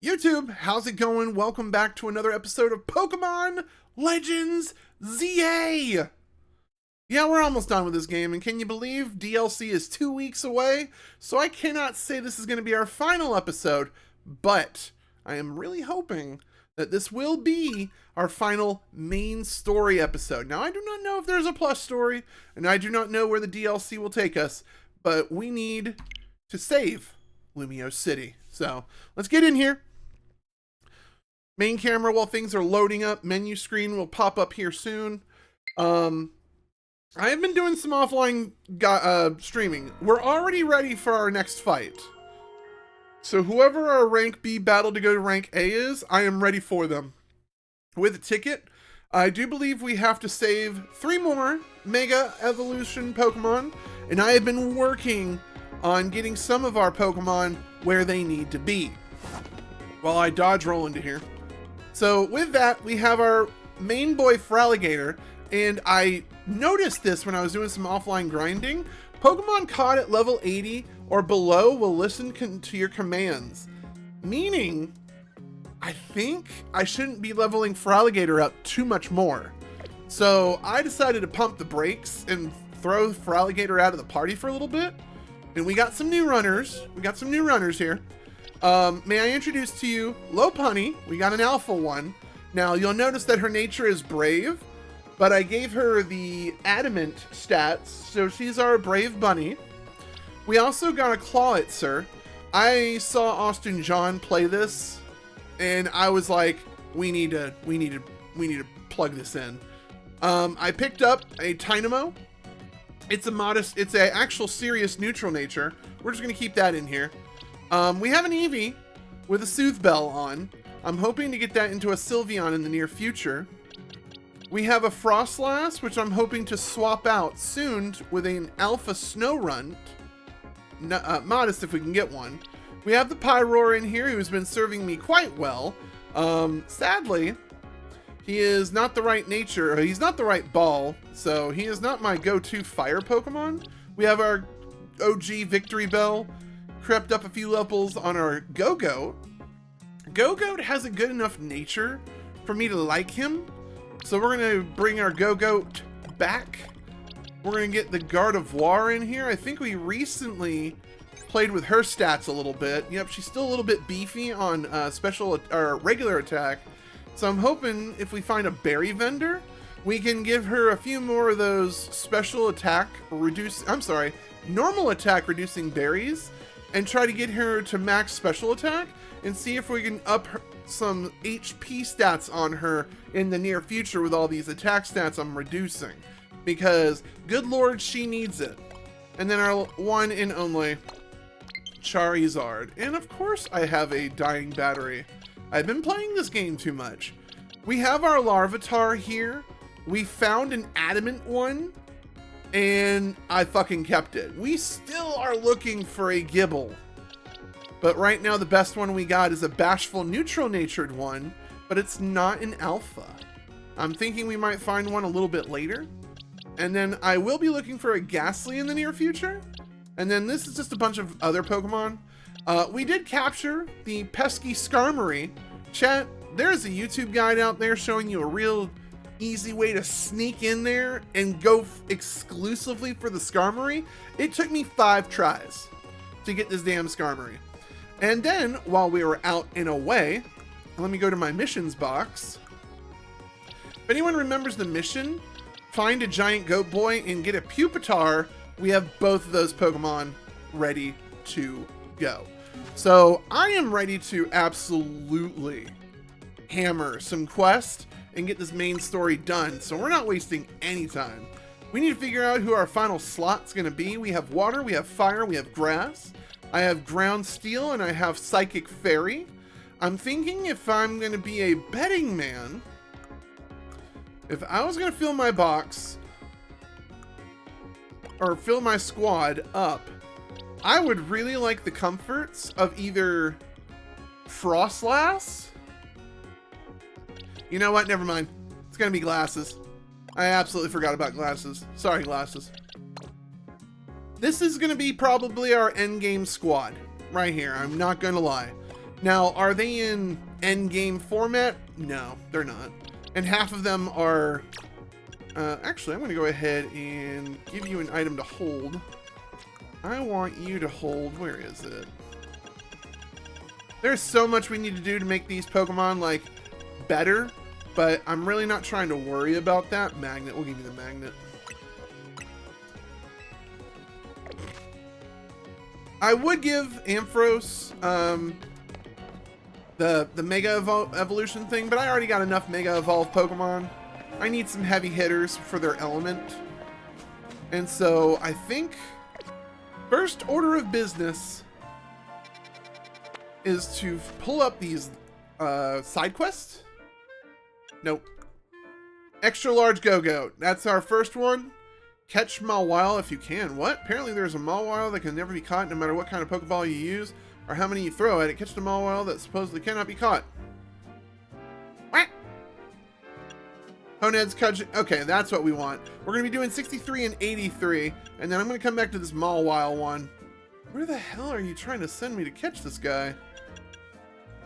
YouTube, how's it going? Welcome back to another episode of Pokemon Legends ZA! Yeah, we're almost done with this game, and can you believe DLC is 2 weeks away? So I cannot say this is going to be our final episode, but I am really hoping that this will be our final main story episode. Now, I do not know if there's a plus story, and I do not know where the DLC will take us, but we need to save Lumiose City. So, let's get in here. Main camera while things are loading up. Menu screen will pop up here soon. I have been doing some offline streaming. We're already ready for our next fight. So whoever our Rank B battle to go to Rank A is, I am ready for them. With a ticket, I do believe we have to save 3 more Mega Evolution Pokemon, and I have been working on getting some of our Pokemon where they need to be. While I dodge roll into here. So with that, we have our main boy Fraligator, and I noticed this when I was doing some offline grinding. Pokemon caught at level 80 or below will listen to your commands, meaning I think I shouldn't be leveling Fraligator up too much more. So I decided to pump the brakes and throw Fraligator out of the party for a little bit. And we got some new runners. Here. May I introduce to you Lopunny. We got an alpha one. Now you'll notice that her nature is brave, but I gave her the adamant stats, so she's our brave bunny. We also got a Clawitzer. I saw Austin John play this, and I was like, we need to plug this in. I picked up a Tynamo. It's a actual serious neutral nature. We're just gonna keep that in here. We have an Eevee with a Soothe Bell on. I'm hoping to get that into a Sylveon in the near future. We have a Frostlass, which I'm hoping to swap out soon with an Alpha Snowrunt. Modest if we can get one. We have the Pyroar in here, who's been serving me quite well. Sadly, he is not the right nature, or he's not the right ball, so he is not my go-to fire Pokemon. We have our OG Victory Bell, crept up a few levels on our Go-Goat. Go-Goat has a good enough nature for me to like him, so we're gonna bring our Go-Goat back. We're gonna get the Gardevoir in here. I think we recently played with her stats a little bit. Yep, she's still a little bit beefy on special or regular attack. So I'm hoping if we find a berry vendor, we can give her a few more of those special attack normal attack reducing berries, and try to get her to max special attack and see if we can up some HP stats on her in the near future with all these attack stats I'm reducing. Because, good lord, she needs it. And then our one and only Charizard. And of course I have a dying battery. I've been playing this game too much. We have our Larvitar here. We found an adamant one, and I fucking kept it. We still are looking for a Gibble. But right now the best one we got is a bashful neutral natured one, but it's not an alpha. I'm thinking we might find one a little bit later. And then I will be looking for a Ghastly in the near future. And then this is just a bunch of other Pokemon. We did capture the pesky Skarmory. Chat, there's a YouTube guide out there showing you a real easy way to sneak in there and go exclusively for the Skarmory. It took me 5 tries to get this damn Skarmory. And then, while we were out and away, let me go to my missions box. If anyone remembers the mission, find a giant goat boy and get a Pupitar, we have both of those Pokemon ready to go. So I am ready to absolutely hammer some quests and get this main story done. So we're not wasting any time. We need to figure out who our final slot's gonna be. We have water, we have fire, we have grass. I have ground steel and I have psychic fairy. I'm thinking if I'm gonna be a betting man, if I was gonna fill my box or fill my squad up, I would really like the comforts of either Frostlass. You know what? Never mind. It's gonna be Glasses. I absolutely forgot about Glasses. Sorry, Glasses. This is gonna be probably our endgame squad right here. I'm not gonna lie. Now, are they in endgame format? No, they're not. And half of them are... actually, I'm going to go ahead and give you an item to hold. I want you to hold... Where is it? There's so much we need to do to make these Pokemon, like, better. But I'm really not trying to worry about that. Magnet. We'll give you the magnet. I would give Ampharos the Mega Evolution thing, but I already got enough Mega Evolved Pokemon. I need some heavy hitters for their element. And so I think first order of business is to pull up these side quests. Nope. Extra large Go-Goat. That's our first one. Catch Mawile if you can. What? Apparently there's a Mawile that can never be caught no matter what kind of Pokeball you use or how many you throw at it. Catch the Mawile that supposedly cannot be caught. What? Honed's Cudgel. Okay, that's what we want. We're going to be doing 63 and 83, and then I'm going to come back to this Mawile one. Where the hell are you trying to send me to catch this guy?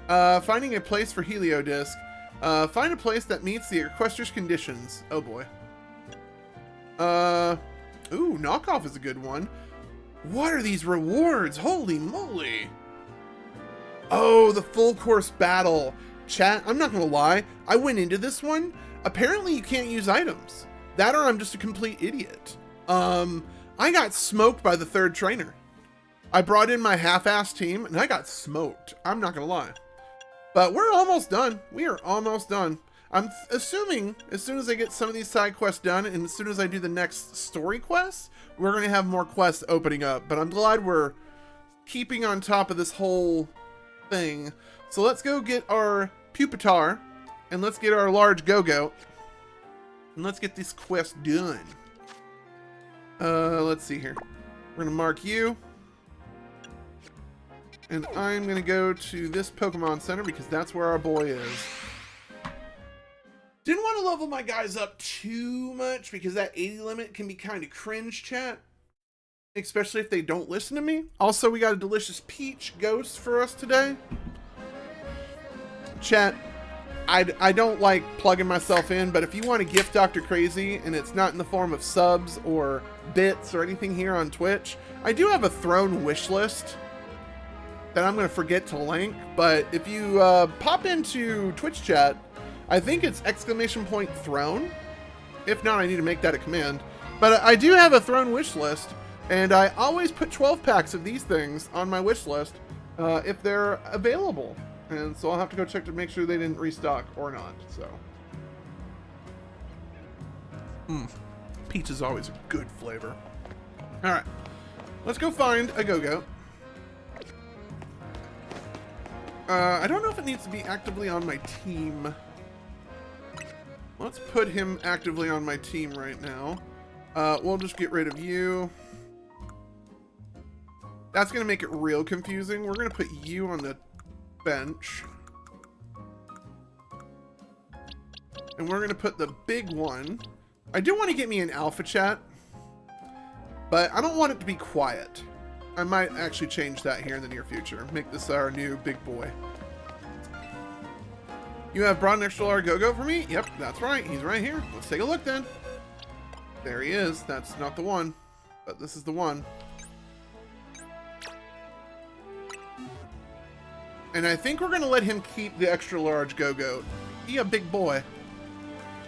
Finding a place for Heliodisc. Find a place that meets the requester's conditions. Oh boy. Ooh, knockoff is a good one. What are these rewards? Holy moly. Oh, the full course battle. Chat, I'm not gonna lie. I went into this one. Apparently you can't use items. That or I'm just a complete idiot. I got smoked by the third trainer. I brought in my half-ass team and I got smoked. I'm not gonna lie. But we're almost done. We are almost done. I'm assuming as soon as I get some of these side quests done and as soon as I do the next story quest, we're going to have more quests opening up. But I'm glad we're keeping on top of this whole thing. So let's go get our Pupitar and let's get our large Go-Goat. And let's get this quest done. Let's see here. We're going to mark you. And I'm going to go to this Pokemon Center because that's where our boy is. Didn't want to level my guys up too much because that 80 limit can be kind of cringe, chat. Especially if they don't listen to me. Also, we got a delicious peach ghost for us today. Chat, I don't like plugging myself in, but if you want to gift DrKrazy and it's not in the form of subs or bits or anything here on Twitch, I do have a throne wish list that I'm going to forget to link. But if you pop into Twitch chat, I think it's !throne. If not, I need to make that a command. But I do have a throne wish list, and I always put 12 packs of these things on my wish list if they're available. And so I'll have to go check to make sure they didn't restock or not. So, peach is always a good flavor. All right, let's go find a Go-Goat. I don't know if it needs to be actively on my team. Let's put him actively on my team right now. We'll just get rid of you. That's going to make it real confusing. We're going to put you on the bench. And we're going to put the big one. I do want to get me an alpha chat, but I don't want it to be quiet. I might actually change that here in the near future. Make this our new big boy. You have brought an extra large Go-Goat for me? Yep, that's right. He's right here. Let's take a look then. There he is. That's not the one, but this is the one. And I think we're going to let him keep the extra large Go-Goat. He a big boy.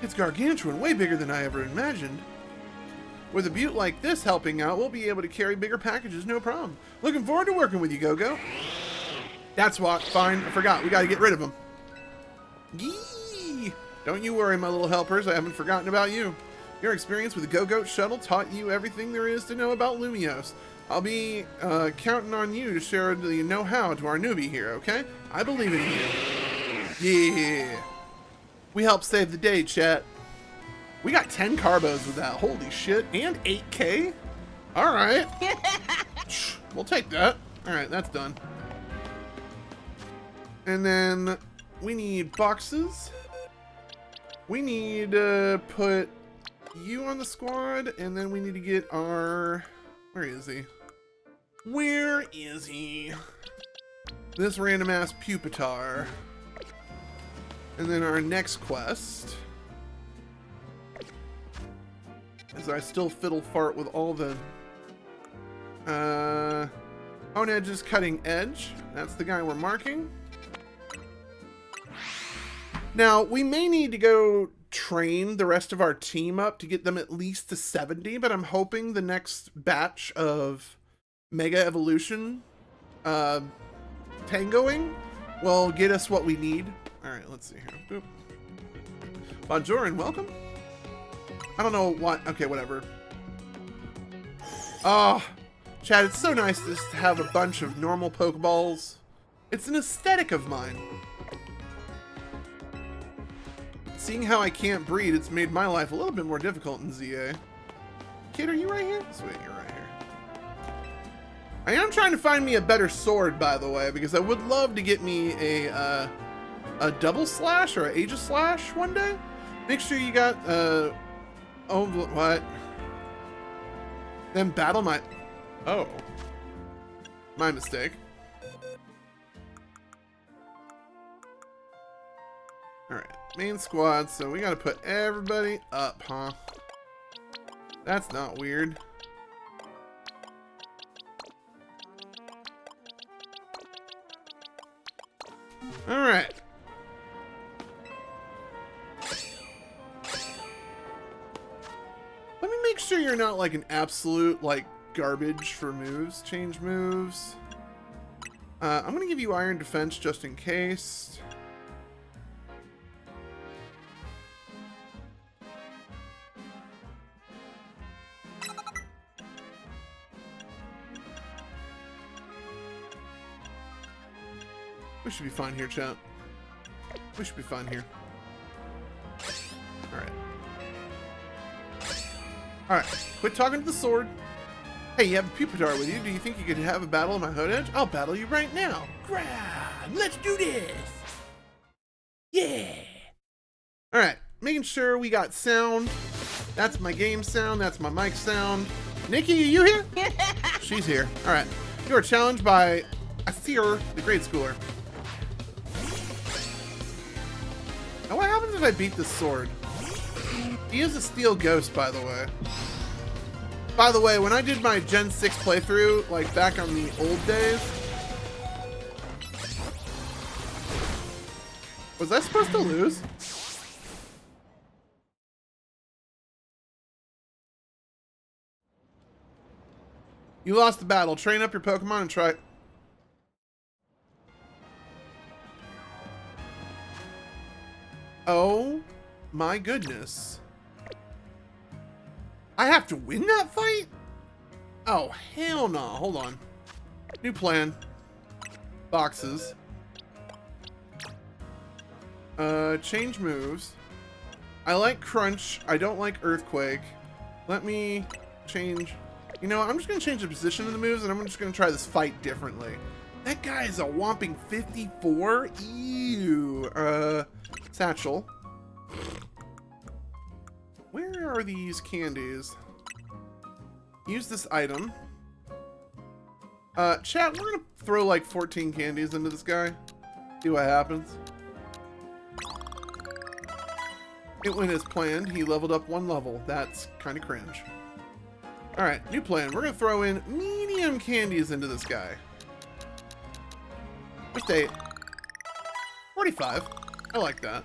It's gargantuan, way bigger than I ever imagined. With a butte like this helping out, we'll be able to carry bigger packages, no problem. Looking forward to working with you, Go-Goat. That's what. Fine. I forgot. We got to get rid of him. Yee! Don't you worry, my little helpers. I haven't forgotten about you. Your experience with the Go-Goat shuttle taught you everything there is to know about Lumiose. I'll be counting on you to share the know-how to our newbie here, okay? I believe in you. Yeah. We helped save the day, chat. We got 10 carbos with that. Holy shit. And 8K? All right. We'll take that. All right, that's done. And then we need boxes. We need to put you on the squad, and then we need to get our... Where is he? Where is he? this random ass Pupitar. And then our next quest, as I still fiddle fart with all the Hone Edge's Cutting Edge. That's the guy we're marking. Now, we may need to go train the rest of our team up to get them at least to 70, but I'm hoping the next batch of Mega Evolution tangoing will get us what we need. Alright, let's see here. Boop. Bonjour and welcome. I don't know what... Okay, whatever. Oh, Chad, it's so nice just to have a bunch of normal Pokeballs. It's an aesthetic of mine. Seeing how I can't breed, it's made my life a little bit more difficult in ZA. Kid, are you right here? Sweet, you're right here. I am trying to find me a better sword, by the way, because I would love to get me a double slash or an Aegis slash one day. Make sure you got, oh, what? Then battle my... Oh. My mistake. Alright, main squad, so we gotta put everybody up, huh? That's not weird. Alright. Let me make sure you're not like an absolute, like, garbage for moves. Change moves. I'm gonna give you Iron Defense just in case. We should be fine here, chat. We should be fine here. Alright. Alright, quit talking to the sword. Hey, you have a Pupitar with you. Do you think you could have a battle on my Hone Edge? I'll battle you right now. Grab! Let's do this! Yeah! Alright, making sure we got sound. That's my game sound. That's my mic sound. Nikki, are you here? She's here. Alright. You are challenged by Asir, the grade schooler. Now what happens if I beat this sword? He is a steel ghost, by the way. By the way, when I did my Gen 6 playthrough, like back on the old days, was I supposed to lose? You lost the battle. Train up your Pokemon and try... Oh my goodness. I have to win that fight? Oh, hell no. Hold on. New plan. Boxes. Change moves. I like Crunch. I don't like Earthquake. Let me change... You know, I'm just going to change the position of the moves, and I'm just going to try this fight differently. That guy is a whopping 54? Ew. Satchel. Where are these candies? Use this item. Chat, we're gonna throw like 14 candies into this guy. See what happens. It went as planned. He leveled up 1 level. That's kind of cringe. Alright, new plan. We're gonna throw in medium candies into this guy. Just 8. 45. I like that.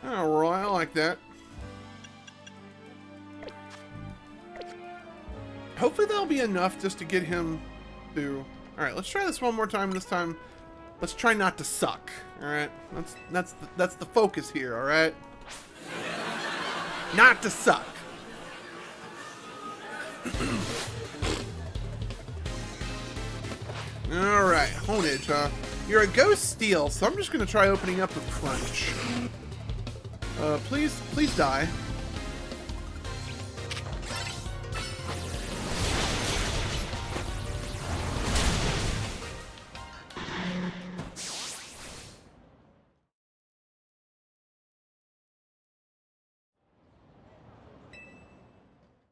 Alright, I like that. Hopefully that'll be enough just to get him to... Alright, let's try this one more time. This time, let's try not to suck. Alright? That's the focus here, alright? Not to suck. Alright, Hone Edge, huh? You're a Ghost Steel, so I'm just gonna try opening up with Crunch. Please die.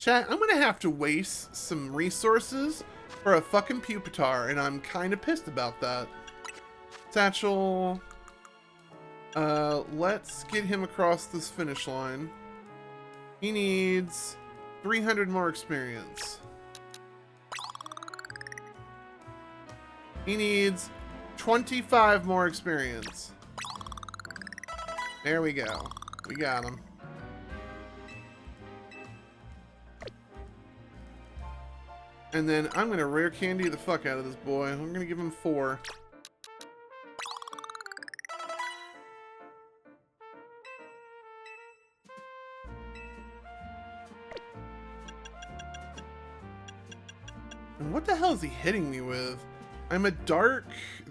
Chat, I'm gonna have to waste some resources for a fucking Pupitar, and I'm kind of pissed about that. Satchel. Let's get him across this finish line. He needs 300 more experience. He needs 25 more experience. There we go. We got him. And then I'm going to rare candy the fuck out of this boy. I'm going to give him 4. And what the hell is he hitting me with? I'm a dark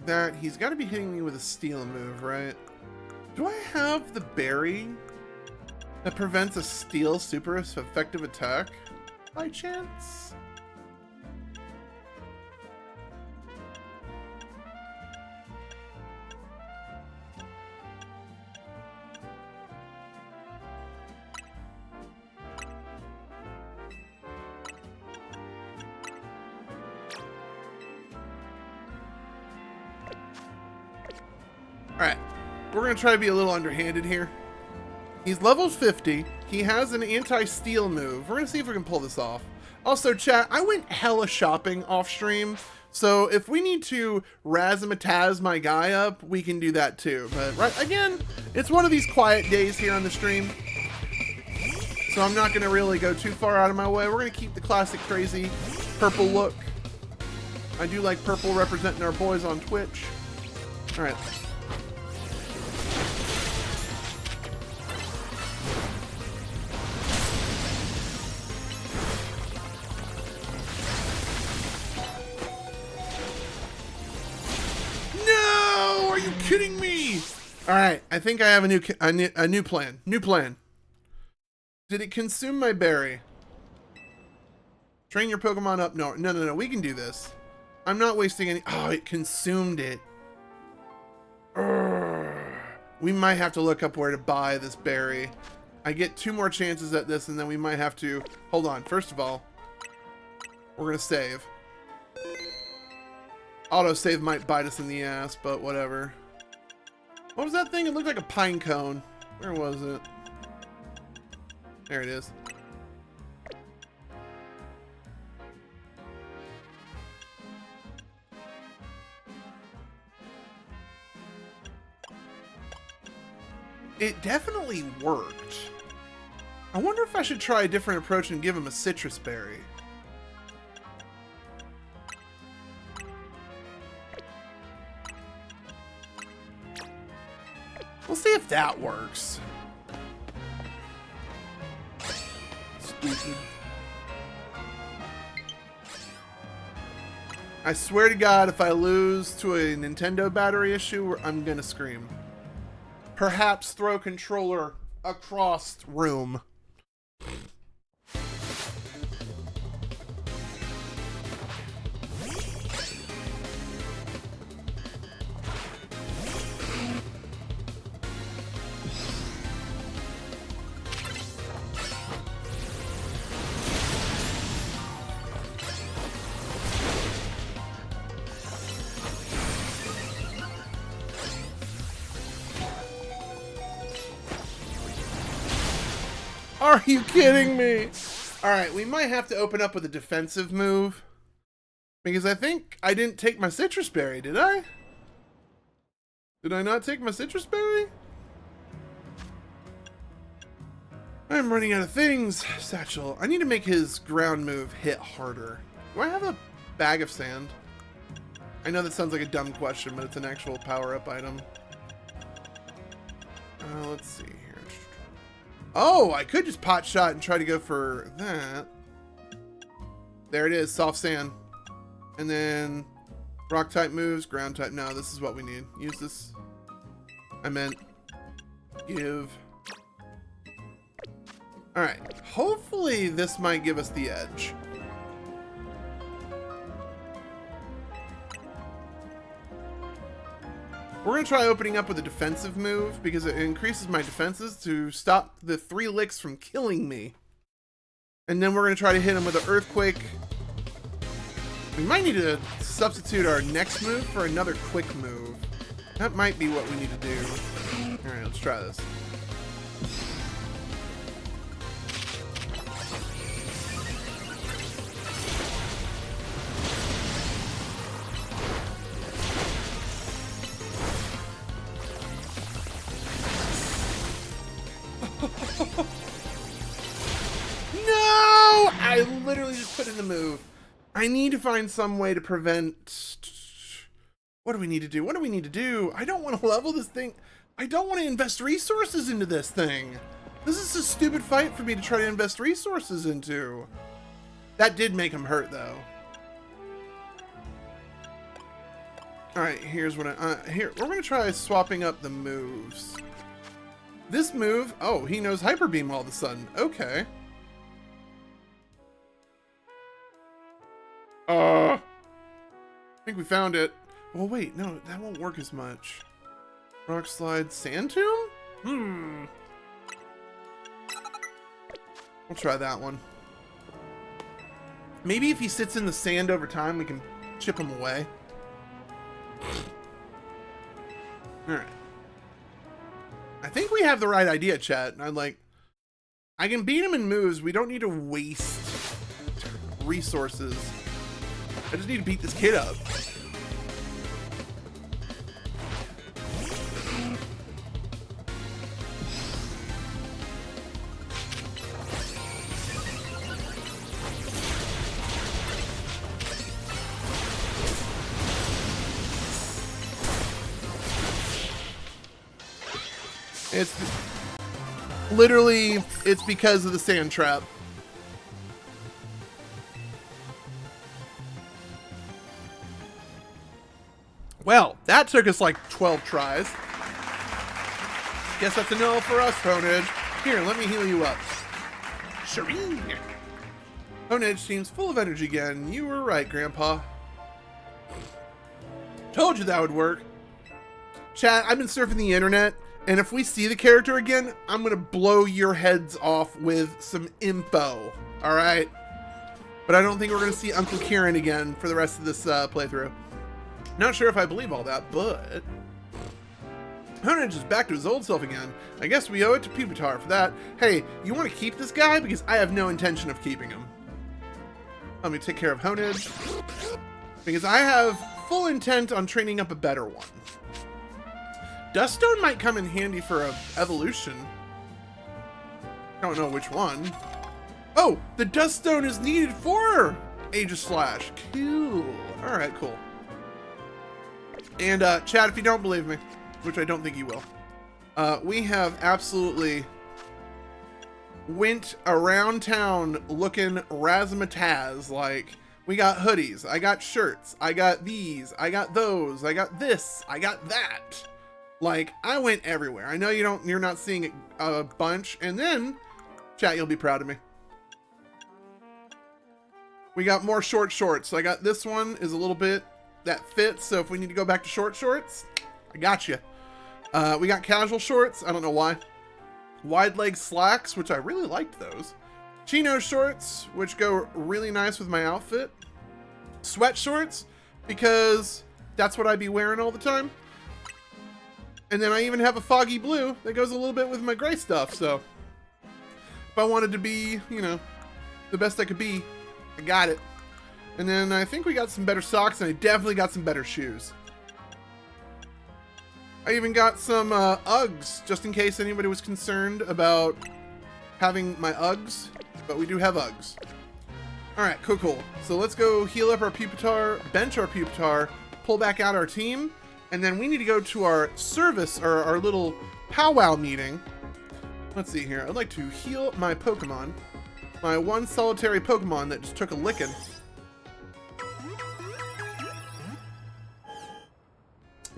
that he's got to be hitting me with a steel move, right? Do I have the berry that prevents a steel super effective attack by chance? Alright, we're going to try to be a little underhanded here. He's level 50. He has an anti-steal move. We're going to see if we can pull this off. Also, chat, I went hella shopping off stream. So if we need to razzmatazz my guy up, we can do that too. But right, again, it's one of these quiet days here on the stream. So I'm not going to really go too far out of my way. We're going to keep the classic crazy purple look. I do like purple representing our boys on Twitch. Alright. Are you kidding me? All right, I think I have a new plan. New plan. Did it consume my berry? Train your Pokemon up. No. We can do this. I'm not wasting any. Oh, it consumed it. Urgh. We might have to look up where to buy this berry. I get 2 more chances at this, and then we might have to. Hold on. First of all, we're gonna save. Autosave might bite us in the ass, but whatever. What was that thing? It looked like a pine cone. Where was it? There it is. It definitely worked. I wonder if I should try a different approach and give him a citrus berry. We'll see if that works. Stupid. I swear to God, if I lose to a Nintendo battery issue, I'm gonna scream. Perhaps throw controller across room. Are you kidding me? Alright, we might have to open up with a defensive move. Because I think I didn't take my citrus berry, did I? Did I not take my citrus berry? I'm running out of things, Satchel. I need to make his ground move hit harder. Do I have a bag of sand? I know that sounds like a dumb question, but it's an actual power-up item. Let's see here. Oh, I could just pot shot and try to go for that. There it is, soft sand. And then rock type moves, ground type. No, this is what we need. Use this. I meant give. All right, hopefully this might give us the edge. We're going to try opening up with a defensive move because it increases my defenses to stop the 3 licks from killing me. And then we're going to try to hit him with an Earthquake. We might need to substitute our next move for another quick move. That might be what we need to do. Alright, let's try this. No! I literally just put in the move. I need to find some way to prevent... What do we need to do? What do we need to do? I don't want to level this thing. I don't want to invest resources into this thing. This is a stupid fight for me to try to invest resources into. That did make him hurt, though. Alright, here's what here, we're going to try swapping up the moves. This move... Oh, he knows Hyper Beam all of a sudden. Okay. I think we found it. Well, wait, no, that won't work as much. Rock Slide Sand Tomb? We'll try that one. Maybe if he sits in the sand over time, we can chip him away. Alright. I think we have the right idea, chat. I can beat him in moves. We don't need to waste resources. I just need to beat this kid up. It's literally, it's because of the sand trap. Well, that took us like 12 tries. Guess that's a no for us, Honedge. Here, let me heal you up. Shireen. Honedge seems full of energy again. You were right, Grandpa. Told you that would work. Chat, I've been surfing the internet, and if we see the character again, I'm gonna blow your heads off with some info, alright? But I don't think we're gonna see Uncle Kieran again for the rest of this playthrough. Not sure if I believe all that, but... Honedge is back to his old self again. I guess we owe it to Pupitar for that. Hey, you want to keep this guy? Because I have no intention of keeping him. Let me take care of Honedge. Because I have full intent on training up a better one. Duststone might come in handy for a evolution. Don't know which one. Oh, the Duststone is needed for Aegis Slash. Cool. Alright, cool. And Chad, if you don't believe me, which I don't think you will, we have absolutely went around town looking razzmatazz. Like, we got hoodies, I got shirts, I got these, I got those, I got this, I got that. Like, I went everywhere. I know you're not seeing it a bunch. And then, chat, you'll be proud of me. We got more short shorts. So I got this one is a little bit that fits. So if we need to go back to short shorts, I got you. We got casual shorts. I don't know why. Wide leg slacks, which I really liked those. Chino shorts, which go really nice with my outfit. Sweat shorts, because that's what I'd be wearing all the time. And then I even have a foggy blue that goes a little bit with my gray stuff, so if I wanted to be, you know, the best I could be, I got it. And then I think we got some better socks, and I definitely got some better shoes. I even got some Uggs, just in case anybody was concerned about having my Uggs, but we do have Uggs. Alright, cool. So let's go heal up our Pupitar, bench our Pupitar, pull back out our team, and then we need to go to our service, or our little powwow meeting. Let's see here. I'd like to heal my Pokemon. My one solitary Pokemon that just took a licking.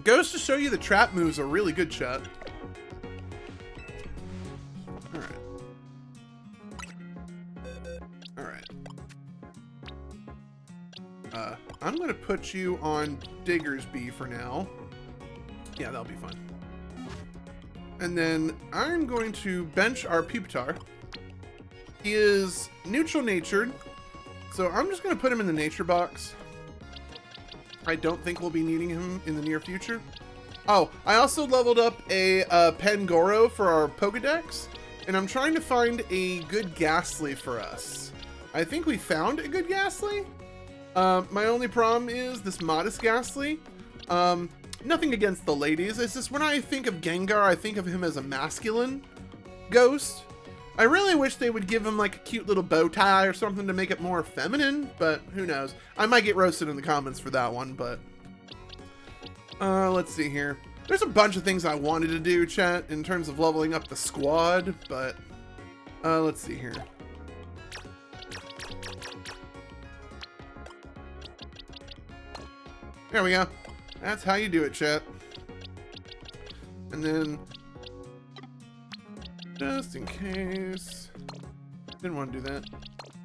Goes to show you the trap moves are really good, chat. Alright. Alright. I'm going to put you on Diggersby for now. Yeah, that'll be fun. And then I'm going to bench our Pupitar. He is neutral natured, so I'm just going to put him in the nature box. I don't think we'll be needing him in the near future. Oh, I also leveled up a Pangoro for our Pokedex, and I'm trying to find a good Ghastly for us. I think we found a good Ghastly. My only problem is this Modest Ghastly. Nothing against the ladies, it's just when I think of Gengar, I think of him as a masculine ghost. I really wish they would give him like a cute little bow tie or something to make it more feminine, but who knows. I might get roasted in the comments for that one, but... let's see here. There's a bunch of things I wanted to do, chat, in terms of leveling up the squad, but... let's see here. There we go. That's how you do it, chat. And then... just in case... didn't want to do that.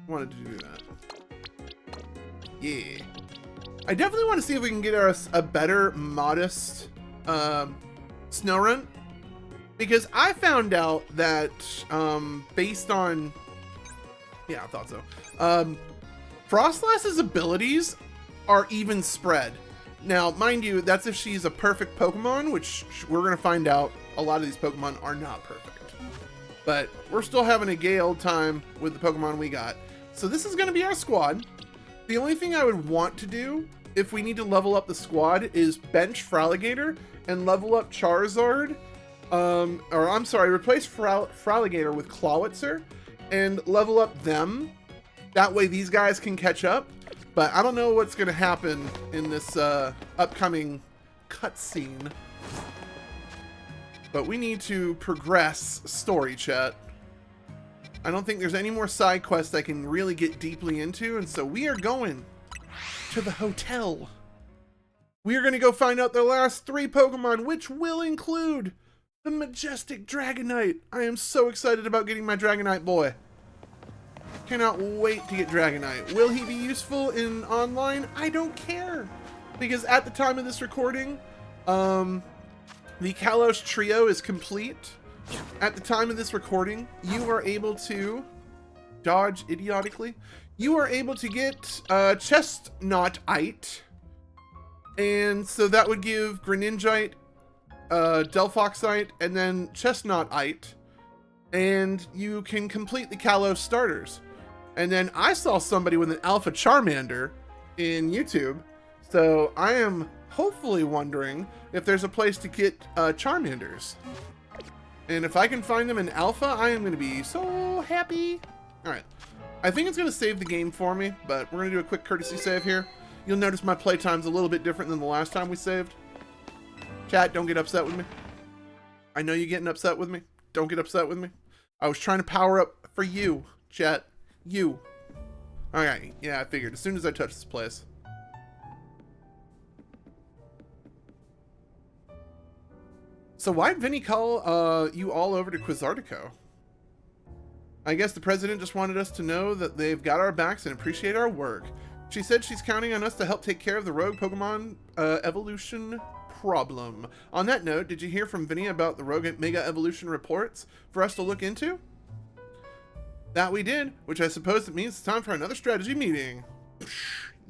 Wanted to do that. Yeah. I definitely want to see if we can get us a better Modest Snorunt. Because I found out that based on... yeah, I thought so. Frostlass's abilities are even spread. Now, mind you, that's if she's a perfect Pokemon, which we're going to find out a lot of these Pokemon are not perfect. But we're still having a gay old time with the Pokemon we got. So this is going to be our squad. The only thing I would want to do, if we need to level up the squad, is bench Fraligator and level up Charizard. Or I'm sorry, replace Fraligator with Clawitzer and level up them. That way these guys can catch up. But I don't know what's going to happen in this upcoming cutscene. But we need to progress story, chat. I don't think there's any more side quests I can really get deeply into, and so we are going to the hotel. We are going to go find out the last 3 Pokemon, which will include the majestic Dragonite. I am so excited about getting my Dragonite boy. Cannot wait to get Dragonite. Will he be useful in online? I don't care. Because at the time of this recording, the Kalos trio is complete. At the time of this recording, you are able to dodge idiotically. You are able to get Chestnutite. And so that would give Greninjite, Delphoxite, and then Chestnutite. And you can complete the Kalos starters. And then I saw somebody with an Alpha Charmander in YouTube. So I am hopefully wondering if there's a place to get Charmanders. And if I can find them in Alpha, I am going to be so happy. Alright. I think it's going to save the game for me, but we're going to do a quick courtesy save here. You'll notice my playtime's a little bit different than the last time we saved. Chat, don't get upset with me. I know you're getting upset with me. Don't get upset with me. I was trying to power up for you, chat. You. Alright, yeah, I figured. As soon as I touch this place. So why'd Vinny call you all over to Quizartico? I guess the president just wanted us to know that they've got our backs and appreciate our work. She said she's counting on us to help take care of the rogue Pokemon evolution problem. On that note, did you hear from Vinny about the rogue Mega Evolution reports for us to look into? That we did, which I suppose it means it's time for another strategy meeting.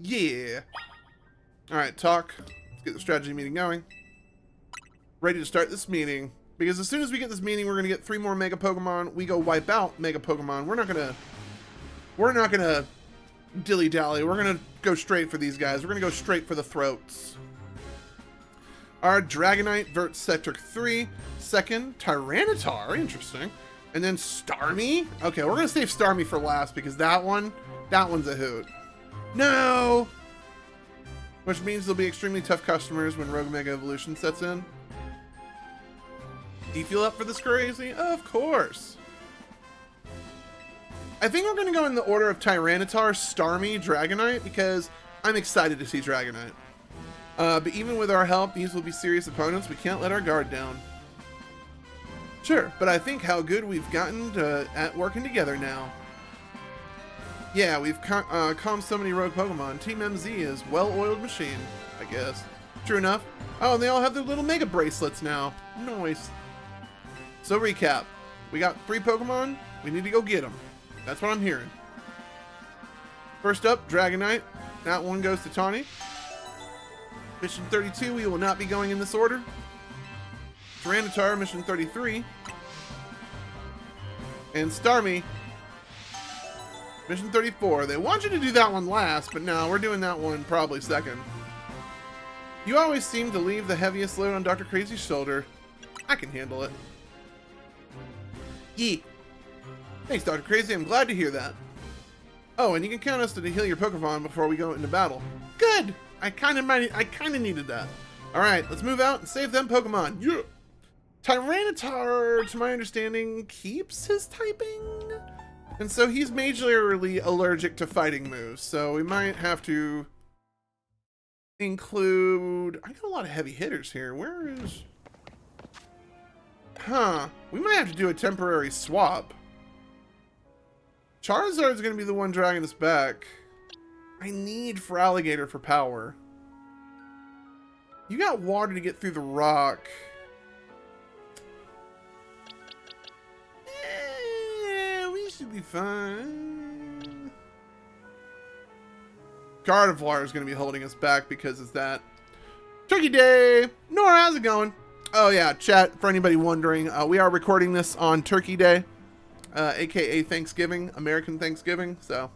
Yeah. Alright, talk. Let's get the strategy meeting going. Ready to start this meeting. Because as soon as we get this meeting, we're going to get 3 more Mega Pokemon. We go wipe out Mega Pokemon. We're not going to dilly-dally. We're going to go straight for these guys. We're going to go straight for the throats. Our Dragonite verts Sector 3. Second, Tyranitar. Interesting. And then Starmie. Okay, we're going to save Starmie for last because that one's a hoot. No! Which means they'll be extremely tough customers when Rogue Mega Evolution sets in. Do you feel up for this crazy? Of course. I think we're going to go in the order of Tyranitar, Starmie, Dragonite because I'm excited to see Dragonite. But even with our help, these will be serious opponents. We can't let our guard down. Sure, but I think how good we've gotten at working together now. Yeah, we've calmed so many rogue Pokemon. Team MZ is well-oiled machine, I guess. True enough. Oh, and they all have their little Mega Bracelets now. Nice. So recap. We got 3 Pokemon. We need to go get them. That's what I'm hearing. First up, Dragonite. That one goes to Tawny. Mission 32, we will not be going in this order. Tyranitar, mission 33. And Starmie, mission 34. They want you to do that one last, but no, we're doing that one probably second. You always seem to leave the heaviest load on DrKrazy's shoulder. I can handle it. Yee. Thanks, DrKrazy. I'm glad to hear that. Oh, and you can count us to heal your Pokemon before we go into battle. Good! I kind of needed that. Alright, let's move out and save them Pokemon. Yeah! Tyranitar, to my understanding, keeps his typing? And so he's majorly allergic to fighting moves, so we might have to include... I got a lot of heavy hitters here. Where is... Huh. We might have to do a temporary swap. Charizard's going to be the one dragging us back. I need Feraligatr for power. You got water to get through the rock. We should be fine. Gardevoir is going to be holding us back because it's that. Turkey Day! Nora, how's it going? Oh yeah, chat, for anybody wondering, we are recording this on Turkey Day. AKA Thanksgiving, American Thanksgiving, so.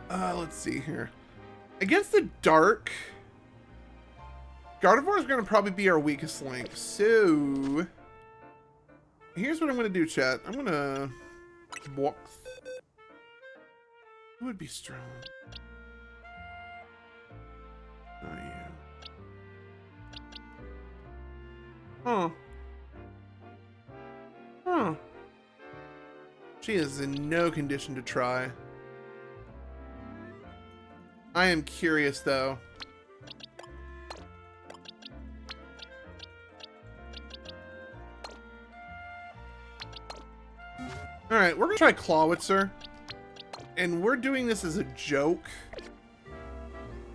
Let's see here. Against the dark, Gardevoir is going to probably be our weakest link. So, here's what I'm going to do, chat. I'm going to walk. Who would be strong? Oh, yeah. Huh. Huh. She is in no condition to try. I am curious, though. Alright, we're gonna try Clawitzer. And we're doing this as a joke.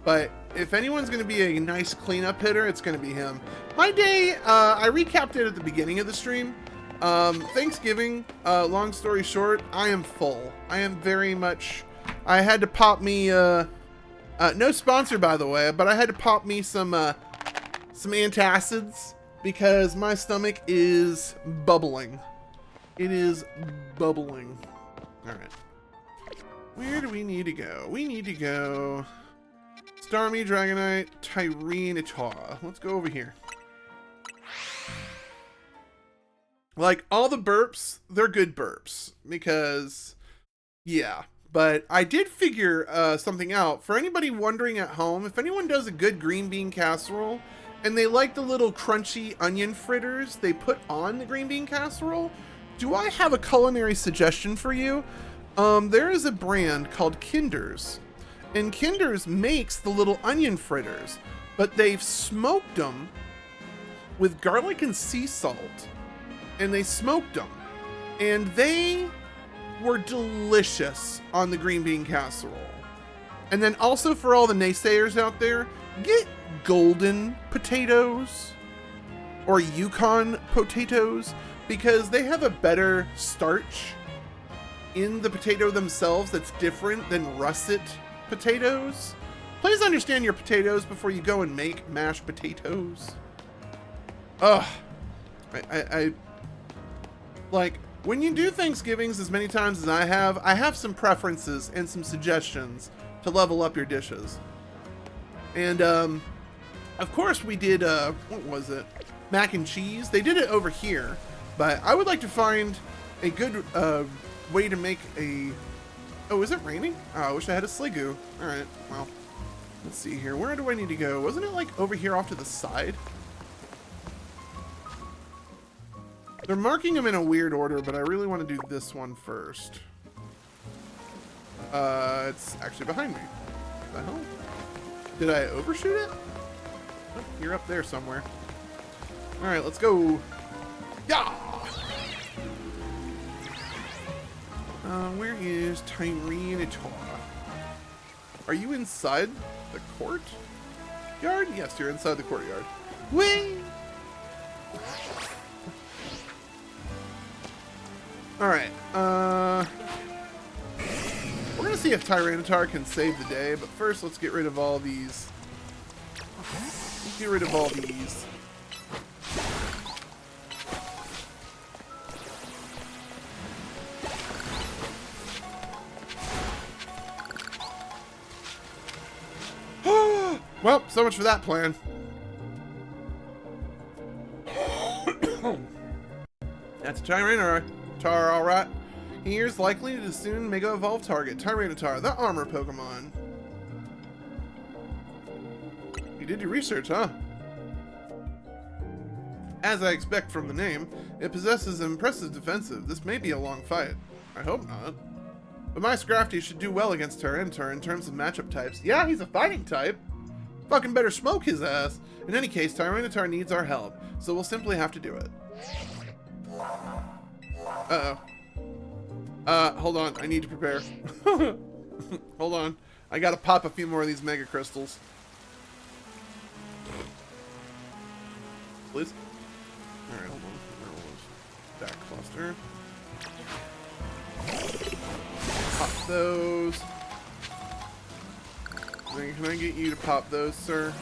But if anyone's gonna be a nice cleanup hitter, it's gonna be him. My day, I recapped it at the beginning of the stream. Thanksgiving, long story short, I am full. I am very much... I had to pop me, no sponsor, by the way, but I had to pop me some antacids because my stomach is bubbling. It is bubbling. Alright. Where do we need to go? We need to go... Starmie, Dragonite, Tyranitar. Let's go over here. Like, all the burps, they're good burps. Because, yeah. But I did figure something out. For anybody wondering at home, if anyone does a good green bean casserole, and they like the little crunchy onion fritters they put on the green bean casserole, do I have a culinary suggestion for you? There is a brand called Kinder's. And Kinder's makes the little onion fritters, but they've smoked them with garlic and sea salt. And they smoked them. And they were delicious on the green bean casserole. And then also for all the naysayers out there, get golden potatoes or Yukon potatoes because they have a better starch in the potato themselves that's different than russet potatoes. Please understand your potatoes before you go and make mashed potatoes. Ugh. I like, when you do Thanksgivings as many times as I have some preferences and some suggestions to level up your dishes. And, of course we did, what was it? Mac and cheese. They did it over here, but I would like to find a good, way to make a... Oh, is it raining? Oh, I wish I had a Sliggoo. Alright, well, let's see here. Where do I need to go? Wasn't it, like, over here off to the side? They're marking them in a weird order, but I really want to do this one first. It's actually behind me. What the hell? Did I overshoot it? Oh, you're up there somewhere. Alright, let's go. Yeah! Where is Tyranitar? Are you inside the courtyard? Yes, you're inside the courtyard. Whee! Alright, to see if Tyranitar can save the day, but first let's get rid of all these. Let's get rid of all these. Well, so much for that plan. That's a Tyranitar, alright. Here's likely to soon Mega Evolve target. Tyranitar, the armor Pokemon. You did your research, huh? As I expect from the name, it possesses impressive defensive. This may be a long fight. I hope not. But my Scrafty should do well against Tyranitar in terms of matchup types. Yeah, he's a fighting type. Fucking better smoke his ass. In any case, Tyranitar needs our help, so we'll simply have to do it. Uh-oh. Hold on. I need to prepare. Hold on. I gotta pop a few more of these Mega Crystals. Please? Alright, hold on. Back cluster. Pop those. Can I get you to pop those, sir?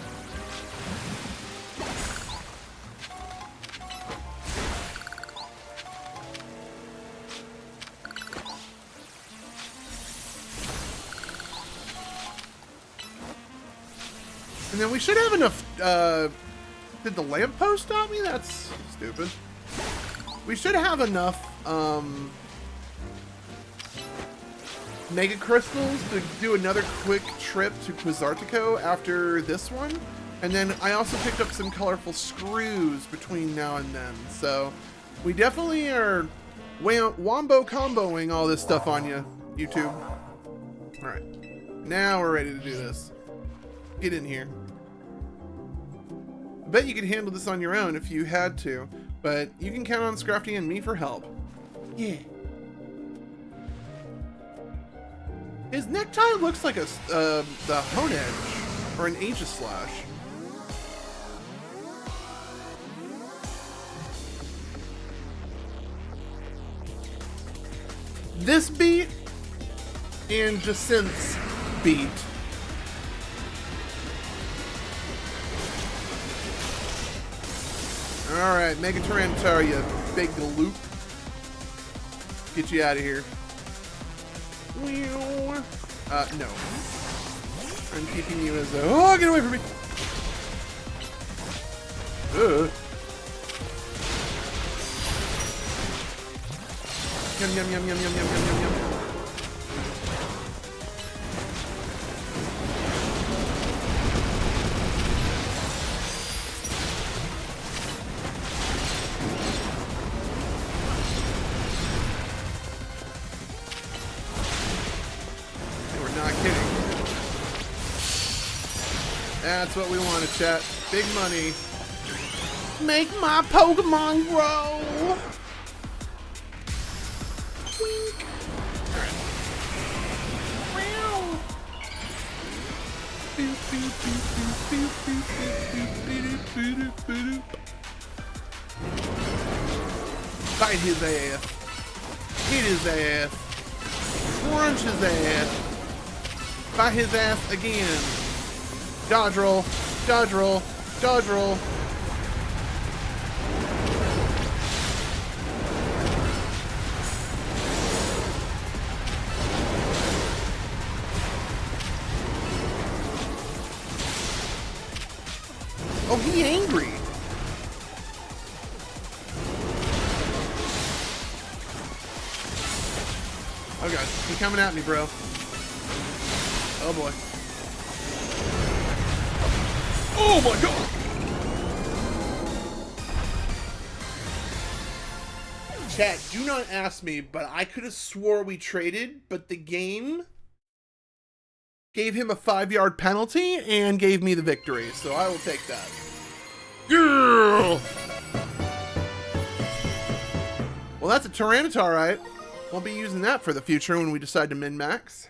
And then we should have enough, did the lamppost stop me? That's stupid. We should have enough, Mega Crystals to do another quick trip to Quizartico after this one. And then I also picked up some colorful screws between now and then. So we definitely are wombo comboing all this stuff on you, YouTube. Alright. Now we're ready to do this. Get in here. I bet you could handle this on your own if you had to, but you can count on Scrafty and me for help. Yeah. His necktie looks like a the Hone Edge or an Aegislash. This beat and Jacint's beat. Alright, Mega Tyranitar, you big galoop. Get you out of here. No. I'm keeping you as a... Oh, get away from me! Yum, yum, yum, yum, yum, yum, yum, yum, yum. That's what we wanted, chat. Big money. Make my Pokemon grow! Wink! Alright. Wow! Bite his ass. Hit his ass. Crunch his ass. Bite his ass again. Dodge roll, dodge roll, dodge roll. Oh, he angry. Oh god, he's coming at me, bro. Oh boy. Oh my god! Chat, do not ask me, but I could have swore we traded, but the game gave him a 5-yard penalty and gave me the victory, so I will take that. Yeah! Well, that's a Tyranitar, right? We'll be using that for the future when we decide to min-max.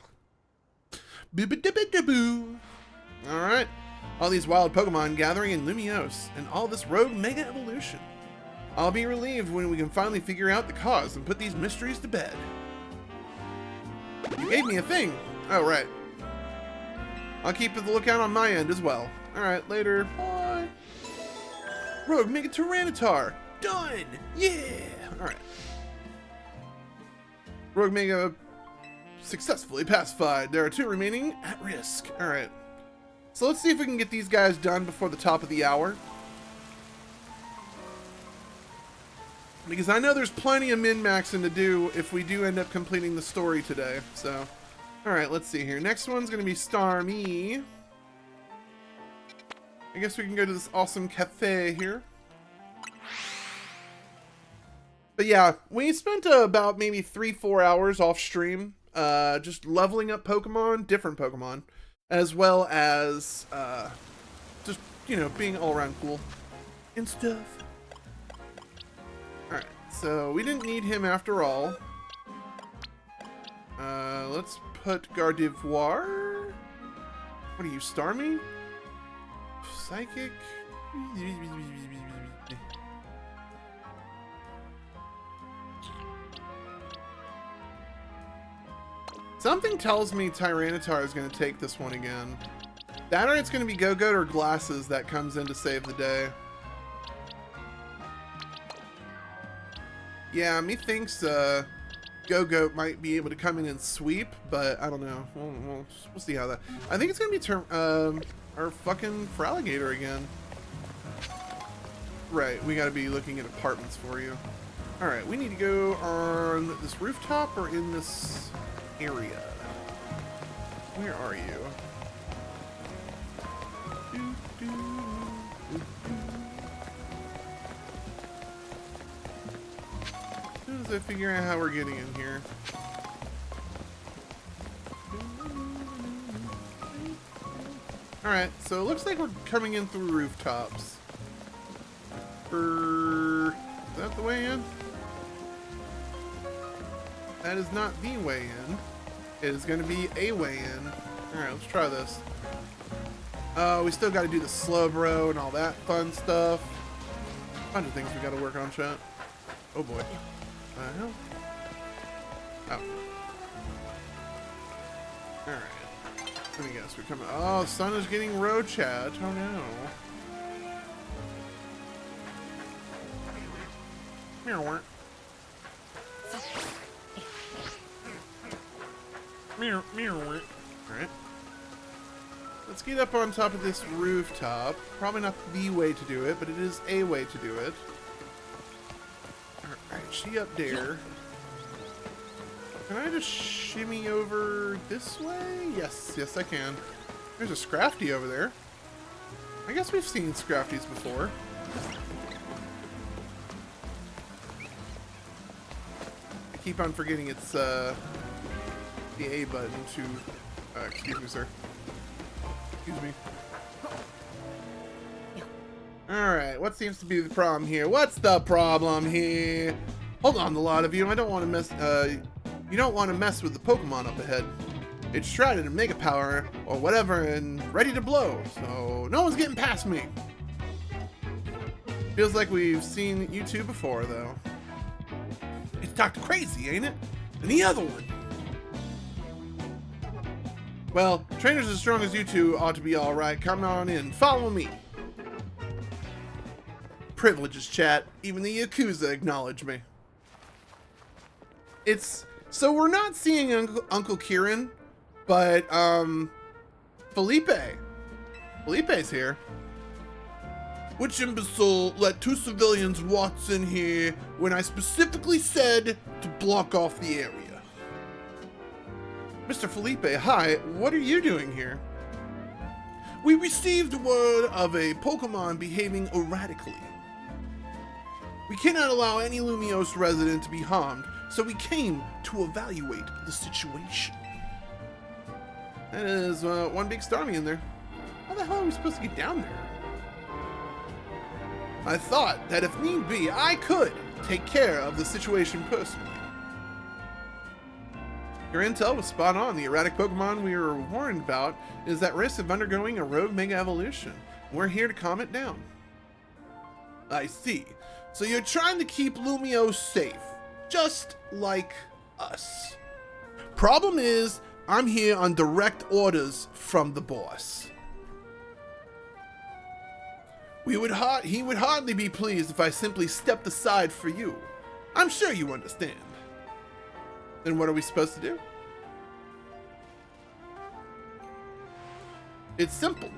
Boo-ba-dibba-diboo. Alright. All these wild Pokemon gathering in Lumiose, and all this rogue Mega Evolution. I'll be relieved when we can finally figure out the cause and put these mysteries to bed. You gave me a thing. Oh, right. I'll keep the lookout on my end as well. Alright, later. Bye. Rogue Mega Tyranitar. Done! Yeah! Alright. Rogue Mega successfully pacified. There are 2 remaining at risk. Alright. So let's see if we can get these guys done before the top of the hour. Because I know there's plenty of min-maxing to do if we do end up completing the story today. So, alright, let's see here. Next one's going to be Starmie. I guess we can go to this awesome cafe here. But yeah, we spent about maybe 3-4 hours off stream, just leveling up Pokemon, different Pokemon, as well as just, you know, being all around cool and stuff. Alright, so we didn't need him after all. Let's put Gardevoir. What are you, Starmie? Psychic? Something tells me Tyranitar is going to take this one again. That or it's going to be Go-Goat or Glasses that comes in to save the day. Yeah, me thinks Go-Goat might be able to come in and sweep, but I don't know. We'll see how that... I think it's going to be our fucking Feraligatr again. Right, we got to be looking at apartments for you. Alright, we need to go on this rooftop or in this area. Where are you? As soon as I figure out how we're getting in here. Alright, so it looks like we're coming in through rooftops. Is that the way in? That is not the way in. It is going to be a way in. Alright, let's try this. We still got to do the Slowbro and all that fun stuff. A bunch of things we got to work on, chat. Oh boy. Hell? Oh. Alright. Let me guess. We're coming. Oh, Sun is getting road chat. Oh no. Meow. Alright. Let's get up on top of this rooftop. Probably not the way to do it, but it is a way to do it. Alright, she up there. Can I just shimmy over this way? Yes, yes I can. There's a Scrafty over there. I guess we've seen Scrafties before. I keep on forgetting it's the A button to excuse me, sir. Excuse me. Alright, what seems to be the problem here? What's the problem here? Hold on, a lot of you. I don't want to mess you don't want to mess with the Pokemon up ahead. It's shrouded in Mega Power or whatever and ready to blow, so no one's getting past me. Feels like we've seen you two before, though. It's DrKrazy, ain't it? And the other one. Well, trainers as strong as you two ought to be alright. Come on in. Follow me. Privileges, chat. Even the Yakuza acknowledge me. So we're not seeing Uncle Kieran, but, Felipe's here. Which imbecile let 2 civilians waltz in here when I specifically said to block off the area? Mr. Felipe, hi, what are you doing here? We received word of a Pokemon behaving erratically. We cannot allow any Lumiose resident to be harmed, so we came to evaluate the situation. That is one big Starmie in there. How the hell are we supposed to get down there? I thought that if need be, I could take care of the situation personally. Your intel was spot on. The erratic Pokemon we were warned about is at risk of undergoing a rogue mega evolution. We're here to calm it down. I see. So you're trying to keep Lumiose safe, just like us. Problem is, I'm here on direct orders from the boss. He would hardly be pleased if I simply stepped aside for you. I'm sure you understand. Then what are we supposed to do? It's simple.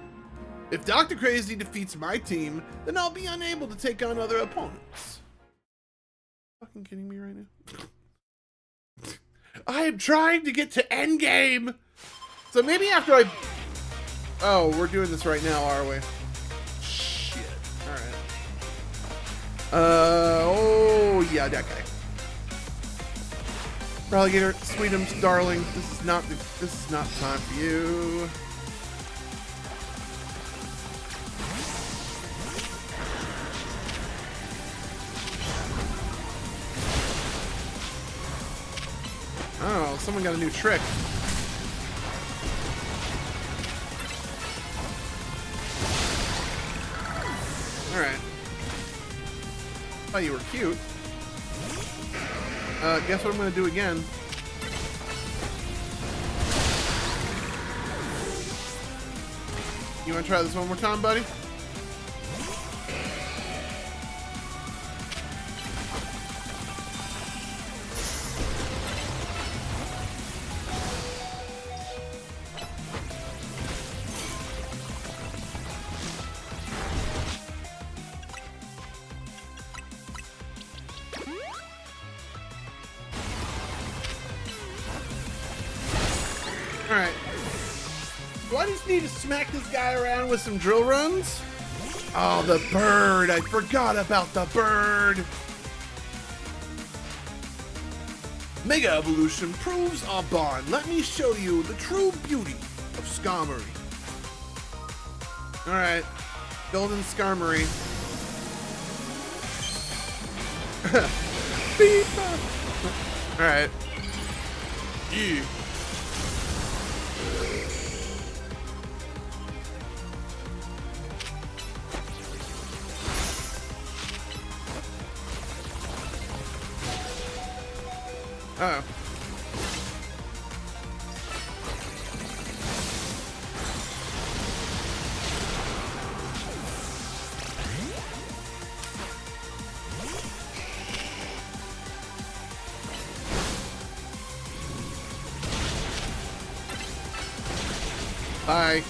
If DrKrazy defeats my team, then I'll be unable to take on other opponents. Fucking kidding me right now? I am trying to get to endgame! So maybe after I... Oh, we're doing this right now, are we? Shit. Alright. Oh, yeah, that guy. Relegator, Sweetums, darling, this is not time for you. Oh, someone got a new trick. Alright. Thought you were cute. Guess what I'm gonna do again. You wanna try this one more time, buddy? Alright. Do I just need to smack this guy around with some drill runs? Oh, the bird. I forgot about the bird. Mega Evolution proves our bond. Let me show you the true beauty of Skarmory. Alright. Golden Skarmory. Alright. Yeah. Uh-oh. Bye.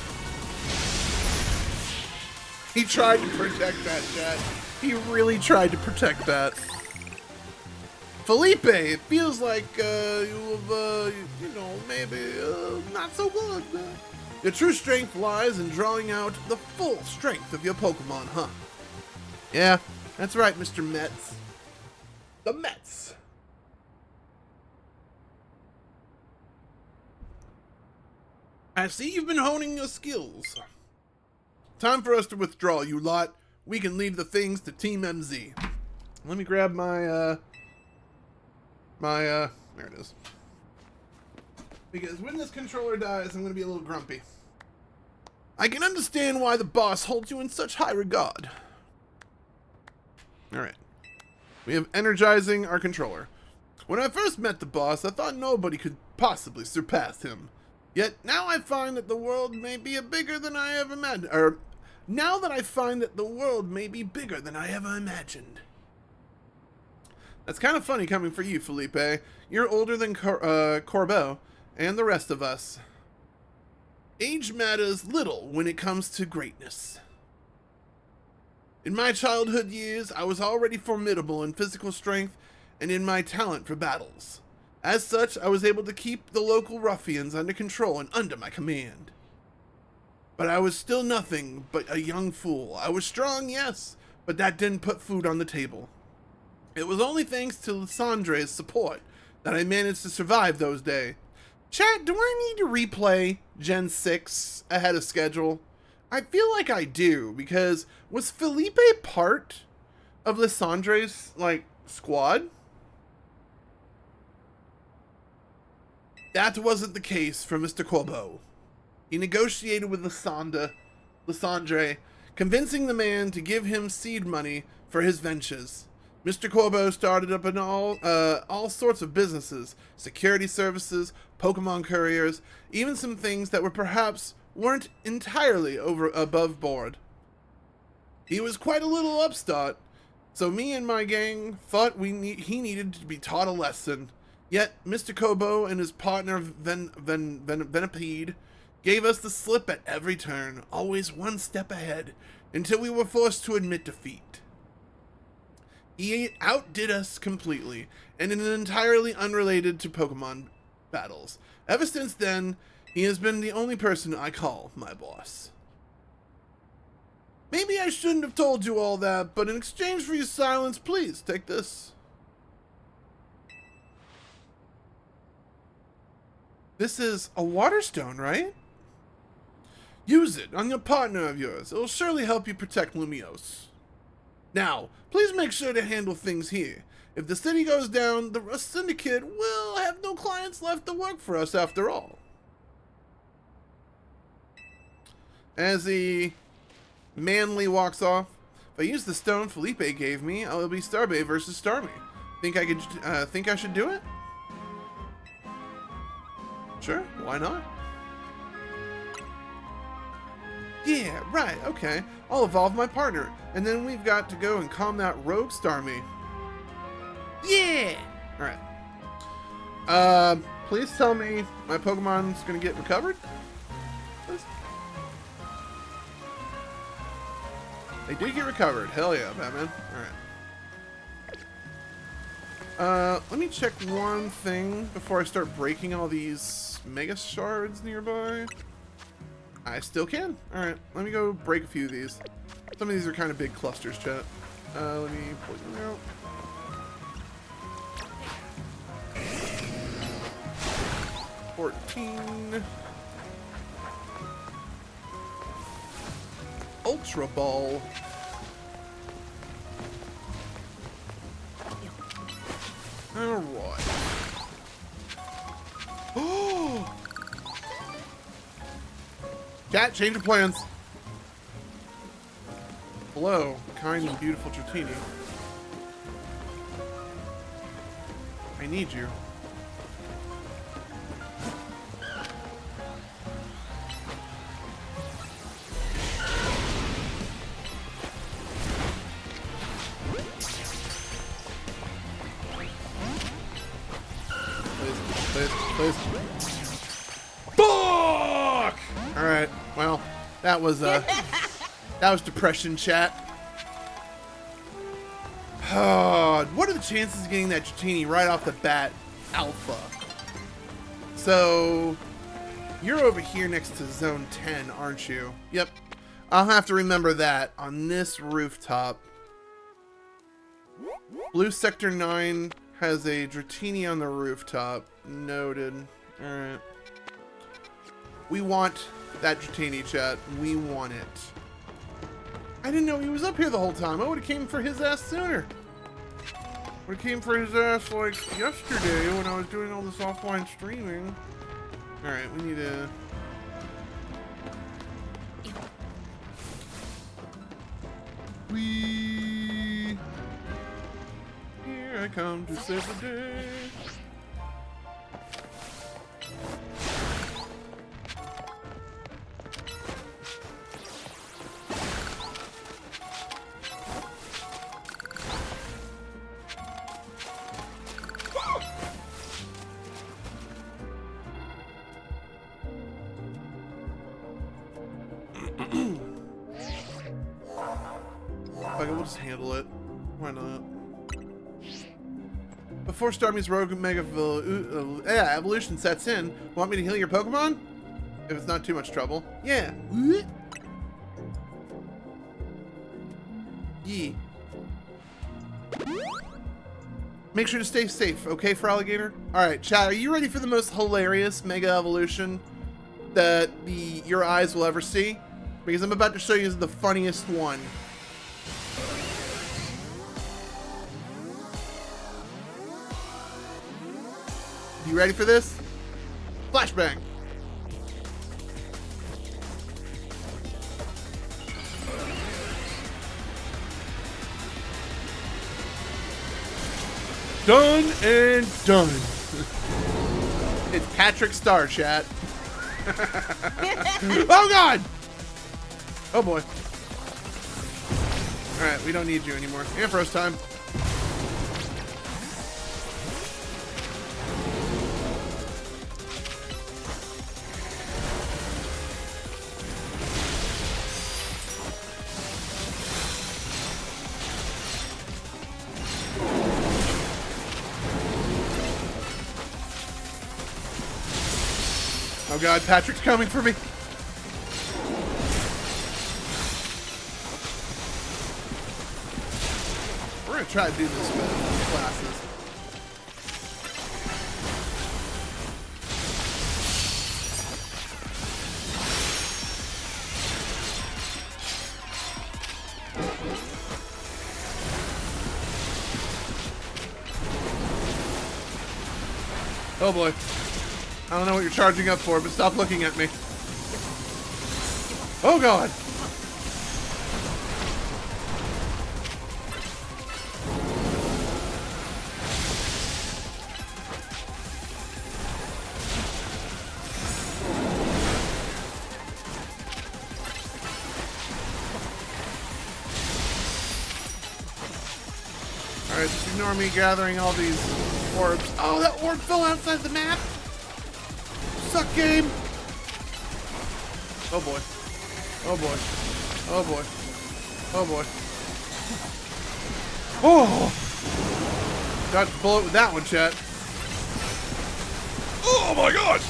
He tried to protect that, chat. He really tried to protect that. Felipe, it feels like you know, maybe not so good. Your true strength lies in drawing out the full strength of your Pokemon, huh? Yeah, that's right, Mr. Mets. The Mets. I see you've been honing your skills. Time for us to withdraw, you lot. We can leave the things to Team MZ. Let me grab my, there it is. Because when this controller dies, I'm going to be a little grumpy. I can understand why the boss holds you in such high regard. Alright. We have energizing our controller. When I first met the boss, I thought nobody could possibly surpass him. Yet now I find that the world may be bigger than I ever imagined. Now that I find that the world may be bigger than I ever imagined. That's kind of funny coming for you, Felipe. You're older than Corbeau and the rest of us. Age matters little when it comes to greatness. In my childhood years, I was already formidable in physical strength and in my talent for battles. As such, I was able to keep the local ruffians under control and under my command. But I was still nothing but a young fool. I was strong, yes, but that didn't put food on the table. It was only thanks to Lissandre's support that I managed to survive those days. Chat, do I need to replay Gen 6 ahead of schedule? I feel like I do, because was Felipe part of Lissandre's, squad? That wasn't the case for Mr. Corbeau. He negotiated with Lissandre, convincing the man to give him seed money for his ventures. Mr. Corbo started up in all sorts of businesses, security services, Pokemon couriers, even some things that were perhaps weren't entirely above board. He was quite a little upstart, so me and my gang thought he needed to be taught a lesson. Yet Mr. Kobo and his partner Venipede gave us the slip at every turn, always one step ahead, until we were forced to admit defeat. He outdid us completely, and in an entirely unrelated to Pokemon battles. Ever since then, he has been the only person I call my boss. Maybe I shouldn't have told you all that, but in exchange for your silence, please take this. This is a water stone, right? Use it on your partner of yours. It'll surely help you protect Lumiose. Now, please make sure to handle things here. If the city goes down, the syndicate will have no clients left to work for us after all. As he manly walks off, if I use the stone Felipe gave me, I'll be Starbay versus Starmie. Think I should do it? Sure, why not? Yeah, right, okay. I'll evolve my partner, and then we've got to go and calm that rogue Starmie. Yeah! Alright. Please tell me my Pokemon's gonna get recovered? Please? They did get recovered. Hell yeah, Batman. Alright. Let me check one thing before I start breaking all these Mega Shards nearby. I still can. Alright, let me go break a few of these. Some of these are kind of big clusters, chat. Let me poison them out. Ultra Ball. Alright. Oh! Cat, change your plans. Hello, kind and beautiful Dratini. I need you. Please. Fuck! Alright, well, that was depression, chat. What are the chances of getting that Dratini right off the bat? Alpha. So, you're over here next to Zone 10, aren't you? Yep. I'll have to remember that on this rooftop. Blue Sector 9 has a Dratini on the rooftop. Noted. Alright. We want that Dratini, chat. We want it. I didn't know he was up here the whole time. I would have came for his ass sooner. Would have came for his ass like yesterday when I was doing all this offline streaming. Alright, we need to... Here I come to save the day. Okay, we'll just handle it. Why not? Before Starmie's Rogue Mega Evolution sets in, want me to heal your Pokemon? If it's not too much trouble. Yeah. Yeah. Make sure to stay safe, okay, for Alligator? Alright, chat, are you ready for the most hilarious Mega Evolution that your eyes will ever see? Because I'm about to show you the funniest one. You ready for this? Flashbang! Done and done. It's Patrick Star, chat. Oh god! Oh boy. Alright, we don't need you anymore. Ampharos time. Oh god, Patrick's coming for me. We're gonna try to do this with classes. Oh boy. I don't know what you're charging up for, but stop looking at me. Oh god! Alright, just ignore me gathering all these orbs. Oh, that orb fell outside the map! Suck game! Oh boy. Oh boy. Oh boy. Oh boy. Oh! Got to bullet with that one, chat. Oh my god!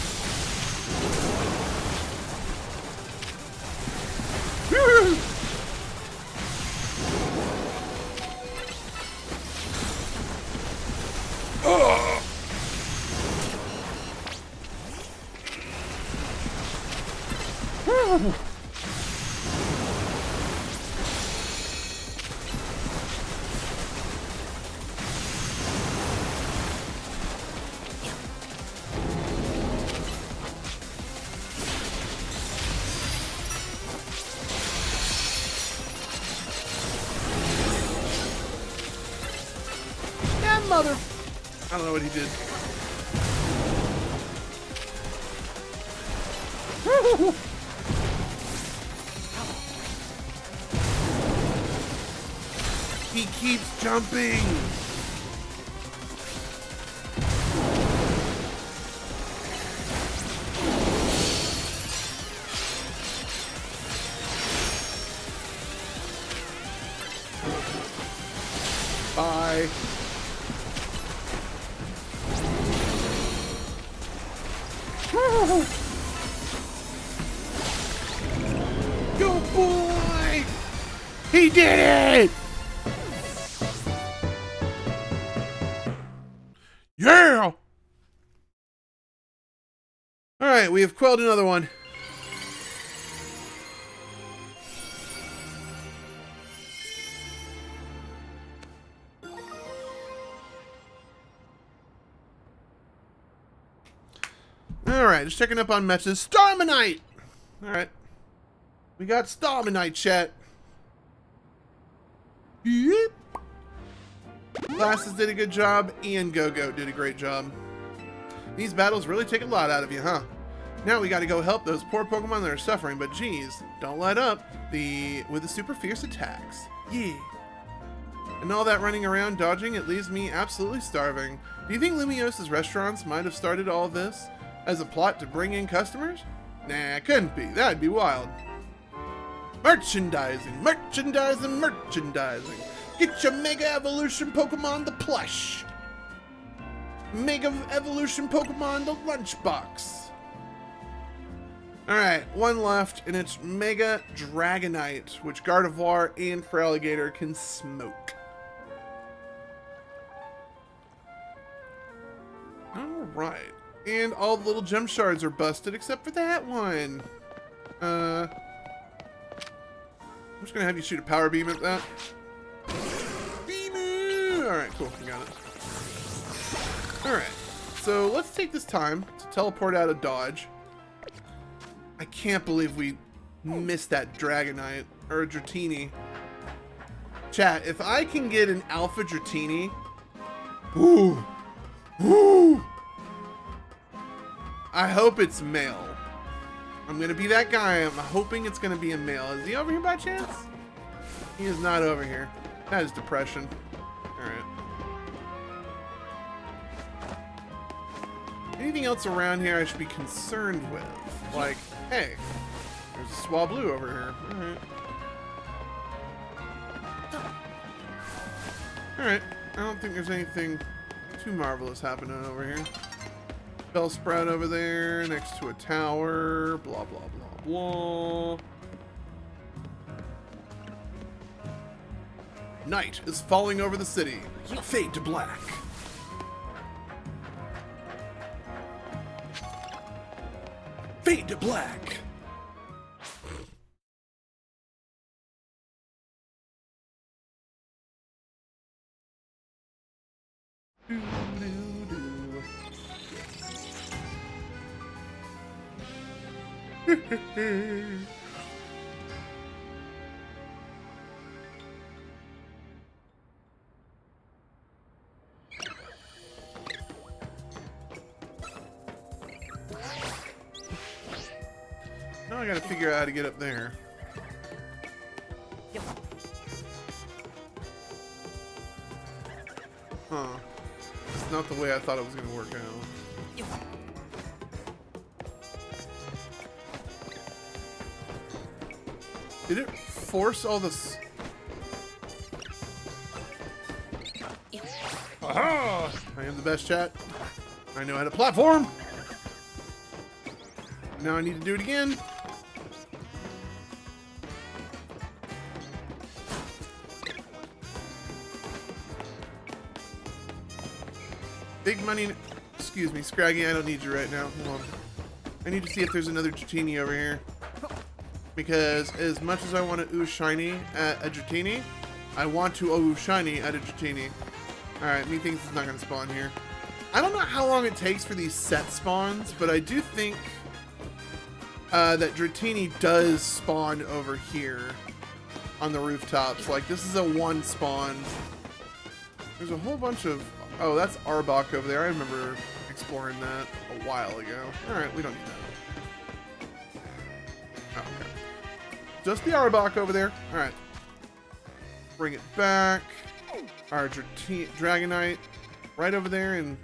Oh! That mother... I don't know what he did. He keeps jumping. Bye. Go boy! He did it! Yeah! Alright, we have quelled another one. Alright, just checking up on matches. Starmanite! Alright. We got Starmanite, chat. Yep. Classes did a good job, and Go-Go did a great job. These battles really take a lot out of you, huh? Now we gotta go help those poor Pokemon that are suffering, but geez, don't let up with the super fierce attacks. Yeah. And all that running around dodging, it leaves me absolutely starving. Do you think Lumiose's restaurants might have started all this as a plot to bring in customers? Nah, couldn't be. That'd be wild. Merchandising, merchandising, merchandising. Get your Mega Evolution Pokemon the plush. Mega Evolution Pokemon the lunchbox. Alright, one left, and it's Mega Dragonite, which Gardevoir and Feraligatr can smoke. Alright. And all the little gem shards are busted except for that one. I'm just gonna have you shoot a power beam at that. Beam it! Alright, cool, we got it. Alright, so let's take this time to teleport out of dodge. I can't believe we missed that Dragonite, or a Dratini. Chat, if I can get an Alpha Dratini, Ooh. Ooh. I hope it's male. I'm gonna be that guy. I'm hoping it's gonna be a male. Is he over here by chance? He is not over here. That is depression. Alright. Anything else around here I should be concerned with? Like, hey, there's a Swablu over here. Alright. Alright. I don't think there's anything too marvelous happening over here. Bell sprout over there next to a tower. Blah, blah, blah, blah. Night is falling over the city. Fade to black. Fade to black. Now I gotta figure out how to get up there. Huh. It's not the way I thought it was gonna work out. Did it force all this? Aha! I am the best, chat. I know how to platform. Now I need to do it again. Big money. Excuse me, Scraggy, I don't need you right now. Hold on. I need to see if there's another Dratini over here. Because as much as I want to ooh shiny at a Dratini, I want to ooh shiny at a Dratini. Alright, me thinks it's not going to spawn here. I don't know how long it takes for these set spawns, but I do think that Dratini does spawn over here on the rooftops. Like, this is a one spawn. There's a whole bunch of... Oh, that's Arbok over there. I remember exploring that a while ago. Alright, we don't need that. Oh, okay. Just the Arbok over there. Alright. Bring it back. Our Dragonite right over there, and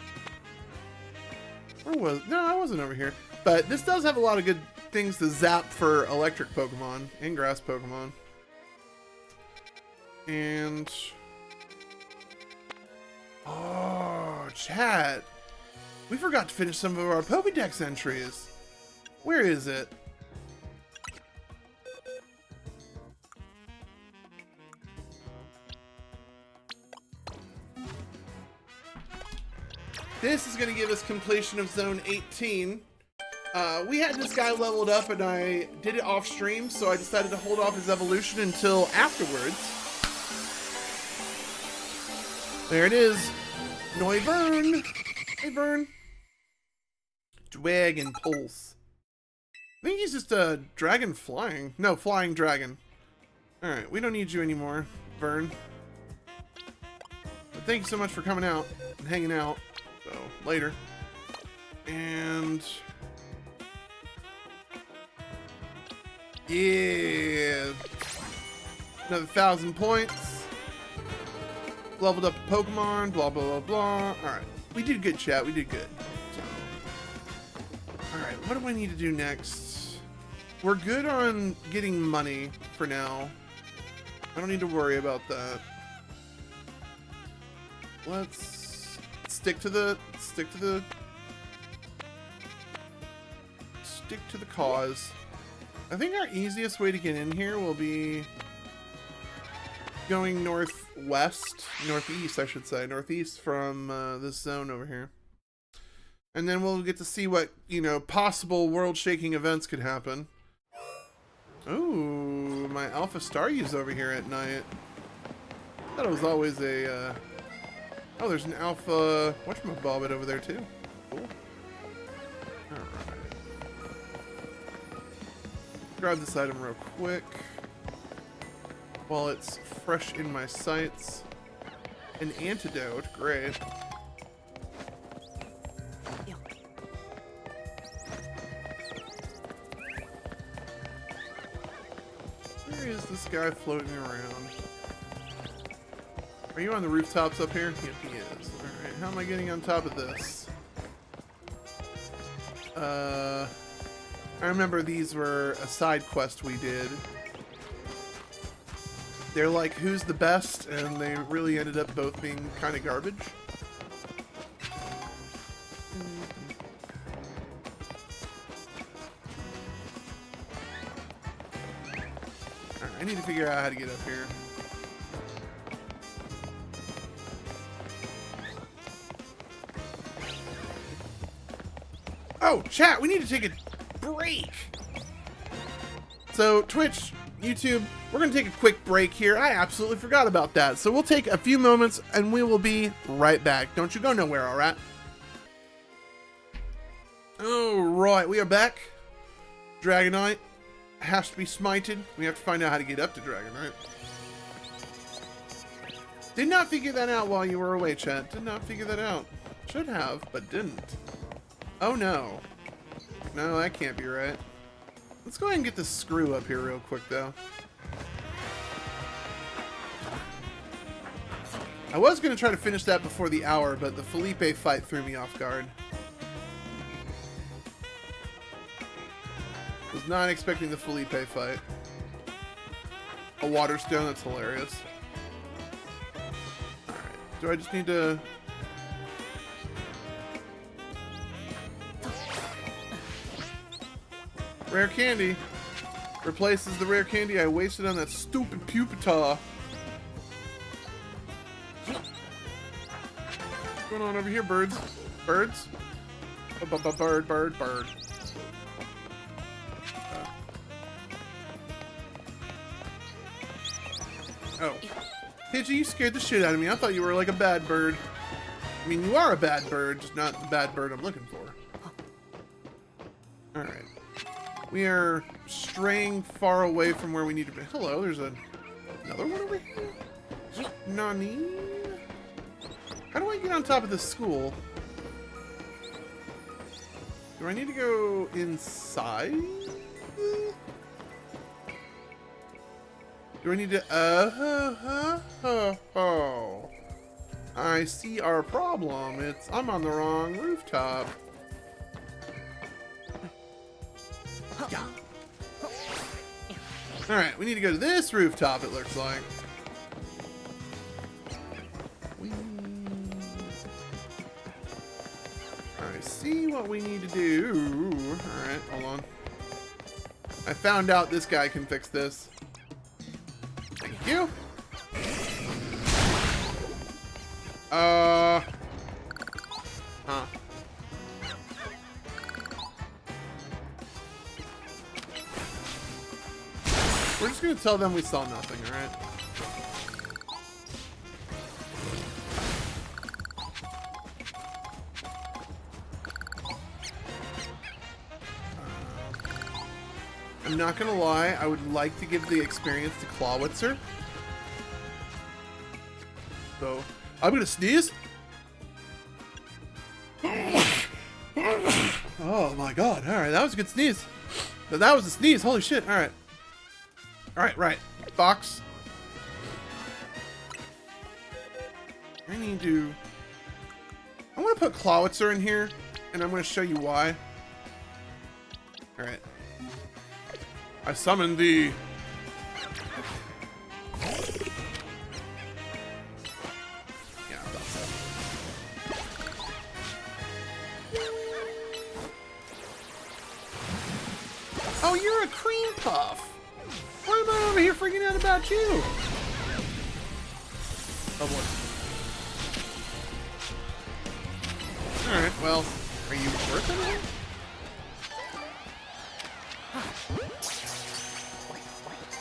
where was... No, I wasn't over here. But this does have a lot of good things to zap for electric Pokemon and grass Pokemon. And... Oh, chat. We forgot to finish some of our Pokédex entries. Where is it? This is going to give us completion of Zone 18. We had this guy leveled up and I did it off stream, so I decided to hold off his evolution until afterwards. There it is. Noivern. Hey, Vern. Dragon Pulse. I think he's just a dragon flying. No, flying dragon. Alright, we don't need you anymore, Vern. But thank you so much for coming out and hanging out. So, later. And... yeah. Another 1,000 points. Leveled up a Pokemon, blah, blah, blah, blah. Alright. We did good, chat. We did good. So. Alright, what do I need to do next? We're good on getting money for now. I don't need to worry about that. Let's stick to the cause. I think our easiest way to get in here will be going northeast, I should say, northeast from this zone over here. And then we'll get to see what, possible world-shaking events could happen. Ooh, my Alpha Staryu's over here at night. I thought it was always a, oh, there's an Alpha whatchamabobbit over there, too. Cool. Alright. Grab this item real quick while it's fresh in my sights. An antidote, great. this guy floating around? Are you on the rooftops up here? Yep, he is. Alright, how am I getting on top of this? I remember these were a side quest we did. They're like, who's the best? And they really ended up both being kind of garbage. Alright, I need to figure out how to get up here. Oh, chat, we need to take a break. So, Twitch, YouTube, we're going to take a quick break here. I absolutely forgot about that. So we'll take a few moments and we will be right back. Don't you go nowhere, all right? All right, we are back. Dragonite has to be smited. We have to find out how to get up to Dragonite. Did not figure that out while you were away, chat. Did not figure that out. Should have, but didn't. Oh no. No, that can't be right. Let's go ahead and get this screw up here real quick, though. I was going to try to finish that before the hour, but the Felipe fight threw me off guard. Was not expecting the Felipe fight. A water stone, that's hilarious. Alright, do I just need to... Rare candy replaces the rare candy I wasted on that stupid Pupitar. What's going on over here, birds? Birds? Bird, bird, bird. Oh. Pidgey, you scared the shit out of me. I thought you were like a bad bird. I mean, you are a bad bird, just not the bad bird I'm looking for. Alright. We are straying far away from where we need to be. Hello, there's another one over here? Nani? How do I get on top of this school? Do I need to go inside? Do I need to... I see our problem. I'm on the wrong rooftop. Yeah. Alright, we need to go to this rooftop, it looks like. I see what we need to do. Alright, hold on. I found out this guy can fix this. Thank you. Huh. We're just gonna tell them we saw nothing, alright? I'm not gonna lie, I would like to give the experience to Clawitzer. So, I'm gonna sneeze. Oh my god, alright, that was a good sneeze. That was a sneeze, holy shit, alright. Alright, right. Box. I need to... I want to put Clawitzer in here, and I'm going to show you why. Alright. I summoned the... Yeah, I thought so. Oh, you're a cream puff! Why am I over here freaking out about you? Oh boy. Alright, well, are you worth anything?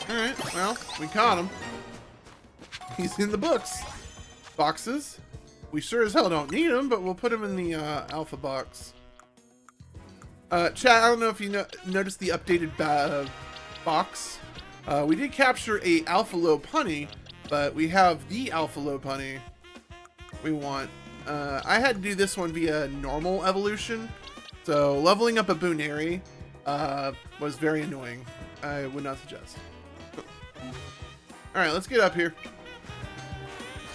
Alright, well, we caught him. He's in the books. Boxes. We sure as hell don't need him, but we'll put him in the alpha box. Chat, I don't know if you noticed the updated box. We did capture a Alpha Lopunny, but we have the Alpha Lopunny we want. I had to do this one via normal evolution, so leveling up a Booneri was very annoying. I would not suggest. Alright, let's get up here.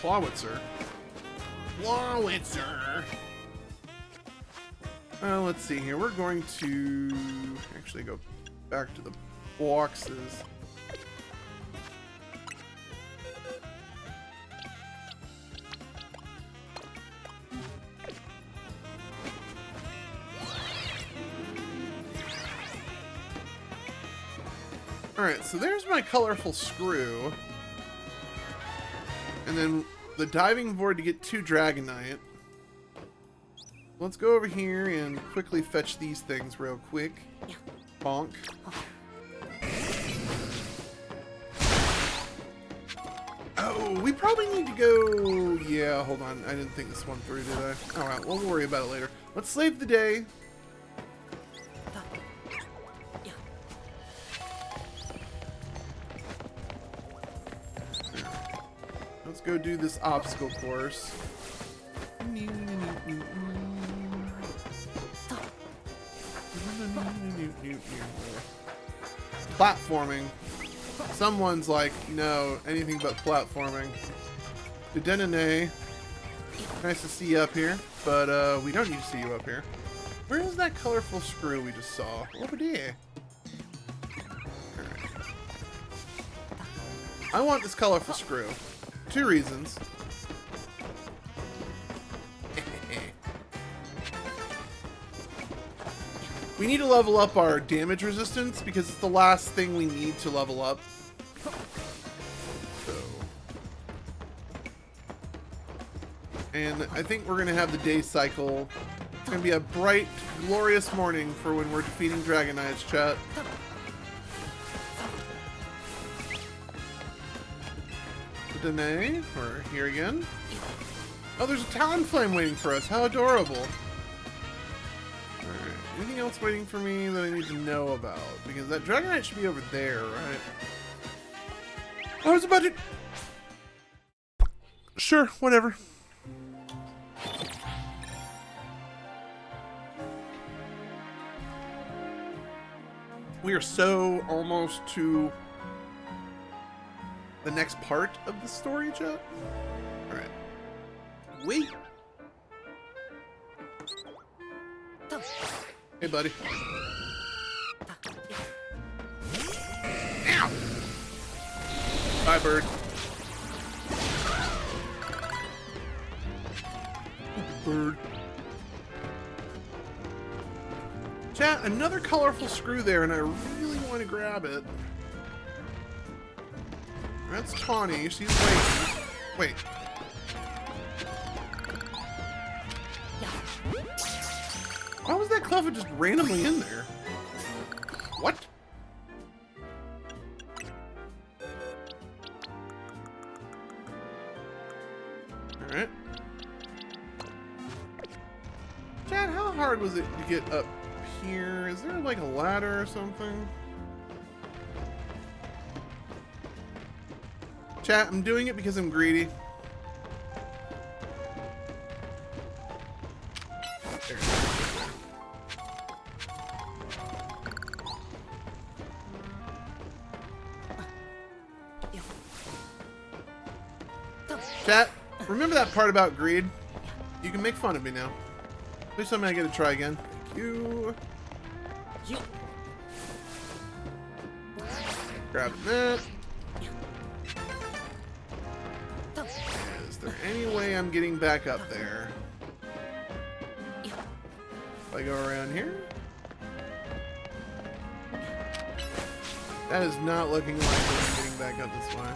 Clawitzer. Clawitzer. Let's see here. We're going to actually go back to the boxes. Alright, so there's my colorful screw. And then the diving board to get 2 Dragonite. Let's go over here and quickly fetch these things real quick. Bonk. Oh, we probably need to go... Yeah, hold on. I didn't think this one through, did I? Oh, well, we'll worry about it later. Let's save the day. Let's go do this obstacle course. Platforming. Someone's like, no, anything but platforming. Denene. Nice to see you up here, but we don't need to see you up here. Where is that colorful screw we just saw? Over there. Alright. I want this colorful screw. 2 reasons. We need to level up our damage resistance because it's the last thing we need to level up. So. And I think we're going to have the day cycle. It's going to be a bright, glorious morning for when we're defeating Dragonites, chat. Danae, we're here again. Oh, there's a Talonflame waiting for us. How adorable. Alright, anything else waiting for me that I need to know about? Because that Dragonite should be over there, right? I was about to... Sure, whatever. We are so almost to the next part of the story, chat. Alright. Wait. Hey, buddy. Ow! Bye, bird. Bird. Chat, another colorful screw there, and I really want to grab it. That's Tawny. She's waiting. Wait. Why was that Cleffa just randomly in there? What? Alright. Chad, how hard was it to get up here? Is there like a ladder or something? Chat, I'm doing it because I'm greedy. There. Chat, remember that part about greed? You can make fun of me now. Please tell me I get to try again. Thank you. Grab that. Is there any way I'm getting back up there? If I go around here? That is not looking like I'm getting back up this way.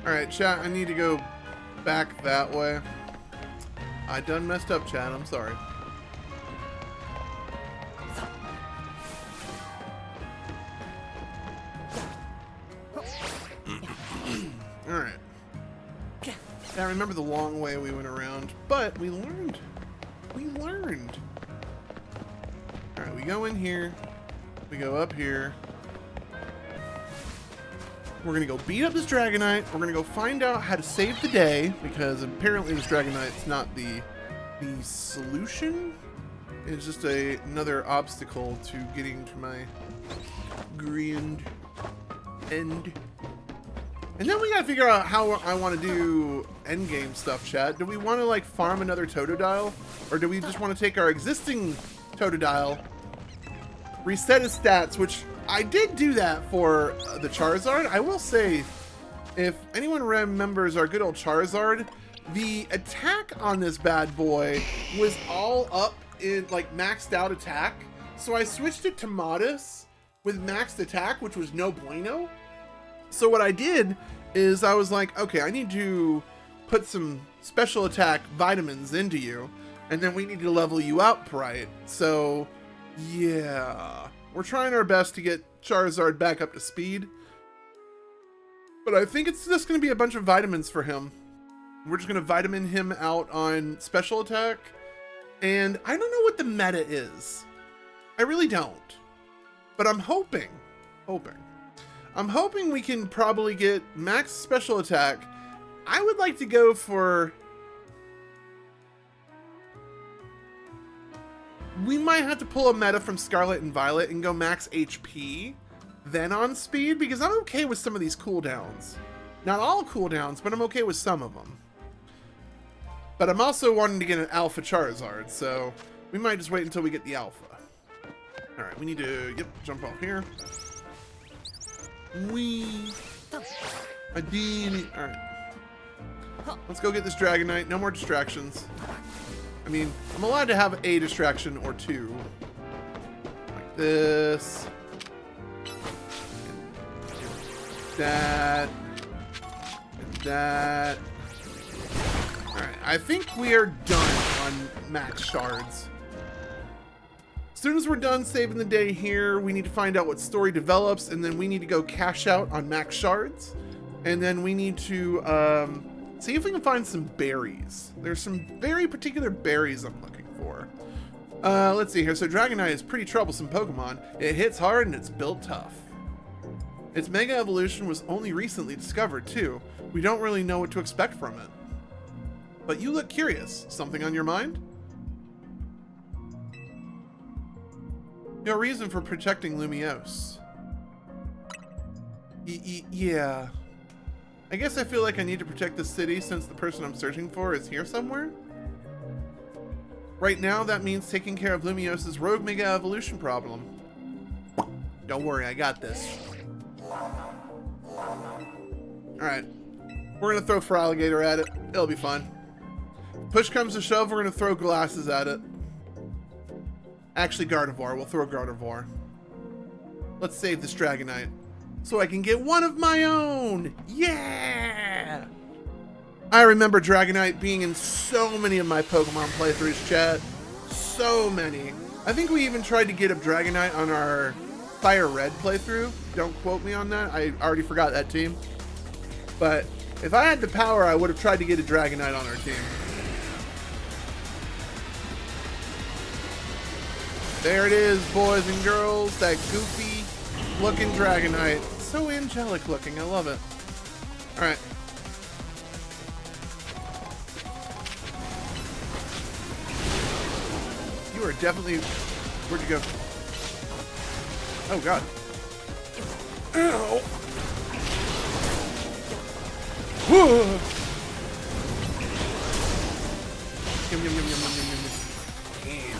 Alright, chat, I need to go back that way. I done messed up, chat, I'm sorry. Alright. I remember the long way we went around, but we learned. We learned. Alright, we go in here. We go up here. We're gonna go beat up this Dragonite. We're gonna go find out how to save the day, because apparently this Dragonite's not the solution. is just another obstacle to getting to my grand end. And then we gotta figure out how I want to do endgame stuff, chat. Do we want to like farm another Totodile? Or do we just want to take our existing Totodile, reset his stats, which I did do that for the Charizard. I will say, if anyone remembers our good old Charizard, the attack on this bad boy was all up in like maxed out attack. So I switched it to Modest with maxed attack, which was no bueno. So what I did is I was like, okay, I need to put some special attack vitamins into you, and then we need to level you up right. So yeah, we're trying our best to get Charizard back up to speed. But I think it's just going to be a bunch of vitamins for him. We're just going to vitamin him out on special attack. And I don't know what the meta is. I really don't. But I'm hoping we can probably get max special attack. I would like to go for... We might have to pull a meta from Scarlet and Violet and go max HP, then on speed, because I'm okay with some of these cooldowns. Not all cooldowns, but I'm okay with some of them. But I'm also wanting to get an Alpha Charizard, so we might just wait until we get the Alpha. Alright, we need to jump off here. I did. Alright. Let's go get this Dragonite. No more distractions. I mean, I'm allowed to have a distraction or two. Like this. And that. And that. Alright, I think we are done on max shards. As soon as we're done saving the day here, we need to find out what story develops, and then we need to go cash out on max shards. And then we need to see if we can find some berries. There's some very particular berries I'm looking for. Let's see here. So Dragonite is pretty troublesome Pokemon. It hits hard and it's built tough. Its Mega Evolution was only recently discovered too. We don't really know what to expect from it. But you look curious. Something on your mind? No reason for protecting Lumiose. Yeah. I guess I feel like I need to protect the city since the person I'm searching for is here somewhere. Right now, that means taking care of Lumiose's rogue Mega Evolution problem. Don't worry, I got this. Alright. We're gonna throw Feraligatr at it. It'll be fun. Push comes to shove, we're gonna throw glasses at it. Actually, Gardevoir. We'll throw Gardevoir. Let's save this Dragonite so I can get one of my own. Yeah! I remember Dragonite being in so many of my Pokemon playthroughs, chat. So many. I think we even tried to get a Dragonite on our Fire Red playthrough. Don't quote me on that. I already forgot that team. But if I had the power, I would have tried to get a Dragonite on our team. There it is, boys and girls. That goofy looking Dragonite. So angelic looking. I love it. Alright. You are definitely... Where'd you go? Oh, God. Ow! Whoa! Yum, yum, yum, yum, yum, yum, yum. Damn.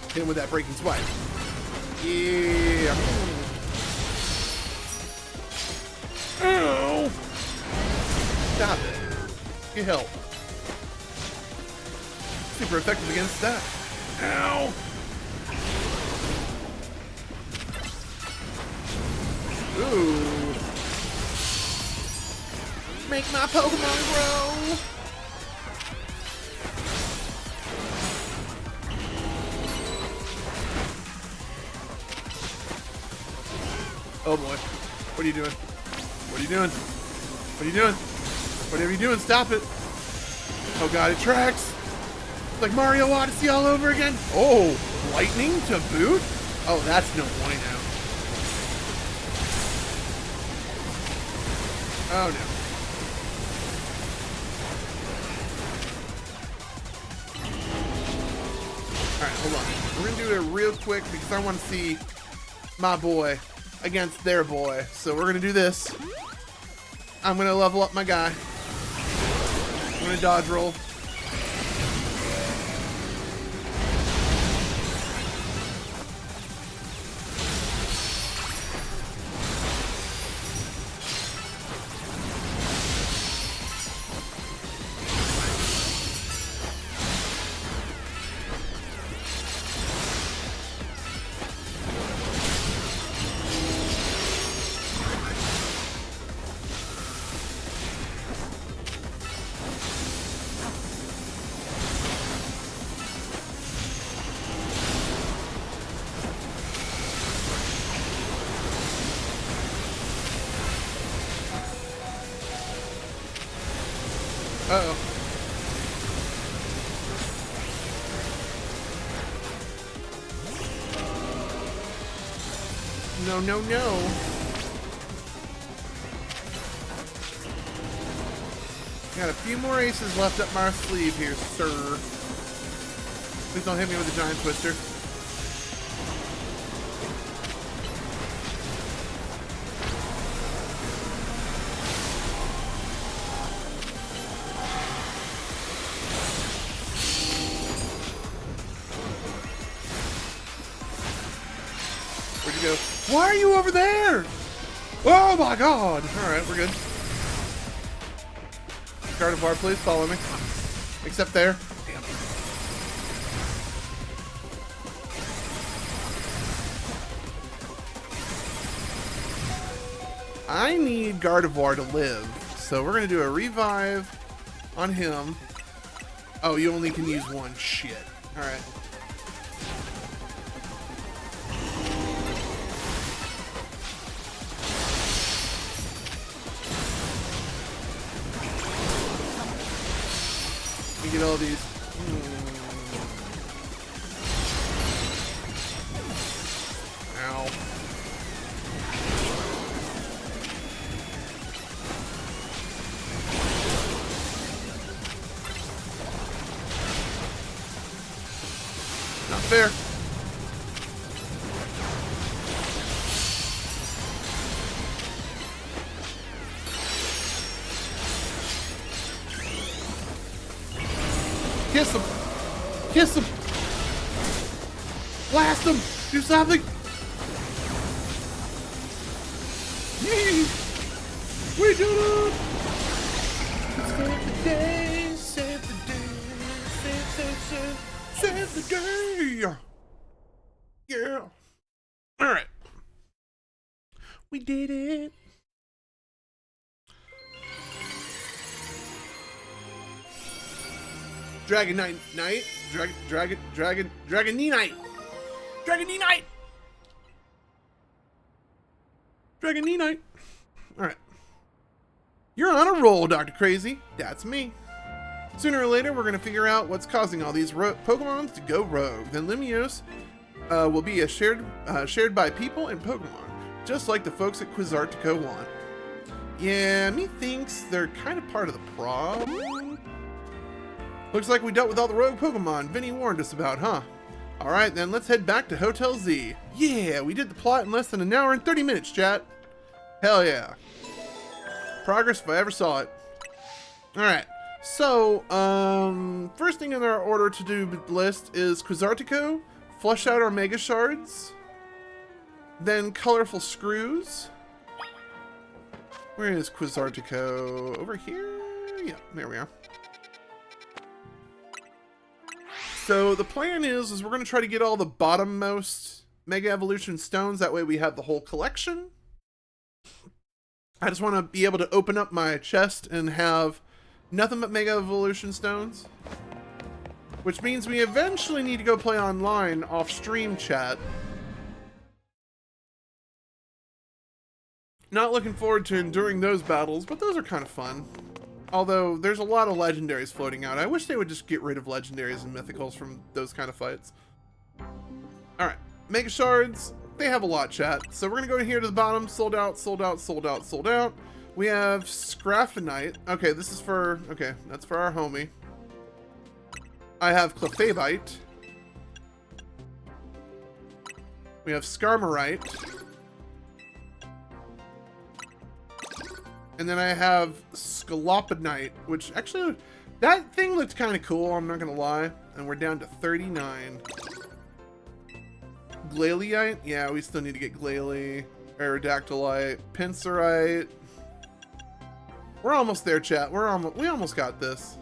Hit him with that breaking swipe. Yeah. Ow! Stop it. Get help. Super effective against that. Ow! Ooh. Make my Pokemon grow! Oh boy. What are you doing? What are you doing? What are you doing? Whatever you're doing, stop it. Oh god, it tracks. It's like Mario Odyssey all over again. Oh, lightning to boot? Oh, that's no bueno. Oh no. Alright, hold on. We're gonna do it real quick because I want to see my boy against their boy. So we're gonna do this. I'm gonna level up my guy. I'm gonna dodge roll. Uh-oh. No, no, no. Got a few more aces left up my sleeve here, sir. Please don't hit me with a giant twister. Where'd you go? Why are you over there? Oh my god! Alright, we're good. Gardevoir, please follow me. Except there. Damn. I need Gardevoir to live. So we're gonna do a revive on him. Oh, you only can use one. Shit. Alright. Get all these. Ow. Not fair. Kiss him! Kiss him! Blast him! Do something! Yay! We did it! Save the day! Save the day! Save the day! Yeah! Alright. We did it! Dragon Knight, Dragon Knee Knight! Dragon Knee Knight! Dragon Knee Knight! Alright. You're on a roll, DrKrazy. That's me. Sooner or later, we're gonna figure out what's causing all these Pokemon to go rogue. Then Lumiose will be shared by people and Pokemon, just like the folks at Quizzartico want. Yeah, me thinks they're kind of part of the problem. Looks like we dealt with all the rogue Pokemon Vinny warned us about, huh? Alright then, let's head back to Hotel Z. Yeah, we did the plot in less than an hour and 30 minutes, chat. Hell yeah. Progress if I ever saw it. Alright, so, first thing in our order to do list is Quizzartico, flush out our Mega Shards, then Colorful Screws. Where is Quizzartico? Over here? Yeah, there we are. So the plan is we're going to try to get all the bottommost Mega Evolution stones. That way we have the whole collection. I just want to be able to open up my chest and have nothing but Mega Evolution stones. Which means we eventually need to go play online off stream, chat. Not looking forward to enduring those battles, but those are kind of fun. Although, there's a lot of legendaries floating out. I wish they would just get rid of legendaries and mythicals from those kind of fights. Alright, Mega Shards, they have a lot, chat. So we're going to go here to the bottom. Sold out, sold out, sold out, sold out. We have Scraffinite. Okay, this is for... Okay, that's for our homie. I have Clefabite. We have Skarmarite. And then I have Scalopinite, which actually, that thing looked kind of cool, I'm not going to lie. And we're down to 39. Glalie? Yeah, we still need to get Glalie. Aerodactylite. Pincerite. We're almost there, chat. We almost got this.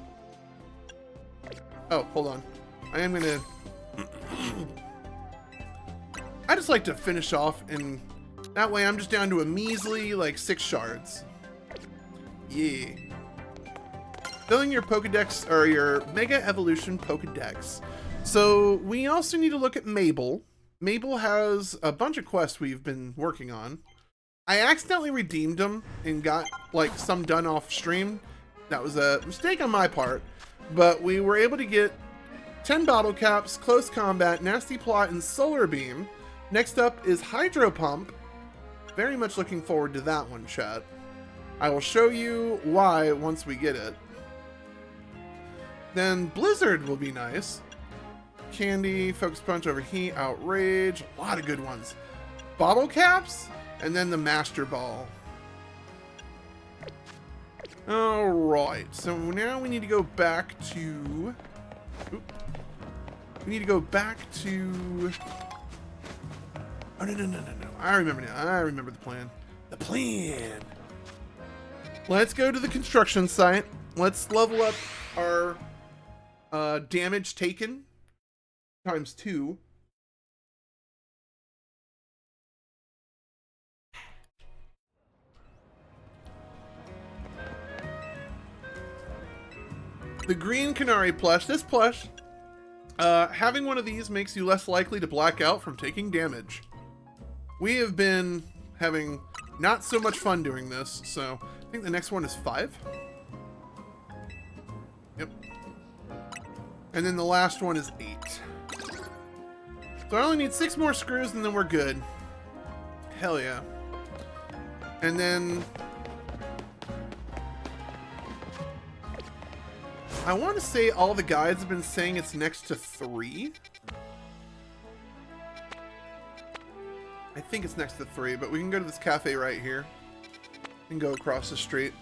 Oh, hold on. I am gonna... I just like to finish off, and that way I'm just down to a measly, like, 6 shards. Yeah. Filling your Pokedex, or your Mega Evolution Pokedex. So, we also need to look at Mabel. Mabel has a bunch of quests we've been working on. I accidentally redeemed them and got, like, some done off stream. That was a mistake on my part. But we were able to get 10 bottle caps, close combat, nasty plot, and solar beam. Next up is Hydro Pump. Very much looking forward to that one, chat. I will show you why once we get it. Then Blizzard will be nice. Candy, Focus Punch, Overheat, Outrage. A lot of good ones. Bottle caps? And then the Master Ball. Alright, so now we need to go back to... We need to go back to... Oh, no. I remember now. I remember the plan. The plan! Let's go to the construction site. Let's level up our damage taken times 2. The green Canary plush. This plush, having one of these makes you less likely to black out from taking damage. We have been having not so much fun doing this, so I think the next one is 5. Yep. And then the last one is 8. So I only need 6 more screws and then we're good. Hell yeah. And then... I want to say all the guides have been saying it's next to 3. I think it's next to 3, but we can go to this cafe right here and go across the street.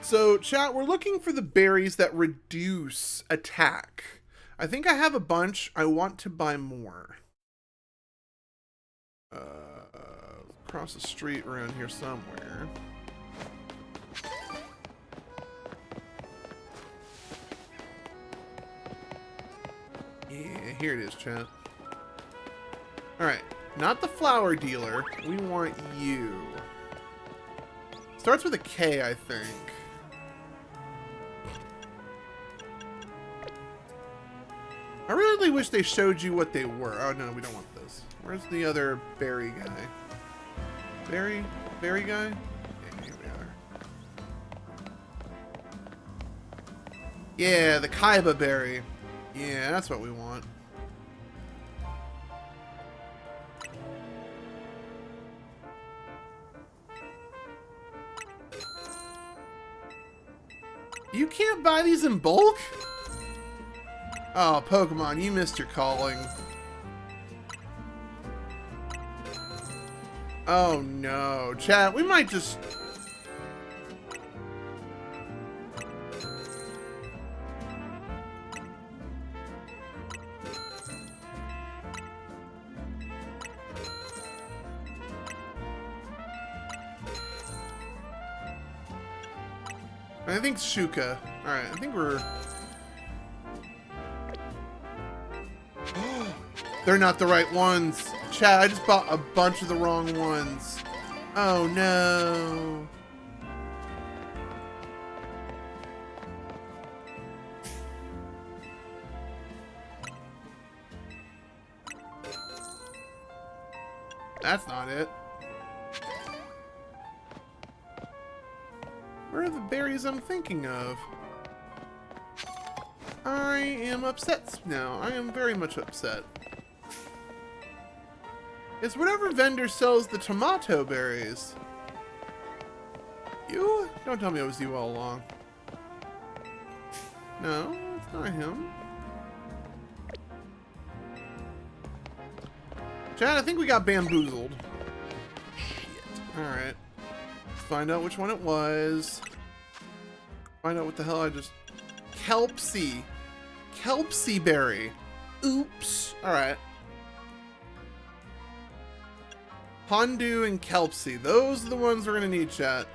So, chat, we're looking for the berries that reduce attack. I think I have a bunch. I want to buy more. Across the street around here somewhere. Yeah, here it is, chat. Alright, not the flower dealer. We want you. Starts with a K, I think. I really wish they showed you what they were. Oh, no, we don't want this. Where's the other berry guy? Berry guy? Yeah, here we are. Yeah, the Kaiba berry. Yeah, that's what we want. You can't buy these in bulk? Oh, Pokemon, you missed your calling. Oh no. Chat, we might just... I think Shuka. Alright, I think we're... They're not the right ones. Chat, I just bought a bunch of the wrong ones. Oh no. That's not it. Where are the berries I'm thinking of? I am upset now. I am very much upset. It's whatever vendor sells the tomato berries. You? Don't tell me it was you all along. No, it's not him. Chad, I think we got bamboozled. Shit. Alright. Let's find out which one it was. Find out what the hell I just... Kelpsy. Kelpsy berry. Oops. Alright. Hondu and Kelpsy. Those are the ones we're going to need, chat.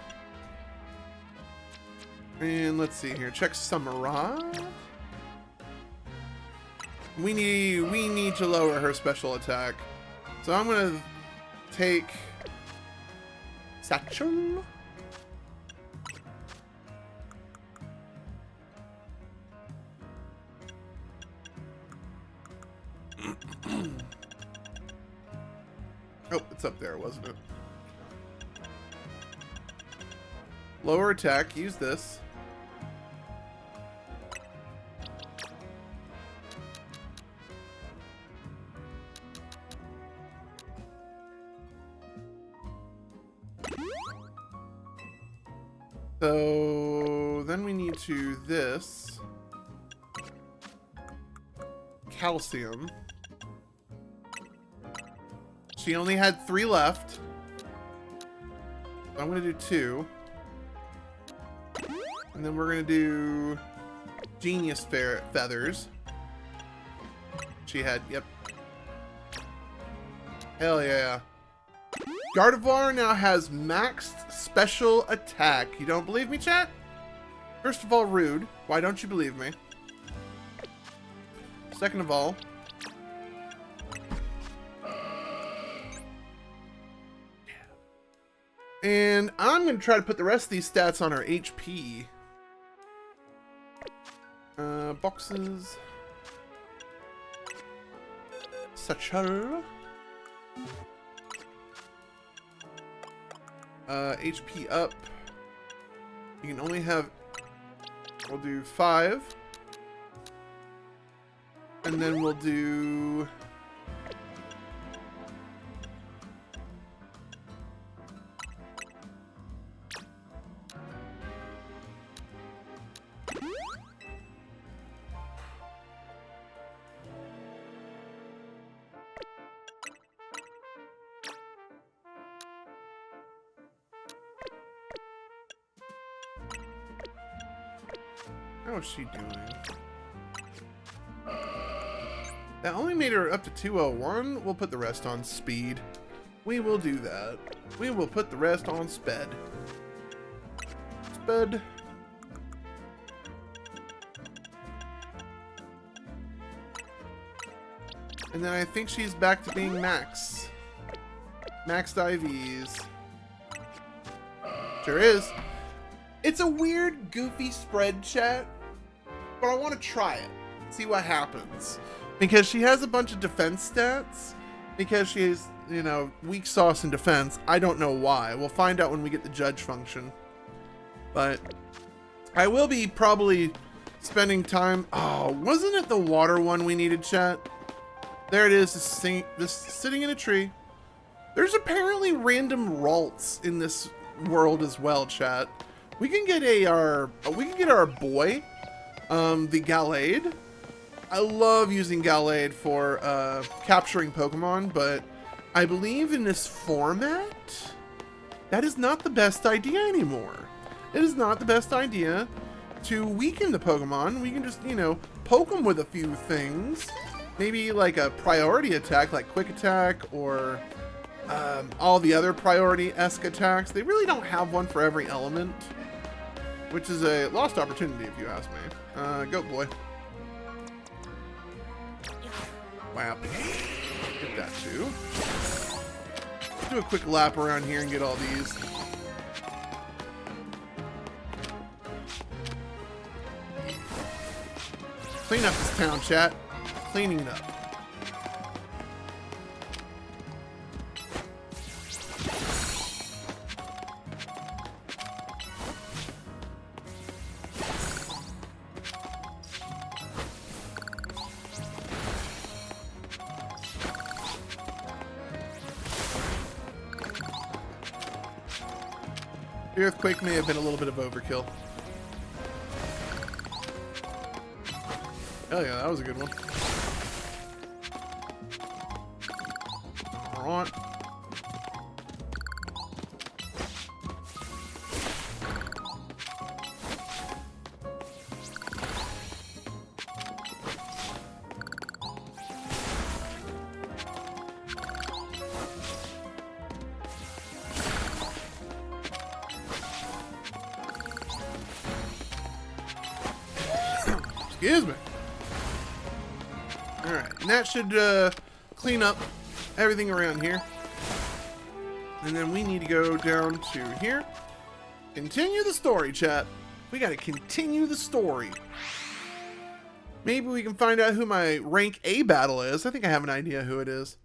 And let's see here. Check Samara. We need to lower her special attack. So I'm going to take Satchel. Oh, it's up there, wasn't it? Lower attack, use this. So then we need to this. Calcium. She only had 3 left. So I'm going to do 2. And then we're going to do Genius Feathers. She had, yep. Hell yeah. Gardevoir now has maxed special attack. You don't believe me, chat? First of all, rude. Why don't you believe me? Second of all, and I'm going to try to put the rest of these stats on our HP. Boxes. Satchel. HP up. You can only have... We'll do 5. And then we'll do... How is she doing? That only made her up to 201. We'll put the rest on speed. We will do that. We will put the rest on sped. Sped. And then I think she's back to being max. Maxed IVs. Sure is. It's a weird, goofy spread, chat. But I want to try it. See what happens. Because she has a bunch of defense stats. Because she is, you know, weak sauce in defense. I don't know why. We'll find out when we get the judge function. But I will be probably spending time... Oh, wasn't it the water one we needed, chat? There it is. This sitting in a tree. There's apparently random Ralts in this world as well, chat. We can get our boy, the Gallade. I love using Gallade for capturing Pokemon, but I believe in this format, that is not the best idea anymore. It is not the best idea to weaken the Pokemon. We can just, you know, poke them with a few things. Maybe like a priority attack, like Quick Attack, or all the other priority-esque attacks. They really don't have one for every element, which is a lost opportunity if you ask me. Goat boy. Whap. Get that too. Let's do a quick lap around here and get all these. Clean up this town, chat. Cleaning it up. The earthquake may have been a little bit of overkill. Oh yeah, that was a good one. Alright. Excuse me. Alright, and that should clean up everything around here. And then we need to go down to here. Continue the story, chat. We gotta continue the story. Maybe we can find out who my rank A battle is. I think I have an idea who it is.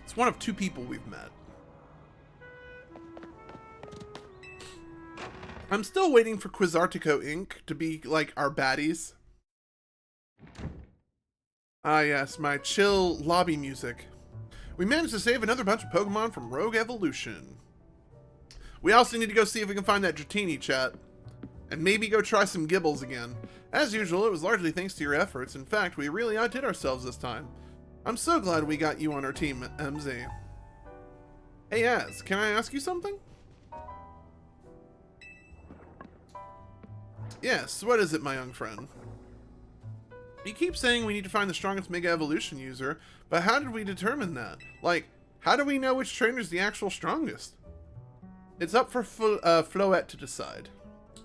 It's one of two people we've met. I'm still waiting for Quizartico Inc. to be like our baddies. Ah yes, my chill lobby music. We managed to save another bunch of Pokemon from Rogue Evolution. We also need to go see if we can find that Dratini, chat. And maybe go try some Gibbles again. As usual, it was largely thanks to your efforts. In fact, we really outdid ourselves this time. I'm so glad we got you on our team, MZ. Hey Az, can I ask you something? Yes, what is it, my young friend? You keep saying we need to find the strongest Mega Evolution user, but how did we determine that? Like, how do we know which trainer's the actual strongest? It's up for Floette to decide.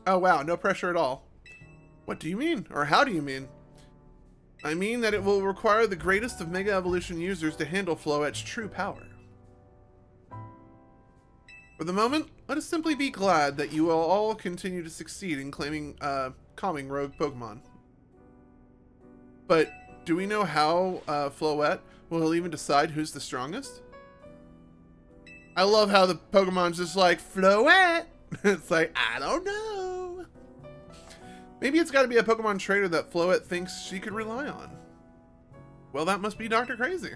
Oh wow, no pressure at all. What do you mean? Or how do you mean? I mean that it will require the greatest of Mega Evolution users to handle Floette's true power. For the moment, let us simply be glad that you will all continue to succeed in calming rogue Pokemon. But do we know how Floette will even decide who's the strongest? I love how the Pokemon's just like, Floette! It's like, I don't know. Maybe it's got to be a Pokemon trainer that Floette thinks she could rely on. Well, that must be DrKrazy.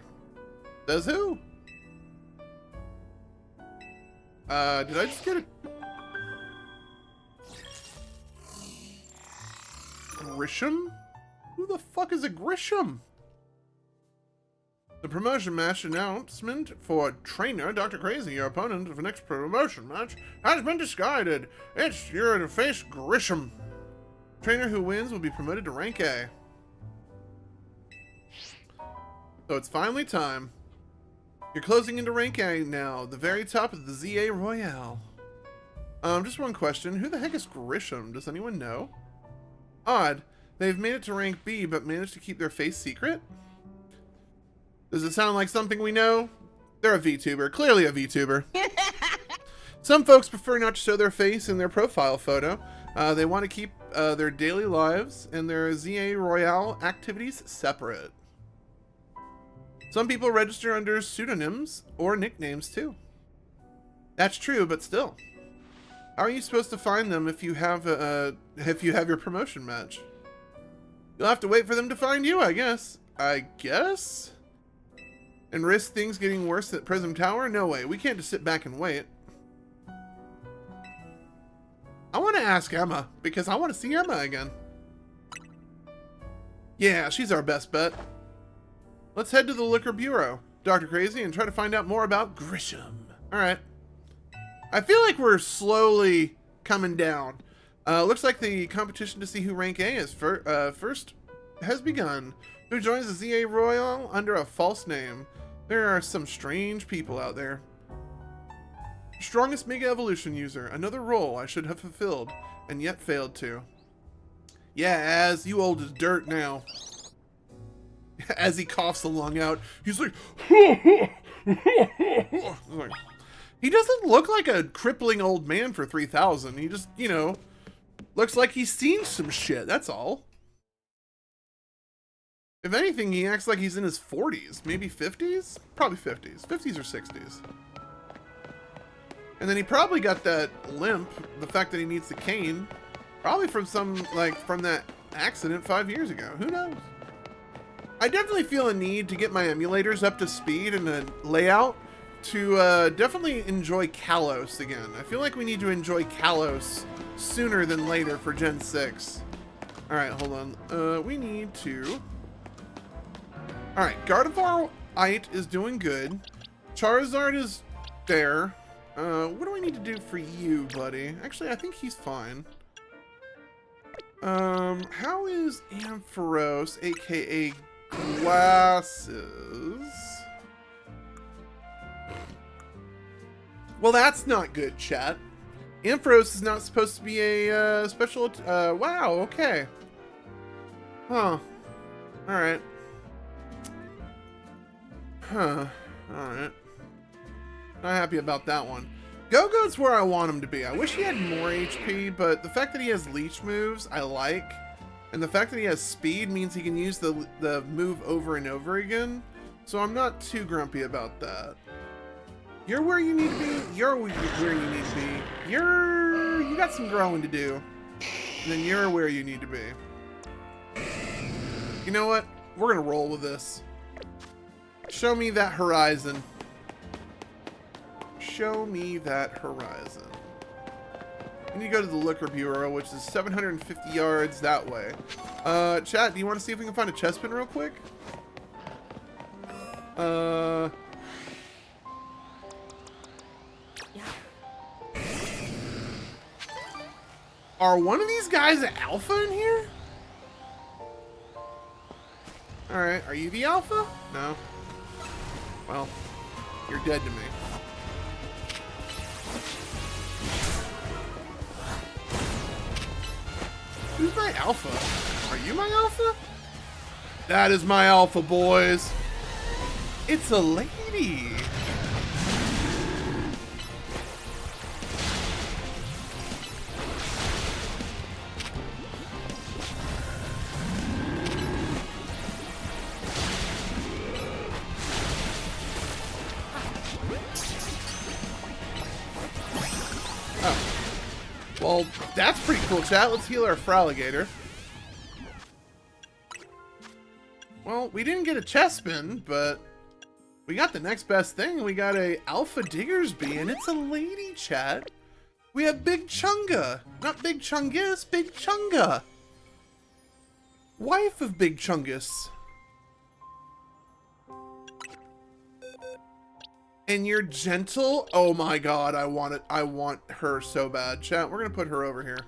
Says who? Did I just get a... Grisham? Who the fuck is a Grisham? The promotion match announcement for trainer DrKrazy, your opponent of the next promotion match, has been decided. It's your to face Grisham. Trainer who wins will be promoted to rank A. So it's finally time. You're closing into rank A now, the very top of the ZA Royale. Just one question. Who the heck is Grisham? Does anyone know? Odd. They've made it to rank B, but managed to keep their face secret? Does it sound like something we know? They're a VTuber. Clearly a VTuber. Some folks prefer not to show their face in their profile photo. They want to keep their daily lives and their ZA Royale activities separate. Some people register under pseudonyms or nicknames too. That's true, but still. How are you supposed to find them if you have your promotion match? You'll have to wait for them to find you, I guess. And risk things getting worse at Prism Tower? No way. We can't just sit back and wait. I want to ask Emma, because I want to see Emma again. Yeah, she's our best bet. Let's head to the Liquor Bureau, DrKrazy, and try to find out more about Grisham. Alright. I feel like we're slowly coming down. Looks like the competition to see who rank A is first has begun. Who joins the ZA Royale under a false name? There are some strange people out there. Strongest Mega Evolution user. Another role I should have fulfilled, and yet failed to. Yeah, Az, you old as dirt now. As he coughs the lung out, he's like, he doesn't look like a crippling old man for 3000. He just, you know, looks like he's seen some shit, that's all. If anything, he acts like he's in his 40s, maybe 50s? Probably 50s. 50s or 60s. And then he probably got that limp, the fact that he needs the cane, probably from from that accident 5 years ago. Who knows? I definitely feel a need to get my emulators up to speed and a layout to definitely enjoy Kalos again. I feel like we need to enjoy Kalos sooner than later for Gen 6. Alright, hold on. We need to Alright, Gardevoirite is doing good. Charizard is there. What do I need to do for you, buddy? Actually, I think he's fine. How is Ampharos, aka Glasses? Well, that's not good, chat. Ampharos is not supposed to be a special. Wow, okay. Huh. Alright. Huh. Alright. Not happy about that one. Go-Go's where I want him to be. I wish he had more HP, but the fact that he has leech moves, I like. And the fact that he has speed means he can use the move over and over again. So I'm not too grumpy about that. You're where you need to be. You're where you need to be. You got some growing to do. And then you're where you need to be. You know what? We're gonna roll with this. Show me that horizon. Show me that horizon. We need to go to the Liquor Bureau, which is 750 yards that way. Chat, do you want to see if we can find a chestpin real quick? Are one of these guys an alpha in here? Alright, are you the alpha? No. Well, you're dead to me. Who's my alpha? Are you my alpha? That is my alpha, boys. It's a lady. Well, that's pretty cool, chat. Let's heal our Fraligator. Well, we didn't get a chestpin, but we got the next best thing. We got a Alpha Diggersby, and it's a lady, chat. We have Big Chunga. Not Big Chungus, Big Chunga. Wife of Big Chungus. And you're gentle? Oh my god, I want it. I want her so bad. Chat, we're gonna put her over here.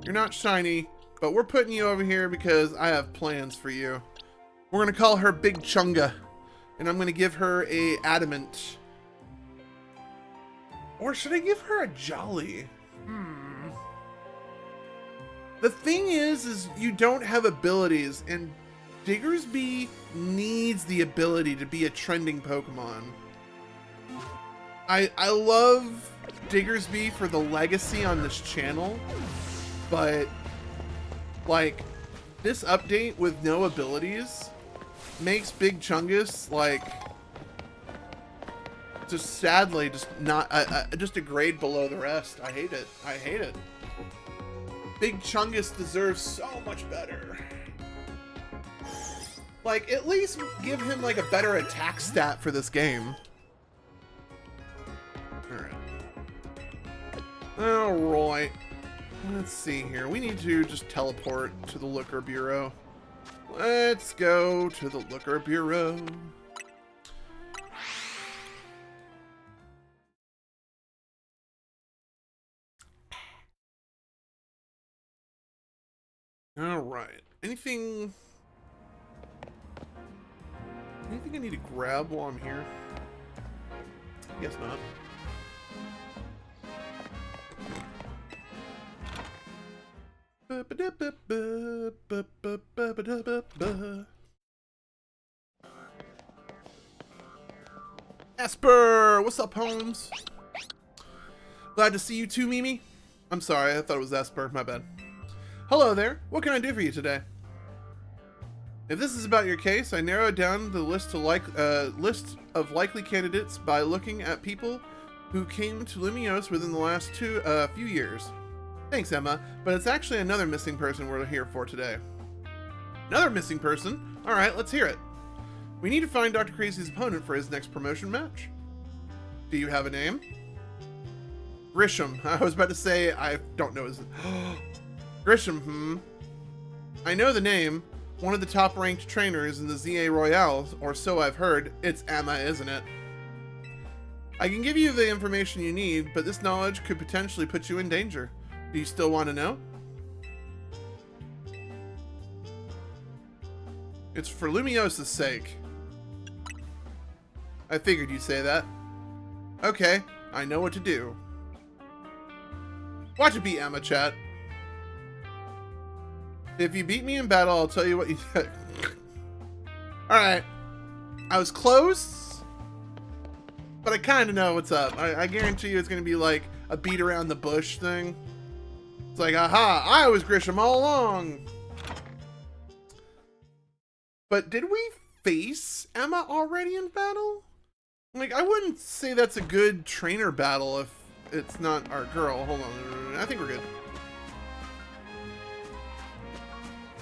You're not shiny, but we're putting you over here because I have plans for you. We're gonna call her Big Chunga. And I'm gonna give her a Adamant. Or should I give her a Jolly? The thing is you don't have abilities, and Diggersby needs the ability to be a trending Pokemon. I love Diggersby for the legacy on this channel, but like this update with no abilities makes Big Chungus like just sadly just not just a grade below the rest. I hate it. I hate it. Big Chungus deserves so much better. Like, at least give him, like, a better attack stat for this game. Alright. Alright. Let's see here. We need to just teleport to the Liquor Bureau. Let's go to the Liquor Bureau. Alright. Anything I need to grab while I'm here? I guess not. Esper! What's up, Holmes? Glad to see you too, Mimi. I'm sorry, I thought it was Esper. My bad. Hello there. What can I do for you today? If this is about your case, I narrowed down the list list of likely candidates by looking at people who came to Lumiose within the last few years. Thanks, Emma, but it's actually another missing person we're here for today. Another missing person? Alright, let's hear it. We need to find DrKrazy's opponent for his next promotion match. Do you have a name? Grisham. I was about to say, I don't know his... Grisham, I know the name. one of the top-ranked trainers in the ZA Royale, or so I've heard. It's Emma, isn't it? I can give you the information you need, but this knowledge could potentially put you in danger. Do you still want to know? It's for Lumiose's sake. I figured you'd say that. Okay, I know what to do. Watch it be Emma, chat. If you beat me in battle, I'll tell you what you did. Alright. I was close, but I kind of know what's up. I guarantee you it's going to be like a beat around the bush thing. It's like, aha, I was Grisham all along. But did we face Emma already in battle? Like, I wouldn't say that's a good trainer battle if it's not our girl. Hold on. I think we're good.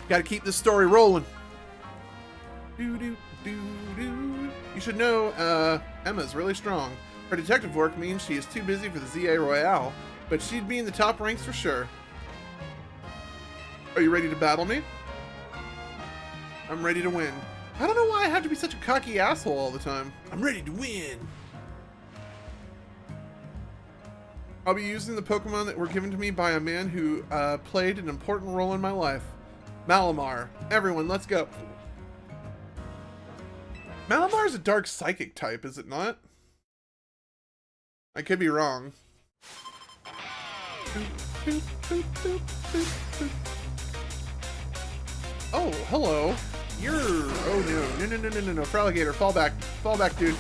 Gotta keep this story rolling. You should know, Emma's really strong. Her detective work means she is too busy for the ZA Royale, but she'd be in the top ranks for sure. Are you ready to battle me? I'm ready to win. I don't know why I have to be such a cocky asshole all the time. I'm ready to win. I'll be using the Pokemon that were given to me by a man who played an important role in my life. Malamar. Everyone, let's go. Malamar is a dark psychic type, is it not? I could be wrong. Oh, hello. You're... Oh, no. Fraligator, fall back. Fall back, dude.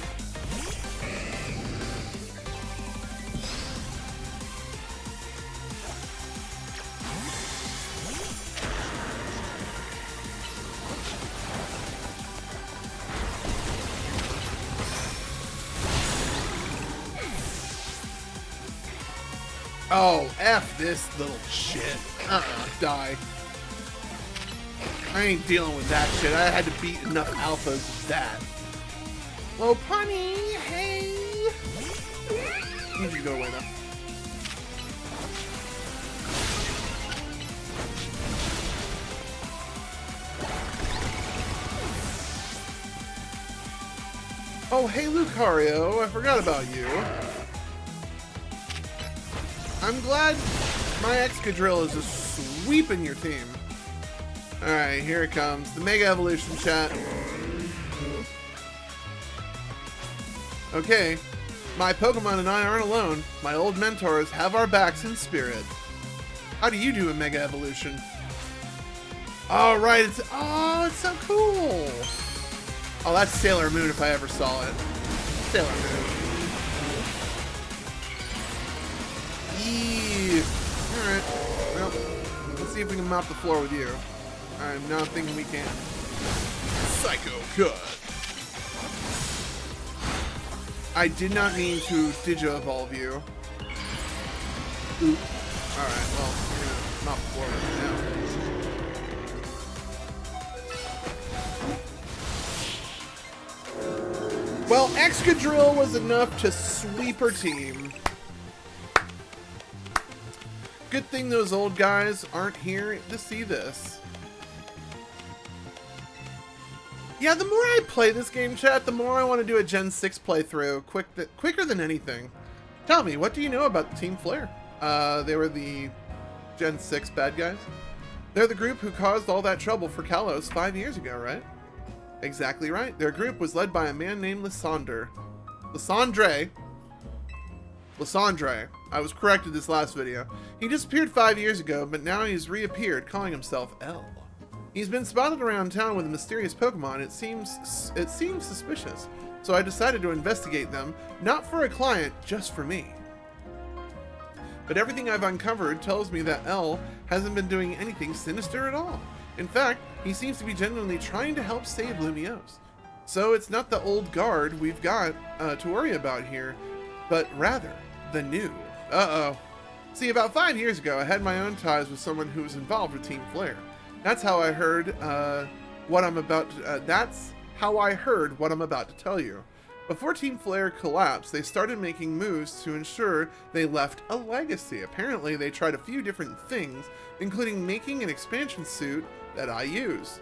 Oh, F this little shit. Die. I ain't dealing with that shit. I had to beat enough alphas with that. Hello, Punny. Hey. You can go away now. Oh, hey, Lucario. I forgot about you. I'm glad my Excadrill is just sweeping your team. Alright, here it comes. The Mega Evolution, chat. Okay, my Pokemon and I aren't alone. My old mentors have our backs in spirit. How do you do in Mega Evolution? Alright, it's so cool. Oh, that's Sailor Moon if I ever saw it. Sailor Moon. Alright, well, let's see if we can mop the floor with you. I'm not thinking we can. Psycho Cut. I did not mean to Digi-Evolve you. Oop. Alright, well, we're gonna mop the floor with you now. Well, Excadrill was enough to sweep her team. Good thing those old guys aren't here to see this. Yeah, the more I play this game, chat, the more I want to do a Gen 6 playthrough, quicker than anything. Tell me, what do you know about Team Flare? They were the Gen 6 bad guys. They're the group who caused all that trouble for Kalos 5 years ago, right? Exactly right. Their group was led by a man named Lysandre. Lysandre. I was corrected this last video. He disappeared 5 years ago, but now he's reappeared, calling himself L. He's been spotted around town with a mysterious Pokemon. It seems suspicious, so I decided to investigate them, not for a client, just for me. But everything I've uncovered tells me that L hasn't been doing anything sinister at all. In fact, he seems to be genuinely trying to help save Lumiose. So it's not the old guard we've got to worry about here, but rather the new. Uh-oh. See, about 5 years ago, I had my own ties with someone who was involved with Team Flare. That's how I heard what I'm about to tell you. Before Team Flare collapsed, they started making moves to ensure they left a legacy. Apparently, they tried a few different things, including making an expansion suit that I use.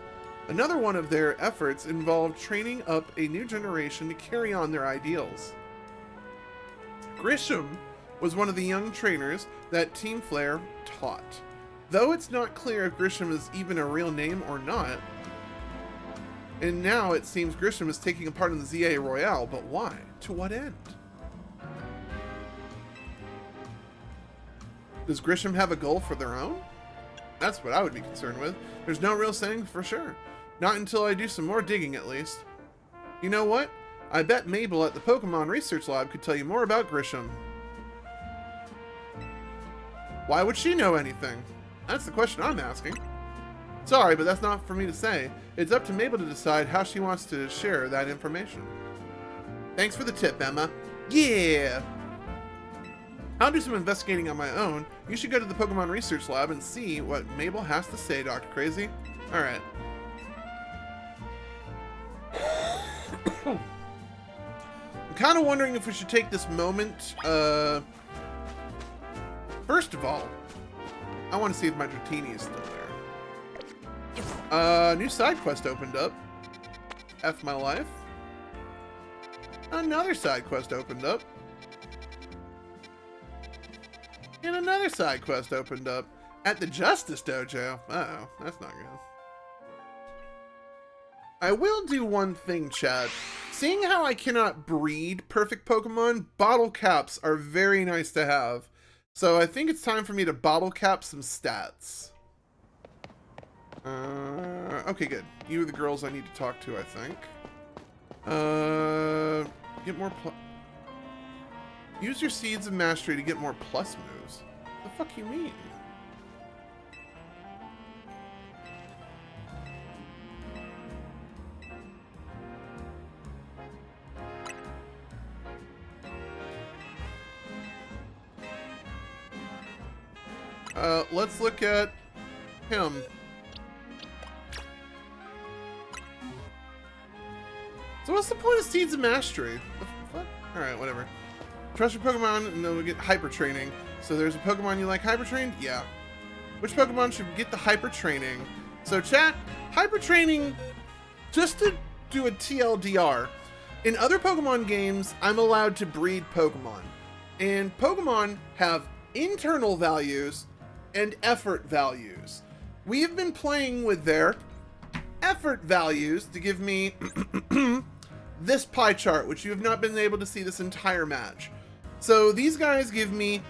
Another one of their efforts involved training up a new generation to carry on their ideals. Grisham was one of the young trainers that Team Flare taught. Though it's not clear if Grisham is even a real name or not, and now it seems Grisham is taking a part in the ZA Royale, but why? To what end? Does Grisham have a goal for their own? That's what I would be concerned with. There's no real saying for sure. Not until I do some more digging, at least. You know what? I bet Mabel at the Pokemon Research Lab could tell you more about Grisham. Why would she know anything? That's the question I'm asking. Sorry, but that's not for me to say. It's up to Mabel to decide how she wants to share that information. Thanks for the tip, Emma. Yeah! I'll do some investigating on my own. You should go to the Pokemon Research Lab and see what Mabel has to say, DrKrazy. Alright. I'm kind of wondering if we should take this moment, first of all, I want to see if my Dratini is still there. New side quest opened up. F my life. Another side quest opened up. And another side quest opened up at the Justice Dojo. Uh-oh, that's not good. I will do one thing, chat. Seeing how I cannot breed perfect Pokemon, bottle caps are very nice to have. So I think it's time for me to bottle cap some stats. Okay, good. You are the girls I need to talk to, I think. Get more use your Seeds of Mastery to get more plus moves. What the fuck you mean? Let's look at him. So what's the point of Seeds of Mastery? What the fuck? Alright, whatever. Trust your Pokemon, and then we get Hyper Training. So there's a Pokemon you like Hyper Trained? Yeah. Which Pokemon should get the Hyper Training? So chat, Hyper Training, just to do a TLDR, in other Pokemon games, I'm allowed to breed Pokemon. And Pokemon have internal values and effort values. We have been playing with their effort values to give me this pie chart, which you have not been able to see this entire match. So these guys give me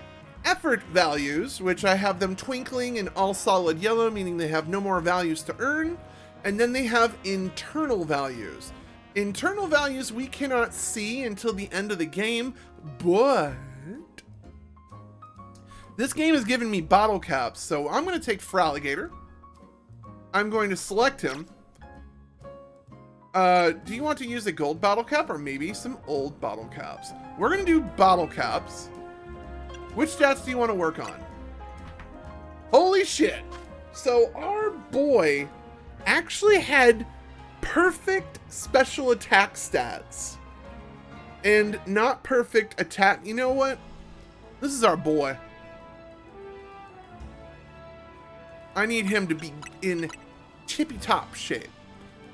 effort values, which I have them twinkling in all solid yellow, meaning they have no more values to earn. And then they have internal values. Internal values we cannot see until the end of the game, but this game has given me bottle caps, so I'm going to take Fraligator. I'm going to select him. Do you want to use a gold bottle cap or maybe some old bottle caps? We're going to do bottle caps. Which stats do you want to work on? Holy shit. So our boy actually had perfect special attack stats. And not perfect attack. You know what? This is our boy. I need him to be in tippy-top shape.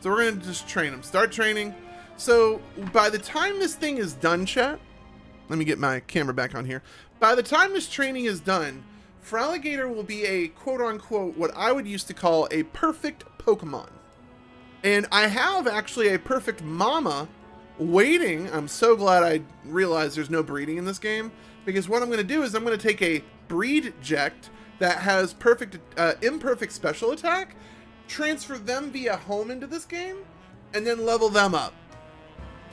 So we're going to just train him. Start training. So by the time this thing is done, chat, let me get my camera back on here. By the time this training is done, Fraligator will be a quote-unquote what I would used to call a perfect Pokemon. And I have actually a perfect mama waiting. I'm so glad I realized there's no breeding in this game, because what I'm going to do is I'm going to take a breed-ject that has perfect, imperfect special attack, transfer them via home into this game, and then level them up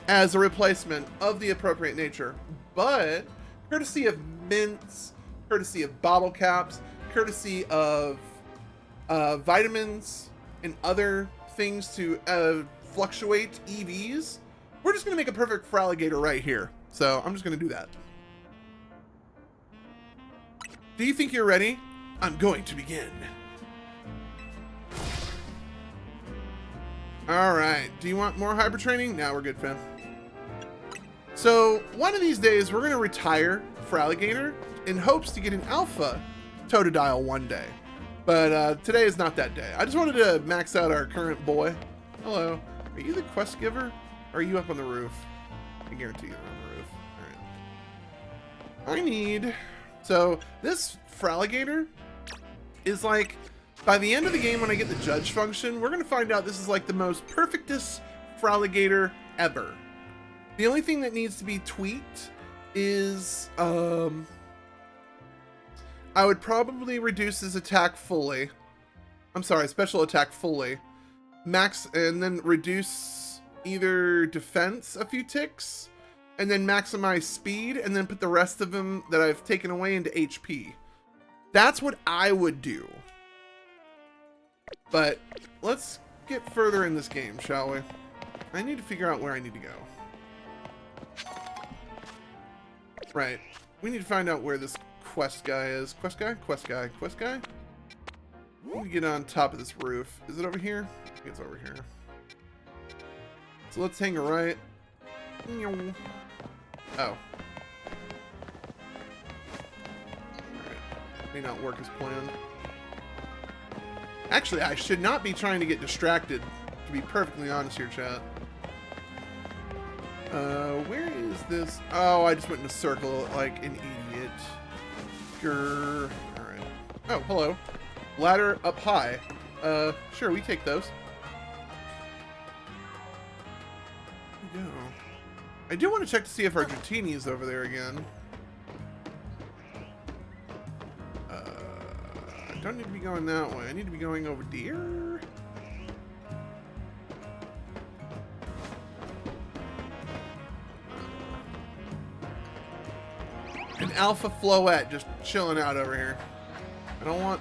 as a replacement of the appropriate nature. But courtesy of mints, courtesy of bottle caps, courtesy of vitamins and other things to fluctuate EVs, we're just going to make a perfect Fraligator right here. So I'm just going to do that. Do you think you're ready? I'm going to begin. Alright, do you want more hyper training? Now we're good, fam. So, one of these days, we're going to retire Fraligator in hopes to get an alpha Totodile one day. But today is not that day. I just wanted to max out our current boy. Hello. Are you the quest giver? Or are you up on the roof? I guarantee you're on the roof. Alright. I need... So, this Fraligator is like... By the end of the game, when I get the judge function, we're going to find out this is like the most perfectest Fraligator ever. The only thing that needs to be tweaked is... I would probably reduce his attack fully. I'm sorry, special attack fully. Max, and then reduce either defense a few ticks, and then maximize speed, and then put the rest of them that I've taken away into HP. That's what I would do. But let's get further in this game, shall we? I need to figure out where I need to go. Right. We need to find out where this quest guy is. Quest guy? Quest guy. Quest guy? We need to get on top of this roof. Is it over here? I think it's over here. So let's hang a right. Oh. Alright. May not work as planned. Actually, I should not be trying to get distracted, to be perfectly honest here, chat. Where is this? Oh, I just went in a circle like an idiot. Grr. Alright. Oh, hello. Ladder up high. Sure, we take those. There we go. I do want to check to see if our Dratini is over there again. I don't need to be going that way. I need to be going over here. An alpha floette just chilling out over here. I don't want.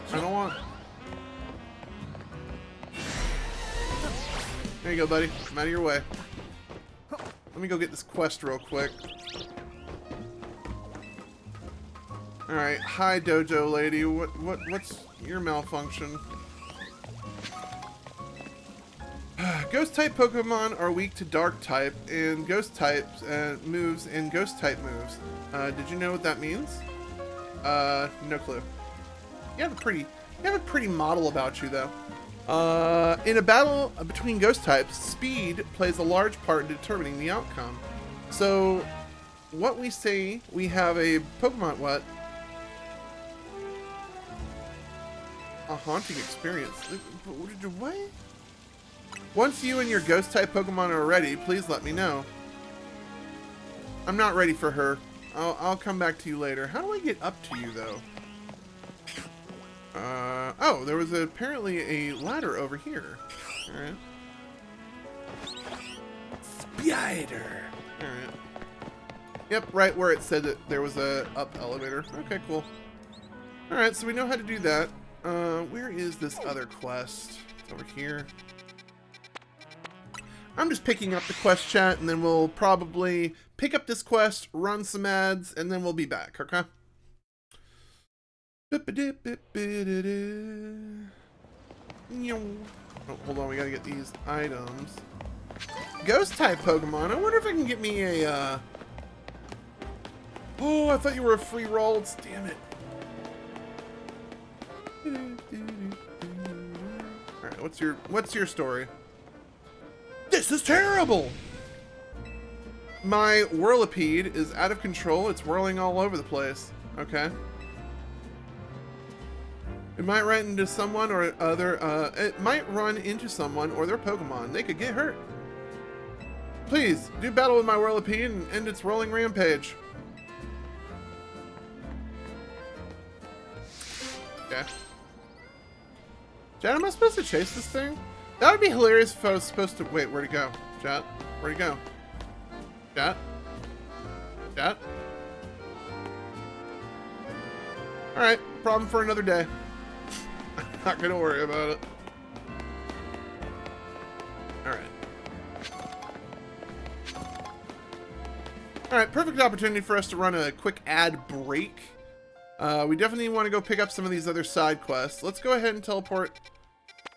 There you go, buddy. I'm out of your way. Let me go get this quest real quick. Alright, hi dojo lady. What's your malfunction? Ghost type Pokemon are weak to dark type and ghost types moves and ghost type moves. Did you know what that means? No clue. You have a pretty model about you though. In a battle between ghost types, speed plays a large part in determining the outcome. So, what we say, we have a Pokemon, what? A haunting experience. What? Once you and your ghost type Pokemon are ready, please let me know. I'm not ready for her. I'll come back to you later. How do I get up to you though? Oh, there was apparently a ladder over here. Alright. Spider! Alright. Yep, right where it said that there was a up elevator. Okay, cool. Alright, so we know how to do that. Where is this other quest? It's over here. I'm just picking up the quest chat, and then we'll probably pick up this quest, run some ads, and then we'll be back, okay? Oh, hold on, we gotta get these items. Ghost type Pokemon. I wonder if I can get me a, Oh, I thought you were a free roll. Damn it. Alright, what's your story? This is terrible! My Whirlipede is out of control. It's whirling all over the place. Okay. It might run into someone or other, it might run into someone or their Pokemon. They could get hurt. Please, do battle with my Whirlipede and end its rolling rampage. Okay. Chat, am I supposed to chase this thing? That would be hilarious if I was supposed to... Wait, where'd it go? Chat? Where'd it go? Chat? Chat? Alright, problem for another day. I'm not gonna worry about it. Alright. Alright, perfect opportunity for us to run a quick ad break. We definitely want to go pick up some of these other side quests. Let's go ahead and teleport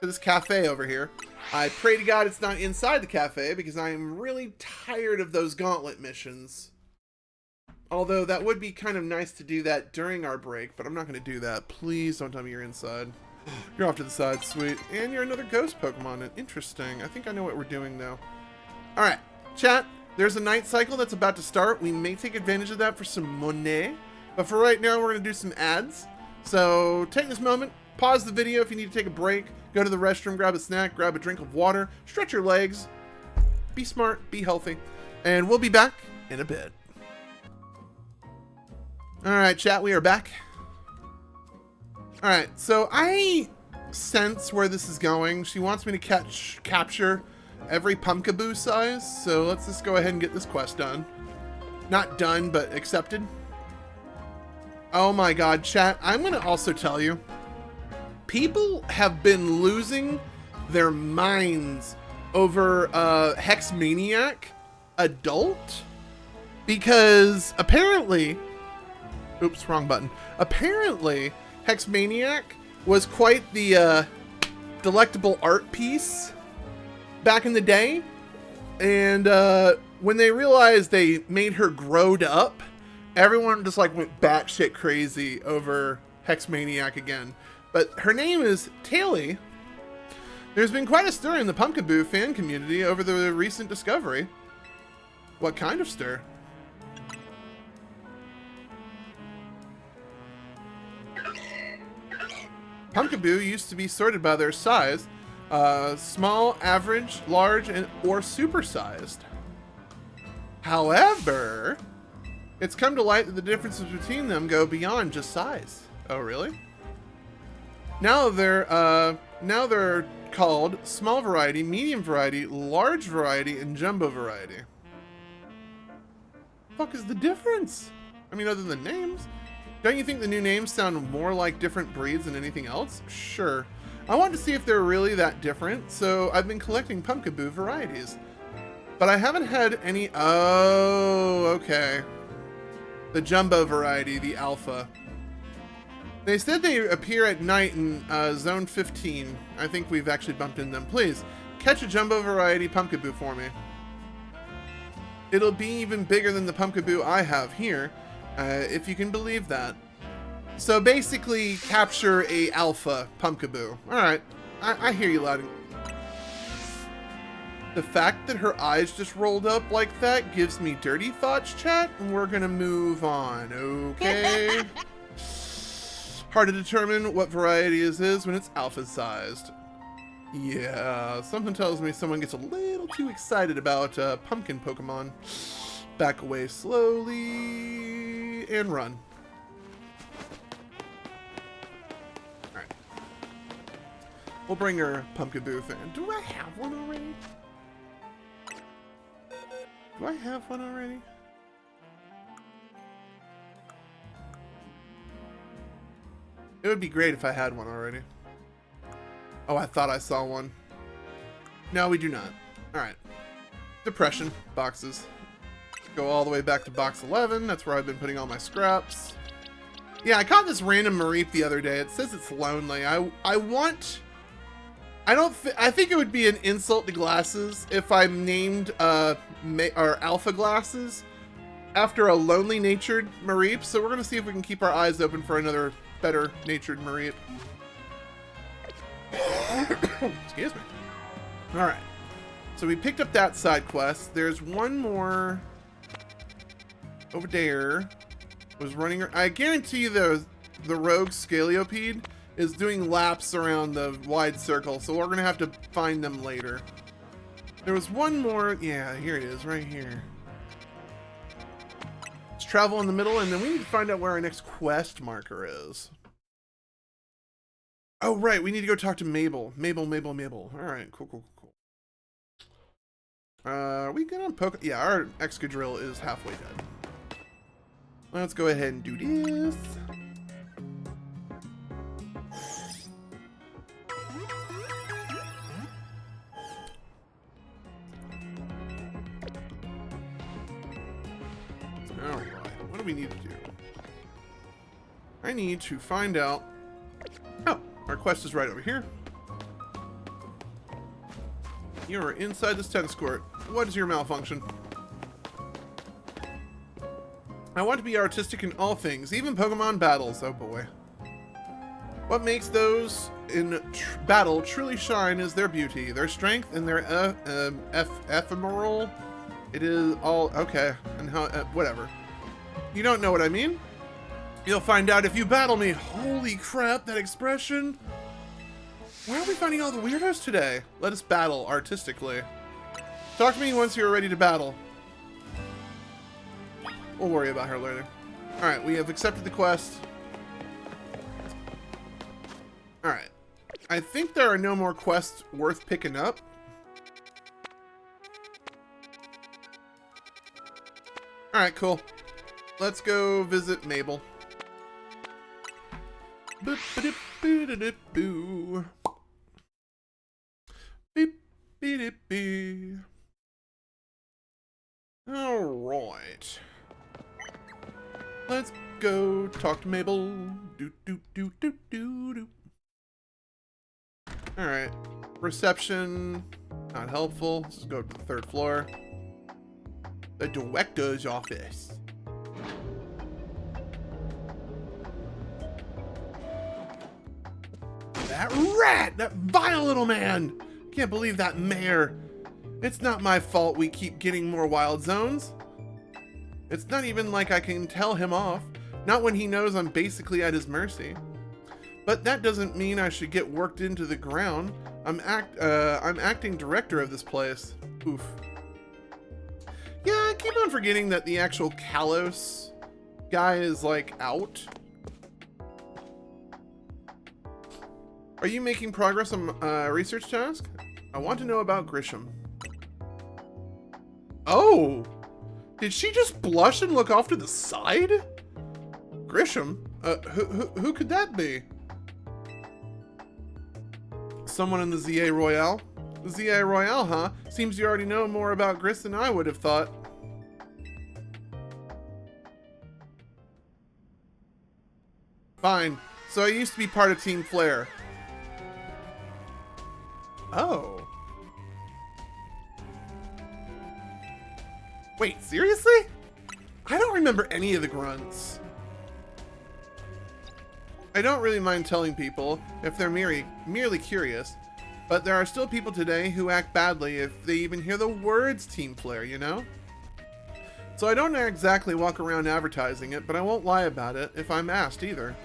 to this cafe over here. I pray to God it's not inside the cafe because I am really tired of those gauntlet missions. Although that would be kind of nice to do that during our break, but I'm not going to do that. Please don't tell me you're inside. You're off to the side, sweet. And you're another ghost Pokemon. Interesting. I think I know what we're doing, though. Alright, chat. There's a night cycle that's about to start. We may take advantage of that for some money. But for right now, we're going to do some ads. So take this moment, pause the video if you need to take a break, go to the restroom, grab a snack, grab a drink of water, stretch your legs, be smart, be healthy, and we'll be back in a bit. Alright, chat, we are back. Alright, so I sense where this is going. She wants me to capture every Pumpkaboo size, so let's just go ahead and get this quest done. Not done, but accepted. Oh my god, chat, I'm gonna also tell you, people have been losing their minds over Hexmaniac Adult, because apparently, oops, wrong button. Apparently, Hexmaniac was quite the delectable art piece back in the day, and when they realized they made her growed up, everyone just like went batshit crazy over Hexmaniac again. But her name is Taily. There's been quite a stir in the Pumpkaboo fan community over the recent discovery. What kind of stir? Pumpkaboo used to be sorted by their size, small, average, large, or supersized. However, it's come to light that the differences between them go beyond just size. Oh, really? Now they're called small variety, medium variety, large variety, and jumbo variety. Fuck is the difference? I mean, other than names. Don't you think the new names sound more like different breeds than anything else? Sure. I want to see if they're really that different, so I've been collecting Pumpkaboo varieties. But I haven't had any... Oh, okay. The jumbo variety, the alpha. They said they appear at night in zone 15. I think we've actually bumped into them. Please, catch a jumbo variety Pumpkaboo for me. It'll be even bigger than the Pumpkaboo I have here, if you can believe that. So basically, capture a alpha Pumpkaboo. Alright, I hear you loud and... The fact that her eyes just rolled up like that gives me dirty thoughts, chat, and we're gonna move on, okay? Hard to determine what variety it is when it's alpha-sized. Yeah, something tells me someone gets a little too excited about pumpkin Pokemon. Back away slowly and run. Alright. We'll bring her Pumpkaboo fan. Do I have one already? Do I have one already? It would be great if I had one already. Oh, I thought I saw one. No, we do not. Alright. Depression. Boxes. Go all the way back to box 11. That's where I've been putting all my scraps. Yeah, I caught this random Mareep the other day. It says it's lonely. I think it would be an insult to glasses if I named alpha glasses after a lonely natured Mareep. So we're gonna see if we can keep our eyes open for another better natured Mareep. Excuse me. Alright. So we picked up that side quest. There's one more over there. Was running. I guarantee you the rogue Scaliopede is doing laps around the wide circle, so we're gonna have to find them later. There was one more. Yeah, here it is, right here. Let's travel in the middle, and then we need to find out where our next quest marker is. Oh, right, we need to go talk to Mabel. Mabel. All right, cool. Are we good on Poke? Yeah, our Excadrill is halfway dead. Let's go ahead and do this. Alright, what do we need to do? I need to find out... Oh, our quest is right over here. You are inside this tennis court. What is your malfunction? I want to be artistic in all things, even Pokemon battles. Oh boy. What makes those in battle truly shine is their beauty, their strength, and their ephemeral. It is all okay, and how whatever. You don't know what I mean? You'll find out if you battle me. Holy crap, that expression! Why are we finding all the weirdos today? Let us battle artistically. Talk to me once you're ready to battle. We'll worry about her later. Alright, we have accepted the quest. Alright. I think there are no more quests worth picking up. Alright, cool. Let's go visit Mabel. Boop-a-dip-boo-da-dip-boo. Beep-be-dip-bee. Alright. Let's go talk to Mabel. Do-do-do-do-do-do. Alright. Reception. Not helpful. Let's go to the 3rd floor. The director's office. That rat! That vile little man! Can't believe that mayor. It's not my fault we keep getting more wild zones. It's not even like I can tell him off. Not when he knows I'm basically at his mercy. But that doesn't mean I should get worked into the ground. I'm acting director of this place. Oof. Yeah, I keep on forgetting that the actual Kalos guy is, like, out. Are you making progress on a research task? I want to know about Grisham. Oh! Did she just blush and look off to the side? Grisham? Who could that be? Someone in the ZA Royale? The ZA Royale, huh? Seems you already know more about Gris than I would have thought. Fine. So I used to be part of Team Flare. Oh. Wait, seriously? I don't remember any of the grunts. I don't really mind telling people if they're merely curious, but there are still people today who act badly if they even hear the words Team Flare, you know? So I don't exactly walk around advertising it, but I won't lie about it if I'm asked either.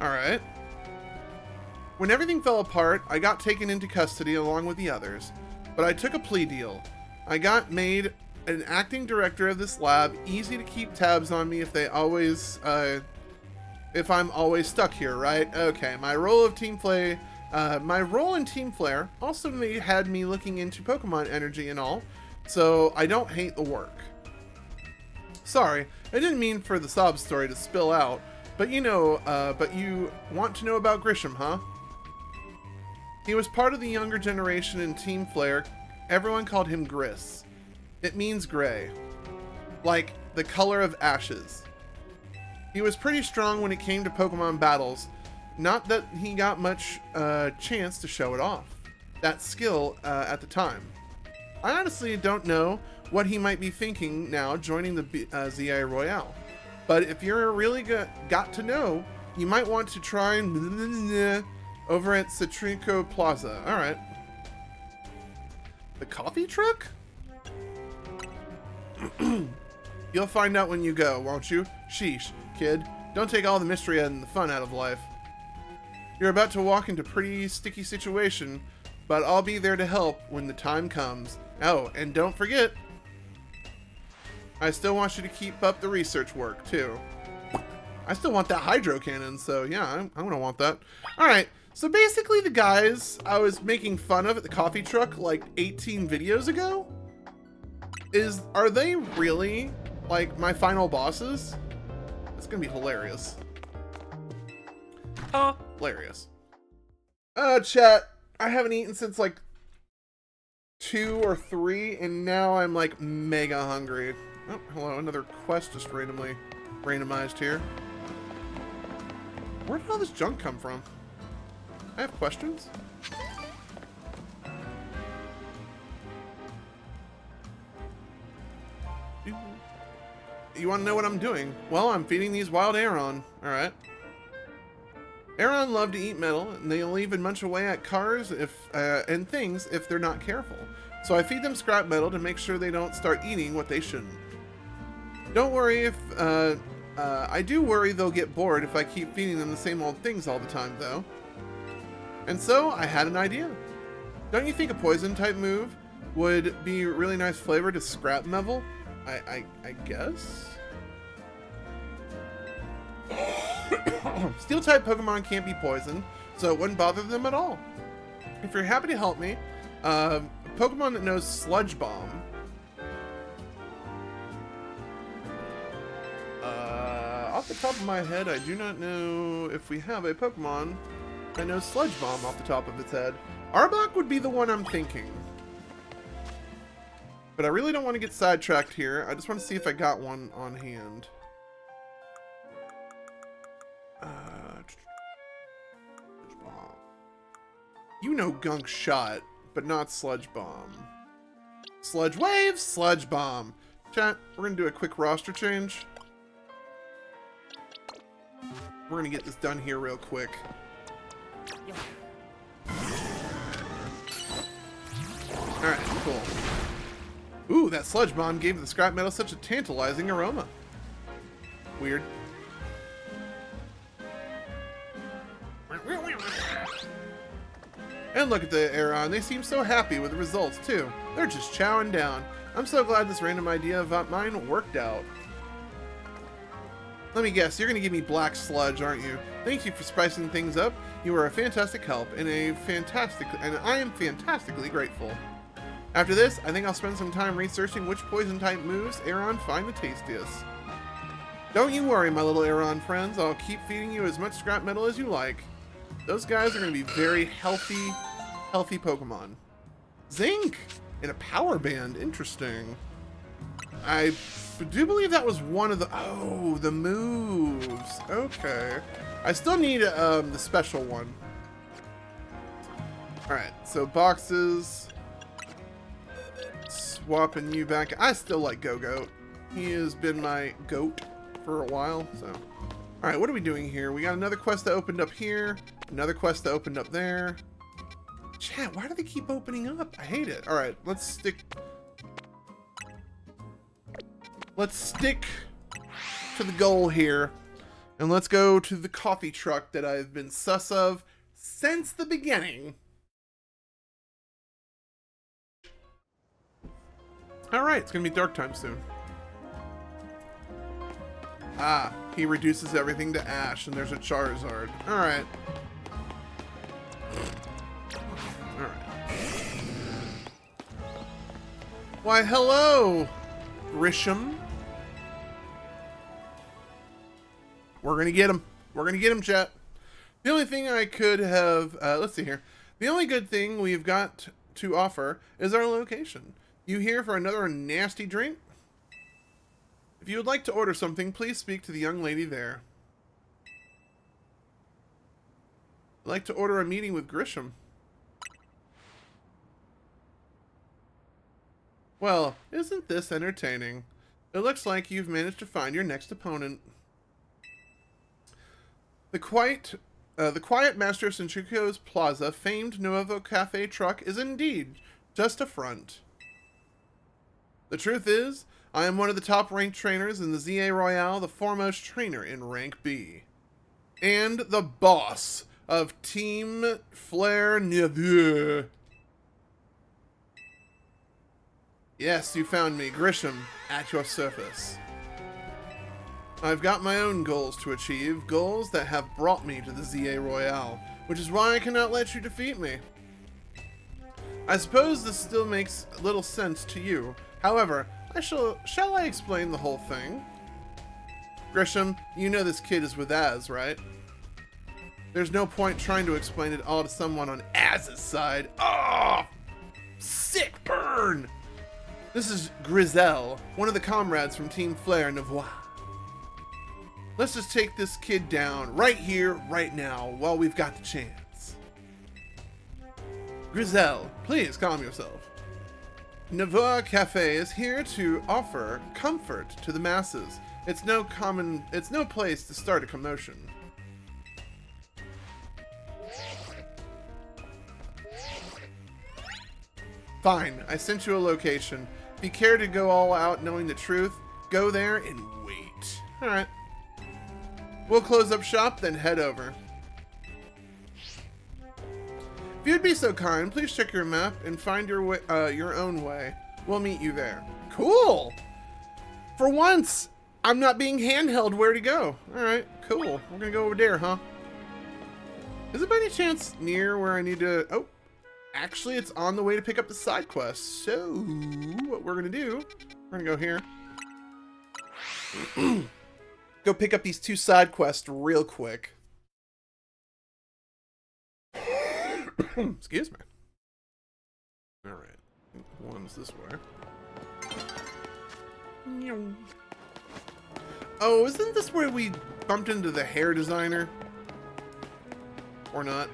Alright. When everything fell apart, I got taken into custody along with the others, but I took a plea deal. I got made an acting director of this lab, easy to keep tabs on me if they always, if I'm always stuck here, right? Okay, my role in Team Flare also had me looking into Pokemon energy and all, so I don't hate the work. Sorry, I didn't mean for the sob story to spill out, but you know, but you want to know about Grisham, huh? He was part of the younger generation in Team Flare. Everyone called him Gris. It means gray, like the color of ashes. He was pretty strong when it came to Pokemon battles. Not that he got much chance to show it off. That skill at the time. I honestly don't know what he might be thinking now joining the ZA Royale. But if you're really got to know, you might want to try over at Citrico Plaza. Alright. The coffee truck? You'll find out when you go, won't you? Sheesh, kid. Don't take all the mystery and the fun out of life. You're about to walk into a pretty sticky situation, but I'll be there to help when the time comes. Oh, and don't forget, I still want you to keep up the research work, too. I still want that hydro cannon, so yeah, I'm gonna want that. Alright, so basically the guys I was making fun of at the coffee truck like 18 videos ago, are they really, like, my final bosses? It's gonna be hilarious. Hilarious. Chat, I haven't eaten since like 2 or 3, and now I'm like mega hungry. Oh, hello, another quest just randomized here. Where did all this junk come from? I have questions. You want to know what I'm doing? Well, I'm feeding these wild Aeron. Alright. Aeron love to eat metal, and they'll even munch away at cars and things if they're not careful. So I feed them scrap metal to make sure they don't start eating what they shouldn't. Don't worry if... I do worry they'll get bored if I keep feeding them the same old things all the time, though. And so, I had an idea. Don't you think a poison-type move would be a really nice flavor to scrap metal? I guess? Steel-type Pokemon can't be poisoned, so it wouldn't bother them at all. If you're happy to help me, a Pokemon that knows Sludge Bomb. Off the top of my head, I do not know if we have a Pokemon that knows Sludge Bomb off the top of its head. Arbok would be the one I'm thinking. But I really don't want to get sidetracked here. I just want to see if I got one on hand. You know Gunk Shot, but not Sludge Bomb. Sludge Wave, Sludge Bomb. Chat, we're going to do a quick roster change. We're going to get this done here real quick. Alright, cool. Ooh, that Sludge Bomb gave the scrap metal such a tantalizing aroma. Weird. And look at the Aeron, they seem so happy with the results too. They're just chowing down. I'm so glad this random idea of mine worked out. Let me guess, you're gonna give me black sludge, aren't you? Thank you for spicing things up. You are a fantastic help and I am fantastically grateful. After this, I think I'll spend some time researching which poison type moves Aeron find the tastiest. Don't you worry, my little Aeron friends, I'll keep feeding you as much scrap metal as you like. Those guys are going to be very healthy Pokemon. Zinc! In a power band. Interesting. I do believe that was one of the... Oh, the moves. Okay. I still need the special one. Alright, so boxes. Swapping you back. I still like Go-Goat. He has been my goat for a while, so... Alright, what are we doing here? We got another quest that opened up here. Another quest that opened up there. Chat, why do they keep opening up? I hate it. Alright, let's stick to the goal here. And let's go to the coffee truck that I've been sus of since the beginning. Alright, it's gonna be dark time soon. Ah, he reduces everything to ash, and there's a Charizard. Alright. Alright. Why, hello, Grisham. We're gonna get him. We're gonna get him, chat. The only thing I could have... let's see here. The only good thing we've got to offer is our location. You here for another nasty drink? If you would like to order something, please speak to the young lady there. I'd like to order a meeting with Grisham. Well, isn't this entertaining? It looks like you've managed to find your next opponent. The quiet master of Centrico's Plaza famed Nuevo Cafe truck is indeed just a front. The truth is, I am one of the top-ranked trainers in the ZA Royale, the foremost trainer in Rank B. And the boss of Team Flare Neveu. Yes, you found me, Grisham, at your surface. I've got my own goals to achieve, goals that have brought me to the ZA Royale, which is why I cannot let you defeat me. I suppose this still makes little sense to you. However, shall I explain the whole thing? Grisham, you know this kid is with Az, right? There's no point trying to explain it all to someone on Az's side. Oh! Sick burn! This is Grizel, one of the comrades from Team Flare Neveu. Let's just take this kid down right here, right now, while we've got the chance. Grizel, please calm yourself. Neveu Cafe is here to offer comfort to the masses. It's no place to start a commotion. Fine, I sent you a location. If you care to go all out knowing the truth, go there and wait. Alright. We'll close up shop, then head over. If you'd be so kind, please check your map and find your way, your own way. We'll meet you there. Cool! For once, I'm not being handheld where to go. Alright, cool. We're gonna go over there, huh? Is it by any chance near where I need to... Oh, actually, it's on the way to pick up the side quest. So, what we're gonna do, we're gonna go here. Go pick up these 2 side quests real quick. Excuse me. Alright. One's this way. Oh, isn't this where we bumped into the hair designer? Or not?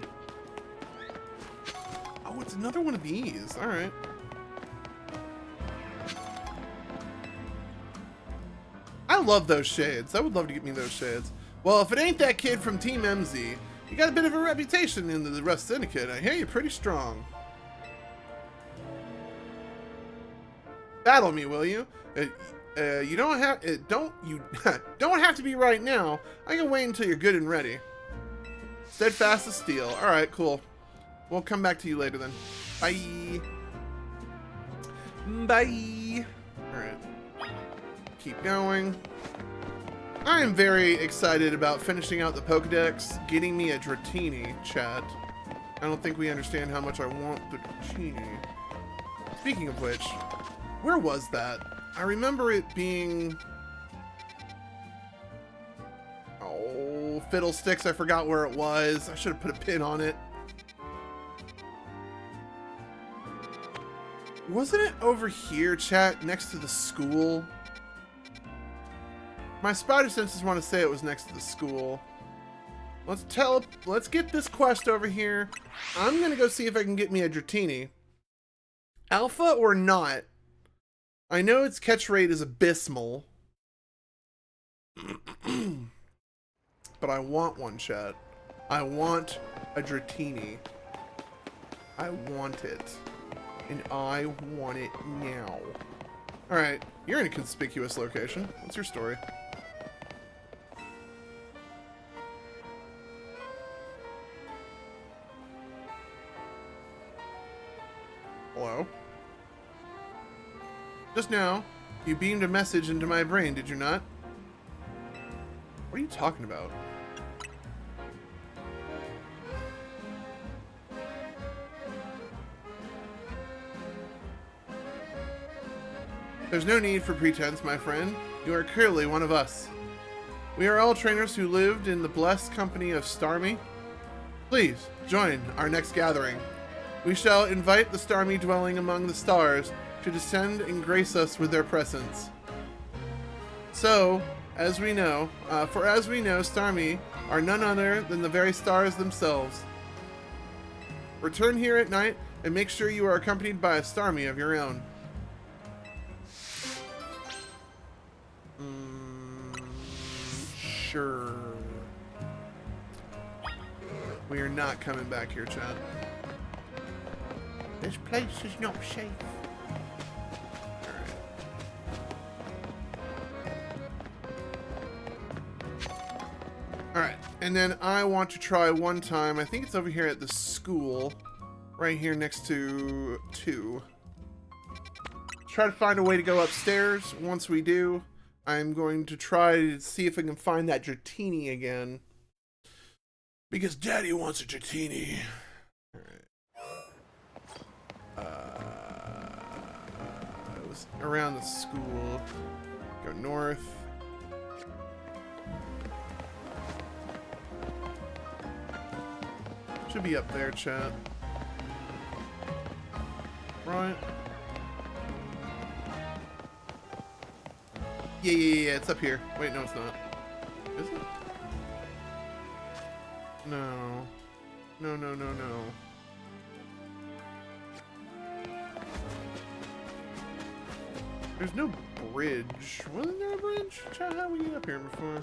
Oh, it's another one of these. Alright. I love those shades. I would love to get me those shades. Well, if it ain't that kid from Team MZ, you got a bit of a reputation in the Rust Syndicate. I hear you're pretty strong. Battle me, will you? You don't have don't have to be right now. I can wait until you're good and ready. Steadfast as steel. All right, cool. We'll come back to you later then. Bye. Bye. All right. Keep going. I am very excited about finishing out the Pokedex, getting me a Dratini, chat. I don't think we understand how much I want the Dratini. Speaking of which, where was that? I remember it being... Oh, fiddlesticks, I forgot where it was. I should have put a pin on it. Wasn't it over here, chat, next to the school? My spider senses want to say it was next to the school. Let's get this quest over here. I'm gonna go see if I can get me a Dratini. Alpha or not, I know its catch rate is abysmal. But I want one, chat. I want a Dratini. I want it. And I want it now. Alright, you're in a conspicuous location. What's your story? Hello? Just now, you beamed a message into my brain, did you not? What are you talking about? There's no need for pretense, my friend. You are clearly one of us. We are all trainers who lived in the blessed company of Starmie. Please, join our next gathering. We shall invite the Starmie dwelling among the stars to descend and grace us with their presence. So, as we know, Starmie are none other than the very stars themselves. Return here at night and make sure you are accompanied by a Starmie of your own. Sure. We are not coming back here, chat. This place is not safe. Alright, and then I want to try one time. I think it's over here at the school. Right here next to 2. Try to find a way to go upstairs. Once we do, I'm going to try to see if I can find that Dratini again. Because Daddy wants a Dratini. Alright. It was around the school. Go north. Should be up there, chat. Right. Yeah, it's up here. Wait, no, it's not. Is it? No. No. There's no bridge. Wasn't there a bridge? Chat, how did we get up here before?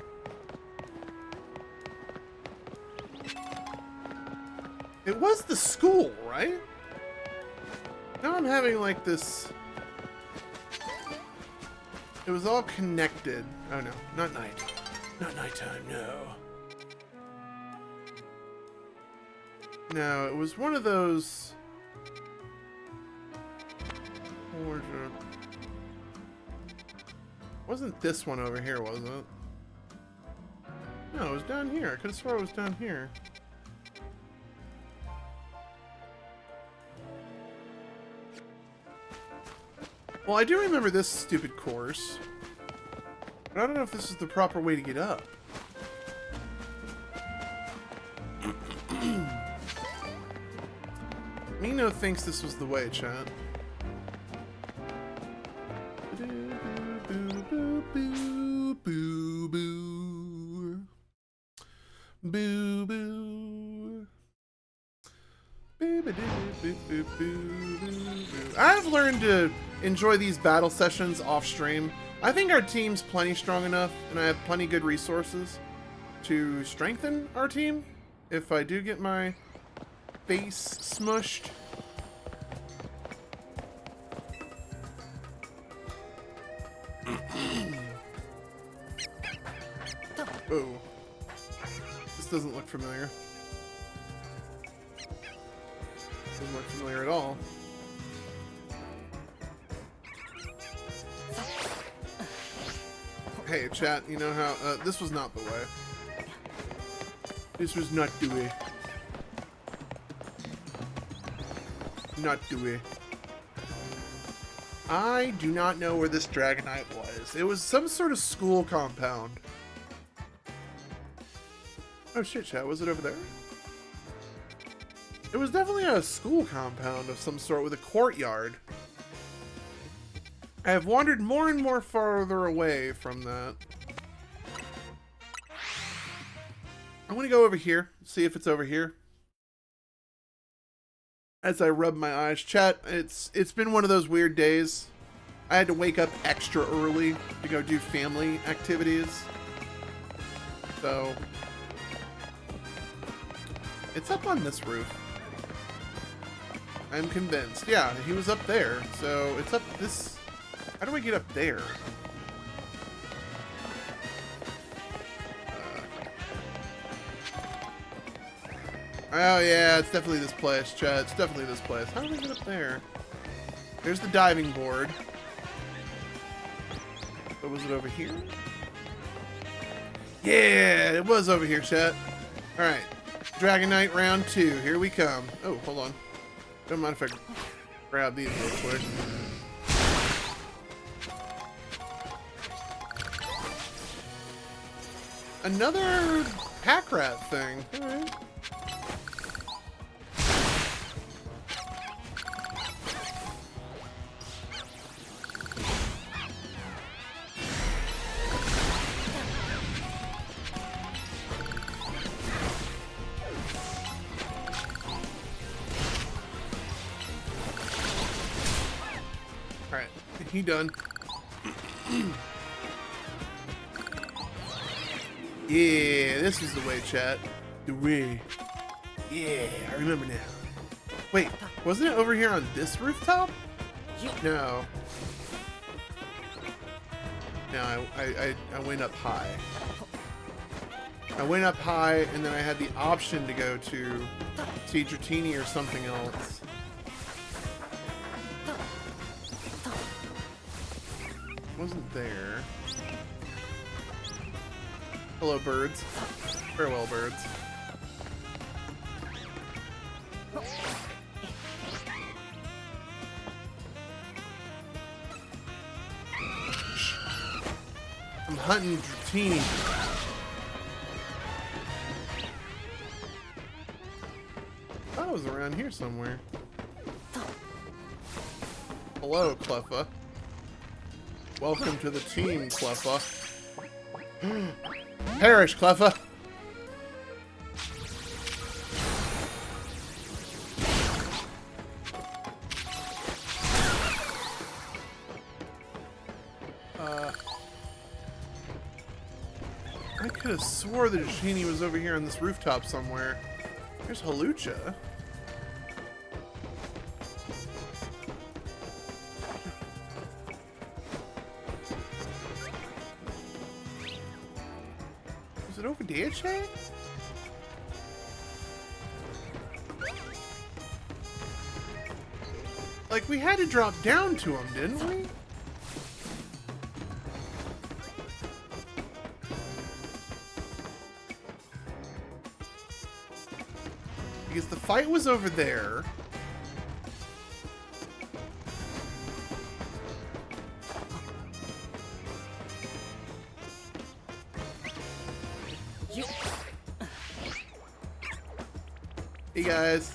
It was the school, right? Now I'm having like this... It was all connected. Oh no, not night. Not nighttime, no. No, it was one of those... Wasn't this one over here, was it? No, it was down here. I could have sworn it was down here. Well, I do remember this stupid course. But I don't know if this is the proper way to get up. Mino thinks this was the way, chat. Boo boo. I've learned to enjoy these battle sessions off stream. I think our team's plenty strong enough, and I have plenty good resources to strengthen our team if I do get my face smushed. Oh. This doesn't look familiar. Doesn't look familiar at all. Hey, chat, you know how... this was not the way. This was not the way. Not the way. I do not know where this Dragonite was. It was some sort of school compound. Oh shit, chat, was it over there? It was definitely a school compound of some sort with a courtyard. I have wandered more and more farther away from that. I want to go over here, see if it's over here. As I rub my eyes. Chat, it's been one of those weird days. I had to wake up extra early to go do family activities. So... it's up on this roof. I'm convinced. Yeah, he was up there. So it's up this... How do I get up there? Oh yeah, it's definitely this place, chat. It's definitely this place. How do I get up there? There's the diving board. Oh, was it over here? Yeah, it was over here, chat. Alright. Dragonite round 2. Here we come. Oh, hold on. Don't mind if I grab these real quick. Another pack rat thing. Alright. Alright, he done. Yeah, this is the way, chat. The way. Yeah, I remember now. Wait, wasn't it over here on this rooftop? No. No, I went up high. I went up high, and then I had the option to go to Teacher Teeny or something else. Wasn't there. Hello, birds. Farewell, birds. I'm hunting Dratini. I was around here somewhere. Hello, Cleffa. Welcome to the team, Cleffa. Perish, Cleffa! I could have swore that Genie was over here on this rooftop somewhere. There's Halucha. it over there, Chad? Like, we had to drop down to him, didn't we? Because the fight was over there. Hey guys.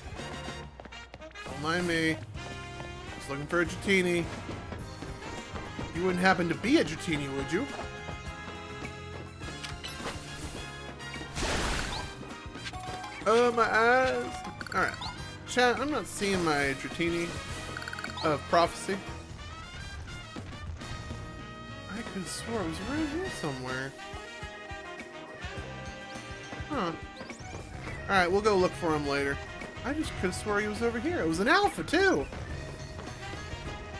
Don't mind me. Just looking for a Dratini. You wouldn't happen to be a Dratini, would you? Oh, my eyes. Alright. Chat, I'm not seeing my Dratini of prophecy. I could have swore it was right here somewhere. Huh. Alright, we'll go look for him later. I just could have swore he was over here. It was an alpha, too.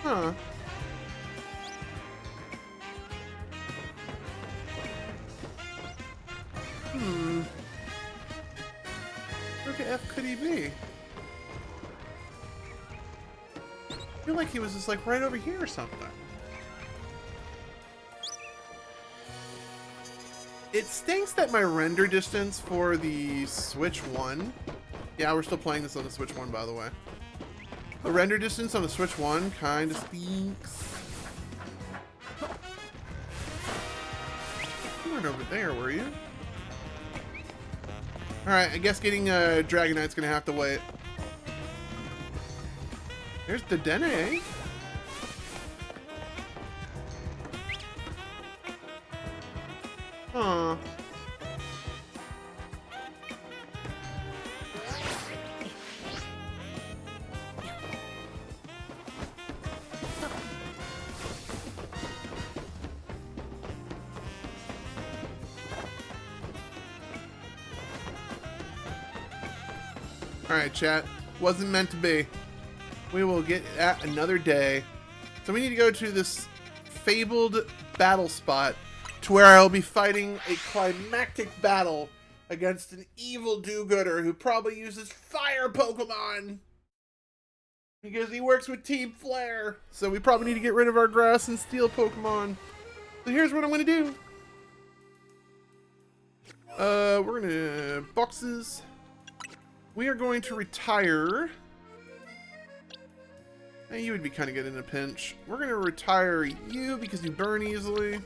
Huh. Where the F could he be? I feel like he was just like right over here or something. It stinks that my render distance for the Switch 1... Yeah, we're still playing this on the Switch 1, by the way. The render distance on the Switch 1 kind of stinks. You weren't over there, were you? Alright, I guess getting Dragonite's gonna have to wait. There's the Dene. Huh. Alright, chat. Wasn't meant to be. We will get at another day. So we need to go to this fabled battle spot to where I'll be fighting a climactic battle against an evil do-gooder who probably uses fire Pokemon because he works with Team Flare. So we probably need to get rid of our grass and steel Pokemon. So here's what I'm going to do. We're going to... boxes. We are going to retire... Hey, you would be kind of good in a pinch. We're going to retire you because you burn easily.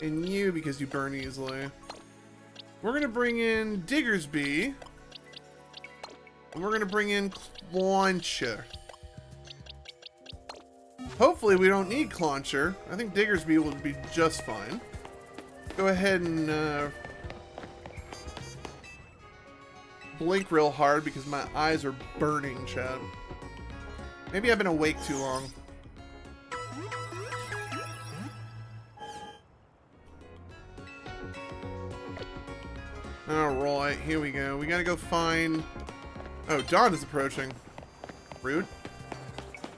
And you because you burn easily. We're going to bring in Diggersby. And we're going to bring in Clauncher. Hopefully we don't need Clauncher. I think Diggersby will be just fine. Go ahead and blink real hard because my eyes are burning, Chad. Maybe I've been awake too long. Alright, here we go. We gotta go find... Oh, dawn is approaching. Rude.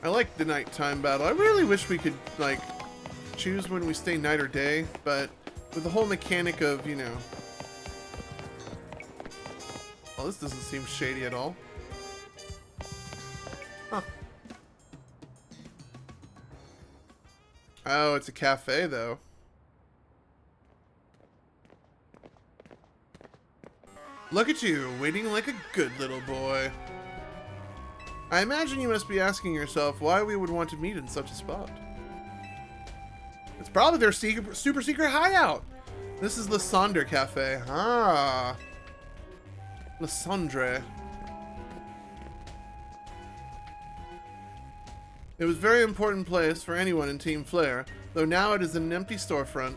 I like the nighttime battle. I really wish we could, like, choose when we stay night or day, but with the whole mechanic of, you know... Well, this doesn't seem shady at all. Huh. Oh, it's a cafe, though. Look at you, waiting like a good little boy. I imagine you must be asking yourself why we would want to meet in such a spot. It's probably their super secret hideout. This is Lysandre Cafe. Ah. Lysandre. It was a very important place for anyone in Team Flare, though now it is an empty storefront.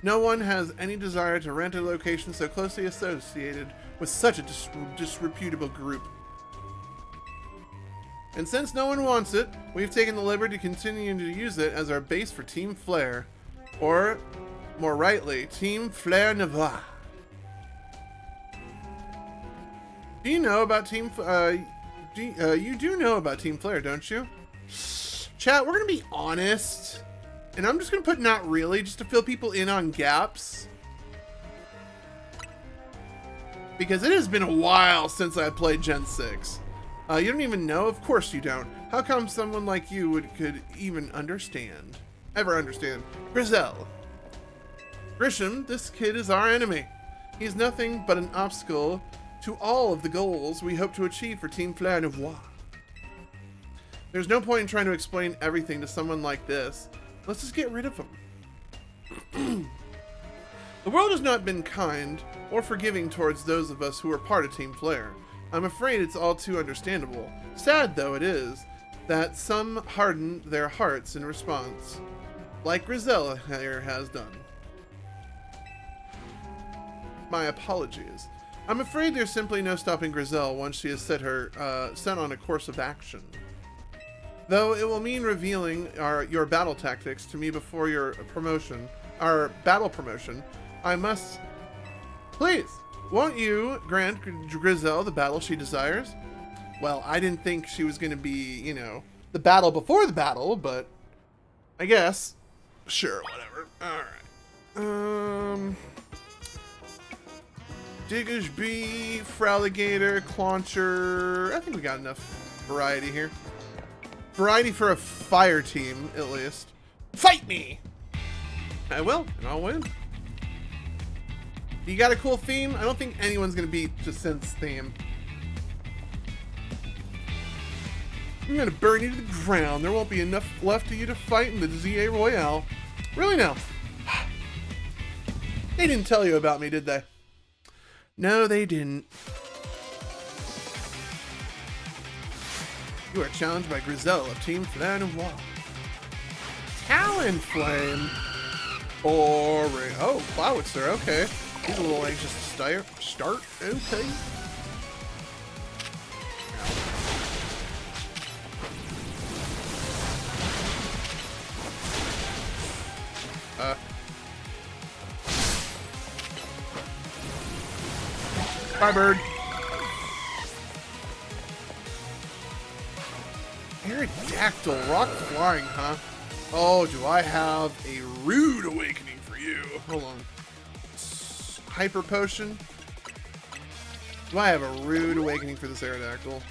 No one has any desire to rent a location so closely associated with such a disreputable group. And since no one wants it, we've taken the liberty to continue to use it as our base for Team Flare. Or, more rightly, Team Flare Navarre. Do you know about Team... you do know about Team Flare, don't you? Chat, we're gonna be honest. And I'm just gonna put not really, just to fill people in on gaps. Because it has been a while since I played Gen 6. You don't even know? Of course you don't. How come someone like you could even understand? Ever understand? Grizel. Grisham, this kid is our enemy. He's nothing but an obstacle to all of the goals we hope to achieve for Team Fleur Noir. There's no point in trying to explain everything to someone like this. Let's just get rid of him. The world has not been kind or forgiving towards those of us who are part of Team Flare. I'm afraid it's all too understandable. Sad though it is, that some harden their hearts in response, like Grizel here has done. My apologies. I'm afraid there's simply no stopping Grizel once she has set on a course of action. Though it will mean revealing your battle tactics to me before our battle promotion, I must... Please, won't you grant Grizel the battle she desires? Well, I didn't think she was going to be, you know, the battle before the battle, but I guess. Sure, whatever. Alright. Diggersby, Fraligator, Clauncher. I think we got enough variety here. Variety for a fire team, at least. Fight me! I will, and I'll win. You got a cool theme? I don't think anyone's gonna beat Jacint's theme. I'm gonna burn you to the ground. There won't be enough left of you to fight in the ZA Royale. Really now? They didn't tell you about me, did they? No, they didn't. You are challenged by Grizel of Team Fleur Noir. Talonflame. Boring. Oh, Cloudster, okay. He's a little anxious to start. Okay. Bye, bird. Aerodactyl, rock flying, huh? Oh, do I have a rude awakening for you? Hold on. Hyper potion. Do I have a rude awakening for this Aerodactyl?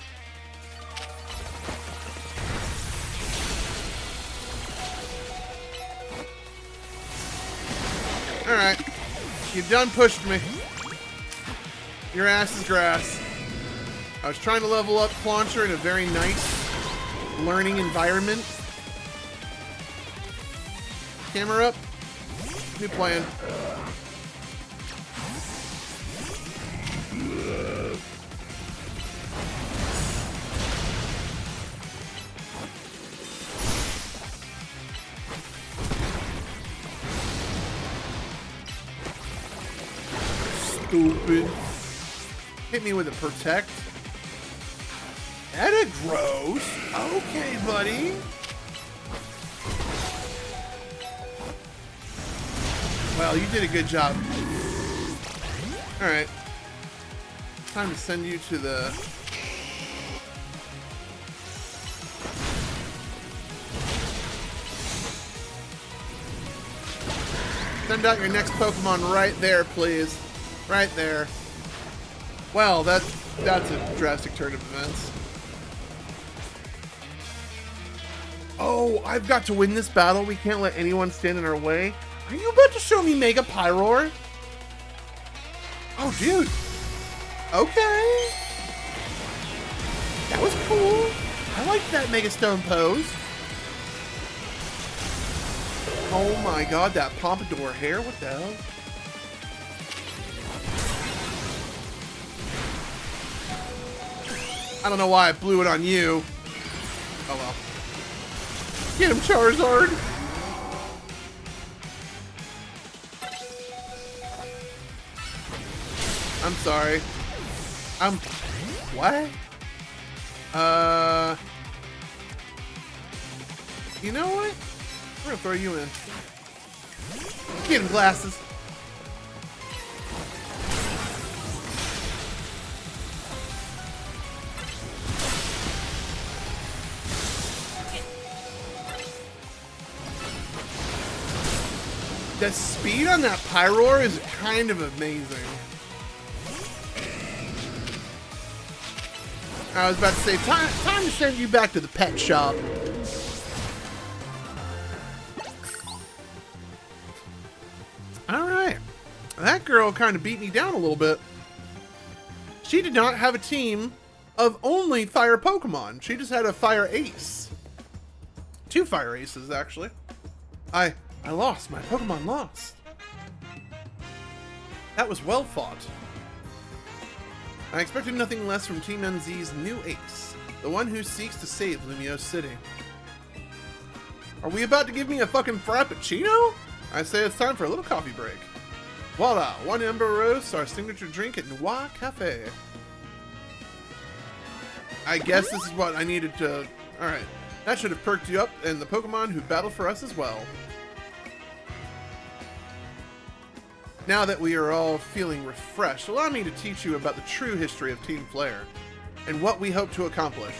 Alright. You've done pushed me. Your ass is grass. I was trying to level up Clauncher in a very nice learning environment. Camera up. New plan. Stupid. Hit me with a protect. That gross. Okay, buddy. Well, you did a good job. Alright. Time to send you to the... Send out your next Pokemon right there, please. Right there. Well, that's a drastic turn of events. Oh, I've got to win this battle. We can't let anyone stand in our way. Are you about to show me Mega Pyroar? Oh, dude. Okay. That was cool. I like that Mega Stone pose. Oh my god, that pompadour hair. What the hell? I don't know why I blew it on you. Oh well. Get him, Charizard! I'm sorry. What? You know what? We're gonna throw you in. Get him, Glasses. The speed on that Pyroar is kind of amazing. I was about to say, time to send you back to the pet shop. Alright. That girl kind of beat me down a little bit. She did not have a team of only fire Pokemon. She just had a fire ace. 2 fire aces, actually. I lost. My Pokemon lost. That was well fought. I expected nothing less from Team MZ's new ace, the one who seeks to save Lumiose City. Are we about to give me a fucking frappuccino? I say it's time for a little coffee break. Voila, 1 Ember Rose, our signature drink at Noir Cafe. I guess this is what I needed to... Alright, that should have perked you up and the Pokemon who battle for us as well. Now that we are all feeling refreshed, allow me to teach you about the true history of Team Flare and what we hope to accomplish.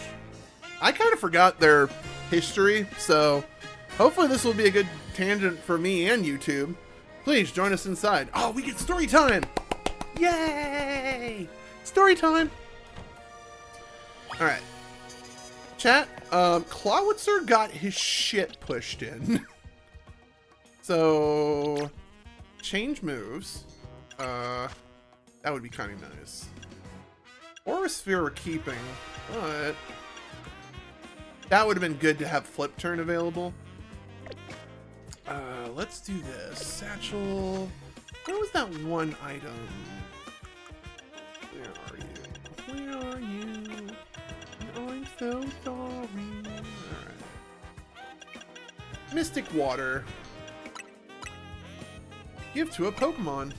I kind of forgot their history, so hopefully this will be a good tangent for me and YouTube. Please join us inside. Oh, we get story time! Yay! Story time! Alright. Chat, Clawitzer got his shit pushed in. So... change moves. That would be kind of nice. Aura Sphere we're keeping, but that would have been good to have Flip Turn available. Let's do this. Satchel. Where was that one item? Where are you? Where are you? I'm so sorry. Alright. Mystic Water. Give to a Pokemon.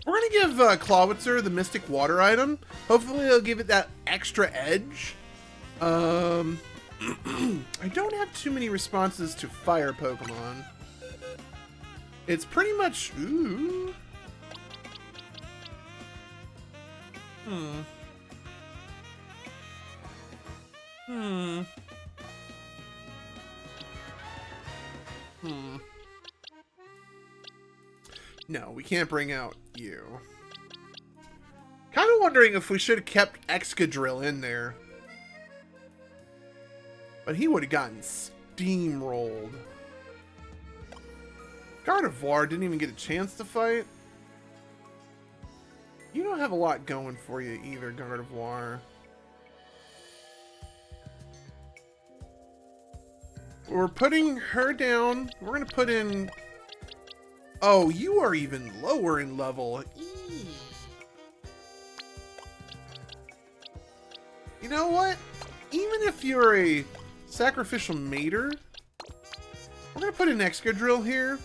We're gonna give Clawitzer the Mystic Water item. Hopefully it'll give it that extra edge. I don't have too many responses to fire Pokemon. It's pretty much... Ooh. No, we can't bring out you. Kind of wondering if we should have kept Excadrill in there. But he would have gotten steamrolled. Gardevoir didn't even get a chance to fight. You don't have a lot going for you either, Gardevoir. We're putting her down. We're going to put in... Oh, you are even lower in level. Eee. You know what? Even if you're a sacrificial mater, we're going to put an Excadrill here,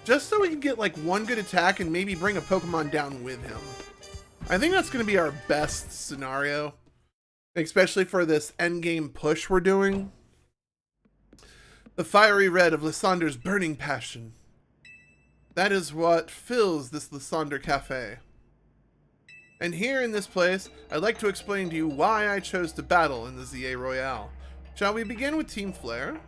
just so we can get like one good attack and maybe bring a Pokemon down with him. I think that's going to be our best scenario, especially for this endgame push we're doing. The fiery red of Lysander's burning passion. That is what fills this Lysander Cafe. And here in this place, I'd like to explain to you why I chose to battle in the ZA Royale. Shall we begin with Team Flare?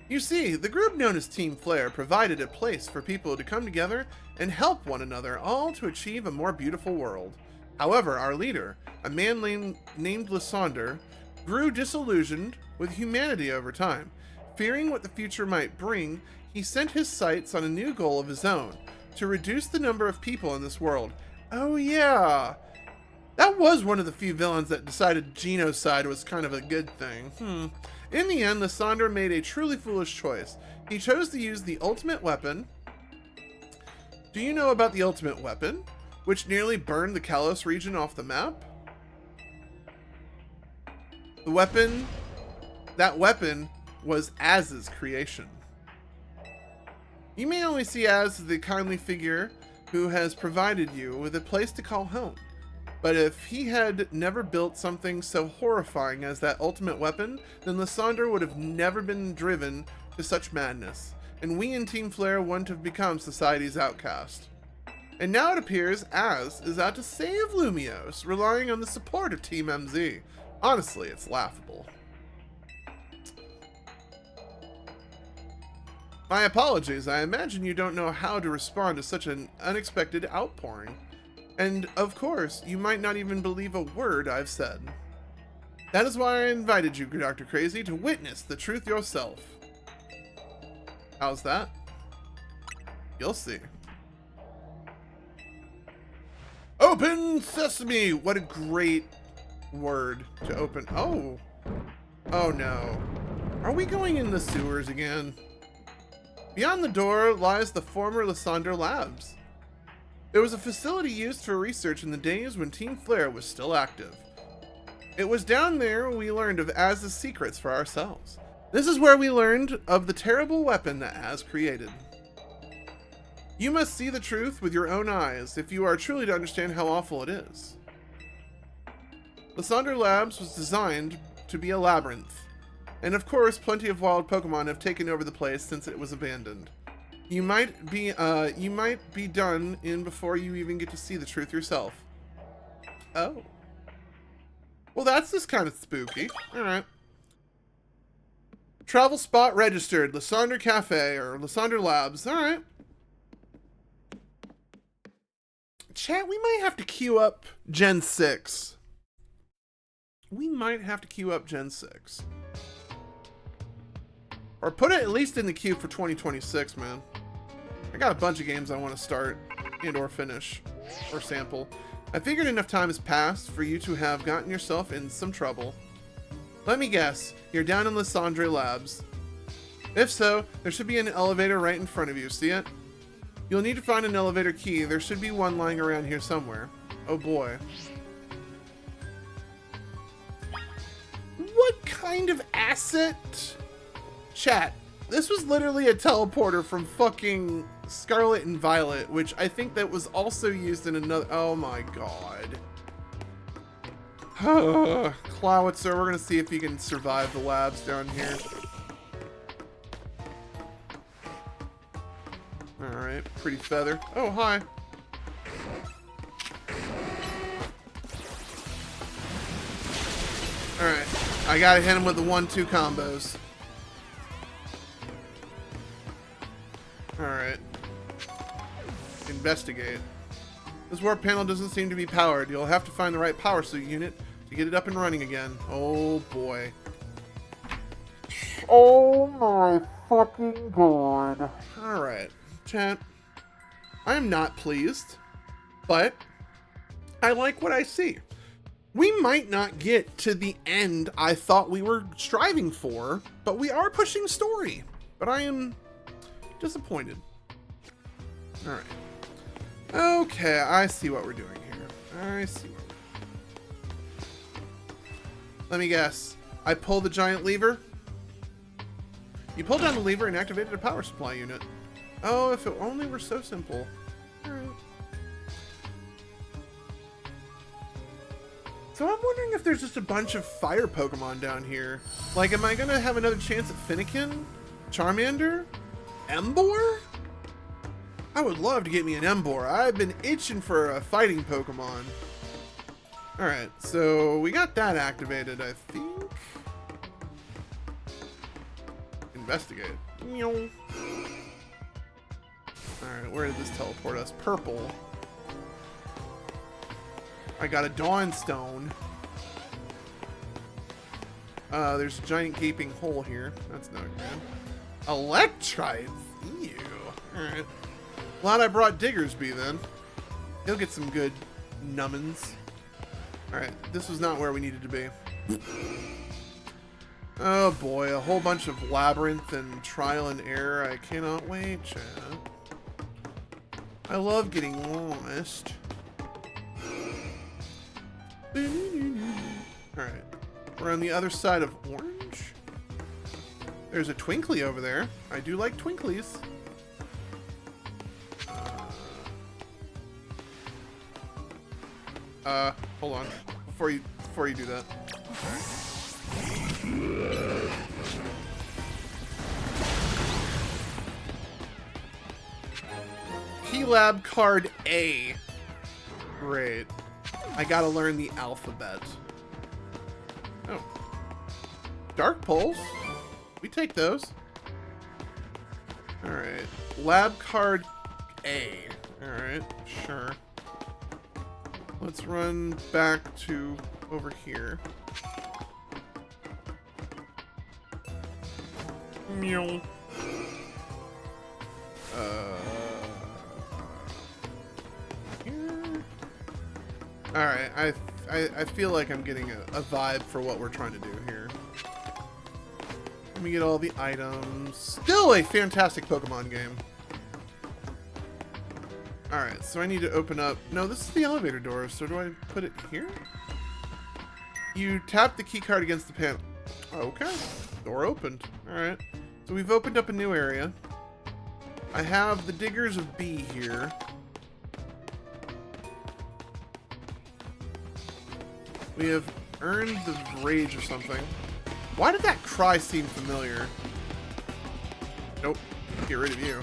You see, the group known as Team Flare provided a place for people to come together and help one another, all to achieve a more beautiful world. However, our leader, a man named Lysander, grew disillusioned with humanity over time. Fearing what the future might bring, he sent his sights on a new goal of his own, to reduce the number of people in this world. Oh yeah, that was one of the few villains that decided genocide was kind of a good thing. In the end, Lysander made a truly foolish choice. He chose to use the ultimate weapon. Do you know about the ultimate weapon, which nearly burned the Kalos region off the map? That weapon was Az's creation. You may only see Az as the kindly figure who has provided you with a place to call home. But if he had never built something so horrifying as that ultimate weapon, then Lysander would have never been driven to such madness, and we in Team Flare wouldn't have become society's outcast. And now it appears Az is out to save Lumiose, relying on the support of Team MZ. Honestly, it's laughable. My apologies, I imagine you don't know how to respond to such an unexpected outpouring. And, of course, you might not even believe a word I've said. That is why I invited you, DrKrazy, to witness the truth yourself. How's that? You'll see. Open sesame! What a great word to open. Oh. Oh no. Are we going in the sewers again? Beyond the door lies the former Lysander Labs. It was a facility used for research in the days when Team Flare was still active. It was down there we learned of Az's secrets for ourselves. This is where we learned of the terrible weapon that Az created. You must see the truth with your own eyes if you are truly to understand how awful it is. Lysander Labs was designed to be a labyrinth, and of course plenty of wild Pokemon have taken over the place since it was abandoned. You might be done in before you even get to see the truth yourself. Oh. Well, that's just kind of spooky. Alright. Travel spot registered. Lysander Cafe or Lysander Labs. Alright. Chat, we might have to queue up Gen 6. We might have to queue up Gen 6. Or put it at least in the queue for 2026, man. I got a bunch of games I want to start and or finish or sample. I figured enough time has passed for you to have gotten yourself in some trouble. Let me guess, you're down in Lysander Labs. If so, there should be an elevator right in front of you, see it? You'll need to find an elevator key. There should be one lying around here somewhere. Oh boy. What kind of asset? Chat, this was literally a teleporter from fucking Scarlet and Violet, which I think that was also used in another... Oh my god. Clowitzer, we're gonna see if he can survive the labs down here. Alright, pretty feather. Oh, hi. Alright, I gotta hit him with the 1-2 combos. Alright. Investigate. This warp panel doesn't seem to be powered. You'll have to find the right power suit unit to get it up and running again. Oh boy. Oh my fucking god. Alright, chat. I am not pleased, but I like what I see. We might not get to the end I thought we were striving for, but we are pushing story. But I am disappointed. Alright. Okay, I see what we're doing here. I see what we're... Let me guess. I pull the giant lever? You pulled down the lever and activated a power supply unit. Oh, if it only were so simple. Alright. So I'm wondering if there's just a bunch of fire Pokemon down here. Like, am I gonna have another chance at Fennekin? Charmander? Emboar? I would love to get me an Emboar. I've been itching for a fighting Pokemon. Alright, so we got that activated, I think. Investigate. Alright, where did this teleport us? Purple. I got a Dawn Stone. There's a giant gaping hole here. That's not good. Electrites? Ew. Alright. Glad I brought Diggersby then. He'll get some good numbins. Alright, this was not where we needed to be. Oh boy, a whole bunch of labyrinth and trial and error. I cannot wait, chat. I love getting lost. Alright, we're on the other side of orange. There's a Twinkly over there. I do like Twinklies. Hold on. Before you do that. Key Lab Card A. Great. I gotta learn the alphabet. Oh. Dark Pulse? We take those. Alright. Lab Card A. Alright, sure. Let's run back to over here. Meow. Here. Alright, I feel like I'm getting a vibe for what we're trying to do here. Let me get all the items. Still a fantastic Pokemon game. Alright, so I need to open up... No, this is the elevator door, so do I put it here? You tap the key card against the panel. Okay, door opened. Alright, so we've opened up a new area. I have the Diggers of B here. We have earned the Rage or something. Why did that cry seem familiar? Nope, get rid of you.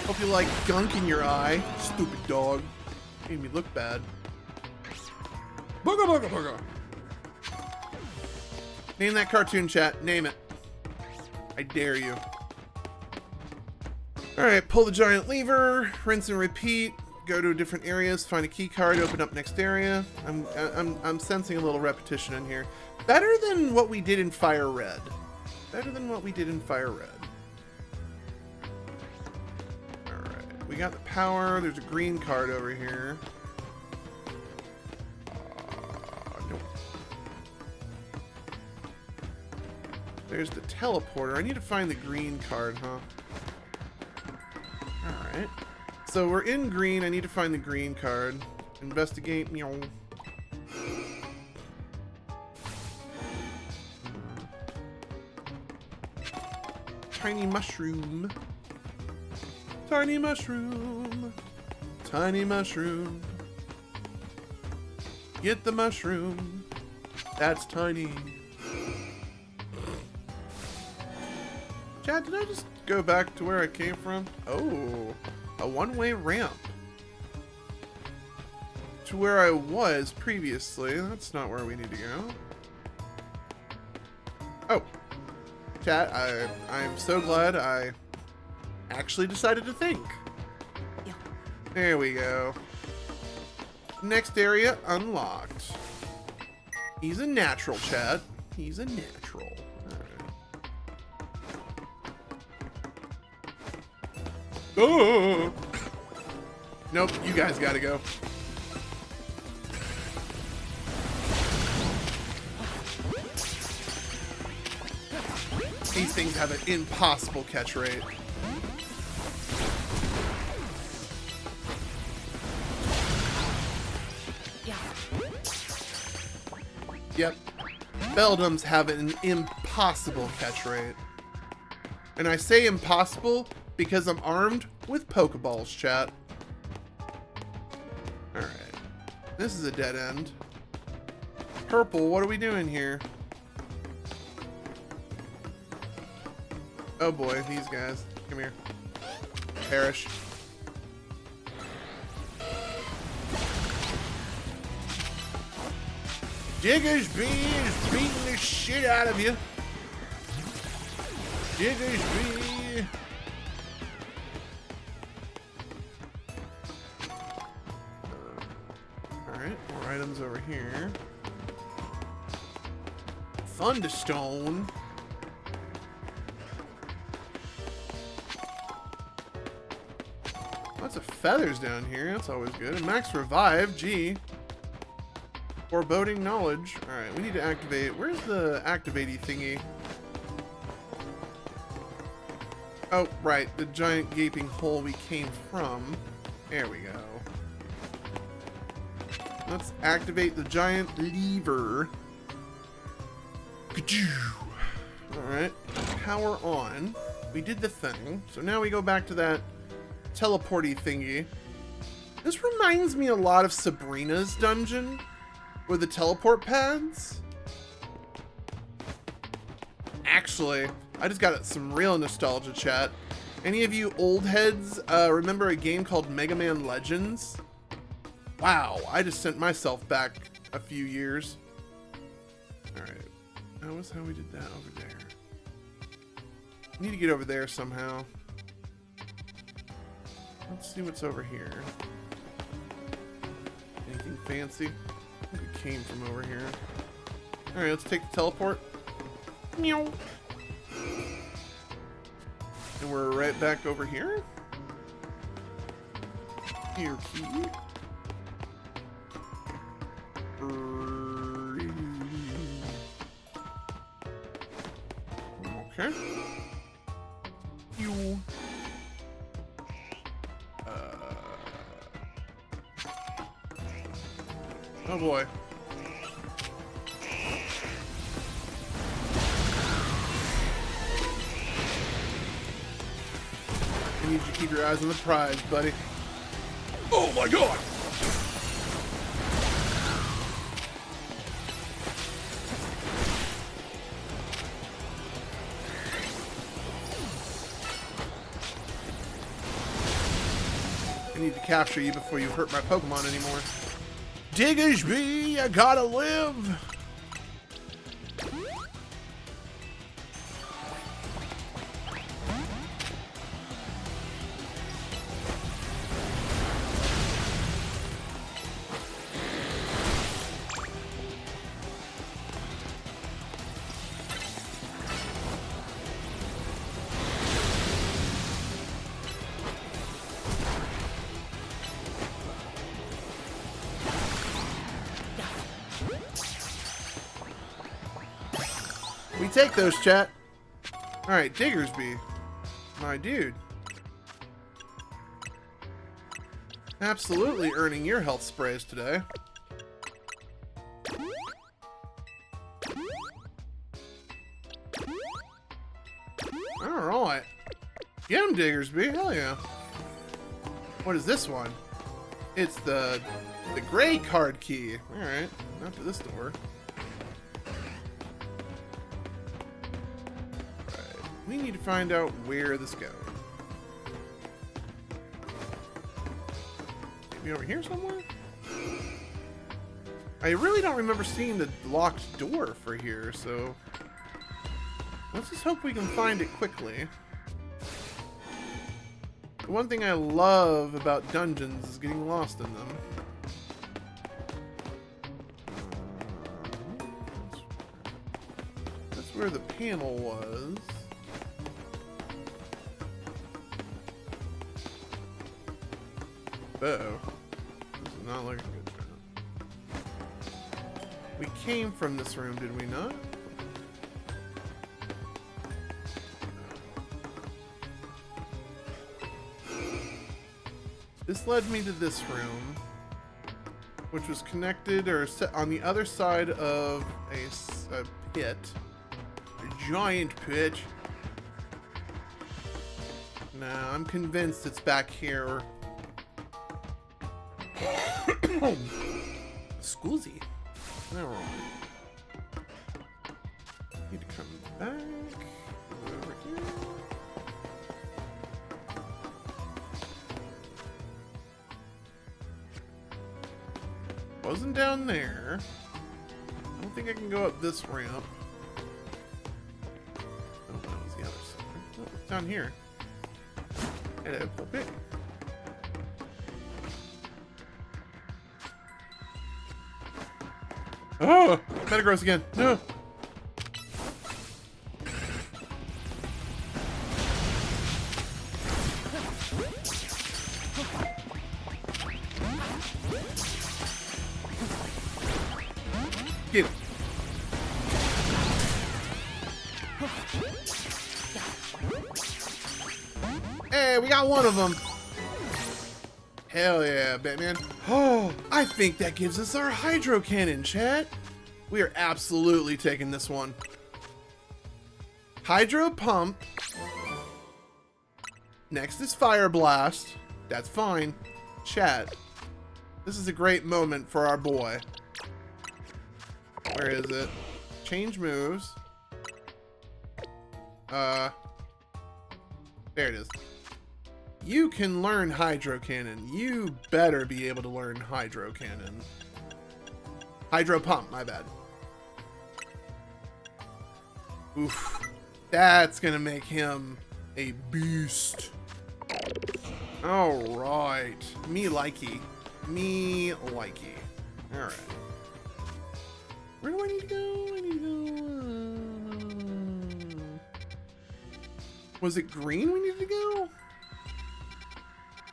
Hope you like gunk in your eye, stupid dog. Made me look bad. Booga booga booga. Name that cartoon, chat. Name it. I dare you. Alright, pull the giant lever, rinse and repeat, go to different areas, find a key card, open up next area. I'm sensing a little repetition in here. Better than what we did in Fire Red. Better than what we did in Fire Red. We got the power. There's a green card over here. Nope. There's the teleporter. I need to find the green card, huh? Alright. So we're in green. I need to find the green card. Investigate. Meow. Tiny mushroom. Tiny mushroom, tiny mushroom. Get the mushroom, that's tiny. Chad, did I just go back to where I came from? Oh, a one-way ramp. To where I was previously. That's not where we need to go. Oh, chat, I'm so glad I actually decided to think. Yeah. There we go. Next area unlocked. He's a natural, chat. He's a natural. Alright. Oh! Nope, you guys gotta go. These things have an impossible catch rate. Yep. Beldums have an impossible catch rate. And I say impossible because I'm armed with Pokeballs, chat. Alright. This is a dead end. Purple, what are we doing here? Oh boy, these guys. Come here. Perish. Digger's B is beating the shit out of you. Digger's B. Alright, more items over here. Thunderstone. Lots of feathers down here. That's always good. And max revive. Gee. Foreboding knowledge. Alright, we need to activate. Where's the activatey thingy? Oh, right. The giant gaping hole we came from. There we go. Let's activate the giant lever. Alright. Power on. We did the thing. So now we go back to that teleporty thingy. This reminds me a lot of Sabrina's dungeon. With the teleport pads? Actually, I just got some real nostalgia, chat. Any of you old heads remember a game called Mega Man Legends? Wow, I just sent myself back a few years. Alright, that was how we did that over there. Need to get over there somehow. Let's see what's over here. Anything fancy? I think it came from over here. Alright, let's take the teleport. Meow. And we're right back over here. Here, key. Okay. You. Oh boy. I need you to keep your eyes on the prize, buddy. Oh my god! I need to capture you before you hurt my Pokemon anymore. Diggersby, I gotta live! We take those, chat. Alright, Diggersby. My dude. Absolutely earning your health sprays today. Alright. Get him, Diggersby. Hell yeah. What is this one? It's the gray card key. Alright. Not to this door. We need to find out where this goes. Maybe over here somewhere? I really don't remember seeing the locked door for here, so let's just hope we can find it quickly. The one thing I love about dungeons is getting lost in them. That's where the panel was. Uh-oh. This is not looking good. We came from this room, did we not? This led me to this room, which was connected or set on the other side of a pit. A giant pit. Nah, I'm convinced it's back here. Scusi. No. Need to come back over here. Wasn't down there. I don't think I can go up this ramp. Oh, that was the other side. Oh, it's down here. Hello, puppet. Oh! Metagross again. No! Get him. Hey, we got one of them. Hell yeah, Batman. Oh, I think that gives us our Hydro Cannon, chat. We are absolutely taking this one. Hydro Pump. Next is Fire Blast. That's fine. Chat. This is a great moment for our boy. Where is it? Change moves. There it is. You can learn Hydro Cannon. You better be able to learn Hydro Cannon. Hydro Pump, my bad. Oof. That's gonna make him a beast. Alright. Me likey. Me likey. Alright. Where do I need to go? I need to go... Was it green we needed to go?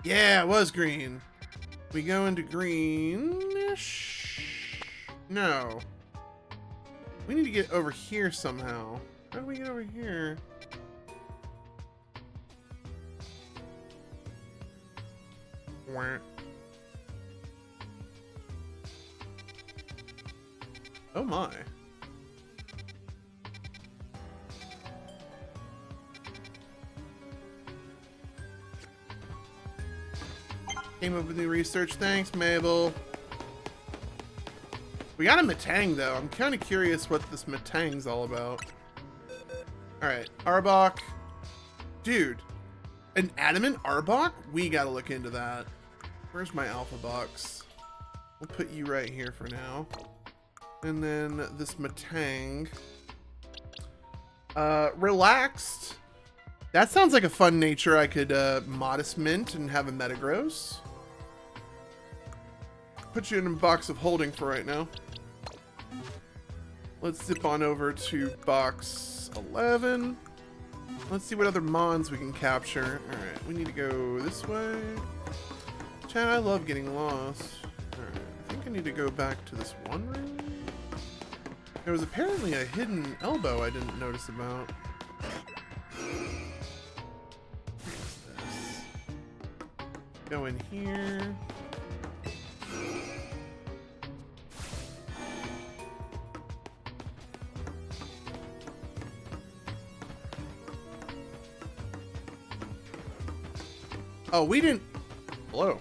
Yeah, it was green. We go into greenish? No. We need to get over here somehow. How do we get over here? Wah. Oh my. Came up with new research. Thanks, Mabel. We got a Matang, though. I'm kind of curious what this Matang's all about. Alright, Arbok. Dude, an adamant Arbok? We gotta look into that. Where's my Alpha box? We'll put you right here for now. And then this Matang. Relaxed. That sounds like a fun nature I could modest mint and have a Metagross. Put you in a box of holding for right now. Let's zip on over to box 11. Let's see what other Mons we can capture. Alright, we need to go this way. Chad, I love getting lost. Alright, I think I need to go back to this one room. There was apparently a hidden elbow I didn't notice about. Go in here. Oh, we didn't... Hello.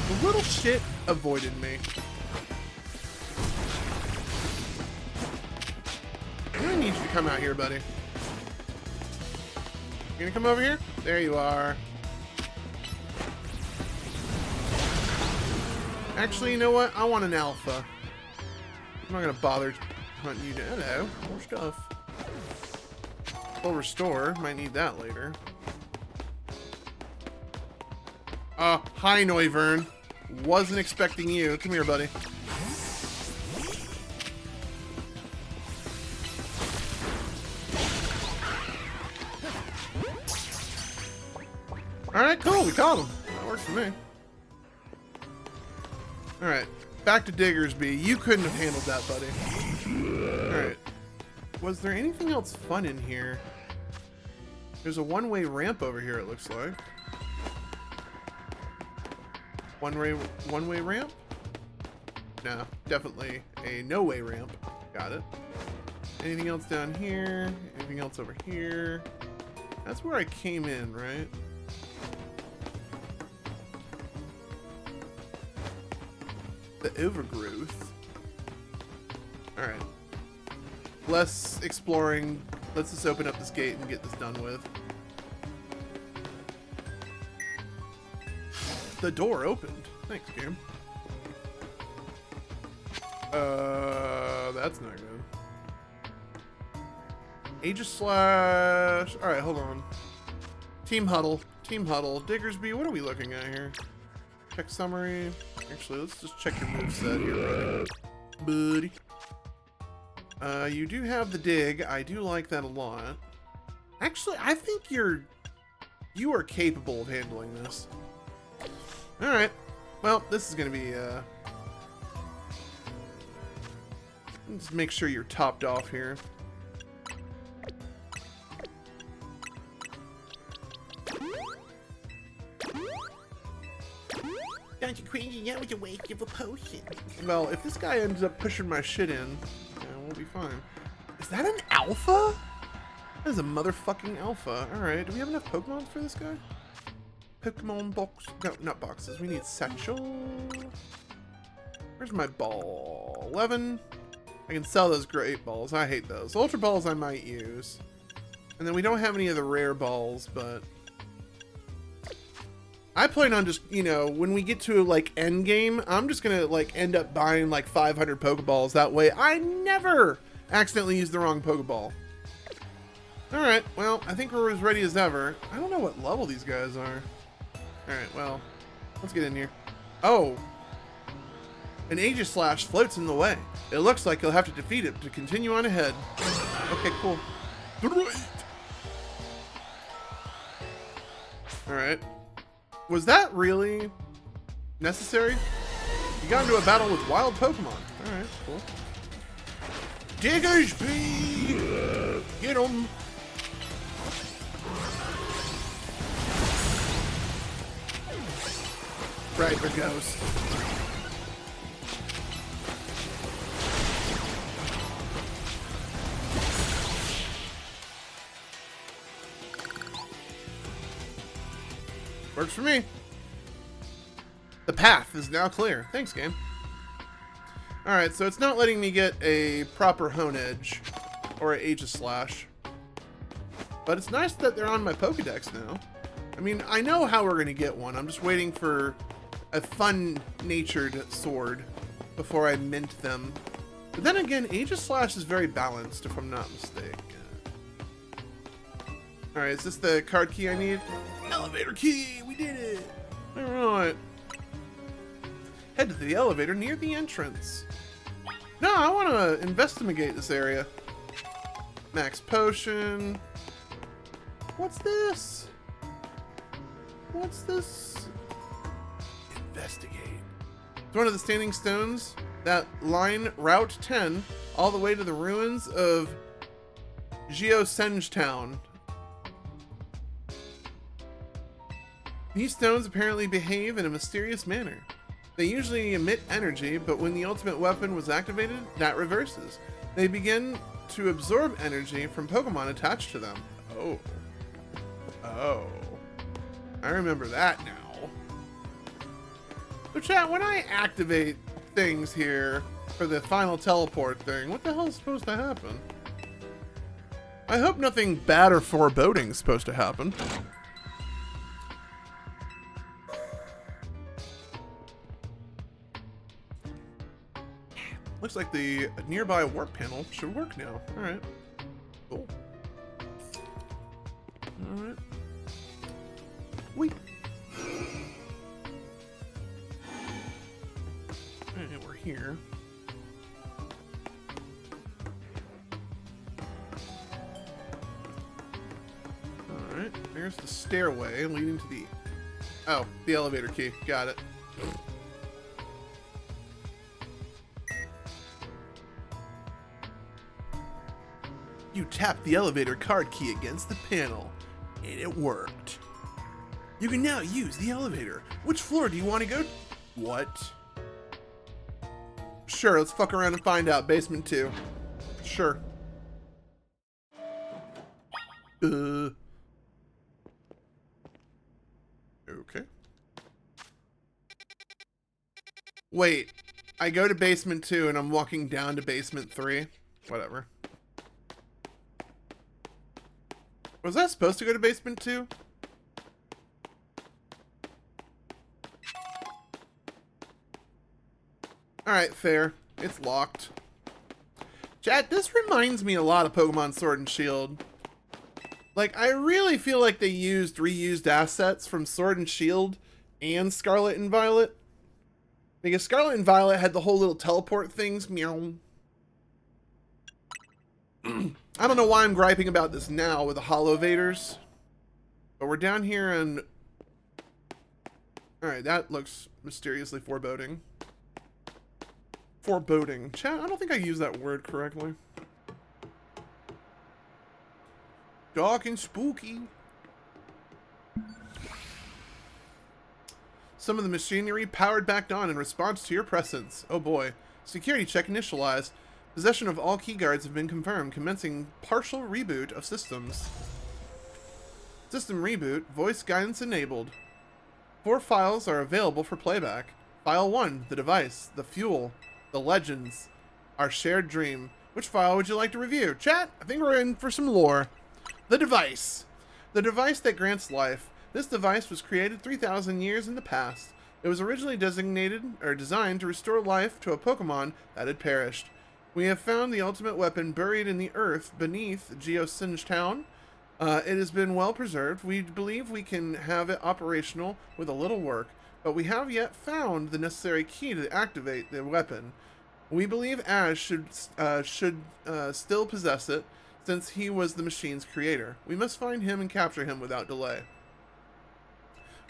The little shit avoided me. I'm gonna need you to come out here, buddy. You gonna come over here? There you are. Actually, you know what? I want an alpha. I'm not gonna bother hunting you down. Hello. More stuff. Full restore. Might need that later. Hi, Noivern. Wasn't expecting you. Come here, buddy. Alright, cool. We caught him. That works for me. Alright. Back to Diggersby. You couldn't have handled that, buddy. Alright. Was there anything else fun in here? There's a one-way ramp over here, it looks like. One-way ramp? No, definitely a no-way ramp. Got it. Anything else down here? Anything else over here? That's where I came in, right? The overgrowth. Alright. Less exploring. Let's just open up this gate and get this done with. The door opened. Thanks, game. That's not good. Aegislash. Alright, hold on. Team huddle. Team huddle. Diggersby, what are we looking at here? Check summary. Actually, let's just check your moveset here, buddy. You do have the dig. I do like that a lot. Actually, I think you are capable of handling this. Alright. Well, this is going to be, just make sure you're topped off here. Dr. Crazy, that was a waste of a potion. Well, if this guy ends up pushing my shit in, yeah, we'll be fine. Is that an alpha? That is a motherfucking alpha. Alright, do we have enough Pokemon for this guy? Pokemon box. No, not boxes. We need satchel. Where's my ball? 11. I can sell those great balls. I hate those. Ultra balls I might use. And then we don't have any of the rare balls, but I plan on just, you know, when we get to like end game, I'm just gonna like end up buying like 500 Pokeballs. That way I never accidentally use the wrong Pokeball. Alright, well, I think we're as ready as ever. I don't know what level these guys are. Alright, well, let's get in here. Oh. An Aegislash floats in the way. It looks like you'll have to defeat it to continue on ahead. Okay, cool. Alright. Was that really necessary? You got into a battle with wild Pokemon. Alright, cool. Dig HP! Get him! Right, there goes. Works for me. The path is now clear. Thanks, game. Alright, so it's not letting me get a proper Hone Edge or an Aegislash. But it's nice that they're on my Pokedex now. I mean, I know how we're going to get one. I'm just waiting for a fun-natured sword before I mint them. But then again, Aegislash is very balanced, if I'm not mistaken. Alright, is this the card key I need? Elevator key! We did it! Alright. Head to the elevator near the entrance. No, I want to investigate this area. Max potion. What's this? What's this? Investigate. It's one of the standing stones that line Route 10 all the way to the ruins of Geosengetown. These stones apparently behave in a mysterious manner. They usually emit energy, but when the ultimate weapon was activated, that reverses. They begin to absorb energy from Pokemon attached to them. Oh. Oh. I remember that now. So chat, when I activate things here for the final teleport thing, what the hell is supposed to happen? I hope nothing bad or foreboding is supposed to happen. Looks like the nearby warp panel should work now. Alright. Cool. Alright. Wait. Alright, we're here. Alright, there's the stairway leading to the... Oh, the elevator key. Got it. You tapped the elevator card key against the panel, and it worked. You can now use the elevator. Which floor do you want to go to? What? Sure, let's fuck around and find out. Basement 2. Sure. Okay. Wait, I go to basement 2 and I'm walking down to basement 3? Whatever. Was I supposed to go to basement 2? Alright, fair. It's locked. Chat, this reminds me a lot of Pokemon Sword and Shield. Like, I really feel like they used reused assets from Sword and Shield and Scarlet and Violet. Because Scarlet and Violet had the whole little teleport things. Meow. I don't know why I'm griping about this now with the Hollowvators. But we're down here and... Alright, that looks mysteriously foreboding. Foreboding. Chat, I don't think I used that word correctly. Dark and spooky. Some of the machinery powered back on in response to your presence. Oh boy. Security check initialized. Possession of all key guards have been confirmed, commencing partial reboot of systems. System reboot, voice guidance enabled. 4 files are available for playback. File 1, the device, the fuel, the legends, our shared dream. Which file would you like to review? Chat, I think we're in for some lore. The device. The device that grants life. This device was created 3,000 years in the past. It was originally designed to restore life to a Pokemon that had perished. We have found the ultimate weapon buried in the earth beneath Geosinge Town. It has been well preserved. We believe we can have it operational with a little work, but we have yet found the necessary key to activate the weapon. We believe Ash should still possess it, since he was the machine's creator. We must find him and capture him without delay.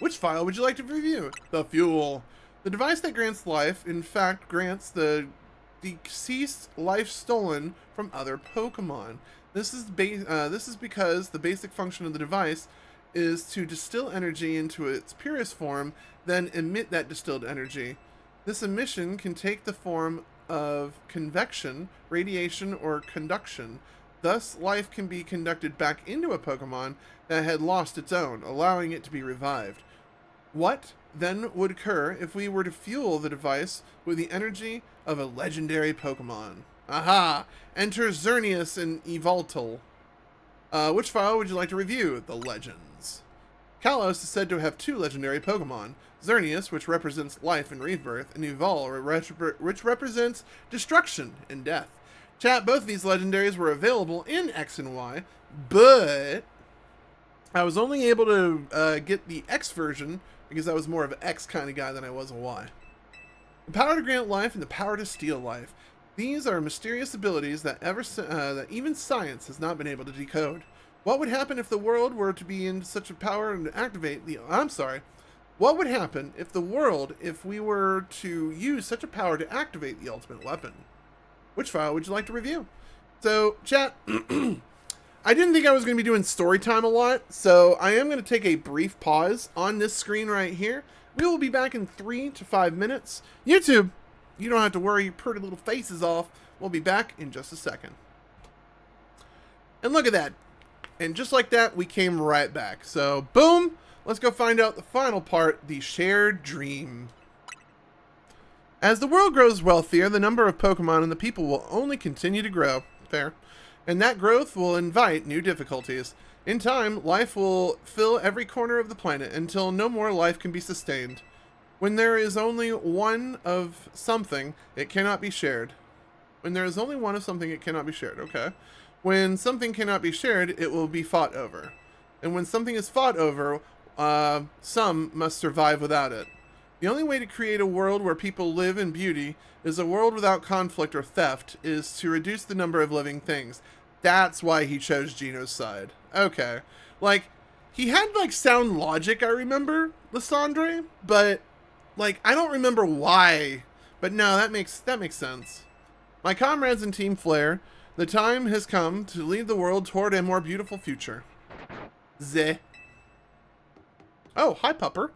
Which file would you like to review? The fuel. The device that grants life, in fact, grants the deceased life stolen from other Pokemon. This is because the basic function of the device is to distill energy into its purest form, then emit that distilled energy. This emission can take the form of convection, radiation, or conduction. Thus, life can be conducted back into a Pokemon that had lost its own, allowing it to be revived. What then would occur if we were to fuel the device with the energy of a legendary Pokemon? Aha! Enter Xerneas and Yveltal. Which file would you like to review? The Legends. Kalos is said to have 2 legendary Pokemon. Xerneas, which represents life and rebirth, and Yveltal, which represents destruction and death. Chat, both of these legendaries were available in X and Y, but I was only able to get the X version because I was more of an X kind of guy than I was a Y. The power to grant life and the power to steal life. These are mysterious abilities that even science has not been able to decode. What would happen if the world were to be in such a power and activate the... What would happen if we were to use such a power to activate the ultimate weapon? Which file would you like to review? So, chat, I didn't think I was going to be doing story time a lot, so I am going to take a brief pause on this screen right here. We will be back in 3 to 5 minutes. YouTube, you don't have to worry your pretty little faces off. We'll be back in just a second. And look at that. And just like that, we came right back. So, boom. Let's go find out the final part, the shared dream. As the world grows wealthier, the number of Pokemon and the people will only continue to grow. Fair. And that growth will invite new difficulties. In time, life will fill every corner of the planet until no more life can be sustained. When there is only one of something, it cannot be shared. When there is only one of something, it cannot be shared. Okay. When something cannot be shared, it will be fought over. And when something is fought over, some must survive without it. The only way to create a world where people live in beauty is a world without conflict or theft is to reduce the number of living things. That's why he chose Gino's side. Okay. Like, he had, like, sound logic, I remember, Lysandre, but, like, I don't remember why. But no, that makes sense. My comrades in Team Flare, the time has come to lead the world toward a more beautiful future. Zeh. Oh, hi, Pupper.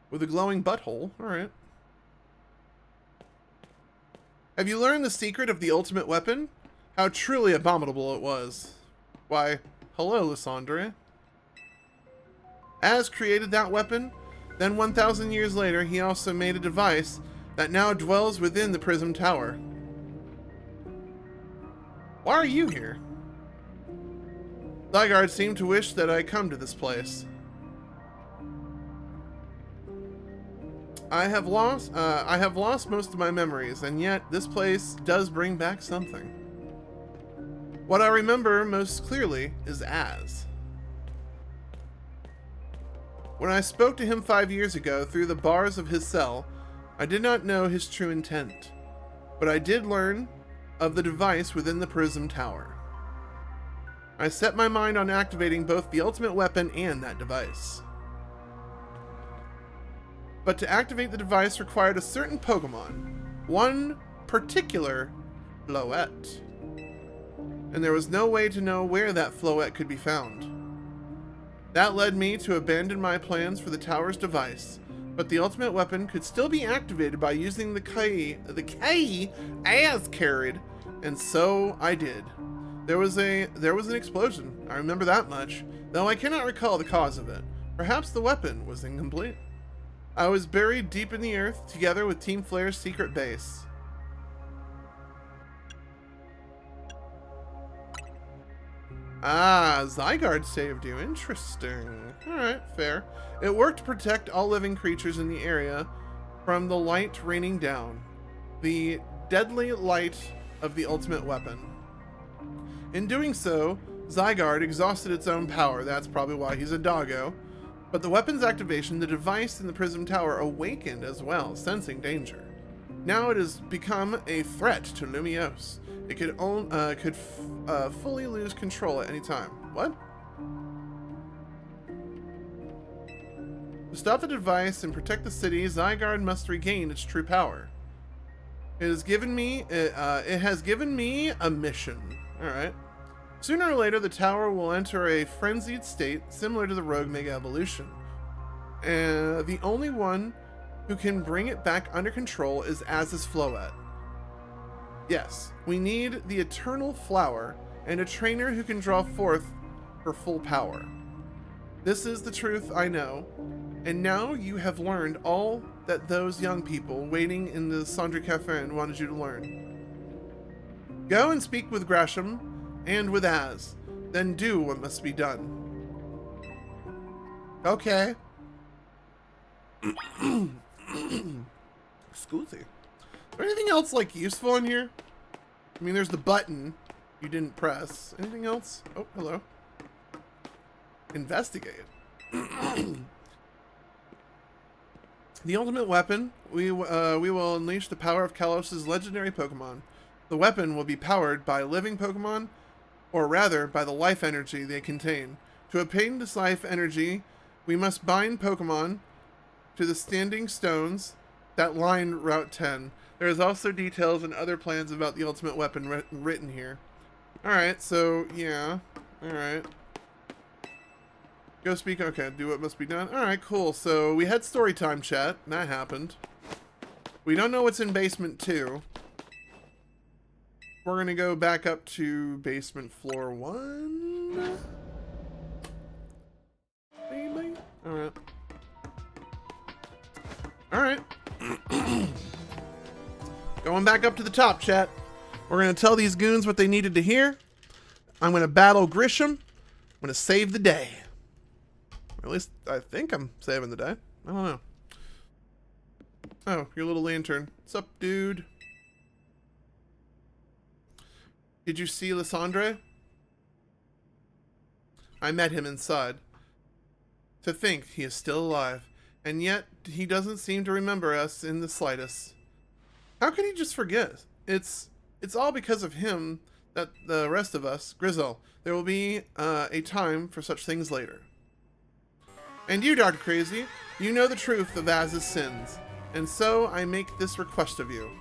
With a glowing butthole. Alright. Have you learned the secret of the ultimate weapon? How truly abominable it was. Why, hello, Lysandre. Az created that weapon. Then 1,000 years later, he also made a device that now dwells within the Prism Tower. Why are you here? Zygarde seemed to wish that I come to this place. I have lost most of my memories, and yet this place does bring back something. What I remember most clearly is Az. When I spoke to him 5 years ago through the bars of his cell, I did not know his true intent, but I did learn of the device within the Prism Tower. I set my mind on activating both the ultimate weapon and that device. But to activate the device required a certain Pokemon, one particular Floette. And there was no way to know where that Floette could be found. That led me to abandon my plans for the tower's device, but the ultimate weapon could still be activated by using the key Az carried, and so I did. There was an explosion, I remember that much, though I cannot recall the cause of it. Perhaps the weapon was incomplete. I was buried deep in the earth, together with Team Flare's secret base. Ah, Zygarde saved you. Interesting. Alright, fair. It worked to protect all living creatures in the area from the light raining down. The deadly light of the ultimate weapon. In doing so, Zygarde exhausted its own power. That's probably why he's a doggo. But the weapon's activation, the device in the Prism Tower awakened as well, sensing danger. Now it has become a threat to Lumiose. It could fully lose control at any time. What? To stop the device and protect the city, Zygarde must regain its true power. It has given me a mission. All right. Sooner or later, the tower will enter a frenzied state similar to the Rogue Mega Evolution. The only one who can bring it back under control is Az's Floette. Yes, we need the Eternal Flower and a trainer who can draw forth her full power. This is the truth I know, and now you have learned all that those young people waiting in the Sandra Cafe wanted you to learn. Go and speak with Gresham and with Az, then do what must be done. Okay. Excuse me. Is there anything else, like, useful in here? I mean, there's the button you didn't press. Anything else? Oh, hello. Investigate. The ultimate weapon. We will unleash the power of Kalos' legendary Pokemon. The weapon will be powered by living Pokemon, or rather, by the life energy they contain. To obtain this life energy, we must bind Pokemon to the standing stones that line Route 10. There is also details and other plans about the ultimate weapon written here. Alright, so, yeah. Alright. Go speak. Okay, do what must be done. Alright, cool. So, we had story time, chat. That happened. We don't know what's in basement 2. We're gonna go back up to basement floor 1. Maybe? Alright. Alright. Going back up to the top, chat. We're gonna tell these goons what they needed to hear. I'm gonna battle Grisham. I'm gonna save the day. Or at least I think I'm saving the day. I don't know. Oh, your little lantern. What's up, dude? Did you see Lysandre? I met him inside. To think he is still alive, and yet he doesn't seem to remember us in the slightest. How could he just forget? It's all because of him that the rest of us, Grizzle, there will be a time for such things later. And you, DrKrazy, you know the truth of Az's sins, and so I make this request of you.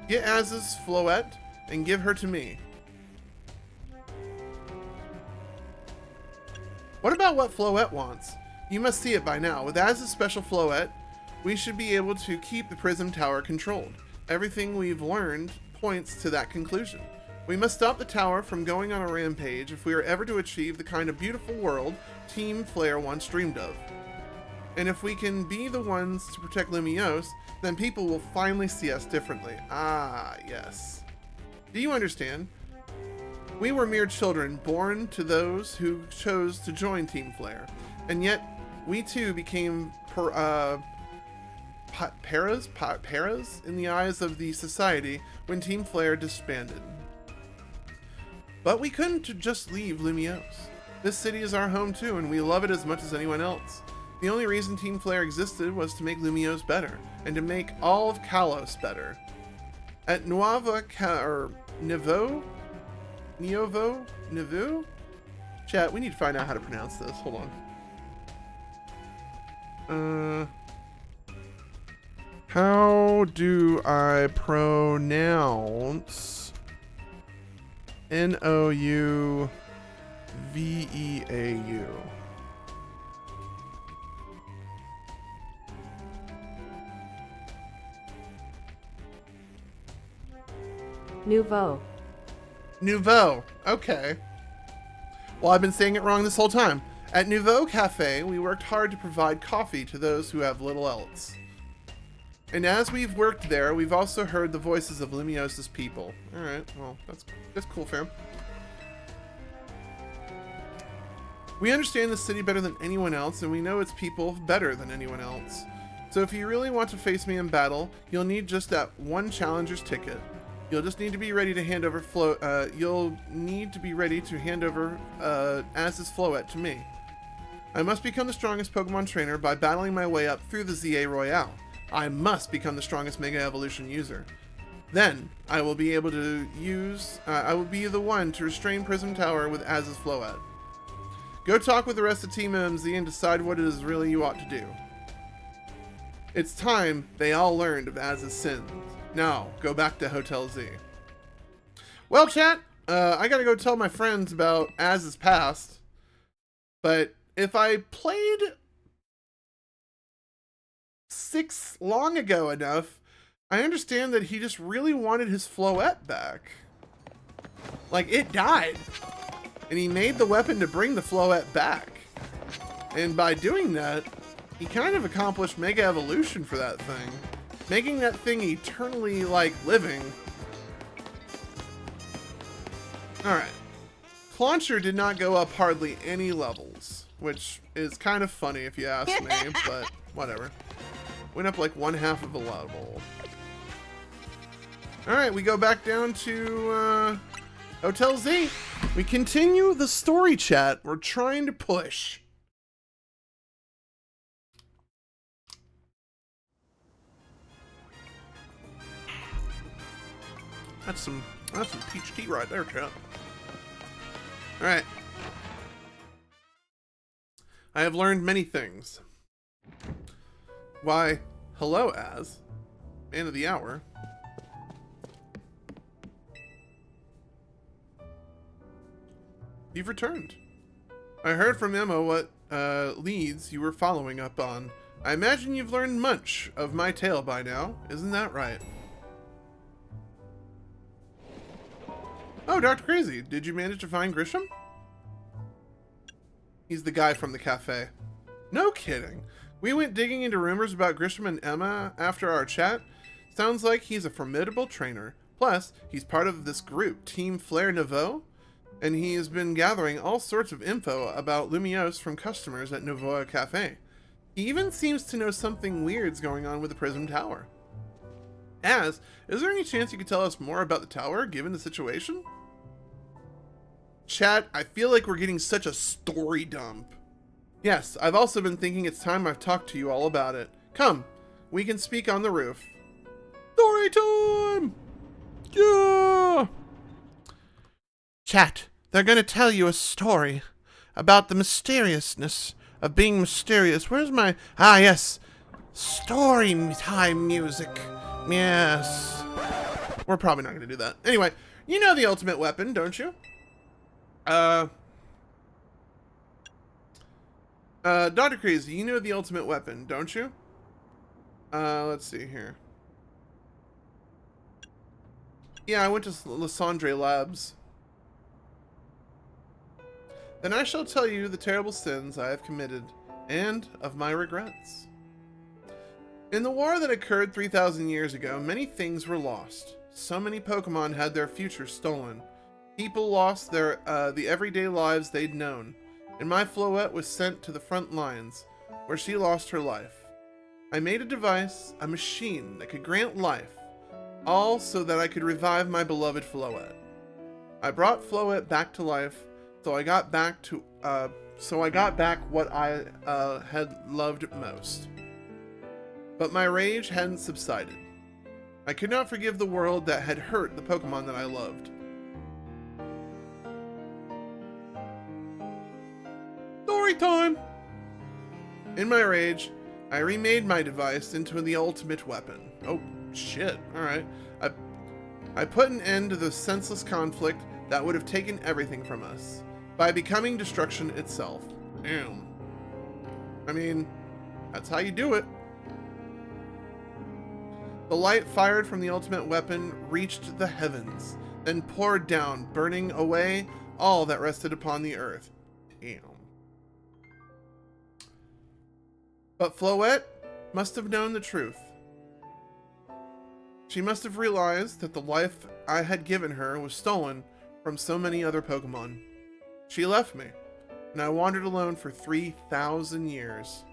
Get Az's Floette and give her to me. What about what Floette wants? You must see it by now. With Az's special Floette, we should be able to keep the Prism Tower controlled. Everything we've learned points to that conclusion. We must stop the tower from going on a rampage if we are ever to achieve the kind of beautiful world Team Flare once dreamed of. And if we can be the ones to protect Lumiose, then people will finally see us differently. Ah, yes. Do you understand? We were mere children born to those who chose to join Team Flare, and yet we too became paras in the eyes of the society when Team Flare disbanded. But we couldn't just leave Lumiose. This city is our home too, and we love it as much as anyone else. The only reason Team Flare existed was to make Lumiose better, and to make all of Kalos better. At Niveau? Chat, we need to find out how to pronounce this. Hold on. How do I pronounce Nouveau? Nouveau. Okay. Well, I've been saying it wrong this whole time. At Nouveau Cafe, we worked hard to provide coffee to those who have little else. And as we've worked there, we've also heard the voices of Lumiose's people. Alright, well, that's cool, fam. We understand the city better than anyone else, and we know its people better than anyone else. So if you really want to face me in battle, you'll need just that one challenger's ticket. You'll just need to be ready to hand over Az's Floette to me. I must become the strongest Pokemon trainer by battling my way up through the ZA Royale. I must become the strongest Mega Evolution user. Then, I will be able to I will be the one to restrain Prism Tower with Az's Floette. Go talk with the rest of Team MMZ and decide what it is really you ought to do. It's time they all learned of Az's sins. Now, go back to Hotel Z. Well, chat, I gotta go tell my friends about Az's past. But if I played 6 long ago enough, I understand that he just really wanted his Floette back. Like, it died. And he made the weapon to bring the Floette back. And by doing that, he kind of accomplished Mega Evolution for that thing. Making that thing eternally, like, living. Alright. Clauncher did not go up hardly any levels. Which is kind of funny if you ask me, but whatever. Went up like 1/2 of a level. Alright, we go back down to Hotel Z. We continue the story chat. We're trying to push. That's some peach tea right there, chat. Alright. I have learned many things. Why, hello, Az. Man of the hour. You've returned. I heard from Emma what leads you were following up on. I imagine you've learned much of my tale by now. Isn't that right? Oh, DrKrazy, did you manage to find Grisham? He's the guy from the cafe. No kidding. We went digging into rumors about Grisham and Emma after our chat. Sounds like he's a formidable trainer. Plus, he's part of this group, Team Flare Nouveau, and he has been gathering all sorts of info about Lumiose from customers at Nouveau Cafe. He even seems to know something weird's going on with the Prism Tower. Az, is there any chance you could tell us more about the tower, given the situation? Chat, I feel like we're getting such a story dump. Yes, I've also been thinking it's time I've talked to you all about it. Come, we can speak on the roof. Story time! Yeah! Chat, they're gonna tell you a story about the mysteriousness of being mysterious. Where's my... Ah, yes. Story time music. Yes. We're probably not gonna do that. Anyway, you know the ultimate weapon, don't you? DrKrazy, you know the ultimate weapon, don't you? Let's see here. Yeah, I went to Lysandre Labs. Then I shall tell you the terrible sins I have committed, and of my regrets. In the war that occurred 3,000 years ago, many things were lost. So many Pokemon had their futures stolen. People lost their the everyday lives they'd known, and my Floette was sent to the front lines, where she lost her life. I made a device, a machine that could grant life, all so that I could revive my beloved Floette. I brought Floette back to life, so I got back what I had loved most. But my rage hadn't subsided. I could not forgive the world that had hurt the Pokemon that I loved. Story time! In my rage, I remade my device into the ultimate weapon. Oh, shit. Alright. I put an end to the senseless conflict that would have taken everything from us, by becoming destruction itself. Damn. I mean, that's how you do it. The light fired from the ultimate weapon reached the heavens, then poured down, burning away all that rested upon the earth. Damn. But Floette must have known the truth. She must have realized that the life I had given her was stolen from so many other Pokemon. She left me, and I wandered alone for 3,000 years.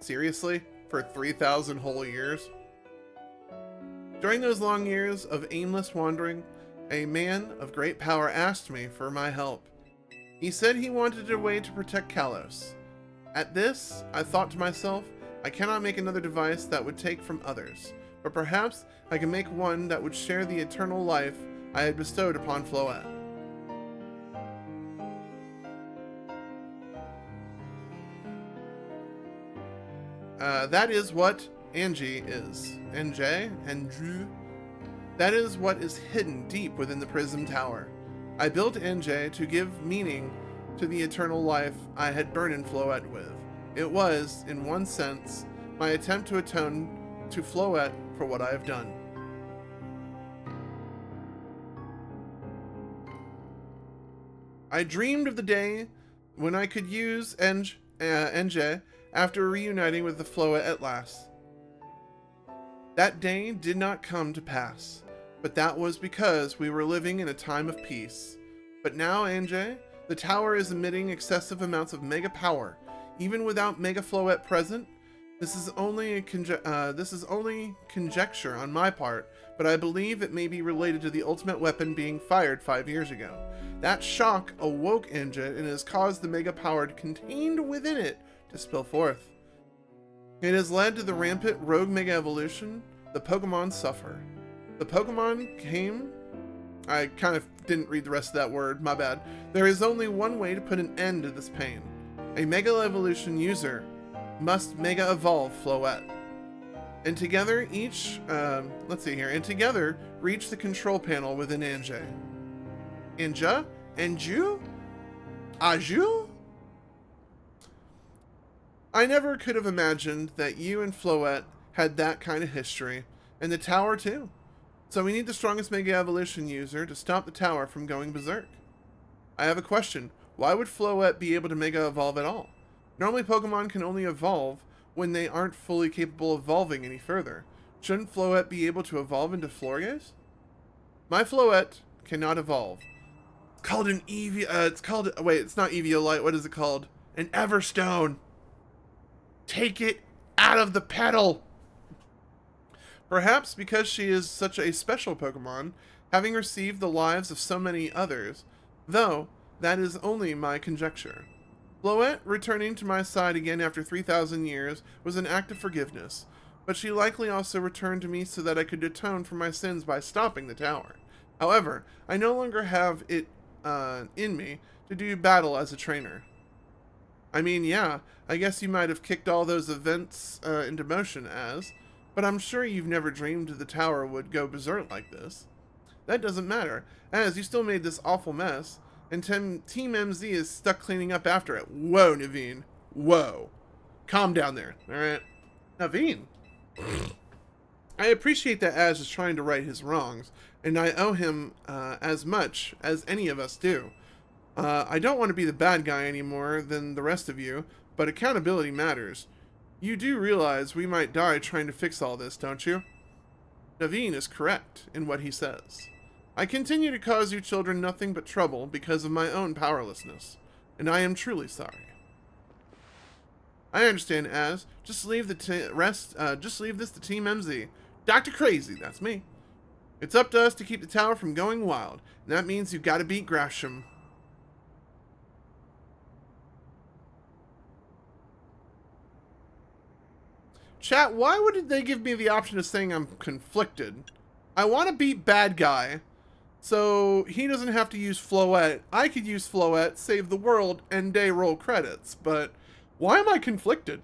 Seriously? For 3,000 whole years? During those long years of aimless wandering, a man of great power asked me for my help. He said he wanted a way to protect Kalos. At this, I thought to myself, I cannot make another device that would take from others, but perhaps I can make one that would share the eternal life I had bestowed upon Floette. That is what Angie is. NJ? Andrew? That is what is hidden deep within the Prism Tower. I built NJ to give meaning to the eternal life I had burdened Floette with. It was, in one sense, my attempt to atone to Floette for what I have done. I dreamed of the day when I could use NJ after reuniting with the Floette at last. That day did not come to pass, but that was because we were living in a time of peace. But now, NJ, the tower is emitting excessive amounts of mega power, even without Mega Floette present. This is only conjecture on my part, but I believe it may be related to the ultimate weapon being fired 5 years ago. That shock awoke NJ and has caused the mega power contained within it to spill forth. It has led to the rampant rogue mega evolution. The Pokemon suffer. The Pokemon came... I kind of didn't read the rest of that word, my bad. There is only one way to put an end to this pain. A Mega Evolution user must Mega Evolve Floette. And together and together reach the control panel within Anjay. Anja? Anju? Aju? I never could have imagined that you and Floette had that kind of history, and the tower too. So we need the strongest Mega Evolution user to stop the tower from going berserk. I have a question. Why would Floette be able to Mega Evolve at all? Normally Pokemon can only evolve when they aren't fully capable of evolving any further. Shouldn't Floette be able to evolve into Florges? My Floette cannot evolve. It's called an it's not Eviolite, what is it called? An Everstone! Take it out of the pedal! Perhaps because she is such a special Pokemon, having received the lives of so many others, though that is only my conjecture. Floette returning to my side again after 3,000 years was an act of forgiveness, but she likely also returned to me so that I could atone for my sins by stopping the tower. However, I no longer have it in me to do battle as a trainer. I mean, yeah, I guess you might have kicked all those events into motion but I'm sure you've never dreamed the tower would go berserk like this. That doesn't matter, as you still made this awful mess, and Team MZ is stuck cleaning up after it. Whoa, Naveen. Whoa. Calm down there, alright? Naveen. I appreciate that Az is trying to right his wrongs, and I owe him as much as any of us do. I don't want to be the bad guy any more than the rest of you, but accountability matters. You do realize we might die trying to fix all this, don't you? Naveen is correct in what he says. I continue to cause you children nothing but trouble because of my own powerlessness, and I am truly sorry. I understand, Az. Just leave this to Team MZ. DrKrazy, that's me. It's up to us to keep the tower from going wild, and that means you've got to beat Gresham. Chat, why would they give me the option of saying I'm conflicted? I want to beat bad guy, so he doesn't have to use Floette. I could use Floette, save the world, and day roll credits, but why am I conflicted?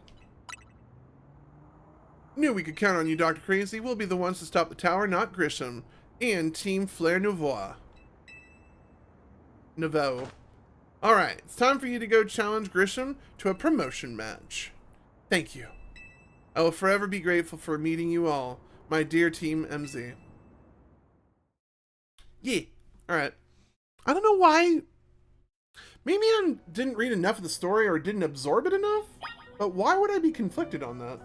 Knew we could count on you, DrKrazy. We'll be the ones to stop the tower, not Grisham. And Team Flair Nouveau. Alright, it's time for you to go challenge Grisham to a promotion match. Thank you. I will forever be grateful for meeting you all, my dear Team MZ. Yeah, alright. I don't know why. Maybe I didn't read enough of the story or didn't absorb it enough, but why would I be conflicted on that?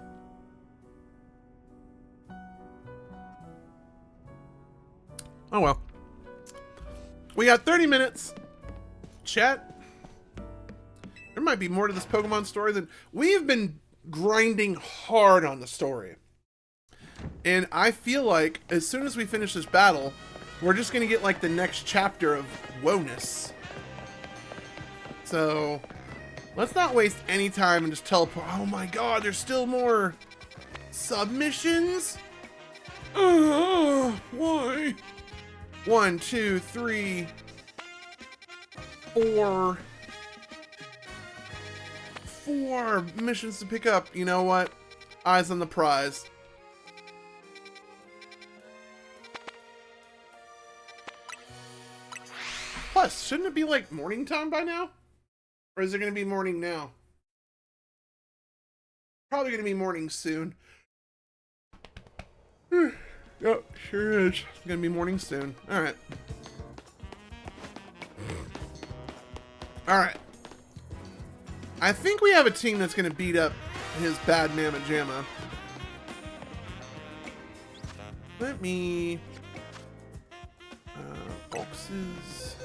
Oh well. We got 30 minutes. Chat. There might be more to this Pokemon story than... We've been grinding hard on the story. And I feel like as soon as we finish this battle, we're just going to get like the next chapter of woe-ness. So, let's not waste any time and just teleport. Oh my god, there's still more submissions? Why? 1, 2, 3, 4. 4 missions to pick up. You know what? Eyes on the prize. Plus, shouldn't it be like morning time by now? Or is it going to be morning now? Probably going to be morning soon. Yep, sure is. Going to be morning soon. Alright. Alright. I think we have a team that's going to beat up his bad Mamma Jamma. Let me... boxes...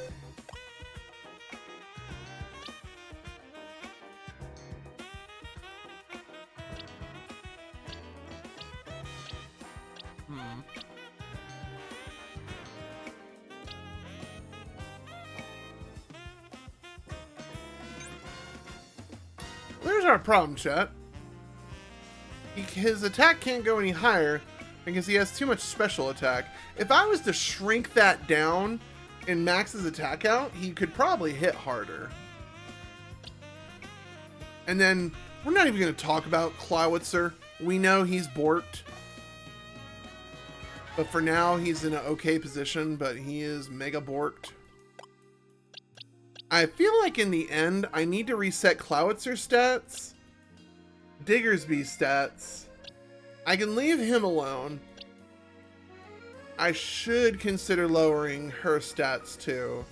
There's our problem, chat. His attack can't go any higher because he has too much special attack. If I was to shrink that down and max his attack out, he could probably hit harder. And then, we're not even going to talk about Clawitzer. We know he's borked. But for now, he's in an okay position, but he is mega borked. I feel like in the end, I need to reset Clawitzer's stats, Diggersby's stats. I can leave him alone. I should consider lowering her stats too.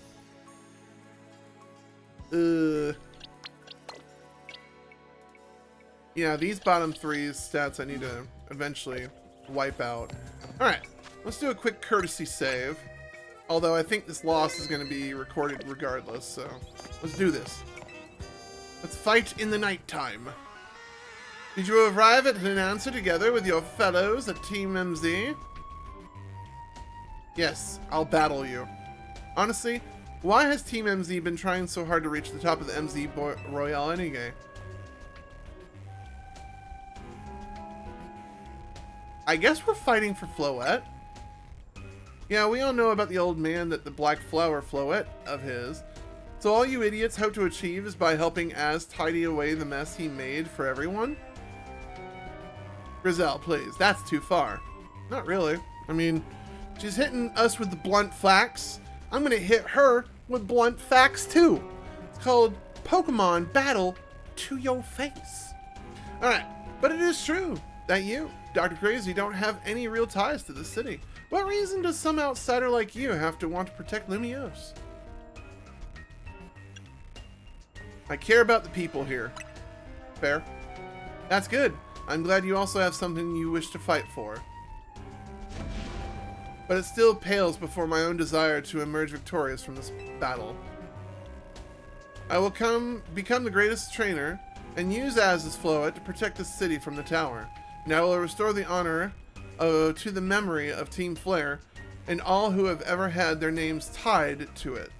Yeah, these bottom 3's stats I need to eventually wipe out. Alright, let's do a quick courtesy save. Although I think this loss is going to be recorded regardless, so let's do this. Let's fight in the nighttime. Did you arrive at an answer together with your fellows at Team MZ? Yes, I'll battle you. Honestly, why has Team MZ been trying so hard to reach the top of the MZ Royale anyway? I guess we're fighting for Floette. Yeah, we all know about the old man that the Black Flower Floette of his. So all you idiots hope to achieve is by helping Az tidy away the mess he made for everyone? Grizel, please. That's too far. Not really. I mean, she's hitting us with the blunt facts. I'm gonna hit her with blunt facts too. It's called Pokemon Battle to Your Face. Alright, but it is true that you, DrKrazy, don't have any real ties to the city. What reason does some outsider like you have to want to protect Lumiose? I care about the people here. Fair. That's good. I'm glad you also have something you wish to fight for. But it still pales before my own desire to emerge victorious from this battle. I will become the greatest trainer and use Az's Floette to protect the city from the tower. And I will restore the honor to the memory of Team Flare and all who have ever had their names tied to it.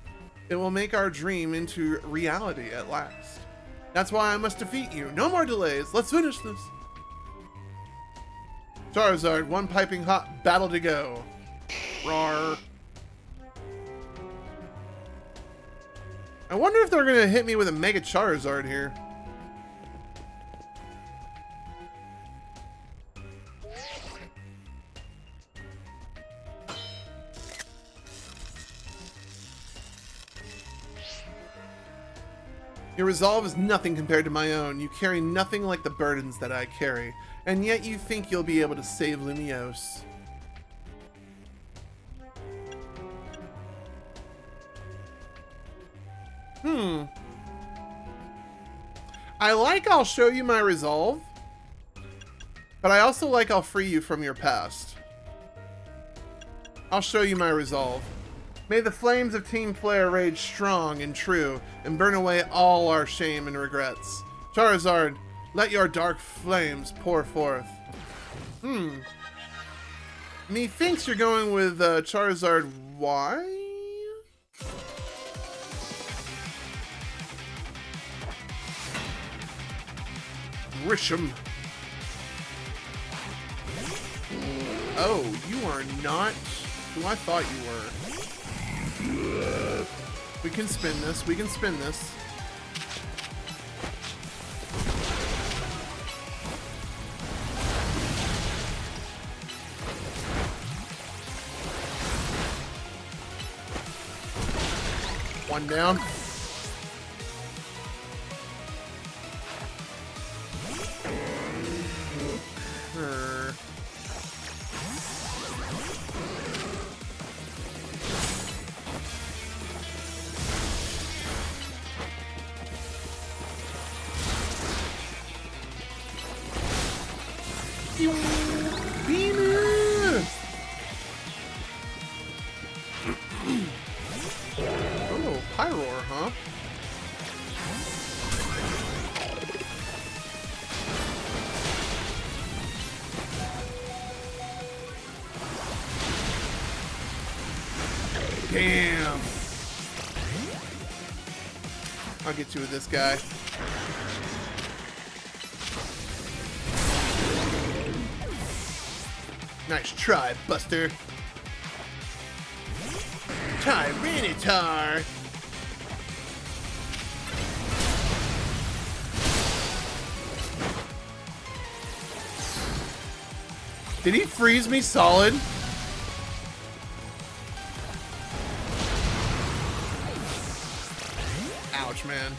It will make our dream into reality at last. That's why I must defeat you. No more delays. Let's finish this. Charizard, one piping hot battle to go. Roar. I wonder if they're going to hit me with a Mega Charizard here. Your resolve is nothing compared to my own. You carry nothing like the burdens that I carry, and yet you think you'll be able to save Lumiose. I like I'll show you my resolve, but I also like I'll free you from your past. I'll show you my resolve. May the flames of Team Flare rage strong and true, and burn away all our shame and regrets. Charizard, let your dark flames pour forth. Methinks you're going with Charizard Y? Grisham. Oh, you are not who I thought you were. We can spin this. We can spin this. One down. Oh, Pyroar, huh? Damn. I'll get you with this guy. Nice try, Buster. Tyranitar. Did he freeze me solid? Ouch, man.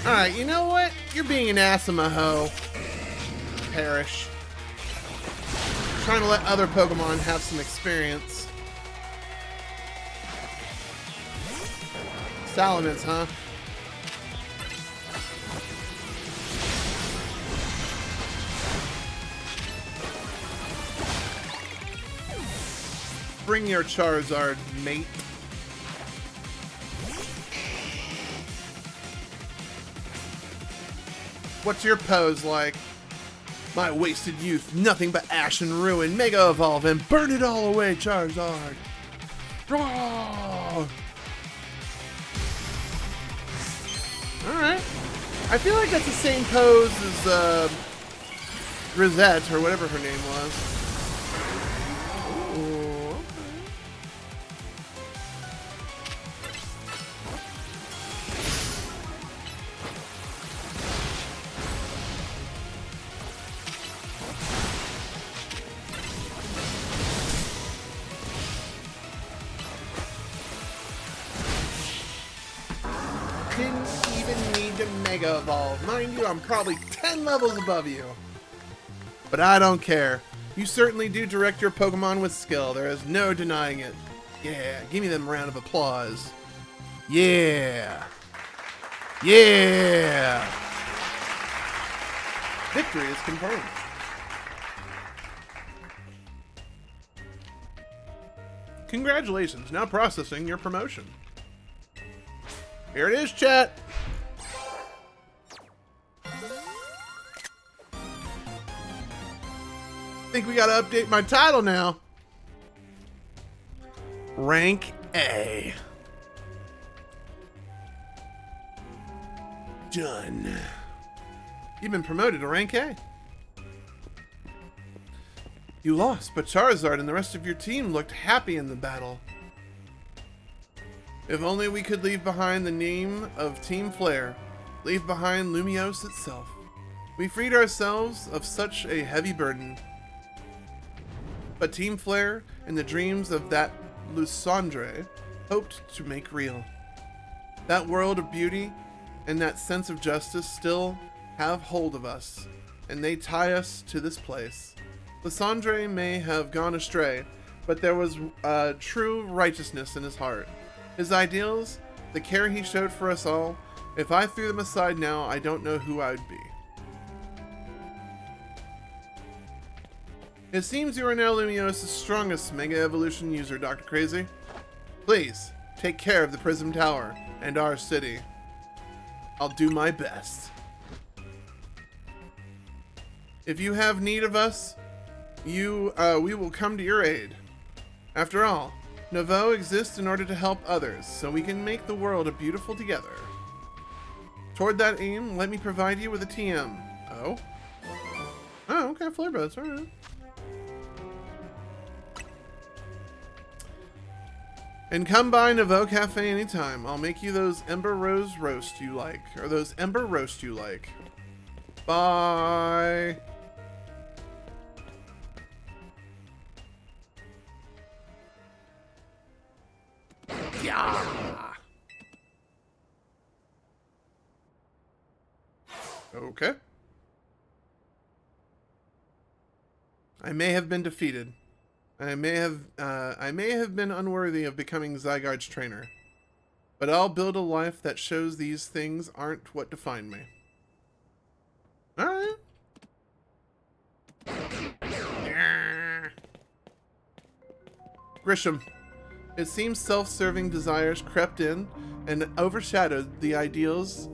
Alright, you know what? You're being an ass of a hoe. Perish. Trying to let other Pokemon have some experience. Salamence, huh? Bring your Charizard, mate. What's your pose like? My wasted youth, nothing but ash and ruin. Mega Evolve and burn it all away, Charizard. Roar! Alright. I feel like that's the same pose as Rosette, or whatever her name was. Ooh, okay. Didn't even need to Mega Evolve. Mind you, I'm probably 10 levels above you. But I don't care. You certainly do direct your Pokemon with skill. There is no denying it. Yeah, give me them a round of applause. Yeah. Yeah. Victory is confirmed. Congratulations, now processing your promotion. Here it is, chat. Think we gotta update my title now. Rank A. Done. You've been promoted to Rank A. You lost, but Charizard and the rest of your team looked happy in the battle. If only we could leave behind the name of Team Flare, leave behind Lumiose itself. We freed ourselves of such a heavy burden. But Team Flare and the dreams of that Lusandre hoped to make real. That world of beauty and that sense of justice still have hold of us, and they tie us to this place. Lysandre may have gone astray, but there was true righteousness in his heart. His ideals, the care he showed for us all, if I threw them aside now, I don't know who I would be. It seems you are now Lumiose's strongest Mega Evolution user, DrKrazy. Please, take care of the Prism Tower and our city. I'll do my best. If you have need of us, we will come to your aid. After all, Nouveau exists in order to help others, so we can make the world a beautiful together. Toward that aim, let me provide you with a TM. Oh? Oh, okay, flare buds, alright. And come by Nouveau Cafe anytime. I'll make you those Ember Rose roast you like. Or those Ember roast you like. Bye. Yeah. Okay. I may have been defeated. I may have been unworthy of becoming Zygarde's trainer. But I'll build a life that shows these things aren't what define me. Alright. Grisham. It seems self-serving desires crept in and overshadowed the ideals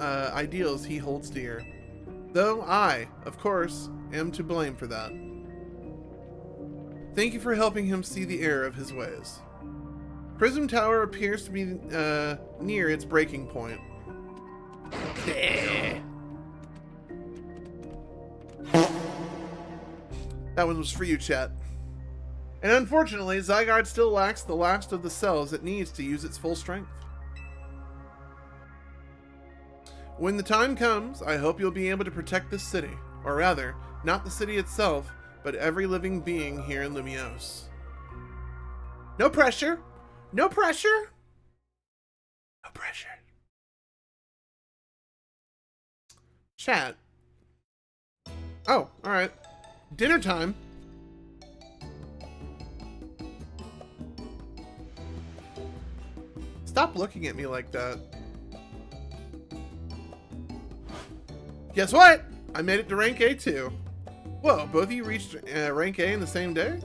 he holds dear. Though I, of course, am to blame for that. Thank you for helping him see the error of his ways. Prism Tower appears to be near its breaking point. That one was for you, chat. And unfortunately, Zygarde still lacks the last of the cells it needs to use its full strength. When the time comes, I hope you'll be able to protect this city. Or rather, not the city itself, but every living being here in Lumiose. No pressure. No pressure. No pressure. Chat. Oh, alright. Dinner time. Stop looking at me like that. Guess what? I made it to rank A too. Whoa, both of you reached rank A in the same day?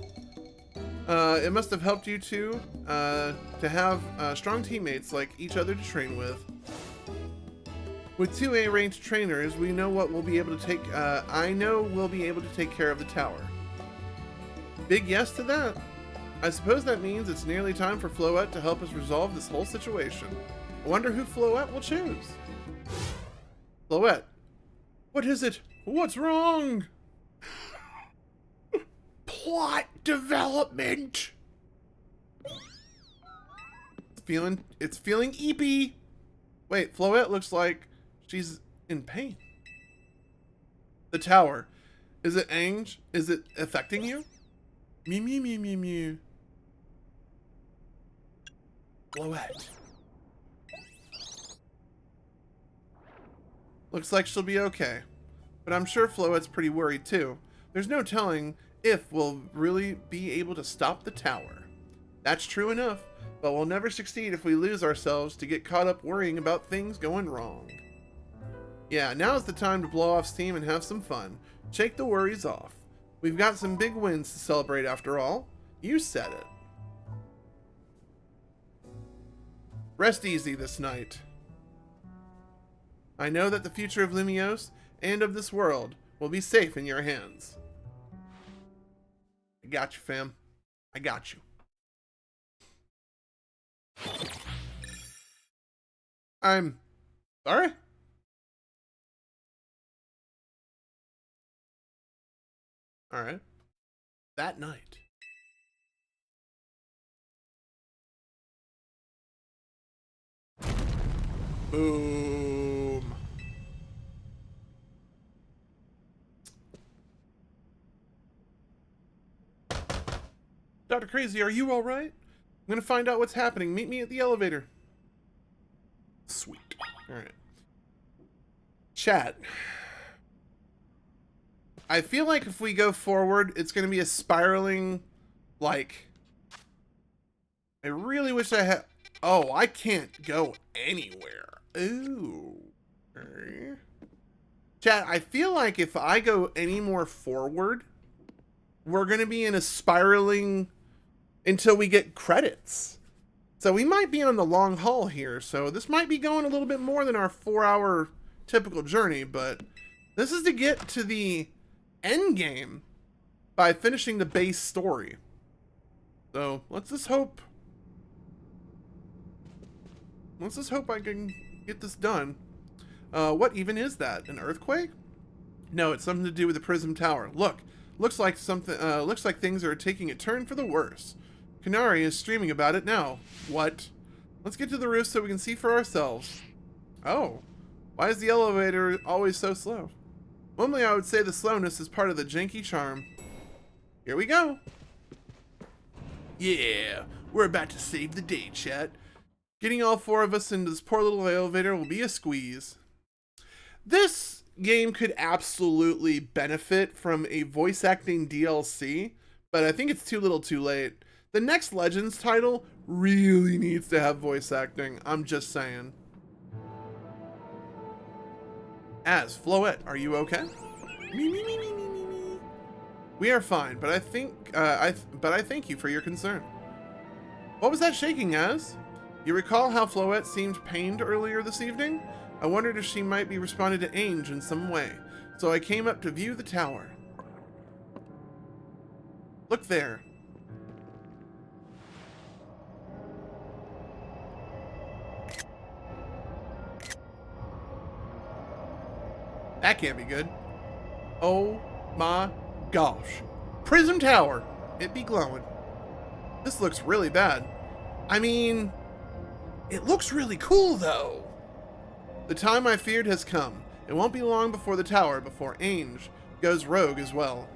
It must have helped you two to have strong teammates like each other to train with. With 2 A ranked trainers, we know what we'll be able to take. I know we'll be able to take care of the tower. Big yes to that. I suppose that means it's nearly time for Floette to help us resolve this whole situation. I wonder who Floette will choose. Floette, what is it? What's wrong? Plot development. It's feeling eepy. Wait, Floette looks like she's in pain. The tower. Is it Ange? Is it affecting you? Mew mew mew mew mew. Floette. Looks like she'll be okay. But I'm sure Floette's pretty worried too. There's no telling if we'll really be able to stop the tower. That's true enough, but we'll never succeed if we lose ourselves to get caught up worrying about things going wrong. Yeah, now's the time to blow off steam and have some fun. Shake the worries off. We've got some big wins to celebrate after all. You said it. Rest easy this night. I know that the future of Lumiose and of this world will be safe in your hands. I got you, fam. I got you. I'm sorry? Alright. That night. Boom. DrKrazy, are you alright? I'm gonna find out what's happening. Meet me at the elevator. Sweet. Alright. Chat. I feel like if we go forward, it's going to be a spiraling, like... I really wish I had... Oh, I can't go anywhere. Ooh. Okay. Chat, I feel like if I go any more forward, we're going to be in a spiraling until we get credits. So we might be on the long haul here. So this might be going a little bit more than our 4-hour typical journey, but this is to get to the end game by finishing the base story. So let's just hope I can get this done. What even is that? An earthquake? No, it's something to do with the Prism Tower. Look, looks like things are taking a turn for the worse. Canary is streaming about it now. What? Let's get to the roof so we can see for ourselves. Oh, why is the elevator always so slow? Normally I would say the slowness is part of the janky charm. Here we go. Yeah, we're about to save the day, chat. Getting all 4 of us into this poor little elevator will be a squeeze. This game could absolutely benefit from a voice acting DLC, but I think it's too little too late. The next Legends title really needs to have voice acting, I'm just saying. Floette, are you okay? Me. We are fine, but I thank you for your concern. What was that shaking, Az? You recall how Floette seemed pained earlier this evening? I wondered if she might be responding to Ainge in some way, so I came up to view the tower. Look there. That can't be good. Oh my gosh. Prism Tower. It be glowing. This looks really bad. I mean, it looks really cool though. The time I feared has come. It won't be long before the tower, before Ainge goes rogue as well.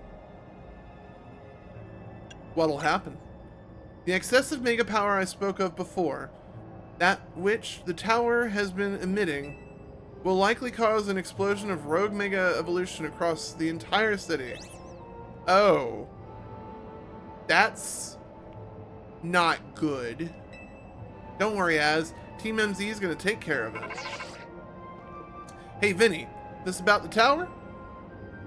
What'll happen? The excessive mega power I spoke of before, that which the tower has been emitting, will likely cause an explosion of rogue mega evolution across the entire city. Oh. That's not good. Don't worry, Az. Team MZ is going to take care of it. Hey, Vinny, this about the tower?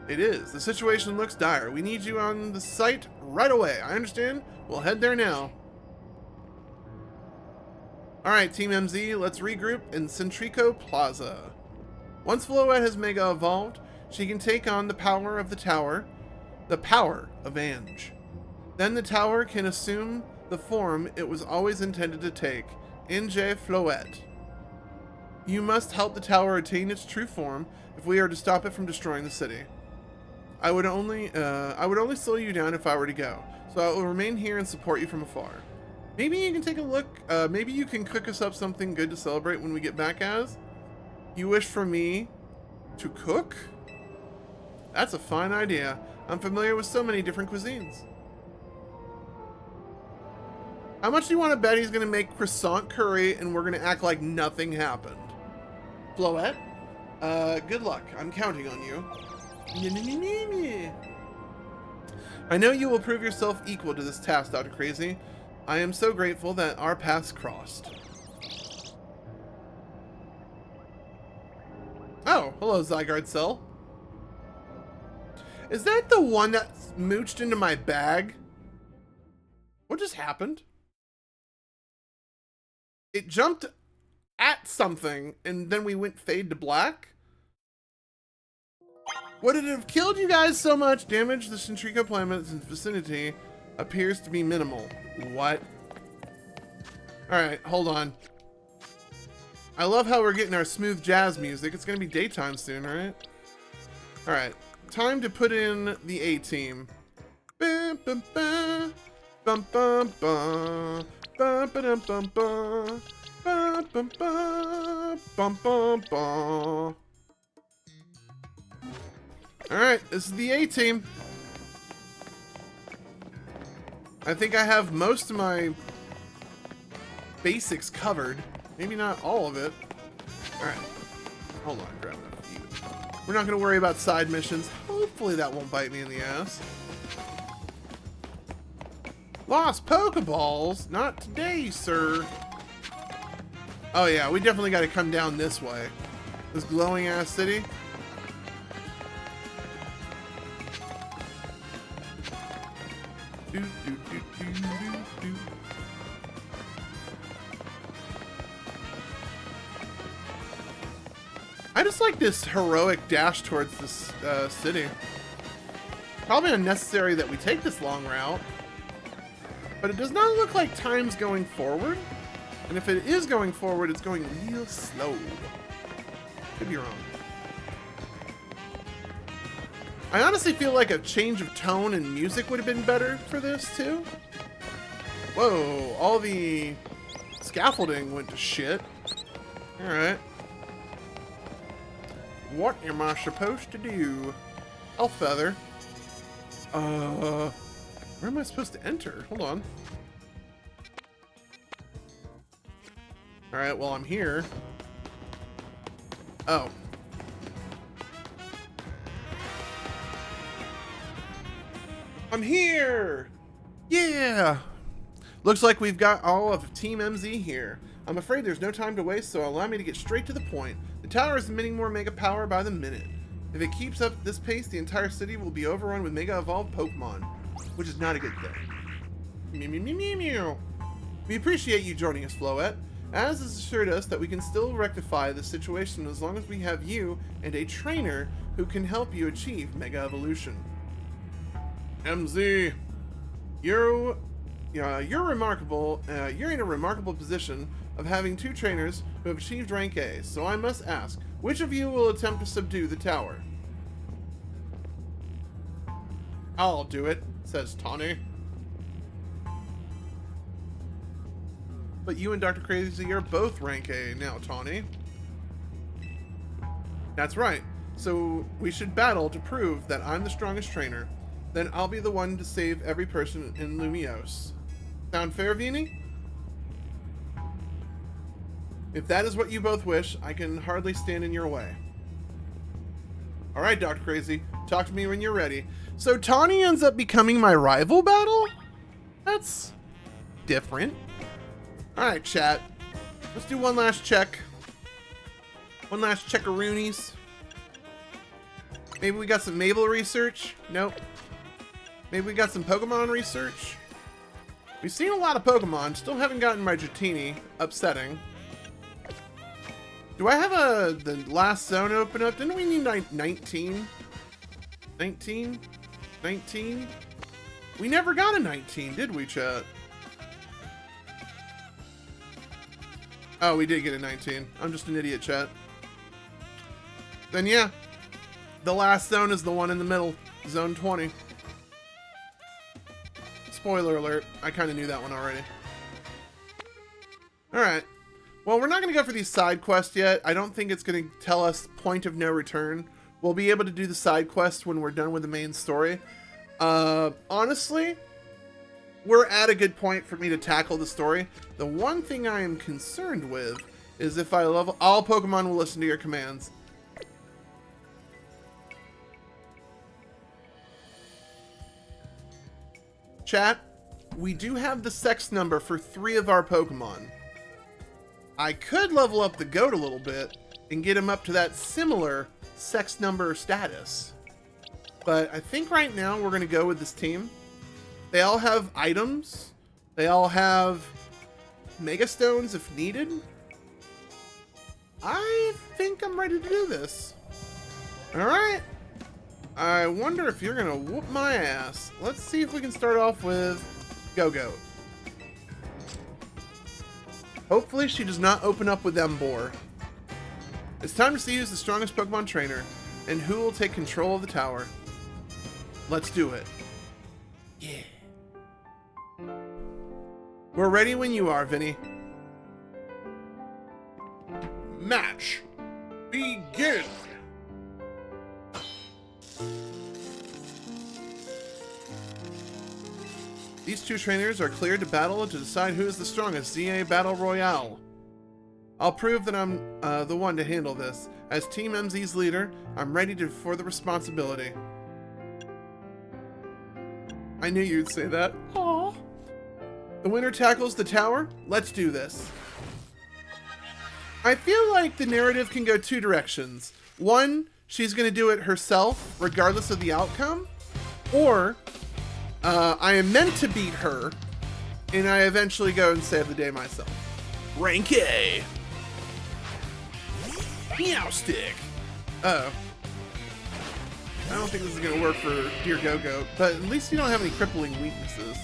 It is. The situation looks dire. We need you on the site right away. I understand. We'll head there now. Alright, Team MZ, let's regroup in Centrico Plaza. Once Floette has mega evolved, she can take on the power of the tower, the power of Ainge. Then the tower can assume the form it was always intended to take, Ainge Floette. You must help the tower attain its true form if we are to stop it from destroying the city. I would only slow you down if I were to go, so I will remain here and support you from afar. Maybe you can take a look, maybe you can cook us up something good to celebrate when we get back, Az? You wish for me to cook? That's a fine idea. I'm familiar with so many different cuisines. How much do you want to bet he's going to make croissant curry and we're going to act like nothing happened? Floette? Good luck. I'm counting on you. I know you will prove yourself equal to this task, DrKrazy. I am so grateful that our paths crossed. Oh, hello, Zygarde Cell. Is that the one that mooched into my bag? What just happened? It jumped at something, and then we went fade to black? Would it have killed you guys so much? Damage the Centrico planet's vicinity appears to be minimal. What? Alright, hold on. I love how we're getting our smooth jazz music. It's gonna be daytime soon, right? Alright, time to put in the A-team. Bum bum bum bum bum bum bum bum bum bum bum bum bum bum bum. Alright, this is the A-team. I think I have most of my basics covered. Maybe not all of it. Alright. Hold on, grab enough feet. We're not going to worry about side missions. Hopefully that won't bite me in the ass. Lost Pokeballs? Not today, sir. Oh yeah, we definitely got to come down this way. This glowing ass city. Do, do, do, do, do, do. I just like this heroic dash towards this city. Probably unnecessary that we take this long route. But it does not look like time's going forward. And if it is going forward, it's going real slow. Could be wrong. I honestly feel like a change of tone and music would have been better for this, too. Whoa, all the scaffolding went to shit. Alright. What am I supposed to do? Elf feather. Where am I supposed to enter? Hold on. Alright, well, I'm here. Oh. I'm here! Yeah! Looks like we've got all of Team MZ here. I'm afraid there's no time to waste, so allow me to get straight to the point. The tower is emitting more Mega Power by the minute. If it keeps up this pace, the entire city will be overrun with Mega Evolved Pokemon, which is not a good thing. Mew mew mew mew mew. We appreciate you joining us, Floette, as has assured us that we can still rectify the situation as long as we have you and a trainer who can help you achieve Mega Evolution. MZ, you're remarkable. You're in a remarkable position of having two trainers who have achieved rank A. So I must ask, which of you will attempt to subdue the tower? I'll do it, says Tawny. But you and DrKrazy are both rank A now, Tawny. That's right. So we should battle to prove that I'm the strongest trainer. Then I'll be the one to save every person in Lumiose. Sound fair, Vini? If that is what you both wish, I can hardly stand in your way. Alright, DrKrazy, talk to me when you're ready. So Tawny ends up becoming my rival battle? That's different. Alright, chat. Let's do one last check. One last checkaroonies. Maybe we got some Mabel research? Nope. Maybe we got some Pokemon research? We've seen a lot of Pokemon. Still haven't gotten my Dratini. Upsetting. Do I have the last zone open up? Didn't we need 19? 19? 19? We never got a 19, did we, chat? Oh, we did get a 19. I'm just an idiot, chat. Then yeah. The last zone is the one in the middle. Zone 20. Spoiler alert. I kind of knew that one already. Alright. Well, we're not going to go for these side quests yet. I don't think it's going to tell us point of no return. We'll be able to do the side quests when we're done with the main story. Honestly, we're at a good point for me to tackle the story. The one thing I am concerned with is if I level... All Pokemon will listen to your commands. Chat, we do have the sex number for 3 of our Pokemon. I could level up the goat a little bit and get him up to that similar sex number status. But I think right now we're going to go with this team. They all have items. They all have Mega Stones if needed. I think I'm ready to do this. Alright. I wonder if you're going to whoop my ass. Let's see if we can start off with Go-Goat. Hopefully she does not open up with Emboar. It's time to see who's the strongest Pokemon trainer and who will take control of the tower. Let's do it. Yeah. We're ready when you are, Vinny. Match. Begin. These two trainers are cleared to battle to decide who is the strongest ZA Battle Royale. I'll prove that I'm the one to handle this. As Team MZ's leader, I'm ready for the responsibility. I knew you'd say that. Aww. The winner tackles the tower. Let's do this. I feel like the narrative can go two directions. One, she's going to do it herself, regardless of the outcome. Or, I am meant to beat her, and I eventually go and save the day myself. Rank A. Meow stick. Uh-oh. I don't think this is going to work for Dear Go-Go, but at least you don't have any crippling weaknesses.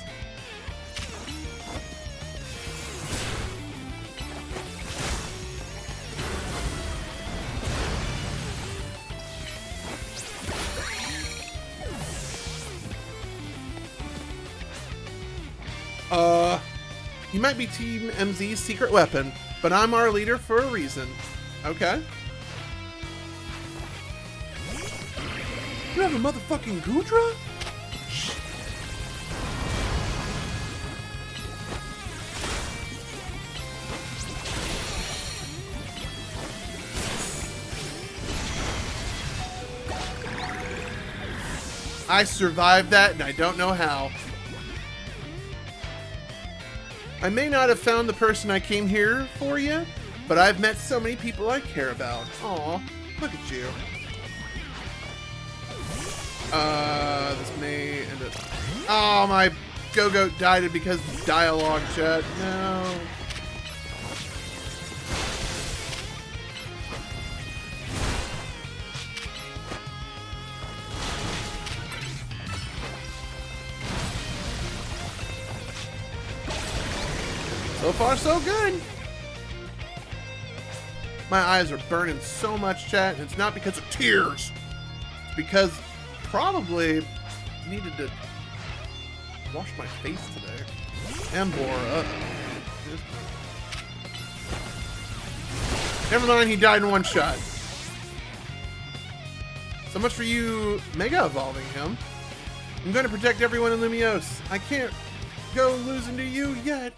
You might be Team MZ's secret weapon, but I'm our leader for a reason. Okay. You have a motherfucking Gudra? I survived that, and I don't know how. I may not have found the person I came here for yet, but I've met so many people I care about. Aw, look at you. This may end up... Oh, my Go-Go died because of dialogue, chat. No. So far, so good. My eyes are burning so much, chat, and it's not because of tears. It's because probably needed to wash my face today. And Bora. Never mind, he died in one shot. So much for you mega evolving him. I'm going to protect everyone in Lumiose. I can't go losing to you yet.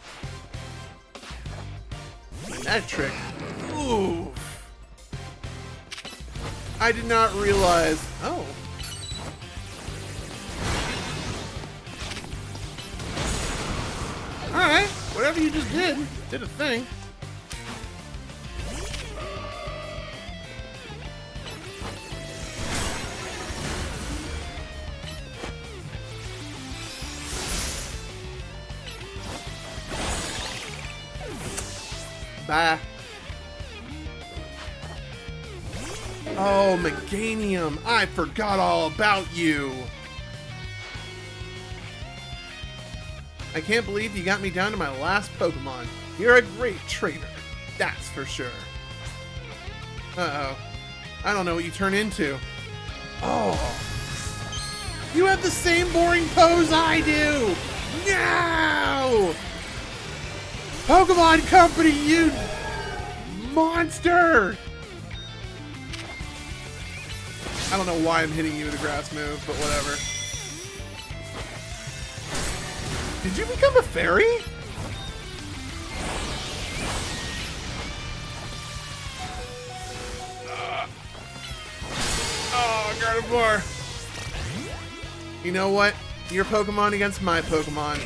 That trick. Ooh. I did not realize. Oh. Alright. Whatever you just did a thing. Bye. Oh, Meganium. I forgot all about you. I can't believe you got me down to my last Pokemon. You're a great trainer. That's for sure. Uh-oh. I don't know what you turn into. Oh. You have the same boring pose I do. No! Pokemon Company, you monster! I don't know why I'm hitting you with a grass move, but whatever. Did you become a fairy? Oh, Gardevoir. You know what? Your Pokemon against my Pokemon.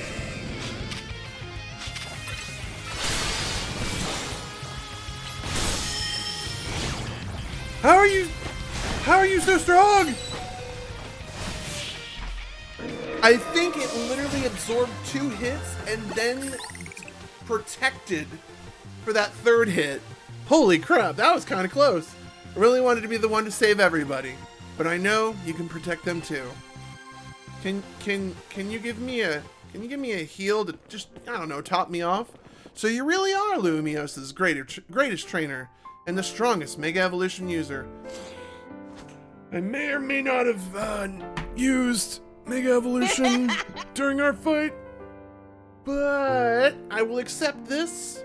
How are you so strong? I think it literally absorbed 2 hits and then protected for that 3rd hit. Holy crap, that was kind of close. I really wanted to be the one to save everybody, but I know you can protect them too. Can you give me a heal to just, I don't know, top me off? So you really are Lumiose's greatest trainer and the strongest Mega Evolution user. I may or may not have used Mega Evolution during our fight, but I will accept this.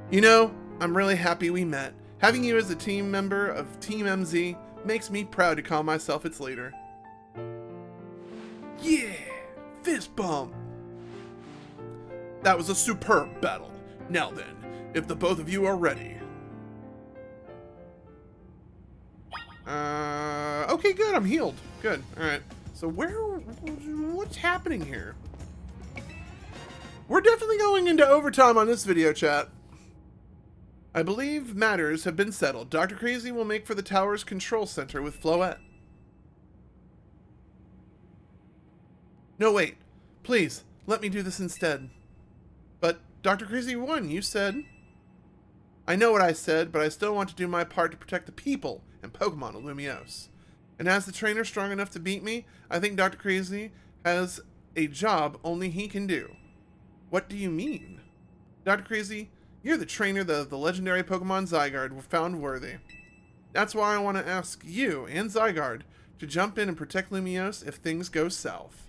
You know, I'm really happy we met. Having you as a team member of Team MZ makes me proud to call myself its leader. Yeah, fist bump. That was a superb battle. Now then, if the both of you are ready. Okay, good. I'm healed. Good. All right. So what's happening here? We're definitely going into overtime on this video, chat. I believe matters have been settled. DrKrazy will make for the tower's control center with Floette. No, wait. Please, let me do this instead. But DrKrazy won, you said. I know what I said, but I still want to do my part to protect the people and Pokemon of Lumiose. And as the trainer strong enough to beat me, I think DrKrazy has a job only he can do. What do you mean? DrKrazy, you're the trainer that the legendary Pokemon Zygarde were found worthy. That's why I want to ask you and Zygarde to jump in and protect Lumiose if things go south.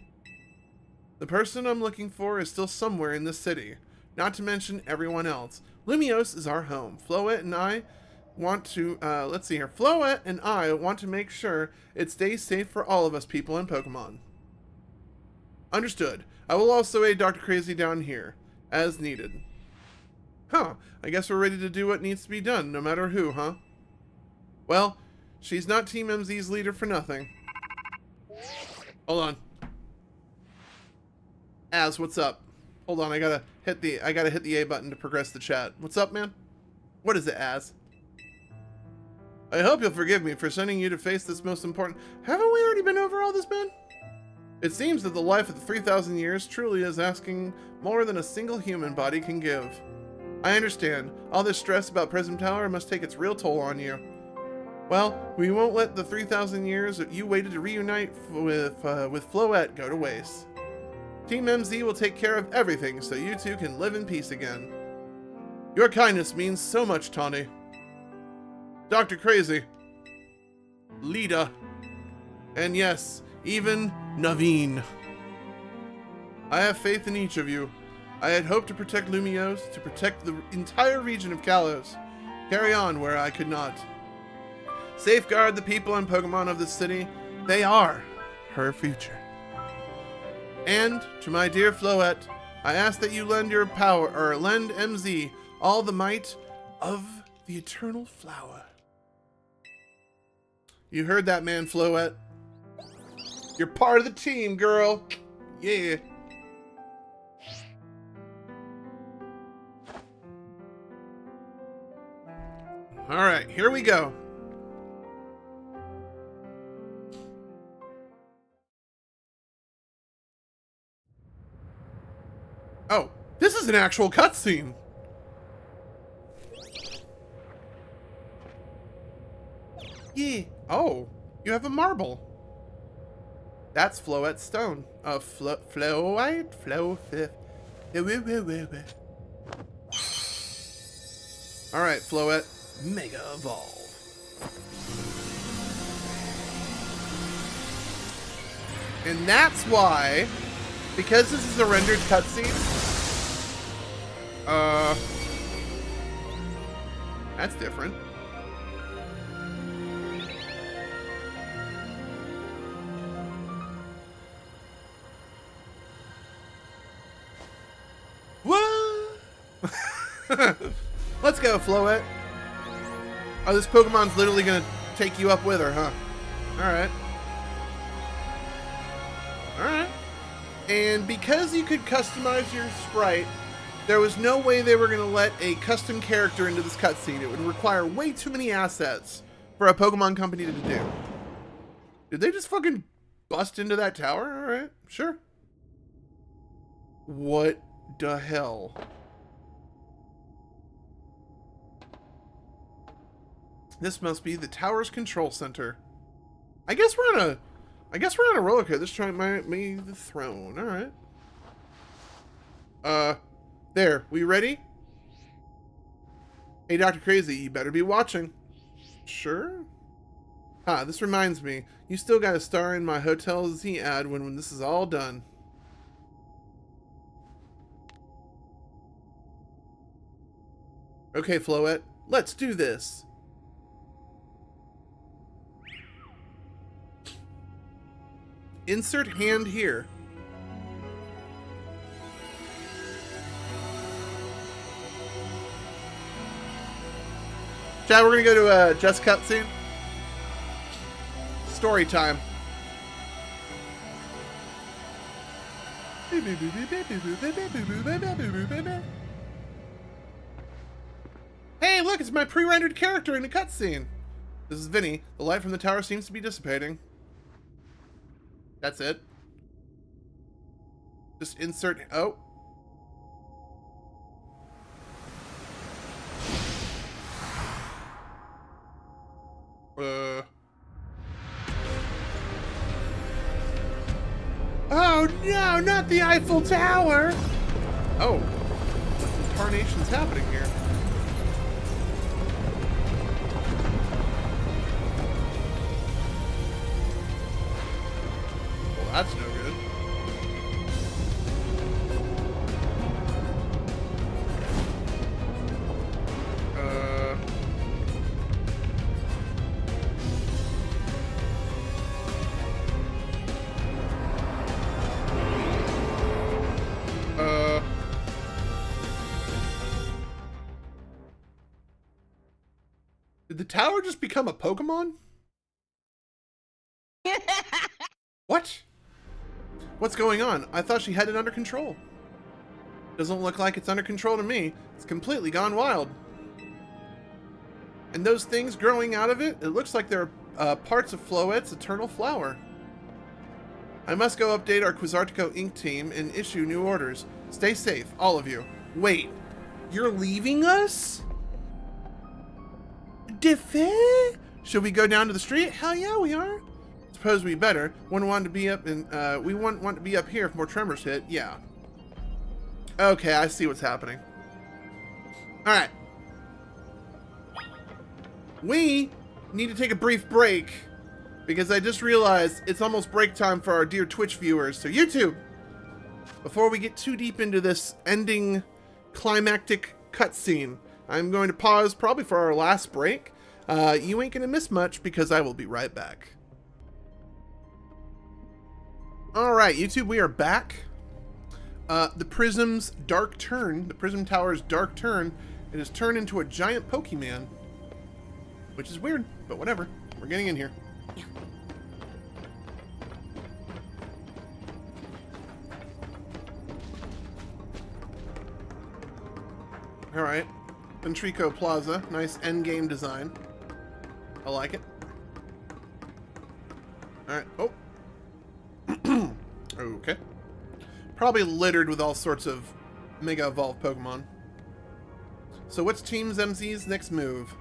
The person I'm looking for is still somewhere in this city, not to mention everyone else. Lumiose is our home. Floette and I want to, Floette and I want to make sure it stays safe for all of us people and Pokemon. Understood. I will also aid DrKrazy down here, as needed. Huh, I guess we're ready to do what needs to be done, no matter who, huh? Well, she's not Team MZ's leader for nothing. Hold on. Az, what's up? Hold on, I gotta hit the A button to progress the chat. What's up, man? What is it, Az? I hope you'll forgive me for sending you to face this most important... Haven't we already been over all this, man? It seems that the life of the 3,000 years truly is asking more than a single human body can give. I understand. All this stress about Prism Tower must take its real toll on you. Well, we won't let the 3,000 years that you waited to reunite with Floette go to waste. Team MZ will take care of everything so you two can live in peace again. Your kindness means so much, Tawny. DrKrazy. Lida. And yes, even Naveen. I have faith in each of you. I had hoped to protect Lumiose, to protect the entire region of Kalos. Carry on where I could not. Safeguard the people and Pokemon of this city. They are her future. And to my dear Floette, I ask that you lend your power, or lend MZ all the might of the eternal flower. You heard that, man, Floette. You're part of the team, girl. Yeah. All right, here we go. Oh, this is an actual cutscene. Yeah. Oh, you have a marble. That's Floette's stone. Floette? Alright, Floette. Mega Evolve. And that's why, because this is a rendered cutscene, that's different. Let's go, Floette. Oh, this Pokemon's literally gonna take you up with her, huh? Alright. Alright. And because you could customize your sprite, there was no way they were gonna let a custom character into this cutscene. It would require way too many assets for a Pokemon company to do. Did they just fucking bust into that tower? Alright, sure. What the hell? This must be the tower's control center. I guess we're on a roller coaster. This trying might be the throne. All right. There. We ready? Hey, DrKrazy, you better be watching. Sure. This reminds me. You still got a star in my Hotel Z ad when this is all done. Okay, Floette. Let's do this. Insert hand here. Chad, we're gonna go to just cutscene. Story time. Hey, look, it's my pre-rendered character in a cutscene. This is Vinny. The light from the tower seems to be dissipating. That's it. Just insert... Oh. Oh no, not the Eiffel Tower! Oh. What incarnation's happening here? Well, that's no good. Did the tower just become a Pokemon? What? What's going on? I thought she had it under control. Doesn't look like it's under control to me. It's completely gone wild. And those things growing out of it, it looks like they're parts of Floette's eternal flower. I must go update our Quizartico Inc. team and issue new orders. Stay safe, all of you. Wait, you're leaving us? Diffie? Should we go down to the street? Hell yeah, we are. Suppose we better. Wouldn't want to be up in, we wouldn't want to be up here if more tremors hit. Yeah. Okay, I see what's happening. Alright. We need to take a brief break because I just realized it's almost break time for our dear Twitch viewers. So YouTube, before we get too deep into this ending climactic cutscene, I'm going to pause probably for our last break. You ain't gonna miss much because I will be right back. Alright, YouTube, we are back. The Prism's dark turn, the Prism Tower's dark turn, it has turned into a giant Pokemon. Which is weird, but whatever. We're getting in here. Alright. Ventrico Plaza. Nice endgame design. I like it. Alright. Oh. Okay. Probably littered with all sorts of Mega Evolved Pokemon. So what's Team MZ's next move?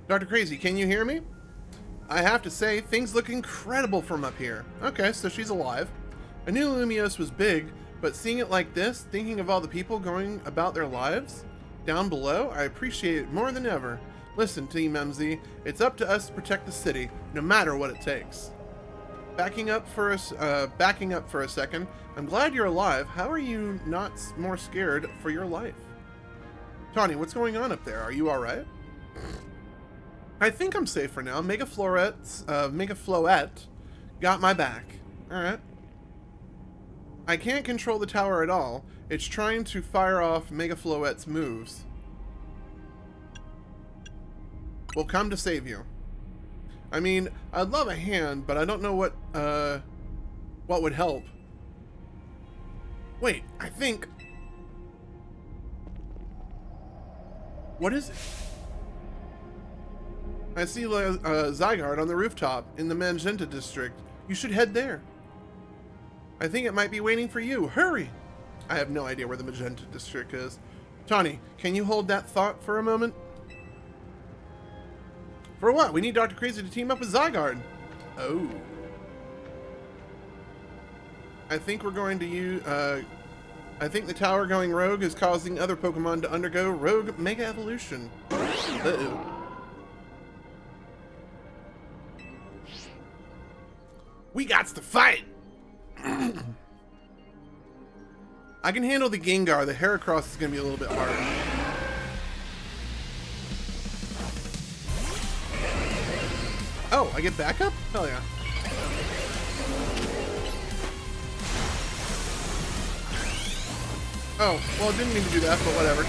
DrKrazy, can you hear me? I have to say, things look incredible from up here. Okay, so she's alive. I knew Lumiose was big, but seeing it like this, thinking of all the people going about their lives down below, I appreciate it more than ever. Listen, Team MZ, it's up to us to protect the city, no matter what it takes. Backing up for a second, I'm glad you're alive. How are you not more scared for your life? Tawny, what's going on up there? Are you alright? I think I'm safe for now. Mega Floette got my back. Alright. I can't control the tower at all. It's trying to fire off Mega Floette's moves. We'll come to save you. I mean, I'd love a hand, but I don't know what would help. Wait, I think... What is it? I see Zygarde on the rooftop in the Magenta district. You should head there. I think it might be waiting for you. Hurry! I have no idea where the Magenta district is. Tawny, can you hold that thought for a moment? For what? We need DrKrazy to team up with Zygarde. Oh. I think we're going to use... I think the tower going rogue is causing other Pokemon to undergo rogue Mega Evolution. Uh-oh. We gots to fight! I can handle the Gengar. The Heracross is going to be a little bit harder. Oh, Oh, I get backup? Hell yeah. Oh, well, I didn't mean to do that, but whatever.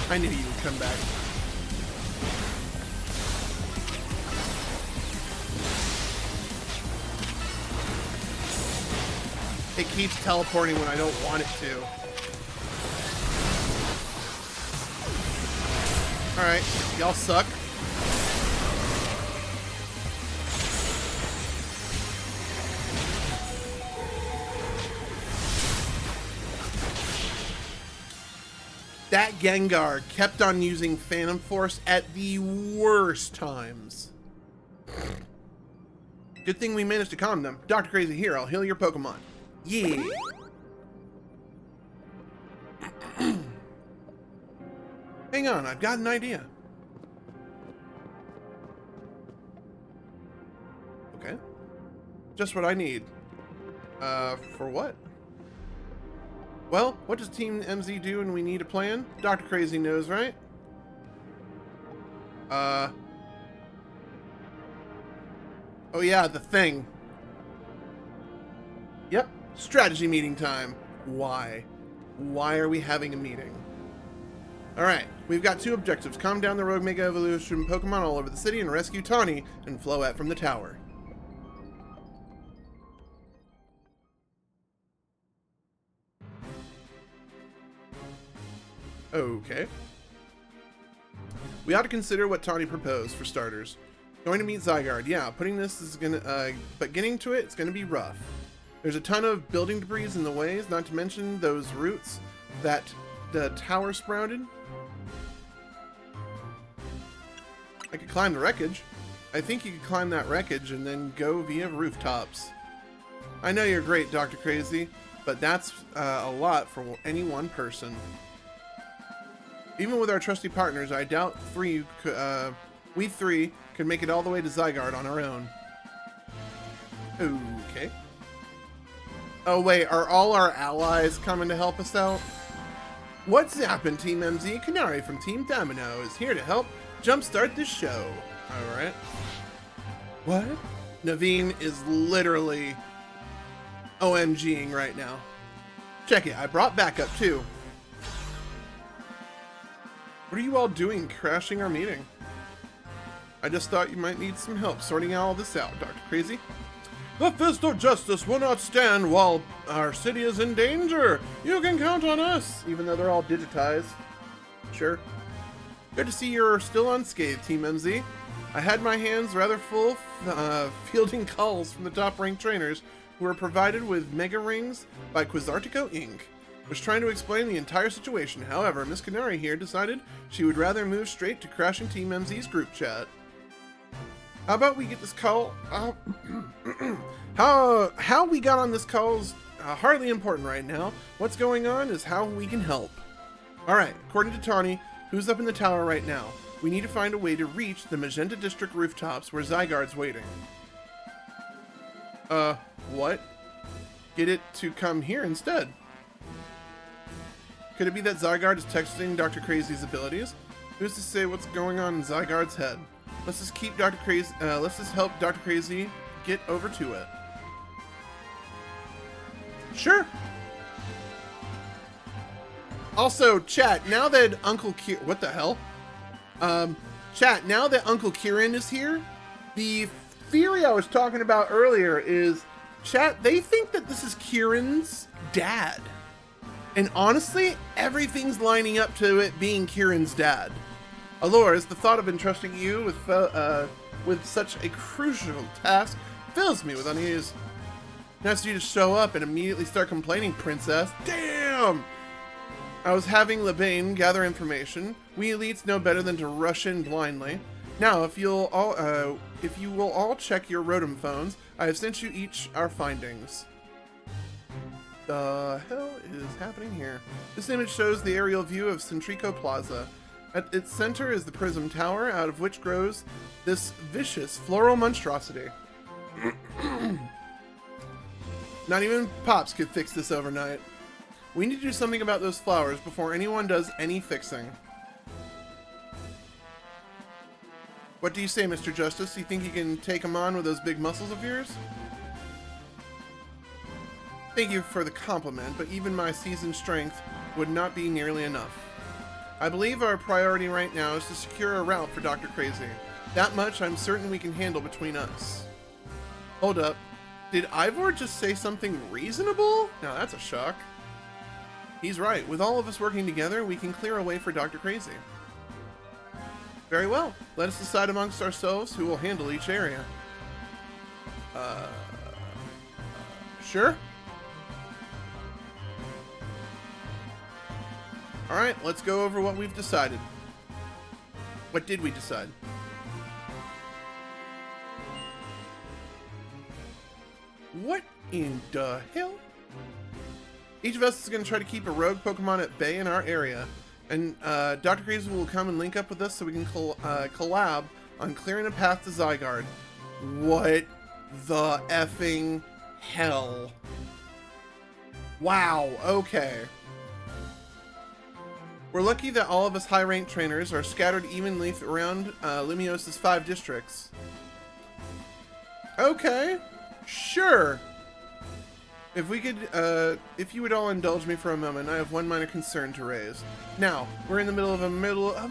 I knew you would come back. It keeps teleporting when I don't want it to. Alright, y'all suck. That Gengar kept on using Phantom Force at the worst times. Good thing we managed to calm them. DrKrazy, here, I'll heal your Pokemon. Yeah. Hang on, I've got an idea. Okay. Just what I need. For what? Well, what does Team MZ do when we need a plan? DrKrazy knows, right? Oh yeah, the thing. Yep, strategy meeting time. Why? Why are we having a meeting? Alright, we've got two objectives. Calm down the rogue Mega Evolution Pokemon all over the city and rescue Tawny and Floette from the tower. Okay. We ought to consider what Tawny proposed, for starters. Going to meet Zygarde. Yeah, putting this is gonna, but getting to it, it's gonna be rough. There's a ton of building debris in the ways, not to mention those roots that the tower sprouted. I could climb the wreckage. I think you could climb that wreckage and then go via rooftops. I know you're great, DrKrazy, but that's a lot for any one person. Even with our trusty partners, I doubt we three could make it all the way to Zygarde on our own. Okay. Oh wait, are all our allies coming to help us out? What's happened, Team MZ? Canary from Team Domino is here to help jumpstart this show. Alright. What? Naveen is literally OMGing right now. Check it, I brought backup too. What are you all doing, crashing our meeting? I just thought you might need some help sorting all this out, DrKrazy. The fist of justice will not stand while our city is in danger. You can count on us, even though they're all digitized. Sure. Good to see you're still unscathed, Team MZ. I had my hands rather full fielding calls from the top-ranked trainers who were provided with Mega Rings by Quizartico Inc. Was trying to explain the entire situation. However, Miss Canary here decided she would rather move straight to crashing Team MZ's group chat. How about we get this call? How we got on this call is hardly important right now. What's going on is how we can help. Alright, according to Tawny, who's up in the tower right now, we need to find a way to reach the Magenta District rooftops where Zygarde's waiting. What? Get it to come here instead. Could it be that Zygarde is texting DrKrazy's abilities? Who's to say what's going on in Zygarde's head? Let's just keep DrKrazy. Let's just help DrKrazy get over to it. Sure. Also, chat. Now that Uncle Kieran, what the hell? Chat. Now that Uncle Kieran is here, the theory I was talking about earlier is, chat. They think that this is Kieran's dad. And honestly, everything's lining up to it being Kieran's dad. Allures, the thought of entrusting you with such a crucial task fills me with unease. Nice of you to show up and immediately start complaining, princess. Damn! I was having Lebane gather information. We elites know better than to rush in blindly. Now, if you will all check your Rotom phones, I have sent you each our findings. The hell is happening here? This image shows the aerial view of Centrico Plaza. At its center is the Prism Tower, out of which grows this vicious floral monstrosity. Not even Pops could fix this overnight. We need to do something about those flowers before anyone does any fixing. What do you say, Mr. Justice? You think you can take them on with those big muscles of yours? Thank you for the compliment, but even my seasoned strength would not be nearly enough. I believe our priority right now is to secure a route for DrKrazy. That much I'm certain we can handle between us. Hold up. Did Ivor just say something reasonable? Now that's a shock. He's right. With all of us working together, we can clear a way for DrKrazy. Very well. Let us decide amongst ourselves who will handle each area. Sure? Alright, let's go over what we've decided. What did we decide? What in the hell? Each of us is going to try to keep a rogue Pokemon at bay in our area. And DrKrazy will come and link up with us so we can collab on clearing a path to Zygarde. What the effing hell? Wow, okay. We're lucky that all of us high-ranked trainers are scattered evenly around Lumiose's 5 districts. Okay, sure. If we could, if you would all indulge me for a moment, I have one minor concern to raise. Now, we're in the middle of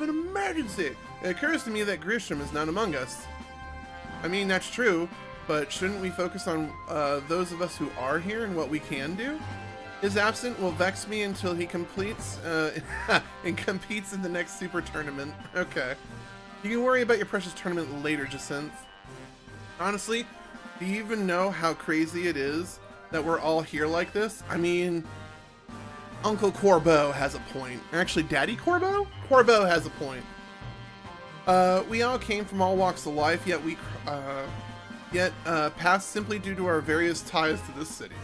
an emergency. It occurs to me that Grisham is not among us. I mean, that's true, but shouldn't we focus on those of us who are here and what we can do? His absence will vex me until he completes and competes in the next super tournament. Okay. You can worry about your precious tournament later, Jacinth. Honestly, do you even know how crazy it is that we're all here like this? I mean, Uncle Corbeau has a point. Actually, Daddy Corbeau? Corbeau has a point. We all came from all walks of life, yet we passed simply due to our various ties to this city.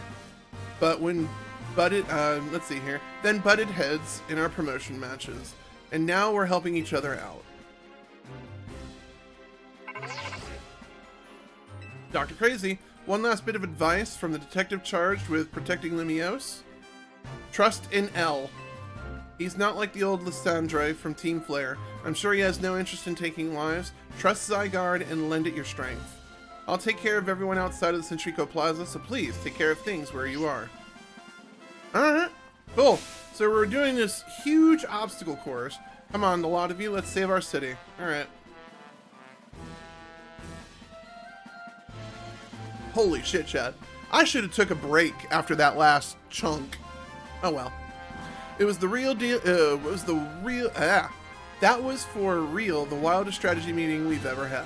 But when let's see here, then butted heads in our promotion matches, and now we're helping each other out. DrKrazy, one last bit of advice from the detective charged with protecting Lumiose. Trust in L. He's not like the old Lysandre from Team Flare. I'm sure he has no interest in taking lives. Trust Zygarde and lend it your strength. I'll take care of everyone outside of the Centrico Plaza, so please take care of things where you are. Alright, cool. So we're doing this huge obstacle course. Come on, the lot of you, let's save our city. Alright. Holy shit, Chad. I should have took a break after that last chunk. Oh well. It was the real deal. That was for real the wildest strategy meeting we've ever had.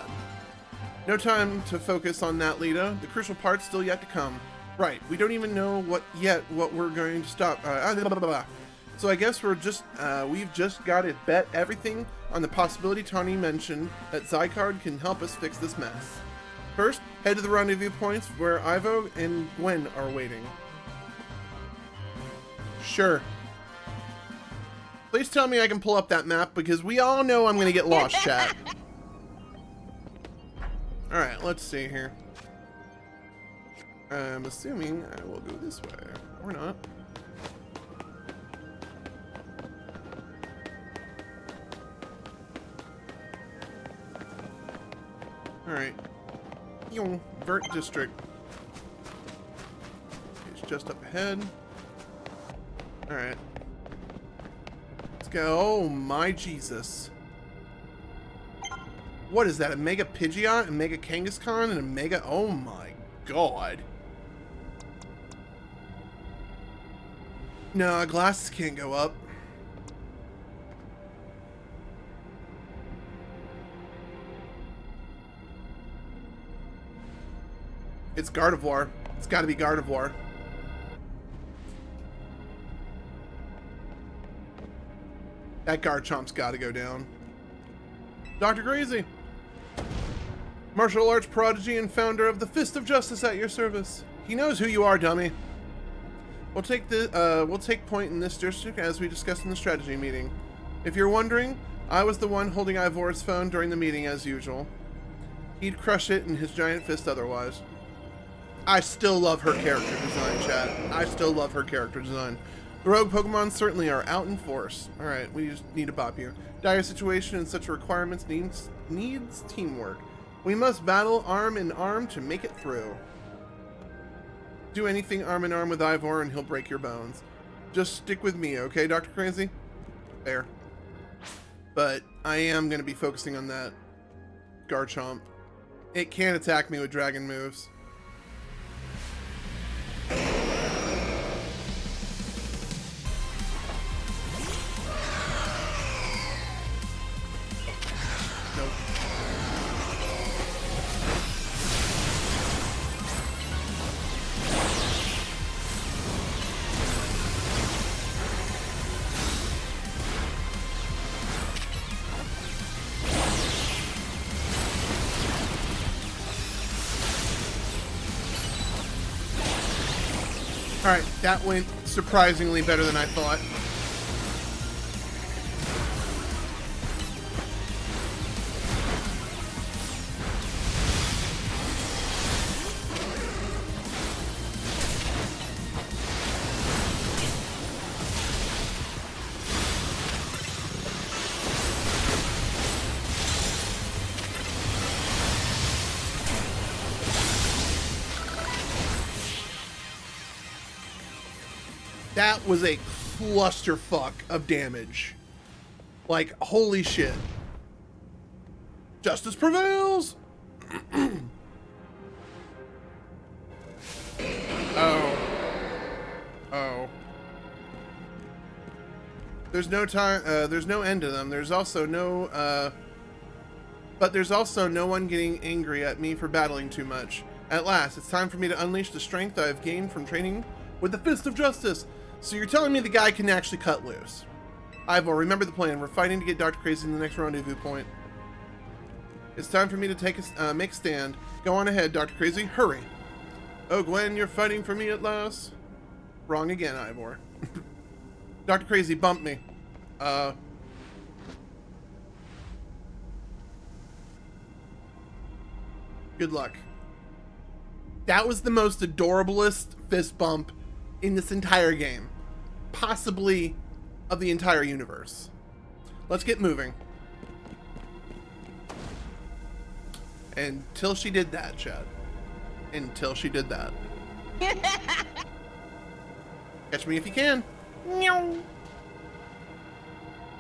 No time to focus on that, Lita. The crucial part's still yet to come. Right, we don't even know what we're going to stop. So I guess we've just got to bet everything on the possibility Tawny mentioned that Zygarde can help us fix this mess. First, head to the rendezvous points where Ivo and Gwen are waiting. Sure. Please tell me I can pull up that map, because we all know I'm going to get lost, chat. Alright, let's see here. I'm assuming I will go this way. Or not. Alright. Vert District. It's just up ahead. Alright. Let's go. Oh my Jesus. What is that? A Mega Pidgeot, a Mega Kangaskhan, and a Mega... Oh my God. No, glasses can't go up. It's Gardevoir. It's gotta be Gardevoir. That Garchomp's gotta go down. DrKrazy! Martial arts prodigy and founder of the Fist of Justice at your service. He knows who you are, dummy. We'll take point in this district as we discussed in the strategy meeting. If you're wondering, I was the one holding Ivor's phone during the meeting as usual. He'd crush it in his giant fist otherwise. I still love her character design, chat. I still love her character design. The rogue Pokemon certainly are out in force. Alright, we just need to pop you. Dire situation and such requirements needs teamwork. We must battle arm in arm to make it through. Do anything arm in arm with Ivor and he'll break your bones. Just stick with me, okay, DrKrazy? Fair. But I am going to be focusing on that Garchomp. It can attack me with dragon moves. Nope. Alright, that went surprisingly better than I thought. That was a clusterfuck of damage. Like, holy shit. Justice prevails! Oh. Oh. There's no time, there's no end to them. There's also no, but there's also no one getting angry at me for battling too much. At last, it's time for me to unleash the strength I've gained from training with the Fist of Justice. So you're telling me the guy can actually cut loose. Ivor, remember the plan. We're fighting to get DrKrazy in the next rendezvous point. It's time for me to make a stand. Go on ahead, DrKrazy. Hurry. Oh, Gwen, you're fighting for me at last? Wrong again, Ivor. DrKrazy, bump me. Good luck. That was the most adorablest fist bump in this entire game. Possibly of the entire universe. Let's get moving. Until she did that, Chad. Until she did that. Catch me if you can.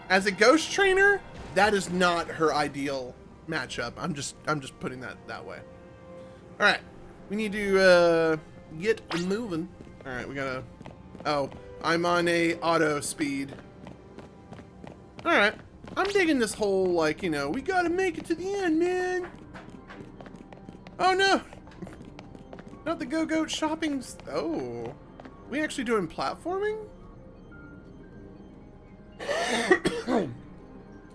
As a ghost trainer, that is not her ideal matchup. I'm just putting that way. Alright. We need to get moving. Alright, we gotta... Oh, I'm on a auto speed. Alright. I'm digging this whole, like, you know, we gotta make it to the end, man. Oh, no. Not the Go-Goat shopping... Oh. We actually doing platforming?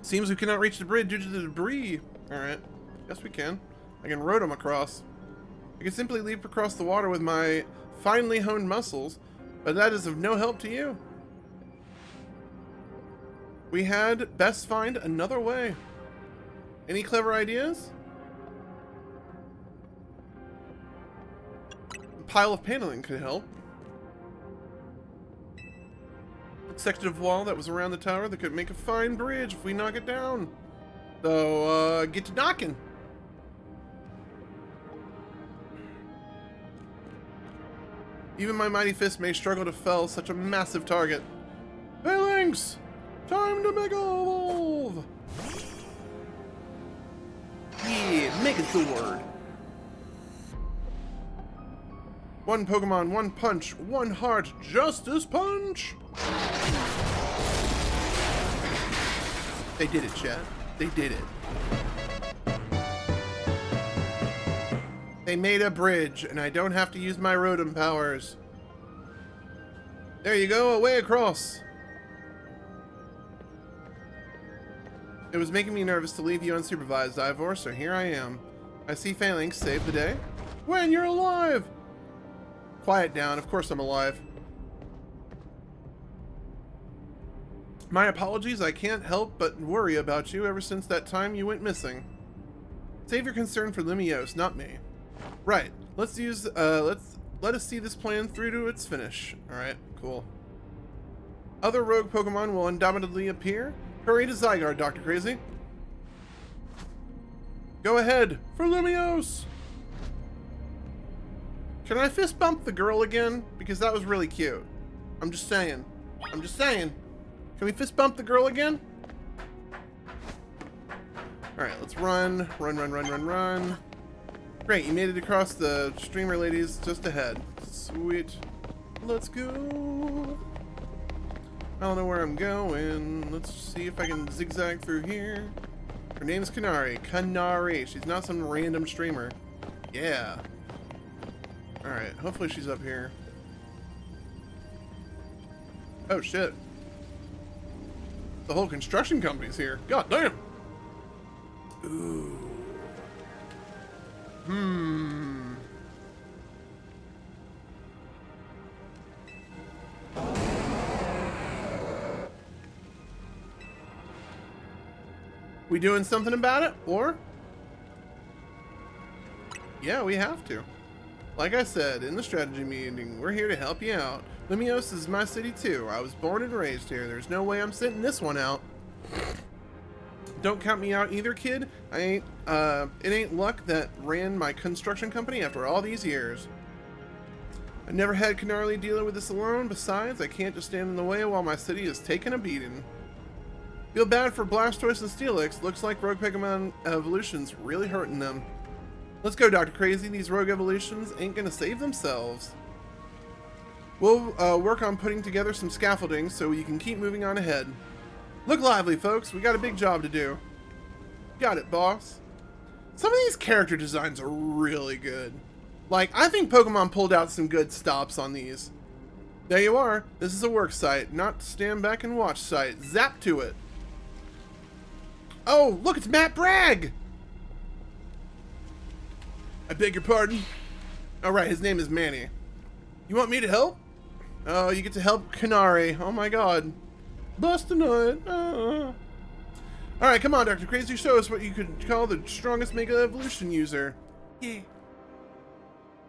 Seems we cannot reach the bridge due to the debris. Alright. Yes, we can. I can road them across. I can simply leap across the water with my finely honed muscles, but that is of no help to you. We had best find another way. Any clever ideas? A pile of paneling could help. A section of wall that was around the tower that could make a fine bridge if we knock it down. So, get to knocking. Even my mighty fist may struggle to fell such a massive target. Hey, Lynx! Time to Mega Evolve! Yeah, Mega Sword! One Pokemon, one punch, one heart, Justice Punch! They did it, chat. They did it. They made a bridge, and I don't have to use my Rotom powers. There you go, away across. It was making me nervous to leave you unsupervised, Ivor, so here I am. I see Phalanx saved the day. When you're alive! Quiet down, of course I'm alive. My apologies, I can't help but worry about you ever since that time you went missing. Save your concern for Lumiose, not me. Right, let us see this plan through to its finish. Alright, cool. Other rogue Pokemon will undoubtedly appear. Hurry to Zygarde, DrKrazy. Go ahead, for Lumiose! Can I fist bump the girl again? Because that was really cute. I'm just saying. I'm just saying. Can we fist bump the girl again? Alright, let's run. Run. Great, you made it across the streamer ladies just ahead. Sweet. Let's go. I don't know where I'm going. Let's see if I can zigzag through here. Her name's Kanari. Kanari. She's not some random streamer. Yeah. Alright, hopefully she's up here. Oh shit. The whole construction company's here. God damn. Ooh. We doing something about it, or? Yeah, we have to. Like I said in the strategy meeting, we're here to help you out. Lumiose is my city too. I was born and raised here. There's no way I'm sitting this one out. Don't count me out either, kid. It ain't luck that ran my construction company after all these years. I've never had Canarly dealing with this alone. Besides, I can't just stand in the way while my city is taking a beating. Feel bad for Blastoise and Steelix. Looks like Rogue Pokemon evolution's really hurting them. Let's go, DrKrazy. These rogue evolutions ain't gonna save themselves. We'll work on putting together some scaffolding so you can keep moving on ahead. Look lively, folks. We got a big job to do. Got it, boss. Some of these character designs are really good. Like, I think Pokemon pulled out some good stops on these. There you are. This is a work site, not stand back and watch site. Zap to it. Oh, look, it's Matt Bragg! I beg your pardon? Alright, his name is Manny. You want me to help? Oh, you get to help Kanari. Oh my god. Bust a nut. Alright, come on, DrKrazy. Show us what you could call the strongest Mega Evolution user. Yeah.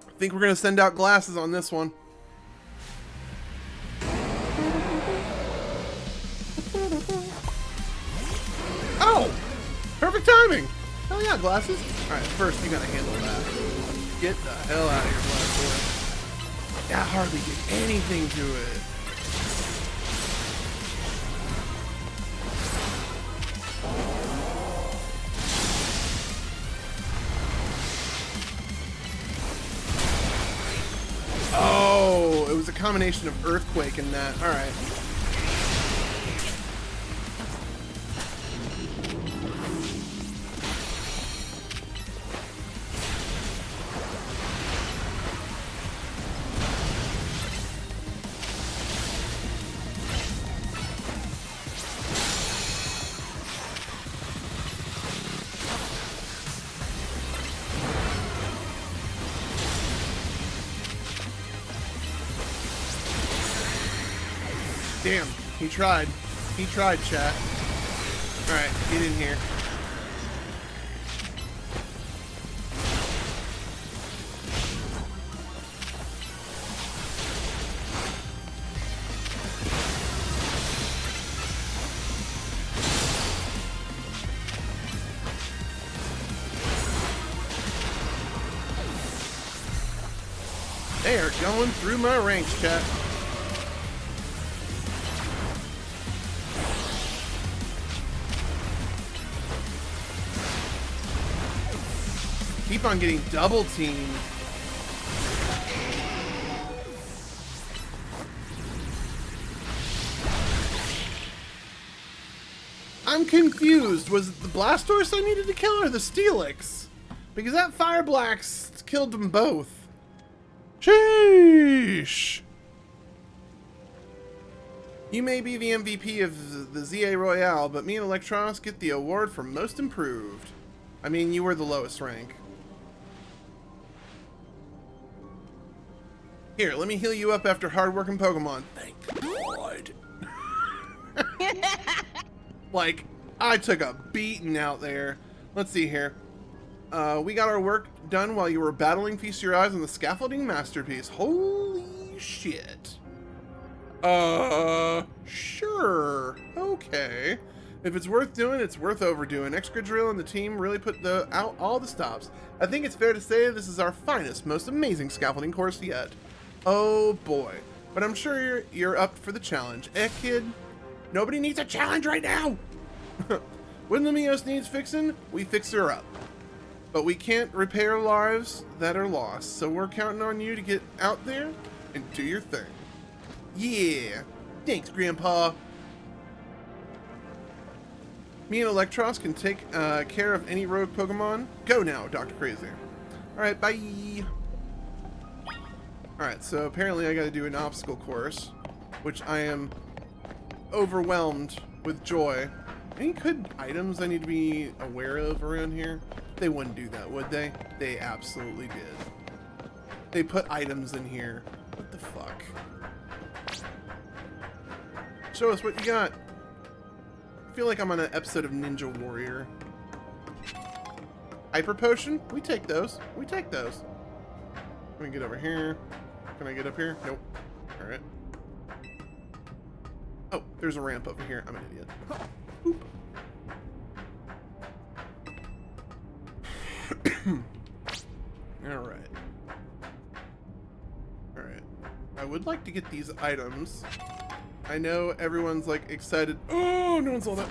I think we're gonna send out glasses on this one. Oh! Perfect timing! Hell yeah, glasses. Alright, first you gotta handle that. Get the hell out of here, Blastoise. That hardly did anything to it. Oh, it was a combination of Earthquake and that. Alright. Damn, he tried. He tried, chat. Alright, get in here. They are going through my ranks, chat. Keep on getting double teamed. I'm confused. Was it the Blastoise I needed to kill or the Steelix? Because that Fire Blast killed them both. Sheesh. You may be the MVP of the ZA Royale, but me and Electronis get the award for most improved. I mean, you were the lowest rank. Here, let me heal you up after hard-working Pokemon. Thank God. Like, I took a beating out there. Let's see here. We got our work done while you were battling. Feast your eyes on the scaffolding masterpiece. Holy shit. Sure. Okay. If it's worth doing, it's worth overdoing. Excadrill and the team really put out all the stops. I think it's fair to say this is our finest, most amazing scaffolding course yet. Oh boy. But I'm sure you're up for the challenge. Eh, kid? Nobody needs a challenge right now! When Lumiose needs fixing, we fix her up. But we can't repair lives that are lost, so we're counting on you to get out there and do your thing. Yeah! Thanks, Grandpa! Me and Electros can take care of any rogue Pokemon. Go now, DrKrazy. Alright, bye! Alright, so apparently I gotta do an obstacle course, which I am overwhelmed with joy. Any good items I need to be aware of around here? They wouldn't do that, would they? They absolutely did. They put items in here. What the fuck? Show us what you got. I feel like I'm on an episode of Ninja Warrior. Hyper Potion? We take those. We take those. Let me get over here. Can I get up here? Nope. Alright. Oh, there's a ramp over here. I'm an idiot. Oop. Alright. Alright. I would like to get these items. I know everyone's like excited. Oh, no one saw that.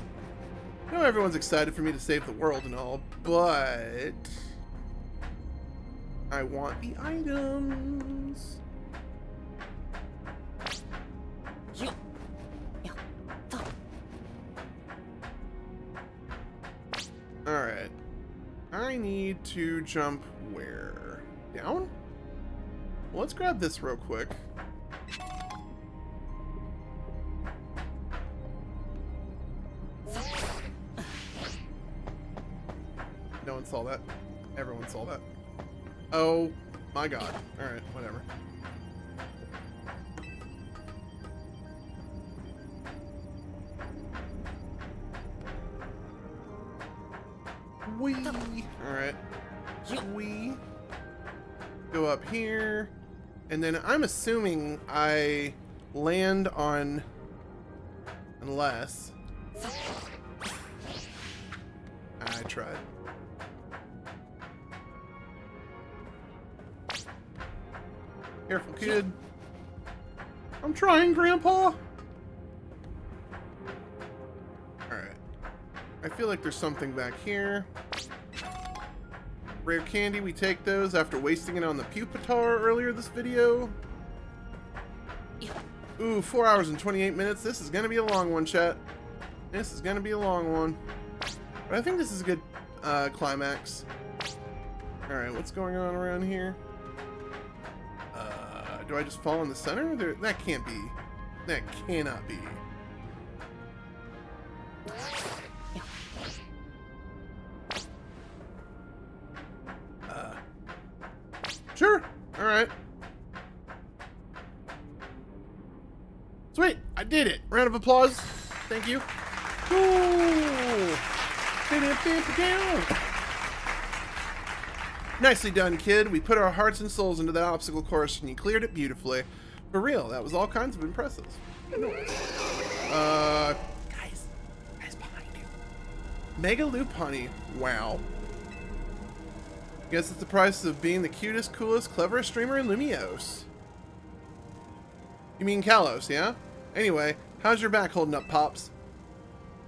I know everyone's excited for me to save the world and all, but I want the items. Alright. I need to jump where? Down? Well, let's grab this real quick. No one saw that. Everyone saw that. Oh my god. Alright, whatever. Wee! Alright. We go up here. And then I'm assuming I land on... Unless... I tried. Careful, kid. I'm trying, Grandpa. Alright. I feel like there's something back here. Rare candy, we take those after wasting it on the Pupitar earlier this video. Ooh, 4 hours and 28 minutes. This is gonna be a long one, chat. This is gonna be a long one. But I think this is a good climax. Alright, what's going on around here? Do I just fall in the center? That can't be. That cannot be. Sure. All right. Sweet. I did it. Round of applause. Thank you. Ooh. Nicely done, kid. We put our hearts and souls into that obstacle course and you cleared it beautifully. For real, that was all kinds of impressive. Guys behind you. Mega Loop Honey. Wow. Guess it's the price of being the cutest, coolest, cleverest streamer in Lumiose. You mean Kalos, yeah? Anyway, how's your back holding up, Pops?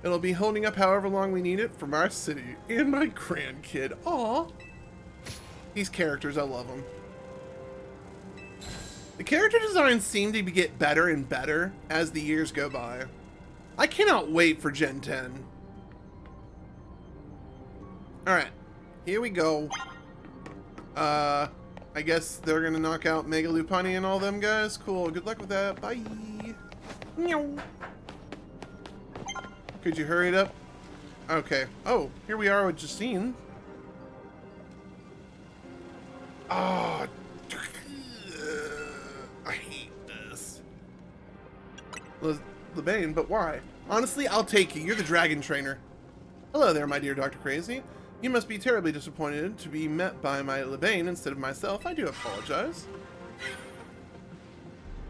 It'll be holding up however long we need it from our city and my grandkid. Aw. These characters, I love them. The character designs seem to get better and better as the years go by. I cannot wait for Gen 10. Alright, here we go. I guess they're gonna knock out Mega Loupani and all them guys. Cool, good luck with that. Bye. Meow. Could you hurry it up? Okay. Oh, here we are with Justine. Oh, I hate this. LeBane, but why? Honestly, I'll take you. You're the dragon trainer. Hello there, my dear Dr. Crazy. You must be terribly disappointed to be met by my LeBane instead of myself. I do apologize.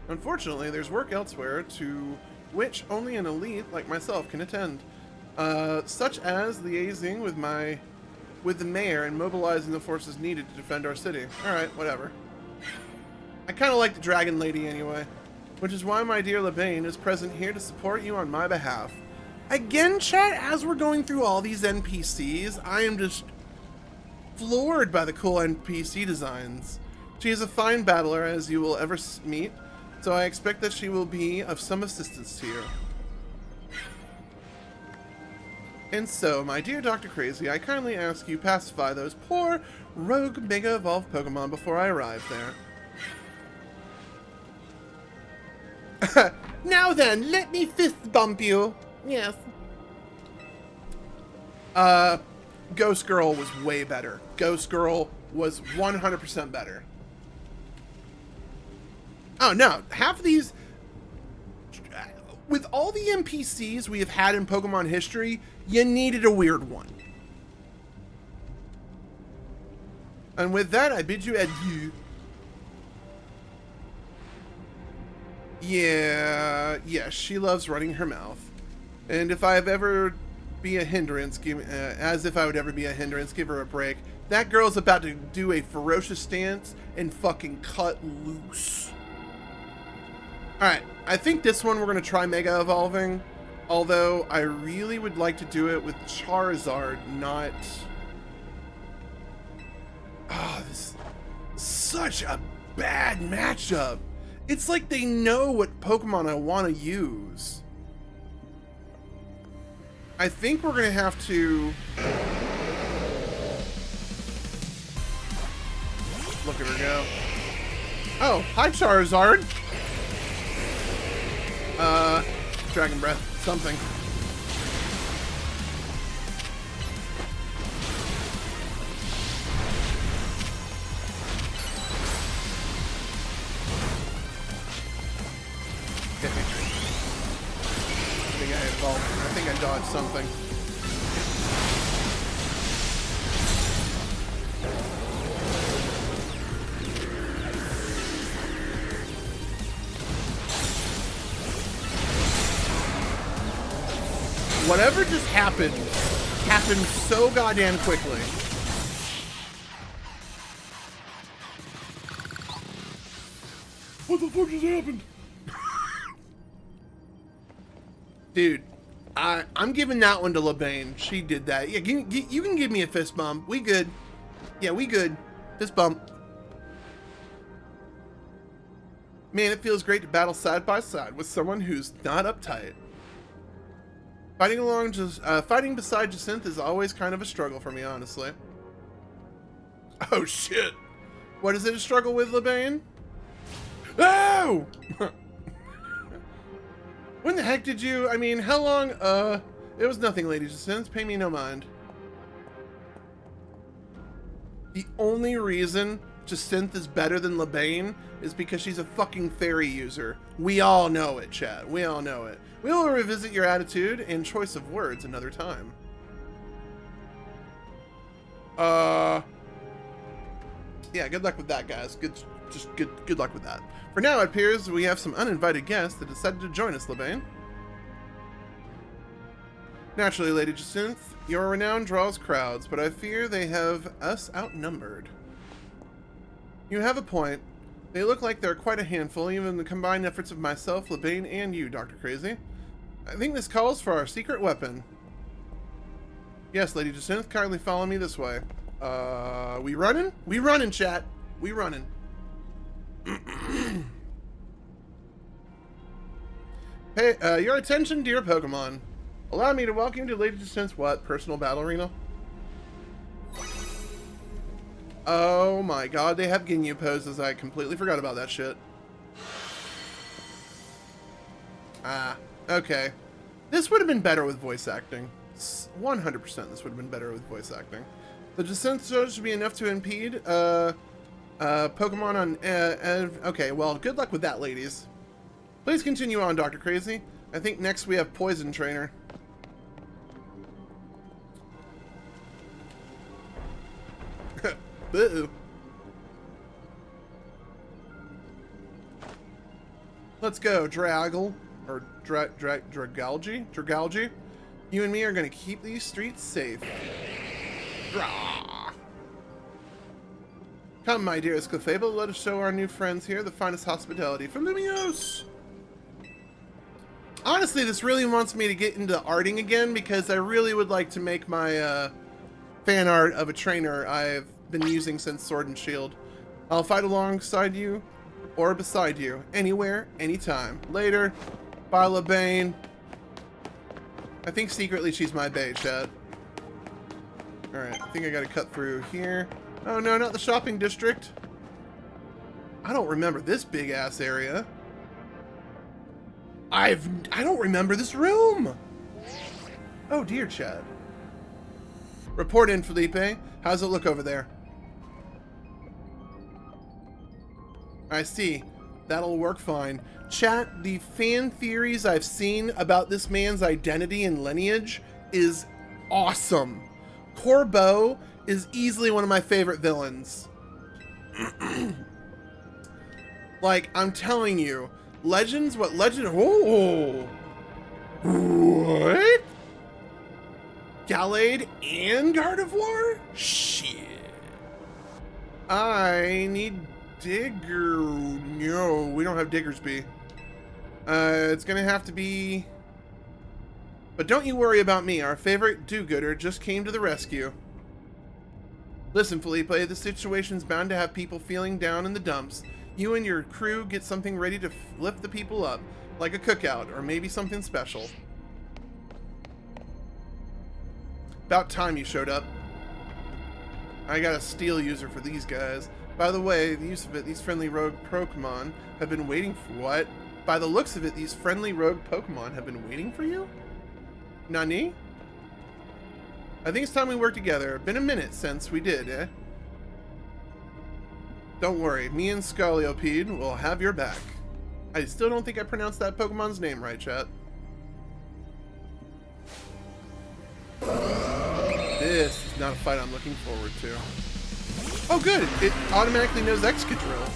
Unfortunately, there's work elsewhere to which only an elite like myself can attend, such as liaising with the mayor and mobilizing the forces needed to defend our city. Alright, whatever. I kind of like the dragon lady anyway, which is why my dear LeBane is present here to support you on my behalf. Again, chat, as we're going through all these NPCs, I am just floored by the cool NPC designs. She is a fine battler, as you will ever meet, so I expect that she will be of some assistance to you. And so, my dear Dr. Crazy, I kindly ask you pacify those poor rogue Mega Evolved Pokemon before I arrive there. Now then, let me fist bump you. Yes. Ghost Girl was way better. Ghost Girl was 100% better. Oh no, half of these, with all the NPCs we have had in Pokemon history, you needed a weird one. And with that, I bid you adieu. Yeah, she loves running her mouth. And if I've ever be a hindrance, as if I would ever be a hindrance, give her a break. That girl's about to do a ferocious stance and fucking cut loose. Alright, I think this one we're going to try Mega Evolving. Although, I really would like to do it with Charizard, not... Oh, this is such a bad matchup. It's like they know what Pokemon I want to use. I think we're going to have to... Look at her go. Oh, hi Charizard! Dragon Breath, something. Hit me. I think I evolved. I think I dodged something. Whatever just happened so goddamn quickly. What the fuck just happened? Dude, I'm giving that one to LeBane. She did that. Yeah, you can give me a fist bump. We good. Yeah, we good. Fist bump. Man, it feels great to battle side by side with someone who's not uptight. Fighting beside Jacinth is always kind of a struggle for me, honestly. Oh shit! What is it a struggle with, LeBane? Oh! When the heck did you? I mean, how long? It was nothing, Lady Jacinth. Pay me no mind. The only reason Jacinth is better than LeBane is because she's a fucking fairy user. We all know it, chat. We all know it. We will revisit your attitude and choice of words another time. Yeah, good luck with that, guys. Good luck with that. For now, it appears we have some uninvited guests that decided to join us, LeBane. Naturally, Lady Jacinth, your renown draws crowds, but I fear they have us outnumbered. You have a point. They look like they're quite a handful, even the combined efforts of myself, LeBane, and you, Dr. Crazy. I think this calls for our secret weapon. Yes, Lady Jacinth, kindly follow me this way. We running? We running, chat. We running. Hey, your attention, dear Pokemon. Allow me to welcome you to Lady Jacinth's what? Personal battle arena? Oh my god, they have Ginyu poses. I completely forgot about that shit. Ah, okay. This would have been better with voice acting. 100% this would have been better with voice acting. The Jacinth shows should be enough to impede, Pokemon on, okay, well, good luck with that, ladies. Please continue on, Dr. Crazy. I think next we have Poison Trainer. Boo. Let's go, Draggle. Or Dragalgy? You and me are gonna keep these streets safe. Rah. Come, my dearest Clefable, let us show our new friends here the finest hospitality from Lumiose. Honestly, this really wants me to get into arting again because I really would like to make my fan art of a trainer I've been using since Sword and Shield. I'll fight alongside you or beside you, anywhere, anytime. Later. Bye, LeBane. I think secretly she's my bae, chat. Alright, I think I gotta cut through here. Oh no, not the shopping district. I don't remember this big ass area. I don't remember this room. Oh dear, chat. Report in, Felipe. How's it look over there? I see. That'll work fine. Chat, the fan theories I've seen about this man's identity and lineage is awesome. Corbeau is easily one of my favorite villains. Like, I'm telling you, Legends, what Legend? Oh! What? Gallade and Gardevoir? Shit. I need Digger. No, we don't have Diggersby. It's gonna have to be... But don't you worry about me. Our favorite do-gooder just came to the rescue. Listen, Felipe, the situation's bound to have people feeling down in the dumps. You and your crew get something ready to lift the people up, like a cookout, or maybe something special. About time you showed up. I got a steel user for these guys. By the way, the use of it, these friendly rogue Pokemon have been waiting for what? By the looks of it, these friendly rogue Pokemon have been waiting for you? Nani? I think it's time we work together. Been a minute since we did, eh? Don't worry, me and Scoliopede will have your back. I still don't think I pronounced that Pokemon's name right, chat. This is not a fight I'm looking forward to. Oh good, it automatically knows Excadrill.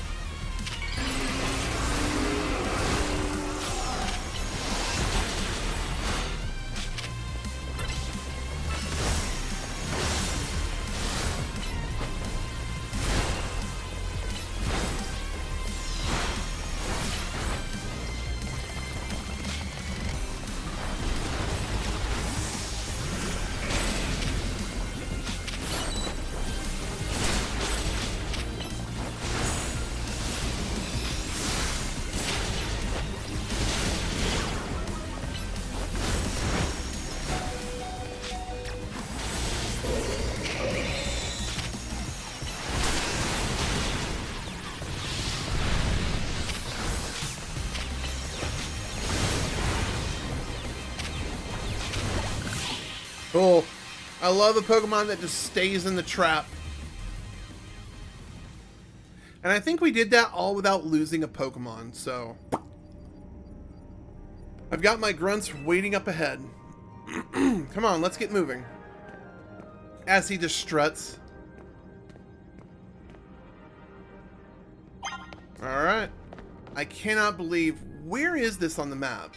Cool. I love a Pokemon that just stays in the trap. And I think we did that all without losing a Pokemon, so... I've got my grunts waiting up ahead. Come on, let's get moving. As he just struts. Alright. I cannot believe... Where is this on the map?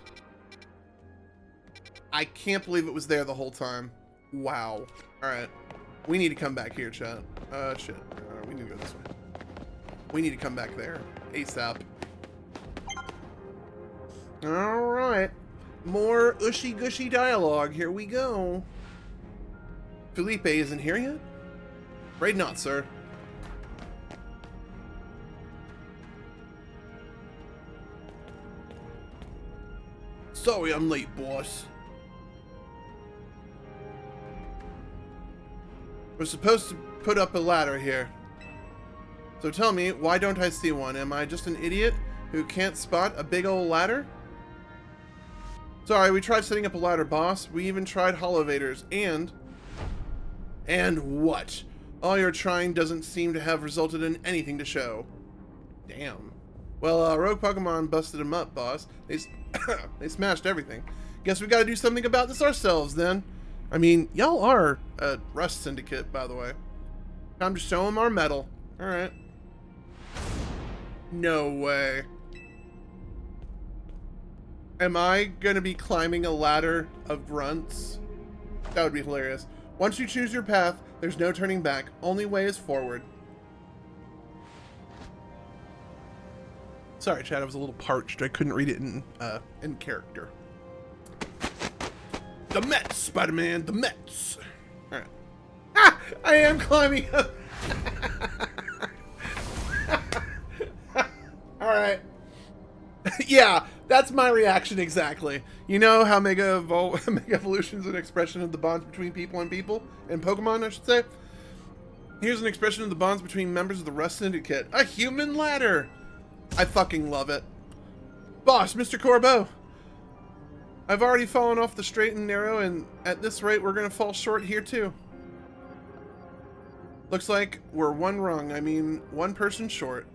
I can't believe it was there the whole time. Wow. Alright. We need to come back here, chat. Shit. We need to go this way. We need to come back there. ASAP. Alright. More ushy-gushy dialogue. Here we go. Felipe isn't here yet? Afraid not, sir. Sorry I'm late, boss. We're supposed to put up a ladder here. So tell me, why don't I see one? Am I just an idiot who can't spot a big old ladder? Sorry, we tried setting up a ladder, boss. We even tried holovators, and... And what? All your trying doesn't seem to have resulted in anything to show. Damn. Well, rogue Pokemon busted them up, boss. They smashed everything. Guess we gotta do something about this ourselves, then. I mean, y'all are a Rust Syndicate, by the way. Time to show them our mettle. Alright. No way. Am I gonna be climbing a ladder of grunts? That would be hilarious. Once you choose your path, there's no turning back. Only way is forward. Sorry, Chad, I was a little parched. I couldn't read it in character. The Mets, Spider-Man, the Mets. All right. Ah, I am climbing up. All right. Yeah, that's my reaction exactly. You know how Mega Evolution is an expression of the bonds between people and Pokemon, I should say. Here's an expression of the bonds between members of the Rust Syndicate. A human ladder. I fucking love it. Boss, Mr. Corbeau. I've already fallen off the straight and narrow, and at this rate, we're gonna fall short here too. Looks like we're one person short.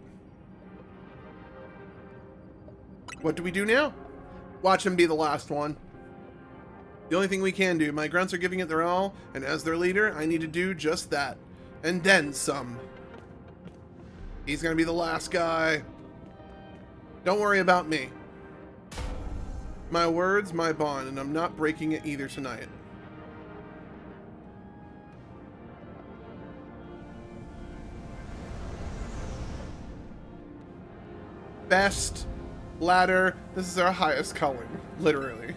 What do we do now? Watch him be the last one. The only thing we can do. My grunts are giving it their all, and as their leader, I need to do just that. And then some. He's gonna be the last guy. Don't worry about me. My word's my bond, and I'm not breaking it either tonight. Best ladder. This is our highest calling, literally.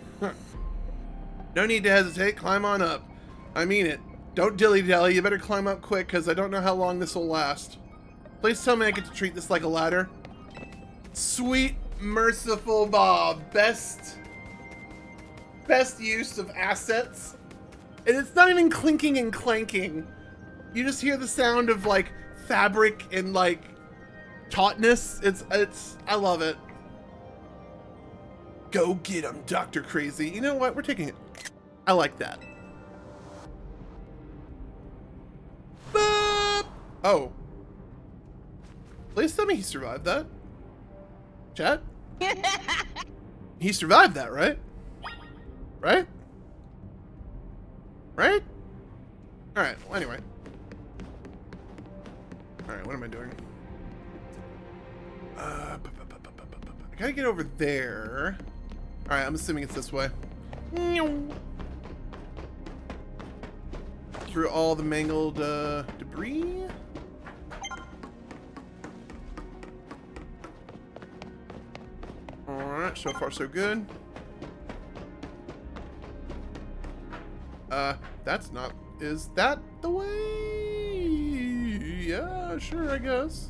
No need to hesitate. Climb on up. I mean it. Don't dilly-dally. You better climb up quick, because I don't know how long this will last. Please tell me I get to treat this like a ladder. Sweet, merciful Bob. Best use of assets. And it's not even clinking and clanking. You just hear the sound of, like, fabric and, like, tautness. I love it. Go get him, DrKrazy. You know what? We're taking it. I like that. Boop! Oh. Please tell me he survived that. Chat? He survived that, right? Right? Right? Alright, well, anyway. Alright, what am I doing? I gotta get over there. Alright, I'm assuming it's this way. Through all the mangled debris. Alright, so far so good. That's not... Is that the way? Yeah, sure, I guess.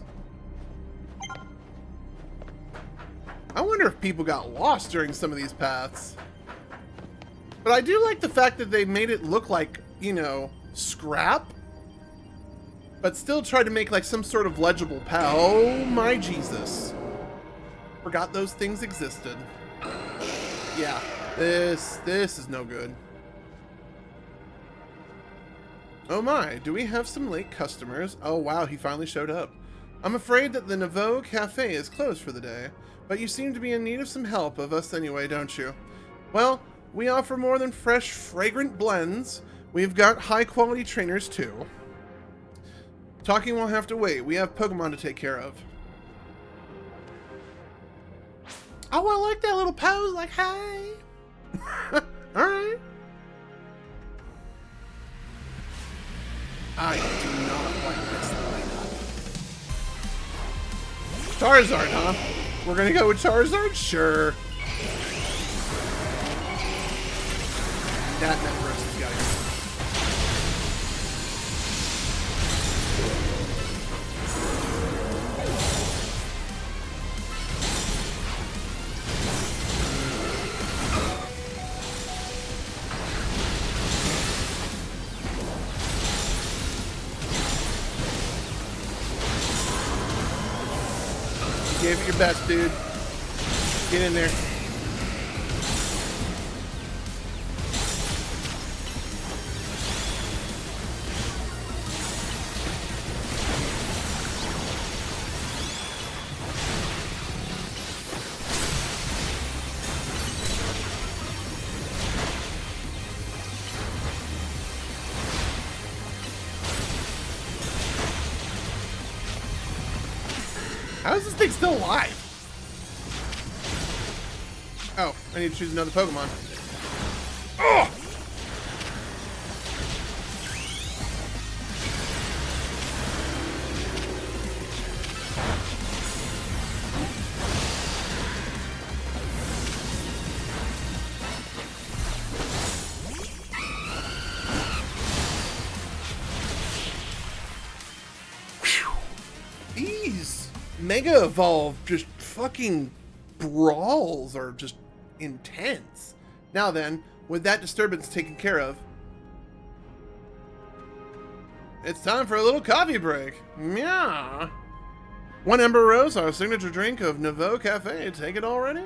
I wonder if people got lost during some of these paths. But I do like the fact that they made it look like, you know, scrap. But still tried to make like some sort of legible path. Oh my Jesus. Forgot those things existed. Yeah, this is no good. Oh my, do we have some late customers? Oh wow, he finally showed up. I'm afraid that the Nouveau Cafe is closed for the day, but you seem to be in need of some help of us anyway, don't you? Well, we offer more than fresh, fragrant blends. We've got high-quality trainers too. Talking will have to wait. We have Pokemon to take care of. Oh, I like that little pose, like, hi. Alright. I do not like this lineup. Charizard, huh? We're gonna go with Charizard? Sure. That Metaverse has got to go. Give it your best, dude. Get in there. How is this thing still alive? Oh, I need to choose another Pokemon. Oh! These Mega Evolve just fucking brawls are just intense. Now then, with that disturbance taken care of, it's time for a little coffee break. Meow. One Ember Rose, our signature drink of Nouveau Cafe. Take it already?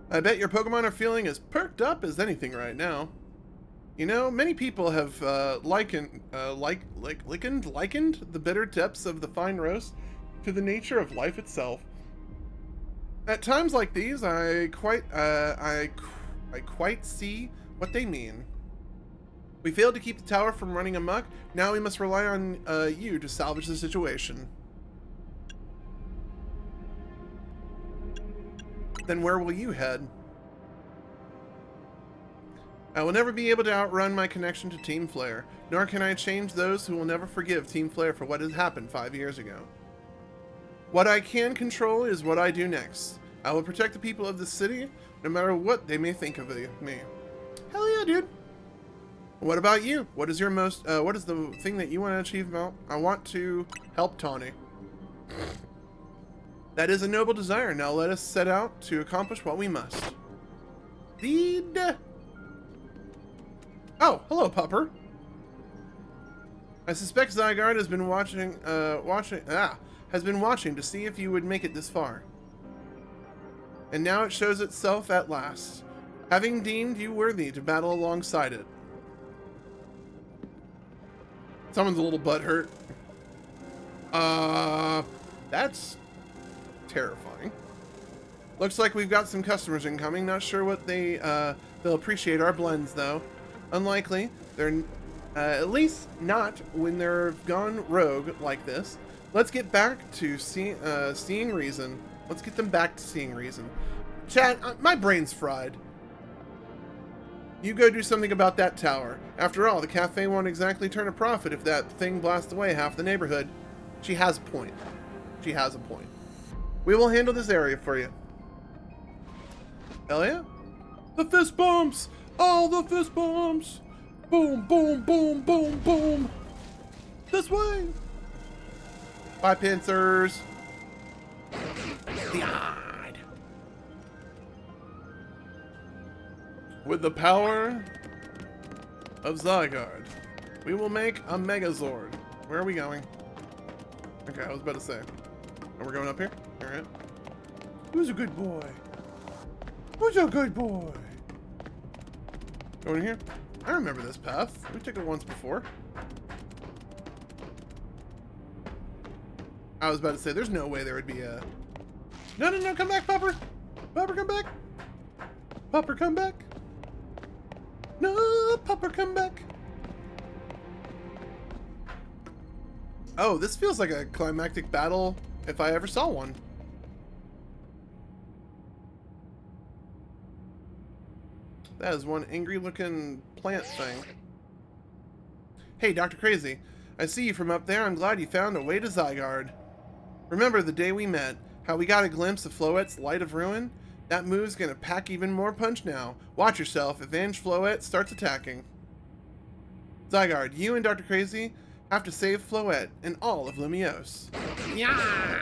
I bet your Pokemon are feeling as perked up as anything right now. You know, many people have likened the bitter depths of the fine roast to the nature of life itself. At times like these, I quite see what they mean. We failed to keep the tower from running amok. Now we must rely on you to salvage the situation. Then where will you head? I will never be able to outrun my connection to Team Flare, nor can I change those who will never forgive Team Flare for what has happened 5 years ago. What I can control is what I do next. I will protect the people of this city, no matter what they may think of me. Hell yeah, dude. What about you? What is your what is the thing that you want to achieve about? I want to help Tawny. That is a noble desire. Now let us set out to accomplish what we must. Deed. Oh, hello, Pupper. I suspect Zygarde has been watching to see if you would make it this far. And now it shows itself at last, having deemed you worthy to battle alongside it. Someone's a little butthurt. That's terrifying. Looks like we've got some customers incoming. Not sure what they'll appreciate our blends though. Unlikely. They're at least not when they're gone rogue like this. Let's get back to seeing reason. Let's get them back to seeing reason. Chat, my brain's fried. You go do something about that tower. After all, the cafe won't exactly turn a profit if that thing blasts away half the neighborhood. She has a point. She has a point. We will handle this area for you. Hell yeah. The fist bumps! All the fist bumps! Boom, boom, boom, boom, boom! This way! Bye, pincers! God. With the power of Zygarde, we will make a Megazord. Where are we going? Okay, I was about to say. Oh, we're going up here? Alright. Who's a good boy? Who's a good boy? Going here? I remember this path. We took it once before. I was about to say, there's no way there would be a... No, no, no, come back, Pupper! Pupper, come back! Pupper, come back! No, Pupper, come back! Oh, this feels like a climactic battle if I ever saw one. That is one angry-looking plant thing. Hey, DrKrazy. I see you from up there. I'm glad you found a way to Zygarde. Remember the day we met, how we got a glimpse of Floette's Light of Ruin? That move's gonna pack even more punch now. Watch yourself if Floette starts attacking. Zygarde, you and DrKrazy have to save Floette and all of Lumiose. Yeah.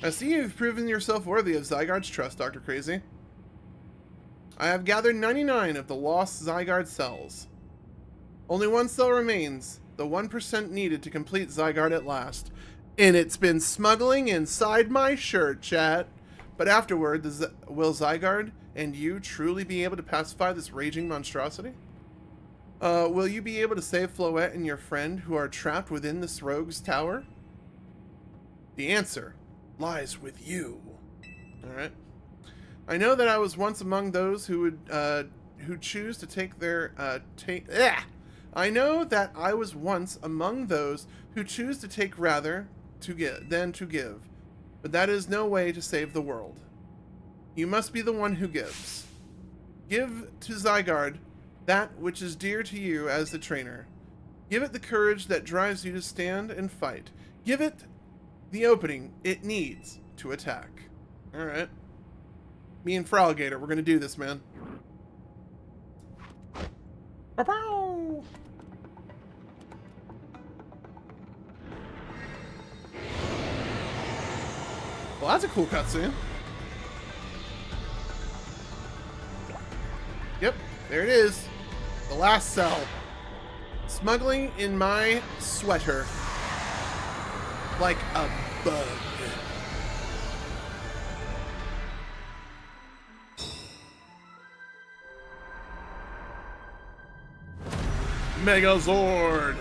I see you've proven yourself worthy of Zygarde's trust, DrKrazy. I have gathered 99 of the lost Zygarde cells. Only one cell remains, the 1% needed to complete Zygarde at last. And it's been smuggling inside my shirt, chat. But afterward, will Zygarde and you truly be able to pacify this raging monstrosity? Will you be able to save Floette and your friend who are trapped within this rogue's tower? The answer lies with you. Alright. I know that I was once among those who would, who choose to take their, I know that I was once among those who choose to take rather to give than to give, but that is no way to save the world. You must be the one who gives. Give to Zygarde that which is dear to you as the trainer. Give it the courage that drives you to stand and fight. Give it the opening it needs to attack. Alright. Me and Fraligator, we're gonna do this, man. Ba-pow! Well, that's a cool cutscene. Yep, there it is. The last cell. Smuggling in my sweater. Like a bug. Megazord!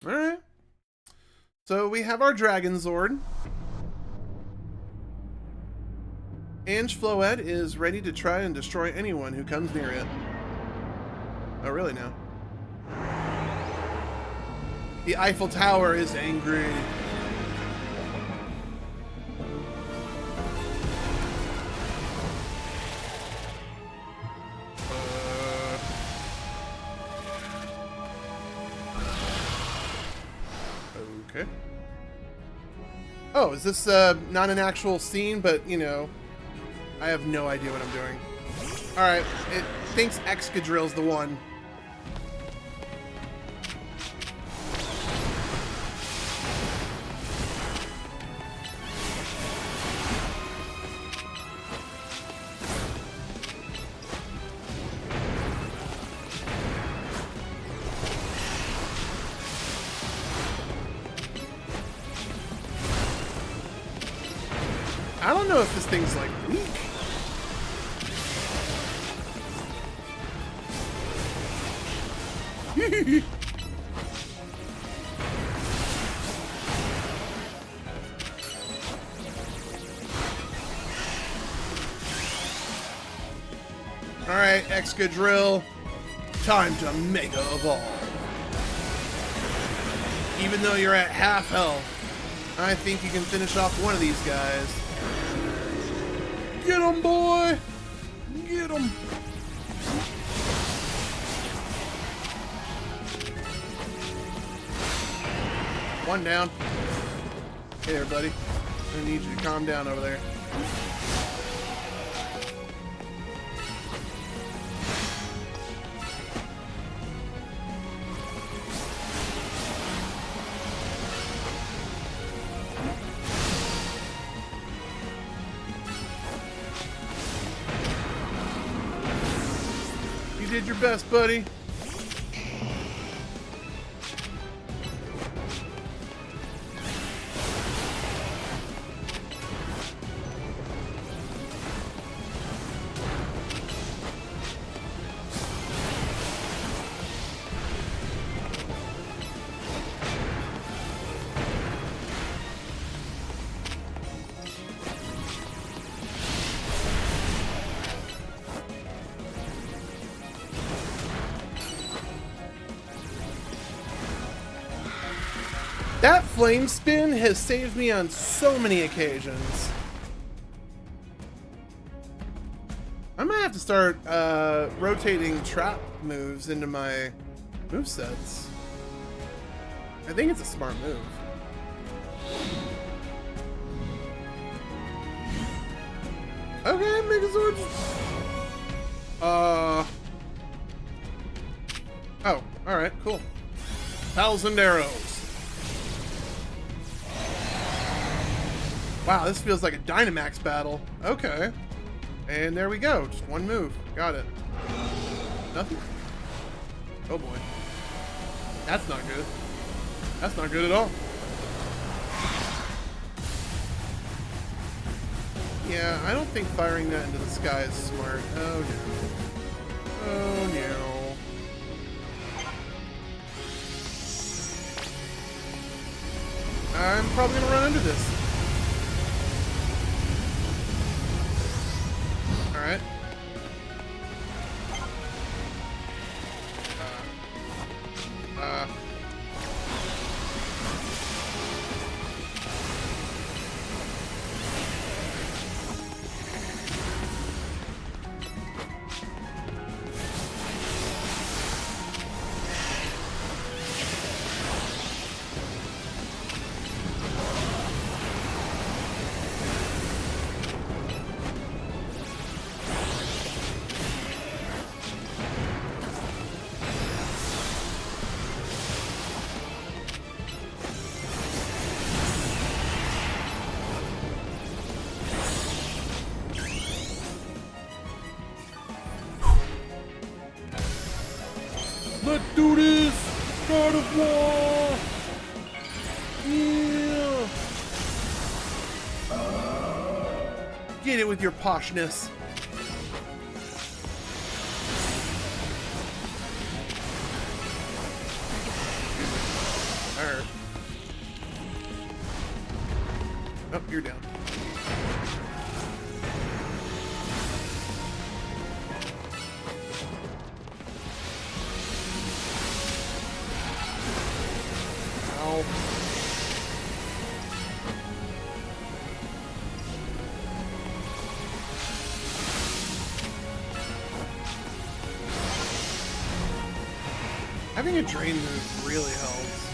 Alright. So we have our Dragon Zord. Ange Floette is ready to try and destroy anyone who comes near it. Oh, really now? The Eiffel Tower is angry. Okay. Oh, is this not an actual scene, but, you know, I have no idea what I'm doing. Alright, it thinks Excadrill's the one. I don't know if this thing's, like, weak. Alright, Excadrill. Time to Mega Evolve. Even though you're at half health, I think you can finish off one of these guys. Get him, boy! Get him! One down. Hey there, buddy. I need you to calm down over there. You did your best, buddy. That flame spin has saved me on so many occasions. I might have to start rotating trap moves into my movesets. I think it's a smart move. Okay, Megazord. Oh, alright, cool. 1,000 arrows. Wow, this feels like a Dynamax battle. Okay. And there we go. Just one move. Got it. Nothing? Oh boy. That's not good. That's not good at all. Yeah, I don't think firing that into the sky is smart. Oh no. Oh no. I'm probably gonna run into this. of War! Yeah! Get it with your poshness. Alright. Oh, you're down. Ow. Having a drain move really helps.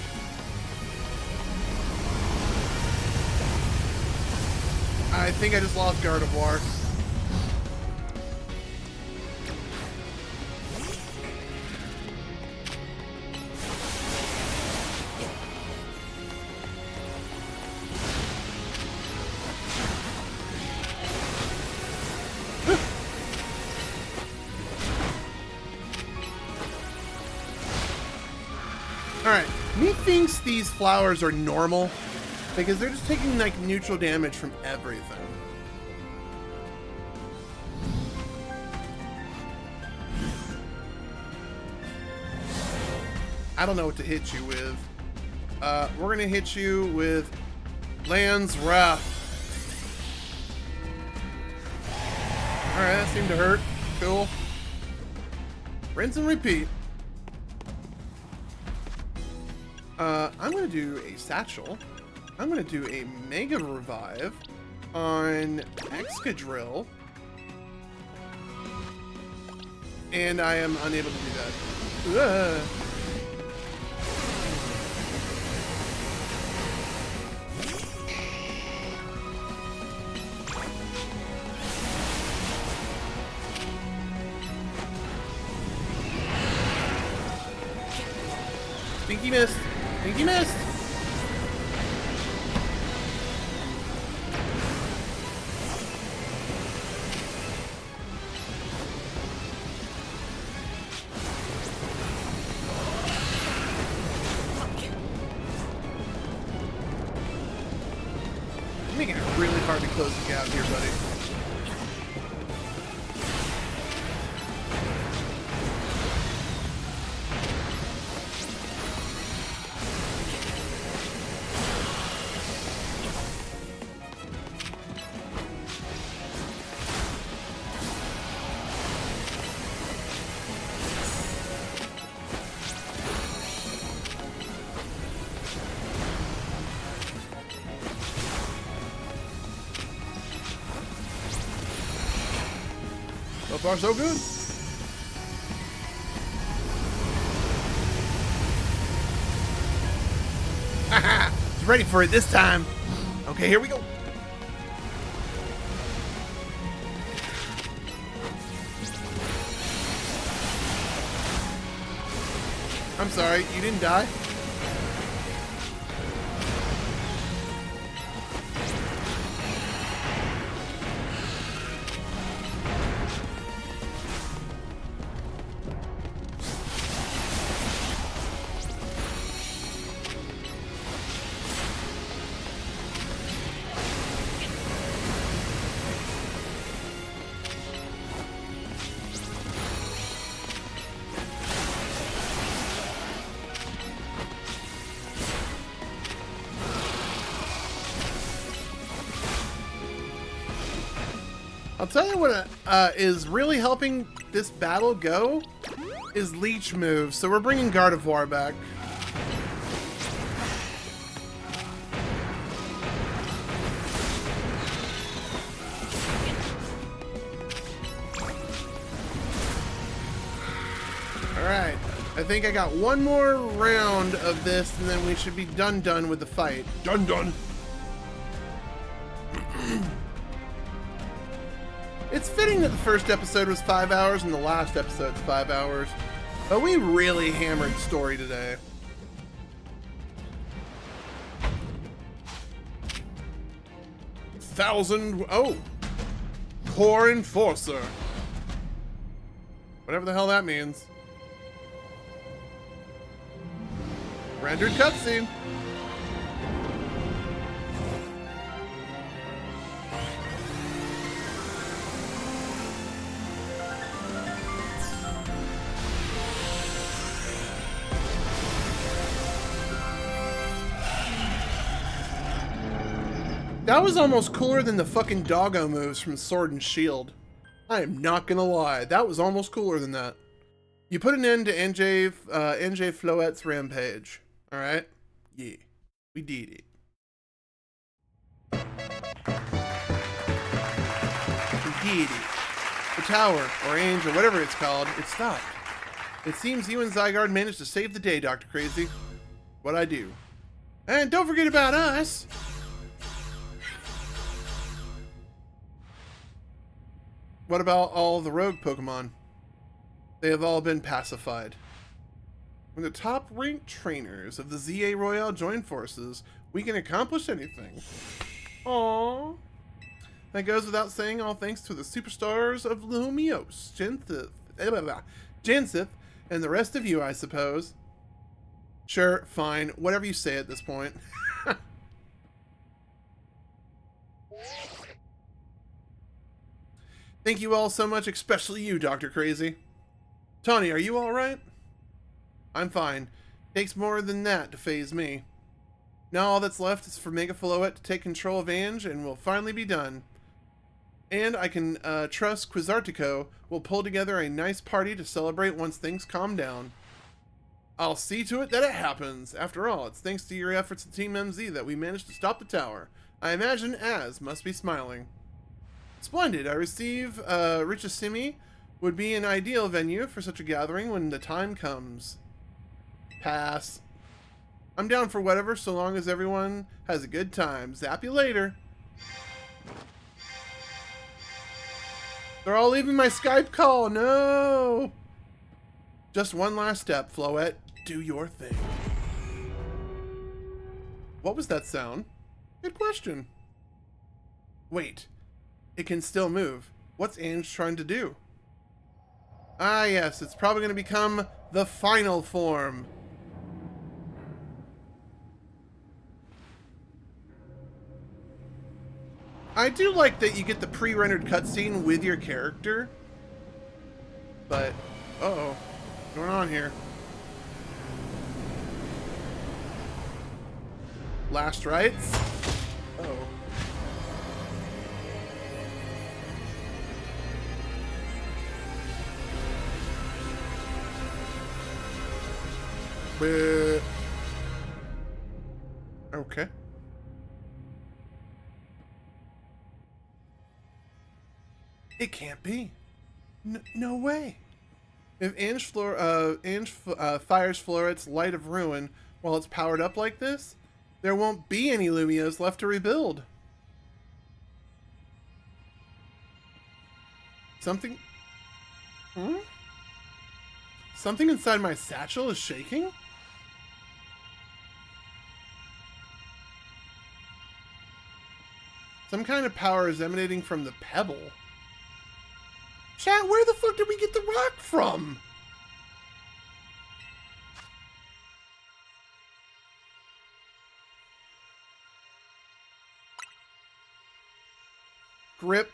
I think I just lost Gardevoir. Alright, methinks these flowers are normal because they're just taking like neutral damage from everything. I don't know what to hit you with. We're gonna hit you with Land's Wrath. Alright, that seemed to hurt. Cool. Rinse and repeat. I'm gonna do a Satchel. I'm gonna do a Mega Revive on Excadrill. And I am unable to do that. Ugh. Stinky missed. Stinky missed. You're making it really hard to close the gap here, buddy. So far, so good. Haha! He's ready for it this time. Okay, here we go. I'm sorry, you didn't die? I'll tell you what is really helping this battle go is Leech moves. So we're bringing Gardevoir back. Alright, I think I got one more round of this and then we should be done with the fight. Done. It's fitting that the first episode was 5 hours and the last episode's 5 hours, but we really hammered story today. Core Enforcer. Whatever the hell that means. Rendered cutscene. That was almost cooler than the fucking doggo moves from Sword and Shield. I am not gonna lie, that was almost cooler than that. You put an end to NJ Floette's rampage. Alright? Yeah. We did it. We did it. The tower, or Angel, whatever it's called, it stopped. It seems you and Zygarde managed to save the day, DrKrazy. What'd I do? And don't forget about us! What about all the rogue Pokemon? They have all been pacified. When the top-ranked trainers of the ZA Royale join forces, we can accomplish anything. Aww. That goes without saying, all thanks to the superstars of Lumiose, Jensith, and the rest of you, I suppose. Sure, fine, whatever you say at this point. Thank you all so much, especially you, DrKrazy. Tawny, are you alright? I'm fine. Takes more than that to phase me. Now all that's left is for Mega Floette to take control of Ange, and we'll finally be done. And I can trust Quizartico will pull together a nice party to celebrate once things calm down. I'll see to it that it happens. After all, it's thanks to your efforts at Team MZ that we managed to stop the tower. I imagine Az must be smiling. Splendid. I receive Richissimi would be an ideal venue for such a gathering when the time comes. Pass. I'm down for whatever so long as everyone has a good time. Zap you later. They're all leaving my Skype call. No. Just one last step, Floette. Do your thing. What was that sound? Good question. Wait. It can still move. What's Ange trying to do? Ah, yes. It's probably going to become the final form. I do like that you get the pre-rendered cutscene with your character. But, uh-oh. What's going on here? Last rites? Uh-oh. Okay. It can't be. No way. If Ange fires Florette's Light of Ruin while it's powered up like this, there won't be any Lumiose left to rebuild. Something... Hmm? Something inside my satchel is shaking? Some kind of power is emanating from the pebble. Chat, where the fuck did we get the rock from? Grip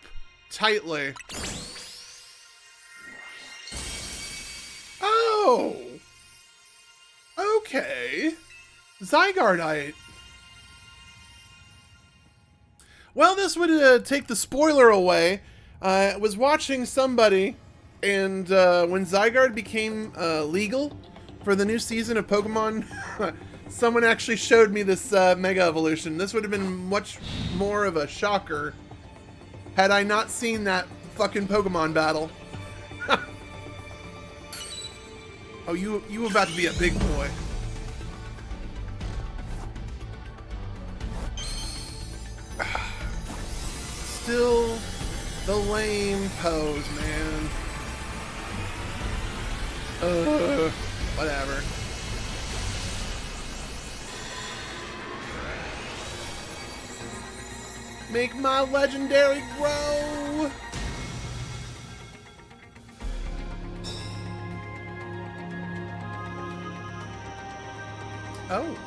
tightly. Oh! Okay. Zygardeite. Well, this would take the spoiler away. I was watching somebody, and when Zygarde became legal for the new season of Pokemon, someone actually showed me this Mega Evolution. This would have been much more of a shocker had I not seen that fucking Pokemon battle. Oh, you about to be a big boy. Still the lame pose, man. Whatever. Make my legendary grow. Oh.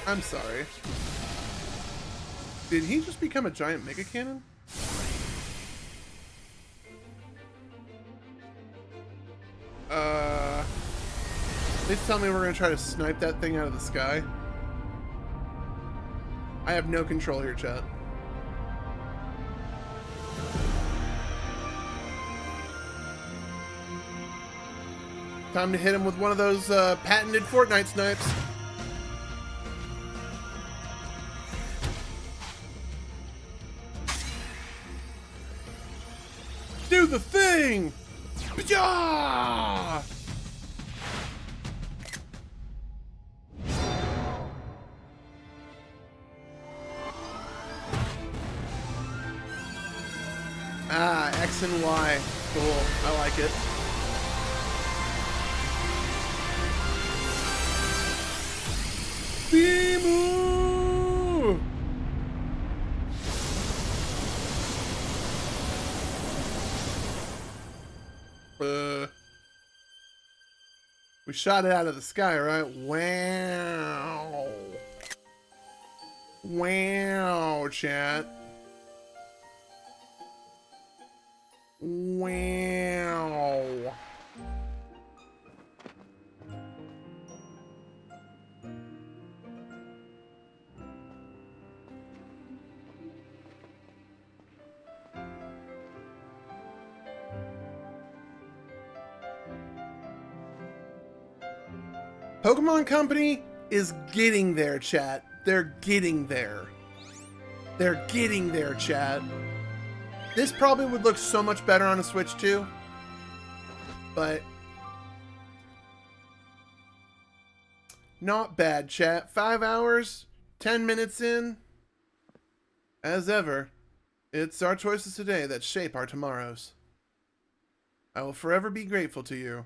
I'm sorry. Did he just become a giant mega cannon? Please tell me we're gonna try to snipe that thing out of the sky. I have no control here, chat. Time to hit him with one of those patented Fortnite snipes. Do the thing! Yeah! Ah, X and Y. Cool. I like it. Bimu! We shot it out of the sky, right? Wow. Wow, chat. Wow. Pokemon Company is getting there, chat. They're getting there. They're getting there, chat. This probably would look so much better on a Switch too, but not bad, chat. 5 hours, 10 minutes in. As ever, it's our choices today that shape our tomorrows. I will forever be grateful to you,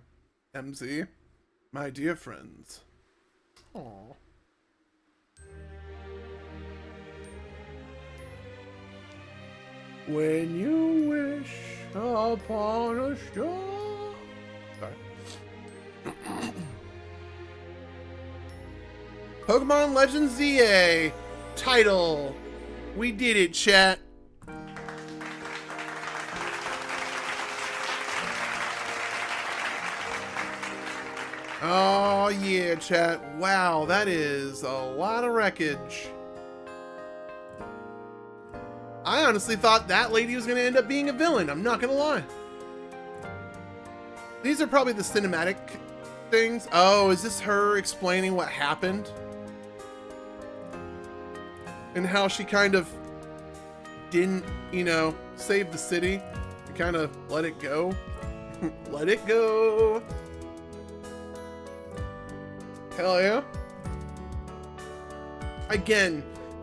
MZ, my dear friends. Aww. When you wish upon a star. Sorry. Pokemon Legends ZA title. We did it, chat. Oh yeah, chat. Wow, that is a lot of wreckage. I honestly thought that lady was going to end up being a villain. I'm not going to lie. These are probably the cinematic things. Oh, is this her explaining what happened? And how she kind of didn't, you know, save the city. And kind of let it go. Let it go. Hell yeah. Again,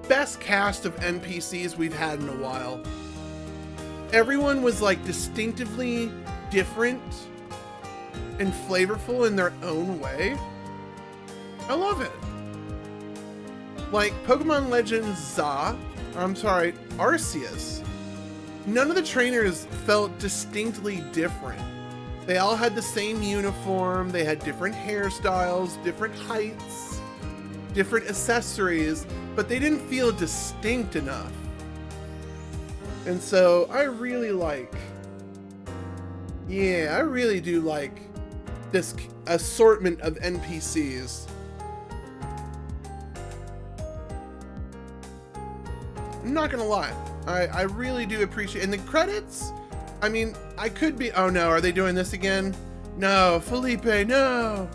best cast of NPCs we've had in a while. Everyone was like distinctively different and flavorful in their own way. I love it. Like Pokemon Legends Arceus. None of the trainers felt distinctly different. They all had the same uniform, they had different hairstyles, different heights, different accessories, but they didn't feel distinct enough. And so I really do like this assortment of NPCs. I'm not gonna lie, I really do appreciate, and the credits, I mean, I could be, oh no, are they doing this again? No, Felipe, no!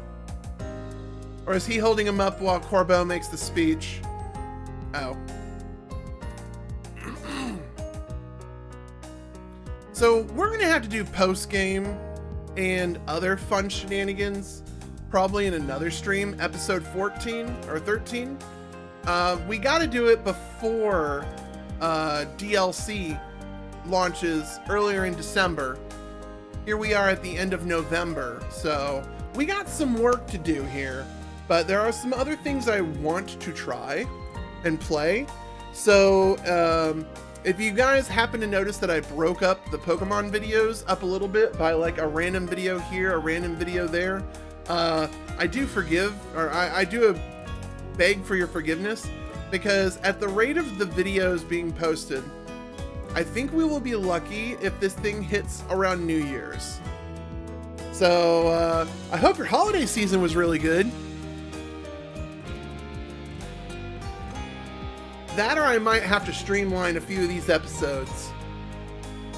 Or is he holding him up while Corbeau makes the speech? Oh. So we're gonna have to do post-game and other fun shenanigans probably in another stream, episode 14 or 13. We gotta do it before DLC launches earlier in December. Here we are at the end of November, so we got some work to do here, but there are some other things I want to try and play. So if you guys happen to notice that I broke up the Pokemon videos up a little bit by like a random video here, a random video there, I do forgive, or I do beg for your forgiveness, because at the rate of the videos being posted, I think we will be lucky if this thing hits around New Year's. So, I hope your holiday season was really good. That, or I might have to streamline a few of these episodes.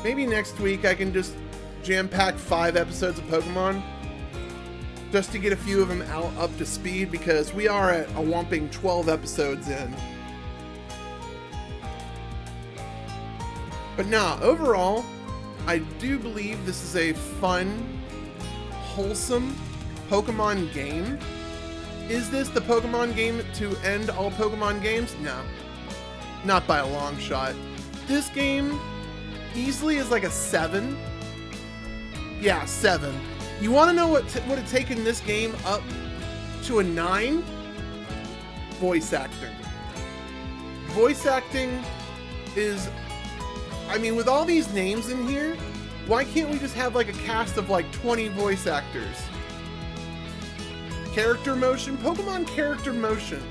Maybe next week I can just jam-pack 5 episodes of Pokemon, just to get a few of them out up to speed, because we are at a whopping 12 episodes in. But nah, overall, I do believe this is a fun, wholesome Pokemon game. Is this the Pokemon game to end all Pokemon games? No. Not by a long shot. This game easily is like a 7. Yeah, 7. You want to know what would have taken this game up to a 9? Voice acting. Voice acting is... I mean, with all these names in here, why can't we just have like a cast of like 20 voice actors? Character motion? Pokemon character motion.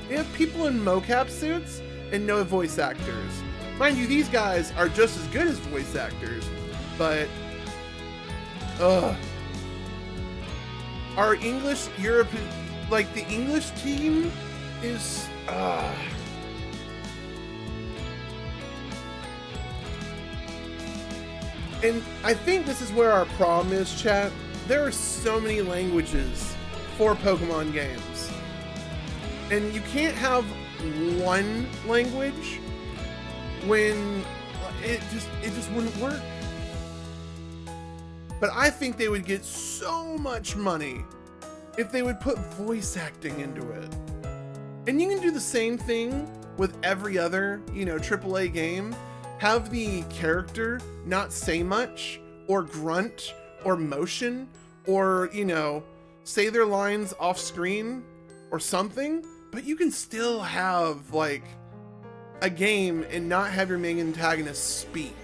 They have people in mocap suits and no voice actors. Mind you, these guys are just as good as voice actors, but... Our English, Europe, like the English team is... And I think this is where our problem is, chat. There are so many languages for Pokemon games. And you can't have one language when it just wouldn't work. But I think they would get so much money if they would put voice acting into it. And you can do the same thing with every other, AAA game. Have the character not say much, or grunt, or motion, or, say their lines off screen, or something, but you can still have, like, a game and not have your main antagonist speak.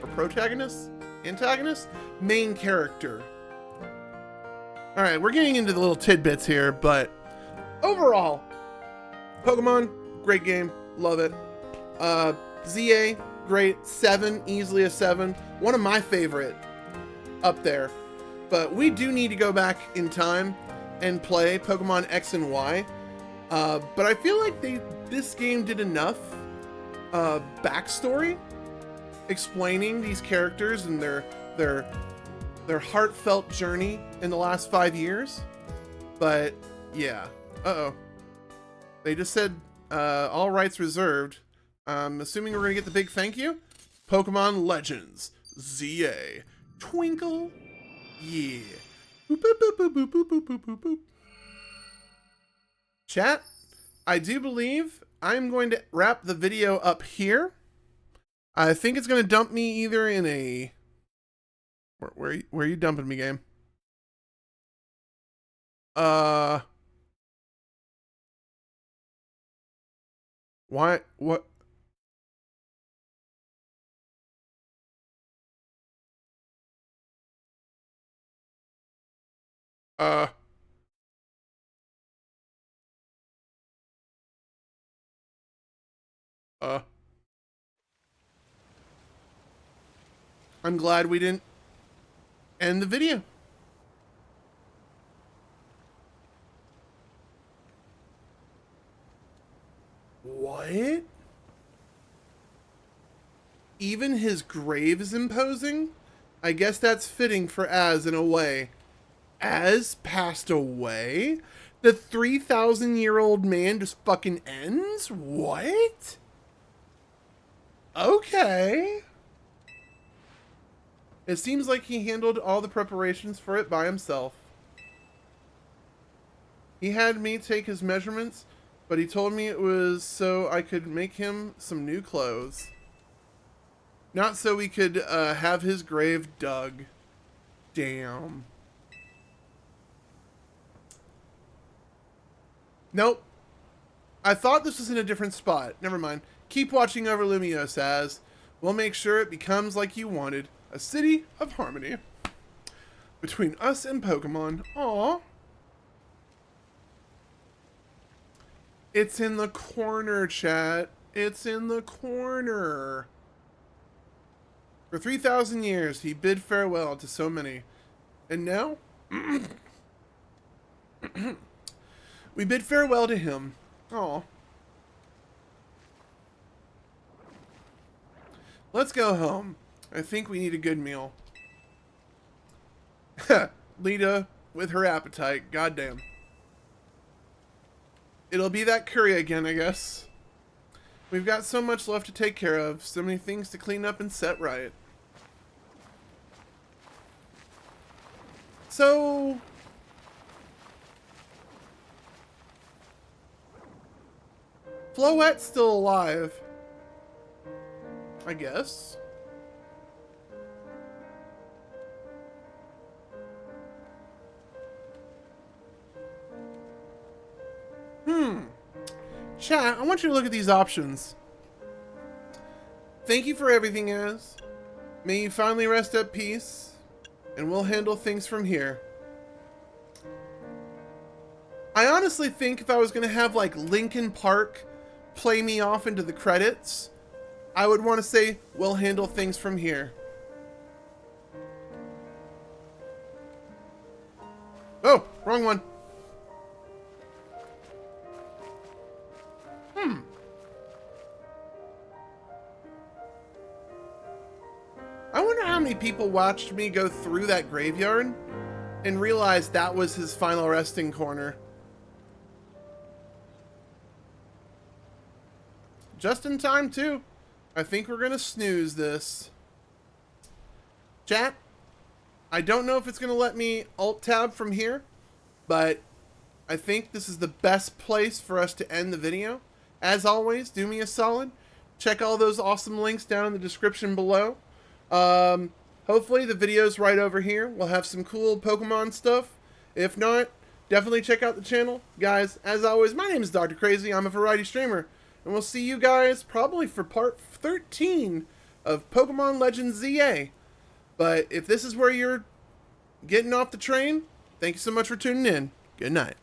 Or protagonist? Antagonist? Main character. Alright, we're getting into the little tidbits here, but overall, Pokemon, great game, love it. ZA, great, 7, easily a 7. One of my favorite up there. But we do need to go back in time and play Pokemon X and Y. But I feel like this game did enough backstory explaining these characters and their heartfelt journey in the last 5 years. But yeah, they just said all rights reserved. I'm assuming we're gonna get the big thank you. Pokemon Legends ZA Twinkle, yeah. Boop, boop, boop, boop, boop, boop, boop, boop, boop. Chat, I do believe I'm going to wrap the video up here. I think it's going to dump me either in a... Where are you dumping me, game? Why? What? I'm glad we didn't end the video. What? Even his grave is imposing? I guess that's fitting for Az in a way. Az passed away? The 3,000-year-old man just fucking ends? What? Okay. It seems like he handled all the preparations for it by himself. He had me take his measurements, but he told me it was so I could make him some new clothes. Not so we could have his grave dug. Damn. Nope. I thought this was in a different spot. Never mind. Keep watching over Lumiose, Az. We'll make sure it becomes like you wanted. A city of harmony. Between us and Pokemon. Aw. It's in the corner, chat. It's in the corner. For 3,000 years, he bid farewell to so many. And now, we bid farewell to him. Aw. Let's go home. I think we need a good meal. Lita, with her appetite, goddamn. It'll be that curry again, I guess. We've got so much left to take care of, so many things to clean up and set right. So... Floette's still alive. I guess. Chat, I want you to look at these options. Thank you for everything, Az. May you finally rest at peace, and we'll handle things from here. I honestly think if I was going to have, like, Linkin Park play me off into the credits, I would want to say, we'll handle things from here. Oh, wrong one. I wonder how many people watched me go through that graveyard and realized that was his final resting corner. Just in time, too. I think we're going to snooze this. Chat, I don't know if it's going to let me alt-tab from here, but I think this is the best place for us to end the video. As always, do me a solid. Check all those awesome links down in the description below. Hopefully the video's right over here. We'll have some cool Pokemon stuff. If not, definitely check out the channel. Guys, as always, my name is DrKrazy. I'm a variety streamer. And we'll see you guys probably for part 13 of Pokemon Legends ZA. But if this is where you're getting off the train, thank you so much for tuning in. Good night.